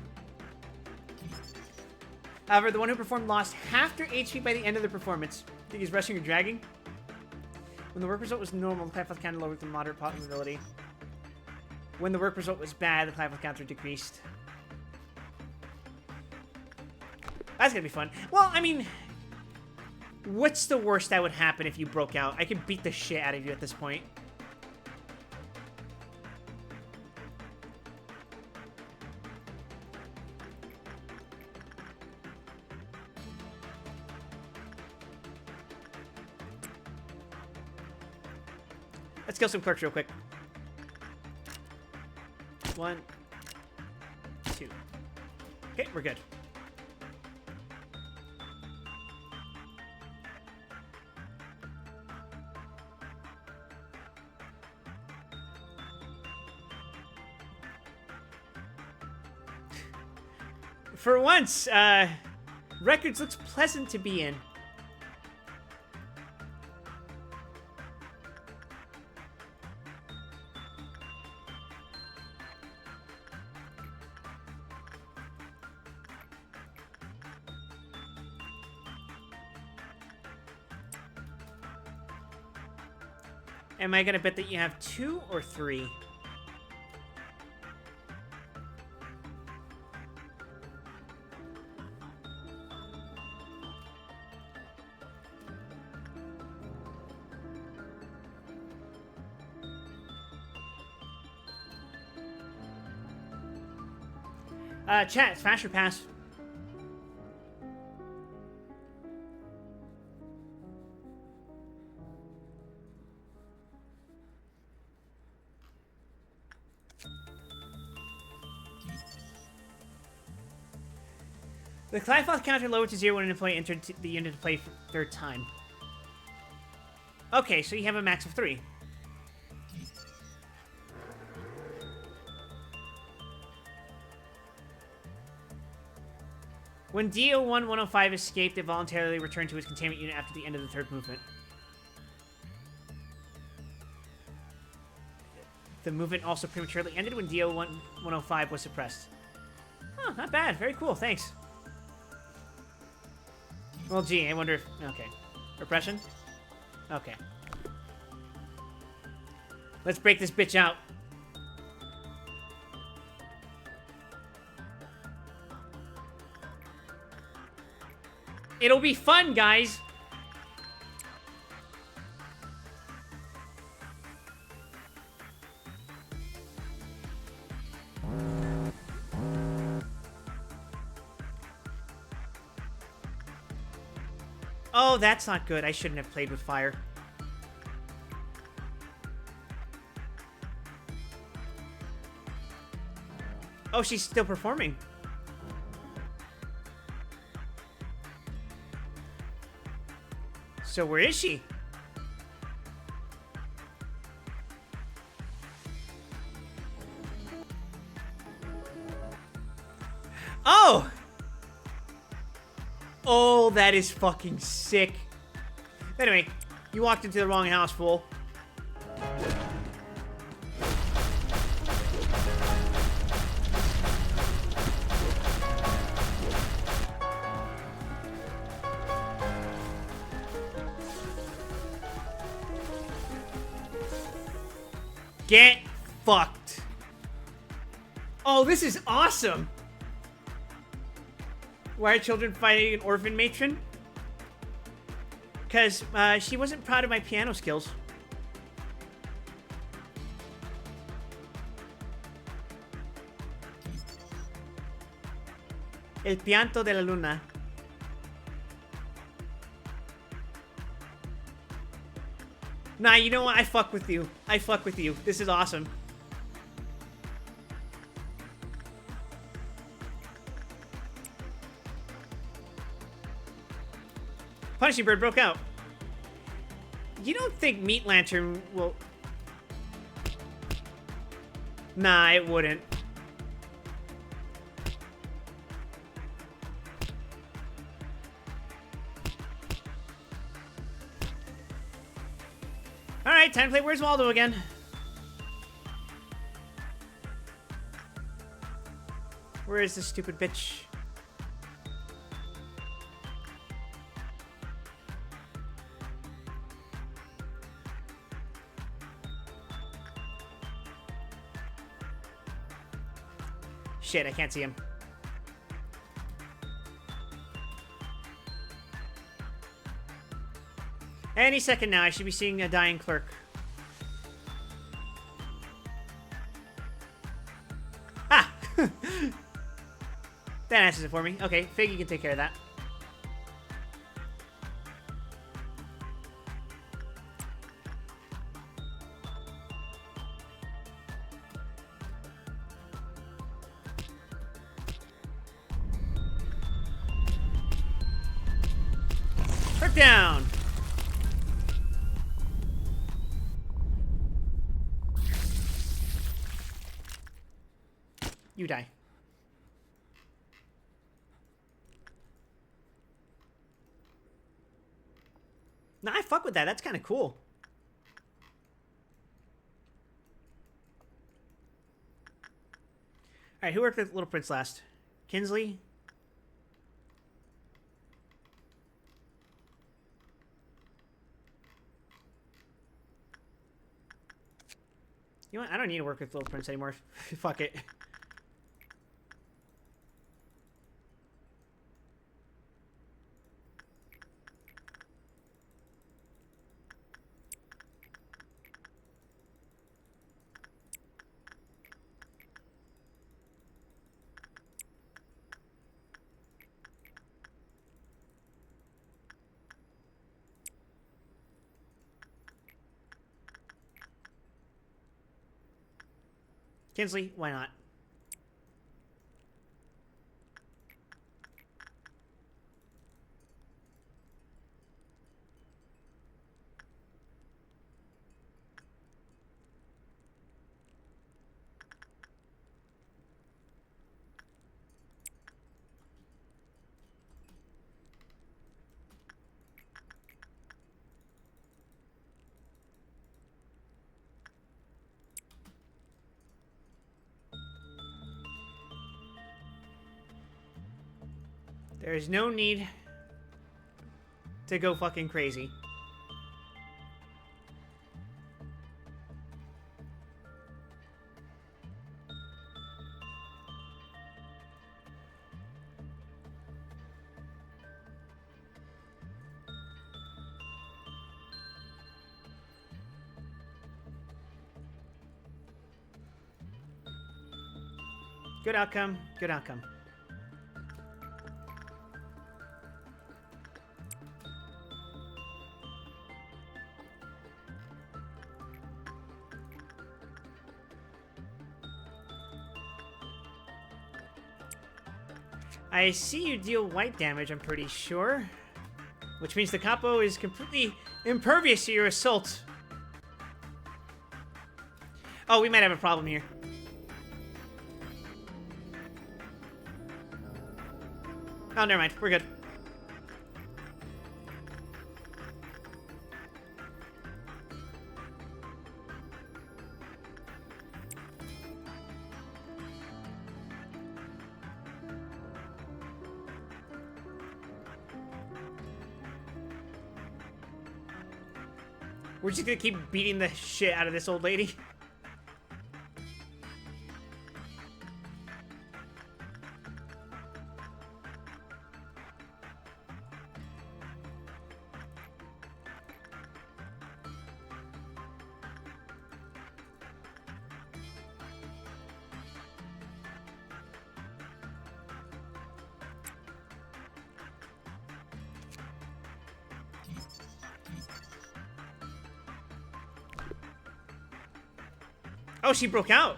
the one who performed lost half their HP by the end of the performance. Think he's rushing or dragging? When the work result was normal, the Clive counter lowered with a moderate probability. When the work result was bad, the Clive counter decreased. That's gonna be fun. Well, I mean, what's the worst that would happen if you broke out? I could beat the shit out of you at this point. Let's kill some clerks real quick. 1, 2. Okay, we're good. For once, Records looks pleasant to be in. Am I gonna bet that you have 2 or 3? Chat, smash or pass? The Clive counter lowered to 0 when an employee entered the unit to play for the 3rd time. Okay, so you have a max of 3. When DO-1105 escaped, it voluntarily returned to its containment unit after the end of the third movement. The movement also prematurely ended when DO-1105 was suppressed. Oh, not bad. Very cool. Thanks. Well, gee, I wonder if... Okay. Repression? Okay. Let's break this bitch out. It'll be fun, guys. Oh, that's not good. I shouldn't have played with fire. Oh, she's still performing. So where is she? Oh! Oh, that is fucking sick. Anyway, you walked into the wrong house, fool. Get fucked. Oh, this is awesome. Why are children fighting an orphan matron? Because she wasn't proud of my piano skills. El pianto de la luna. Nah, you know what? I fuck with you. I fuck with you. This is awesome. Punishing Bird broke out. You don't think Meat Lantern will... Nah, it wouldn't. Alright, time to play Where's Waldo again. Where is this stupid bitch? Shit, I can't see him. Any second now, I should be seeing a dying clerk. Ah! That answers it for me. Okay, Fig, you can take care of that. Clerk down! You die. Nah, I fuck with that. That's kind of cool. Alright, who worked with Little Prince last? Kinsley? You know what? I don't need to work with Little Prince anymore. Fuck it. Kinsley, why not? There is no need to go fucking crazy. Good outcome. Good outcome. I see you deal white damage, I'm pretty sure. Which means the capo is completely impervious to your assault. Oh, we might have a problem here. Oh, never mind. We're good. We're just gonna keep beating the shit out of this old lady. Oh, she broke out.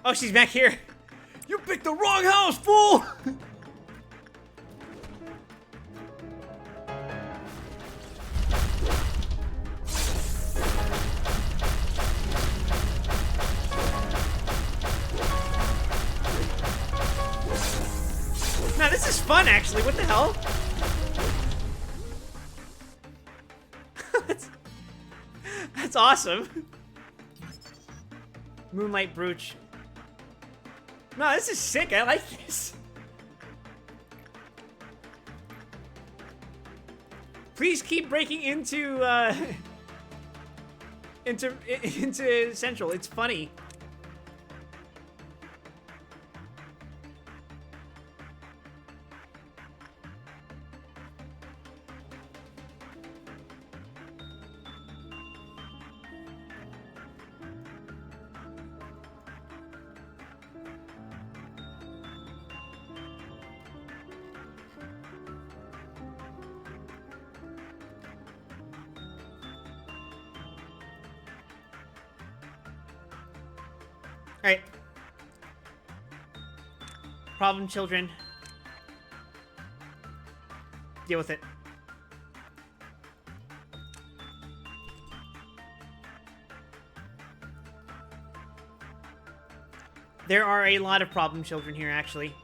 Oh, she's back here. You picked the wrong house, fool! Now, this is fun, actually. What the hell? That's awesome. Moonlight Brooch. No, this is sick. I like this. Please keep breaking into into Central. It's funny. Alright. Problem children. Deal with it. There are a lot of problem children here, actually.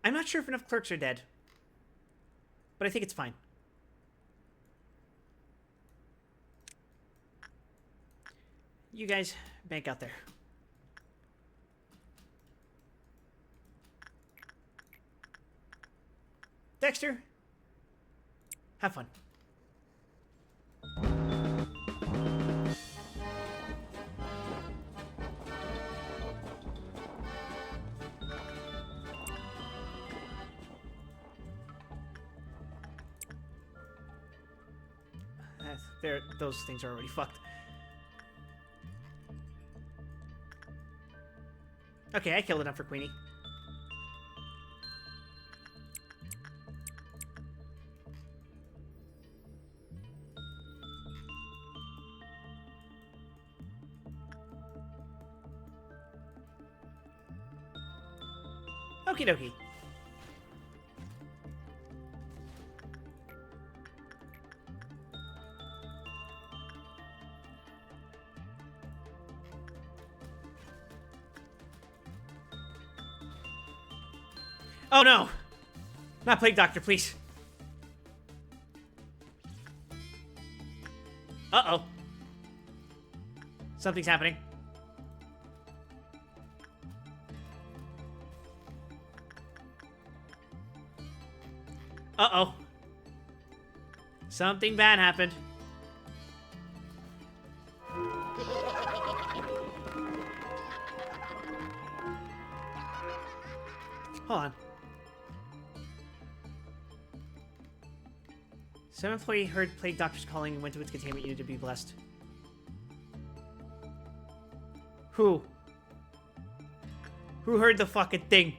I'm not sure if enough clerks are dead, but I think it's fine. You guys bank out there. Dexter, have fun. Those things are already fucked. Okay, I killed enough for Queenie. Okie dokie. Oh no! Not Plague Doctor, please. Uh-oh. Something's happening. Uh-oh. Something bad happened. Hold on. Some employee heard Plague Doctor's calling and went to its containment unit to be blessed. Who? Who heard the fucking thing?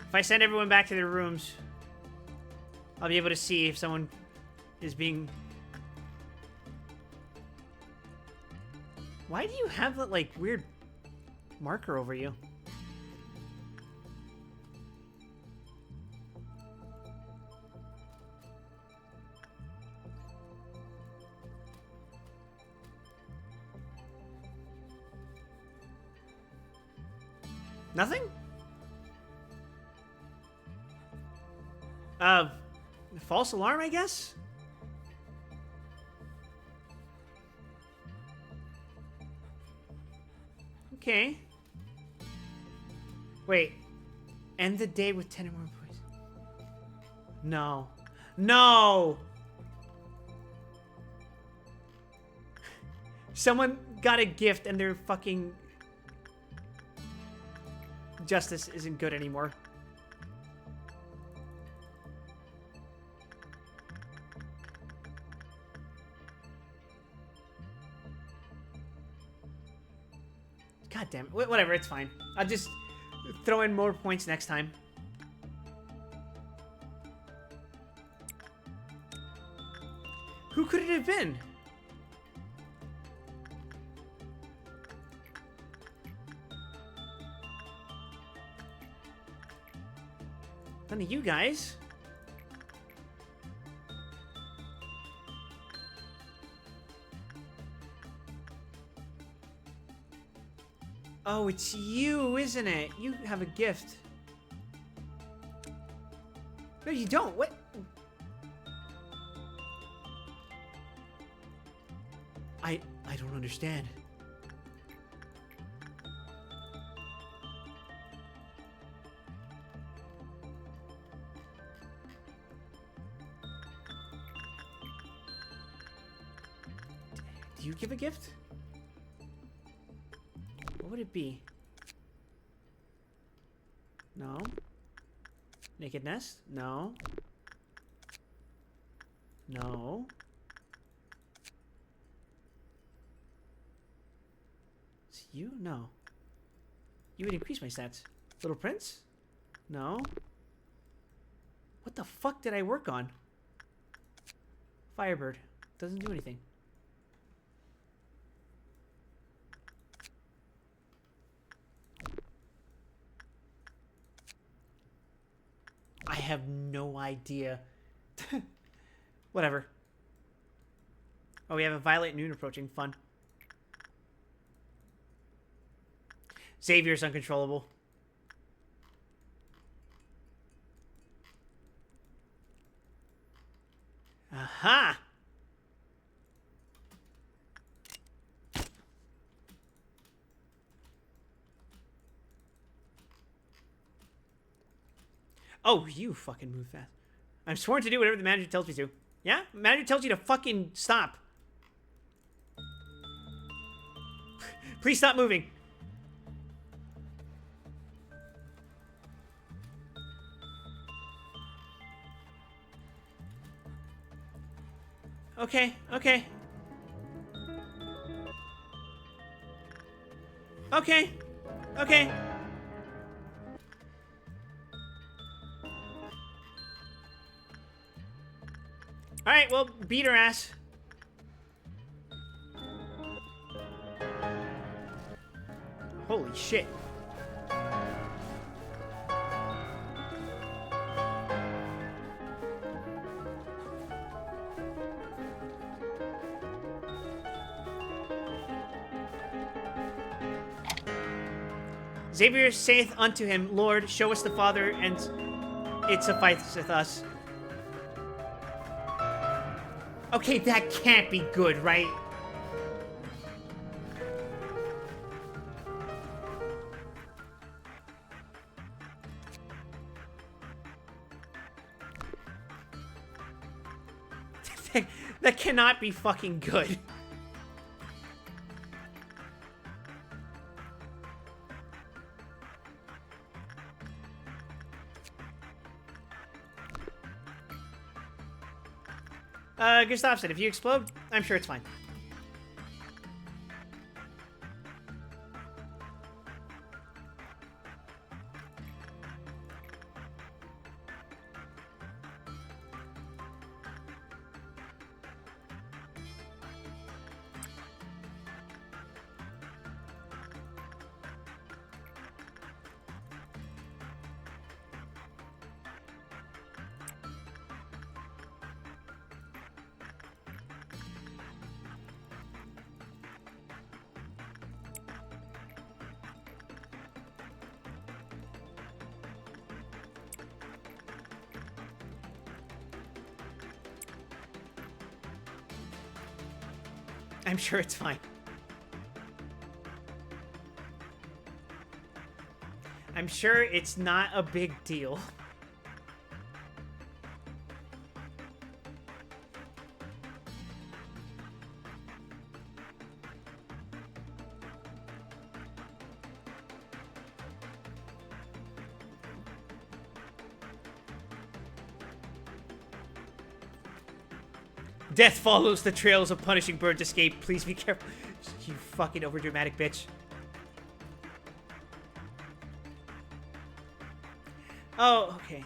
If I send everyone back to their rooms, I'll be able to see if someone is being... Why do you have that, like, weird marker over you? Nothing? False alarm, I guess? Okay. Wait. End the day with 10 or more employees. No. No! Someone got a gift and their fucking... justice isn't good anymore. God damn it. Whatever, it's fine. I'll just throw in more points next time. Who could it have been? None of you guys. Oh, it's you, isn't it? You have a gift. No, you don't. What? I don't understand. Do you give a gift? What would it be? No. Naked nest? No. No. It's you? No. You would increase my stats. Little Prince? No. What the fuck did I work on? Firebird. Doesn't do anything. I have no idea. Whatever. Oh, we have a Violet Noon approaching. Fun. Xavier's uncontrollable. Aha! Oh, you fucking move fast. I'm sworn to do whatever the manager tells me to. Yeah? The manager tells you to fucking stop. Please stop moving. Okay, okay. Okay. Okay. Alright, well, beat her ass. Holy shit. Xavier saith unto him, Lord, show us the Father, and it sufficeth us. Okay, that can't be good, right? That cannot be fucking good. Gustav said, if you explode, I'm sure it's fine. I'm sure it's fine. I'm sure it's not a big deal. Death follows the trails of punishing birds escape. Please be careful. You fucking overdramatic bitch. Oh, okay.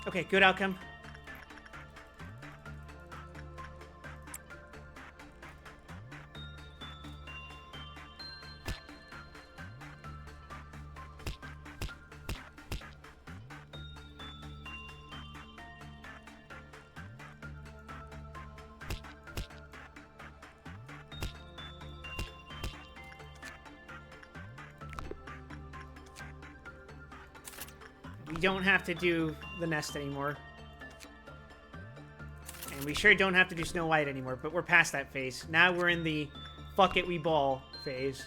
Okay, good outcome. We don't have to do the nest anymore. And we sure don't have to do Snow White anymore, but we're past that phase. Now we're in the fuck it, we ball phase.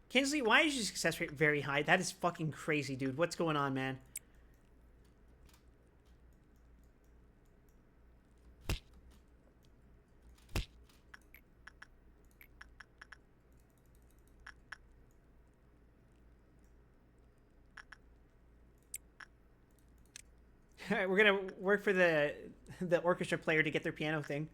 Kinsley, why is your success rate very high? That is fucking crazy, dude. What's going on, man? Alright, we're gonna work for the orchestra player to get their piano thing.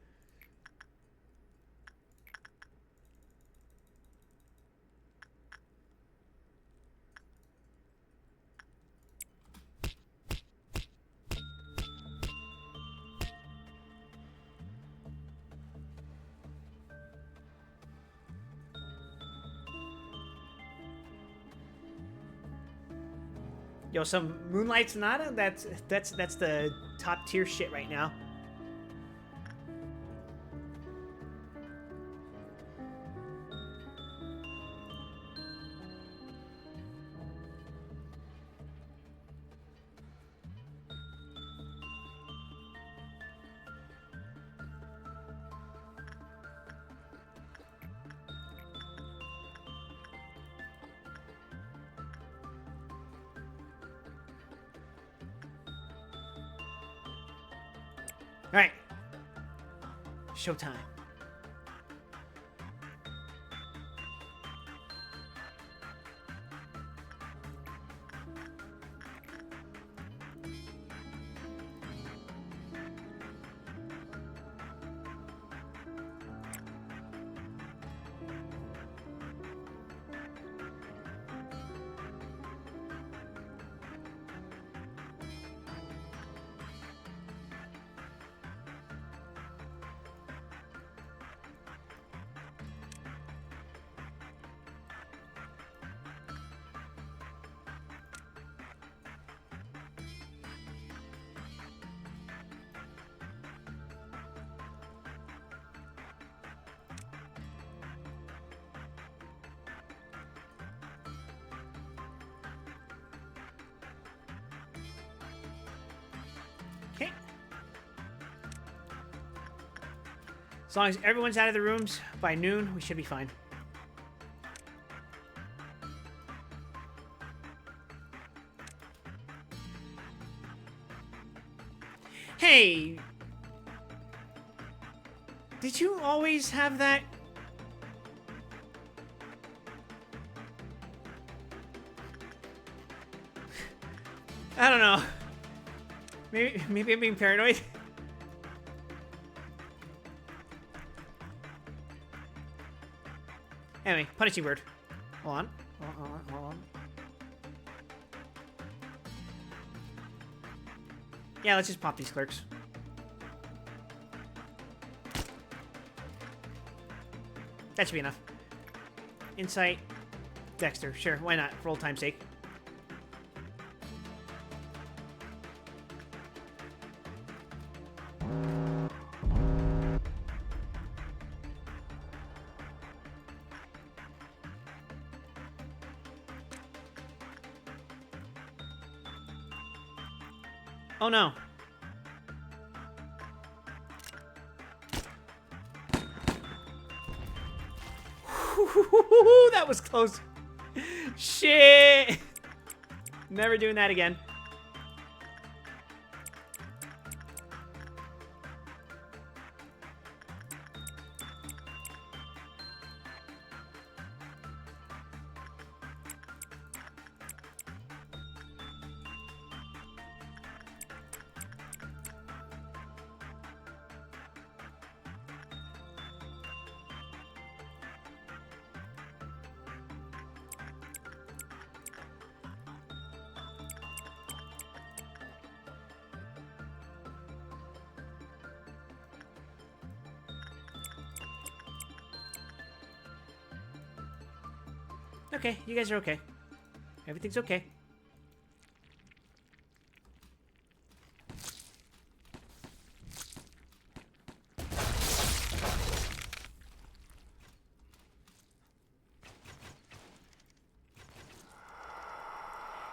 Yo, some Moonlight Sonata? That's the top tier shit right now. All right. Showtime. As long as everyone's out of the rooms by noon, we should be fine. Hey! Did you always have that? I don't know. Maybe I'm being paranoid. Anyway, punishing word. Hold on. Hold on. Yeah, let's just pop these clerks. That should be enough. Insight. Dexter. Sure, why not? For old time's sake. Oh no. That was close. Shit. Never doing that again. Okay, you guys are okay. Everything's okay.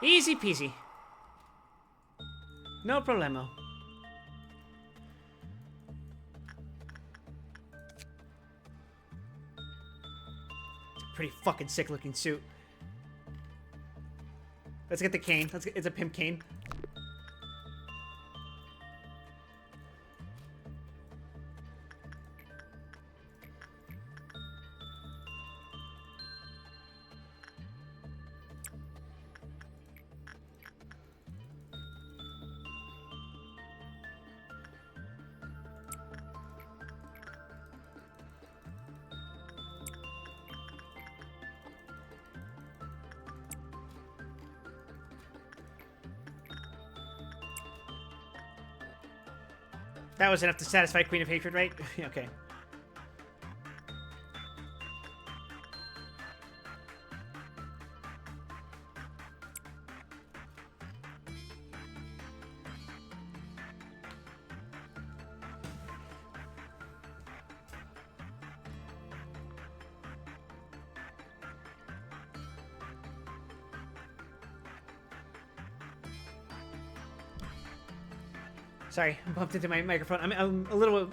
Easy peasy. No problemo. Pretty fucking sick looking suit. Let's get the cane. It's a pimp cane. That was enough to satisfy Queen of Hatred, right? Okay. Sorry, I bumped into my microphone. I'm a little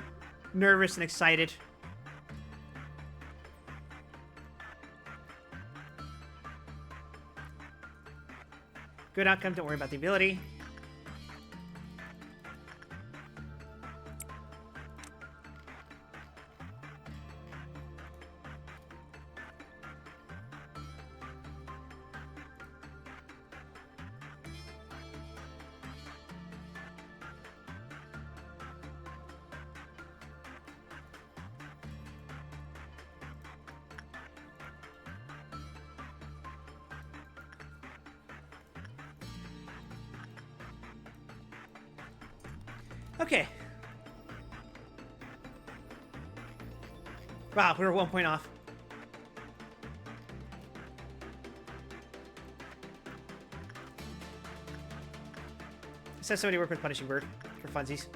nervous and excited. Good outcome, don't worry about the ability. Okay. Wow, we were 1 point off. Says somebody work with Punishing Bird for funsies.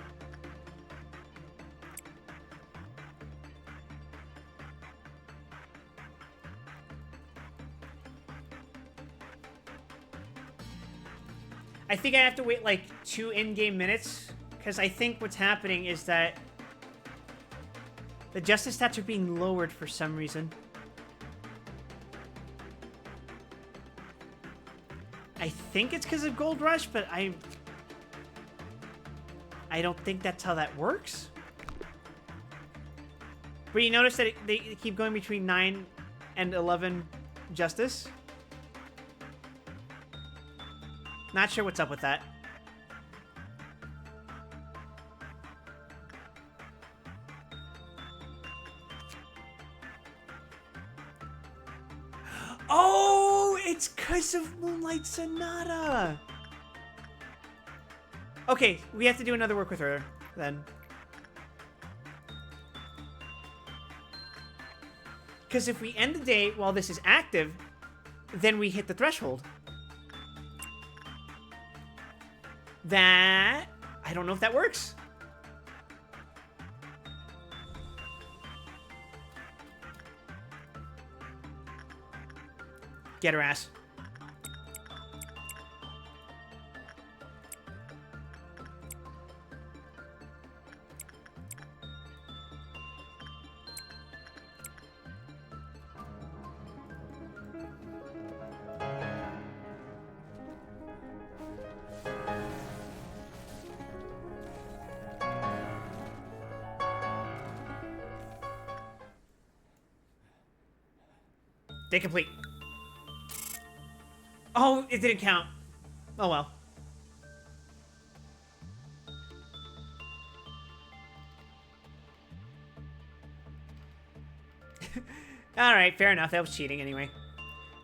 I think I have to wait like 2 in-game minutes, because I think what's happening is that The justice stats are being lowered for some reason. I think it's because of Gold Rush, but I don't think that's how that works. But you notice that they keep going between 9 and 11 justice. Not sure what's up with that. Oh, it's because of Moonlight Sonata. Okay, we have to do another work with her then. Because if we end the day while this is active, then we hit the threshold. That... I don't know if that works. Get her ass. Day complete. Oh, it didn't count. Oh well. Alright, fair enough. That was cheating anyway.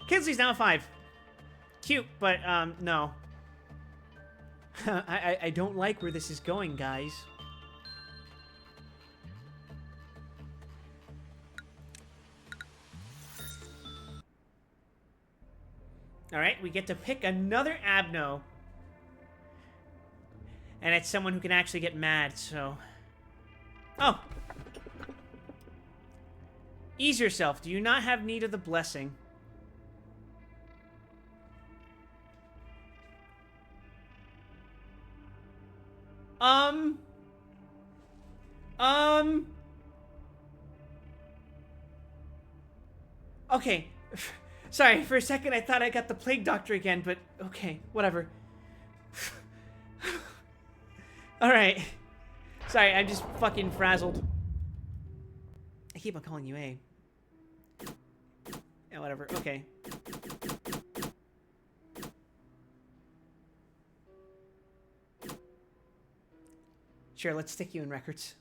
Kinsley's now 5. Cute, but, no. I don't like where this is going, guys. Alright, we get to pick another Abno. And it's someone who can actually get mad, so... Oh! Ease yourself. Do you not have need of the blessing? Okay. Sorry, for a second I thought I got the Plague Doctor again, but okay, whatever. Alright. Sorry, I'm just fucking frazzled. I keep on calling you A. Yeah, whatever, okay. Sure, let's stick you in records.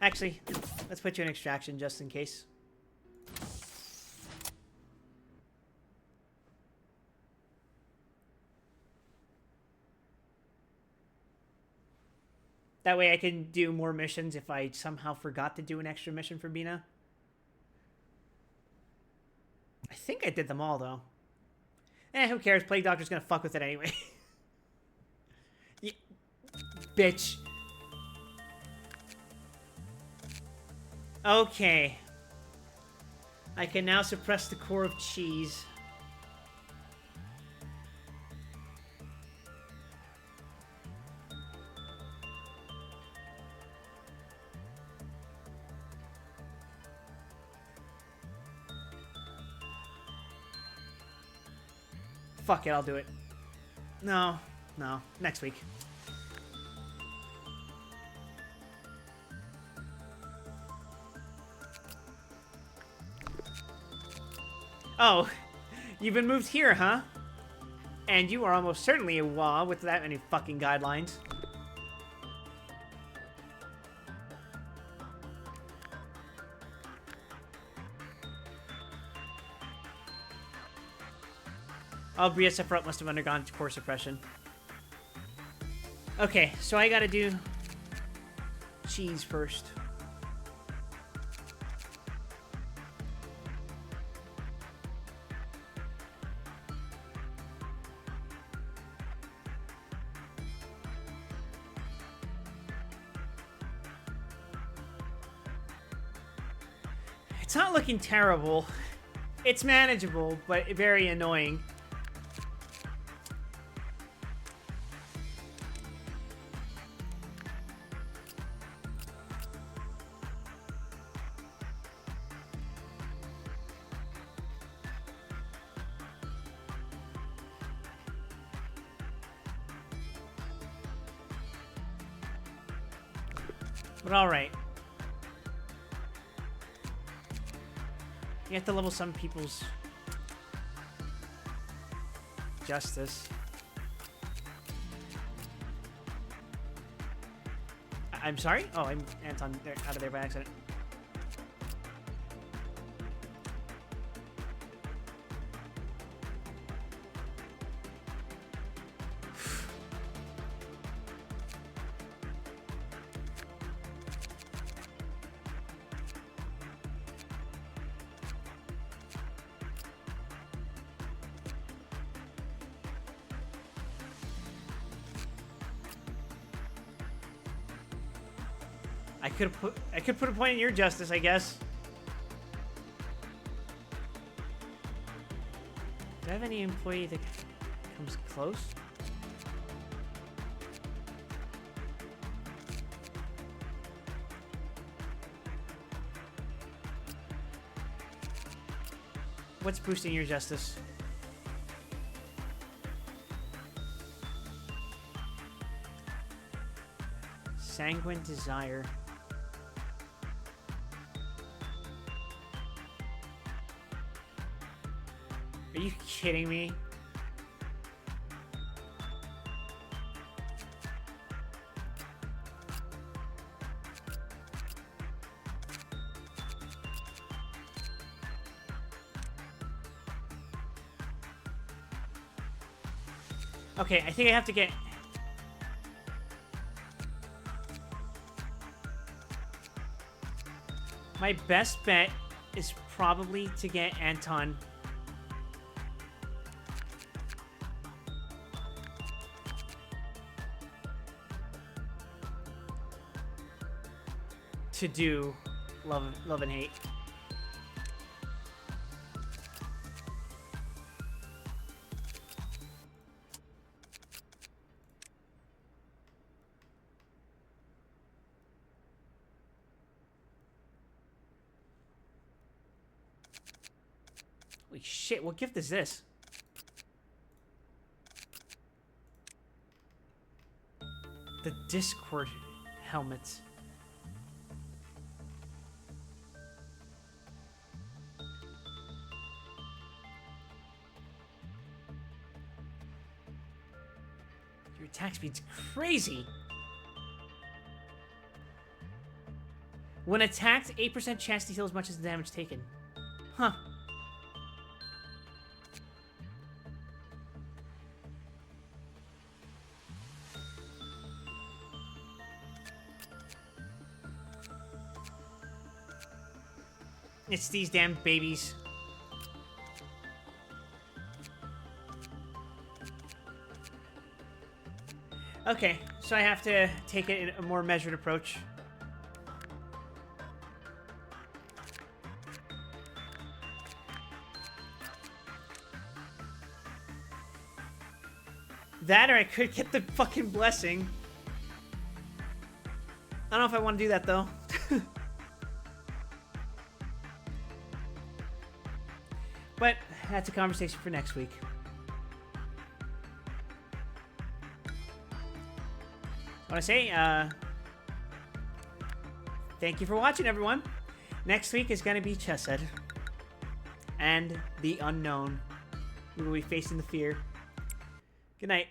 Actually, let's put you in extraction just in case. That way I can do more missions if I somehow forgot to do an extra mission for Bina. I think I did them all, though. Eh, who cares? Plague Doctor's gonna fuck with it anyway. Yeah, bitch. Okay. I can now suppress the core of cheese. Fuck it, I'll do it. No, next week. Oh, you've been moved here, huh? And you are almost certainly a WA with that many fucking guidelines. Oh, Bria Sephiroth must have undergone core suppression. Okay, so I gotta do cheese first. It's not looking terrible. It's manageable, but very annoying. But alright. You have to level some people's justice. I'm sorry? Oh, I'm Anton out of there by accident. I could put a point in your justice, I guess. Do I have any employee that comes close? What's boosting your justice? Sanguine desire. Are you kidding me? Okay, I think I have to get... My best bet is probably to get Anton... to do love and hate. Holy shit, what gift is this? The Discord helmets. Your attack speed's crazy. When attacked, 8% chance to heal as much as the damage taken. Huh. It's these damn babies. Okay, so I have to take it in a more measured approach. That, or I could get the fucking blessing. I don't know if I want to do that, though. But that's a conversation for next week. I want to say, thank you for watching, everyone. Next week is going to be Chesed. And the unknown. We will be facing the fear. Good night.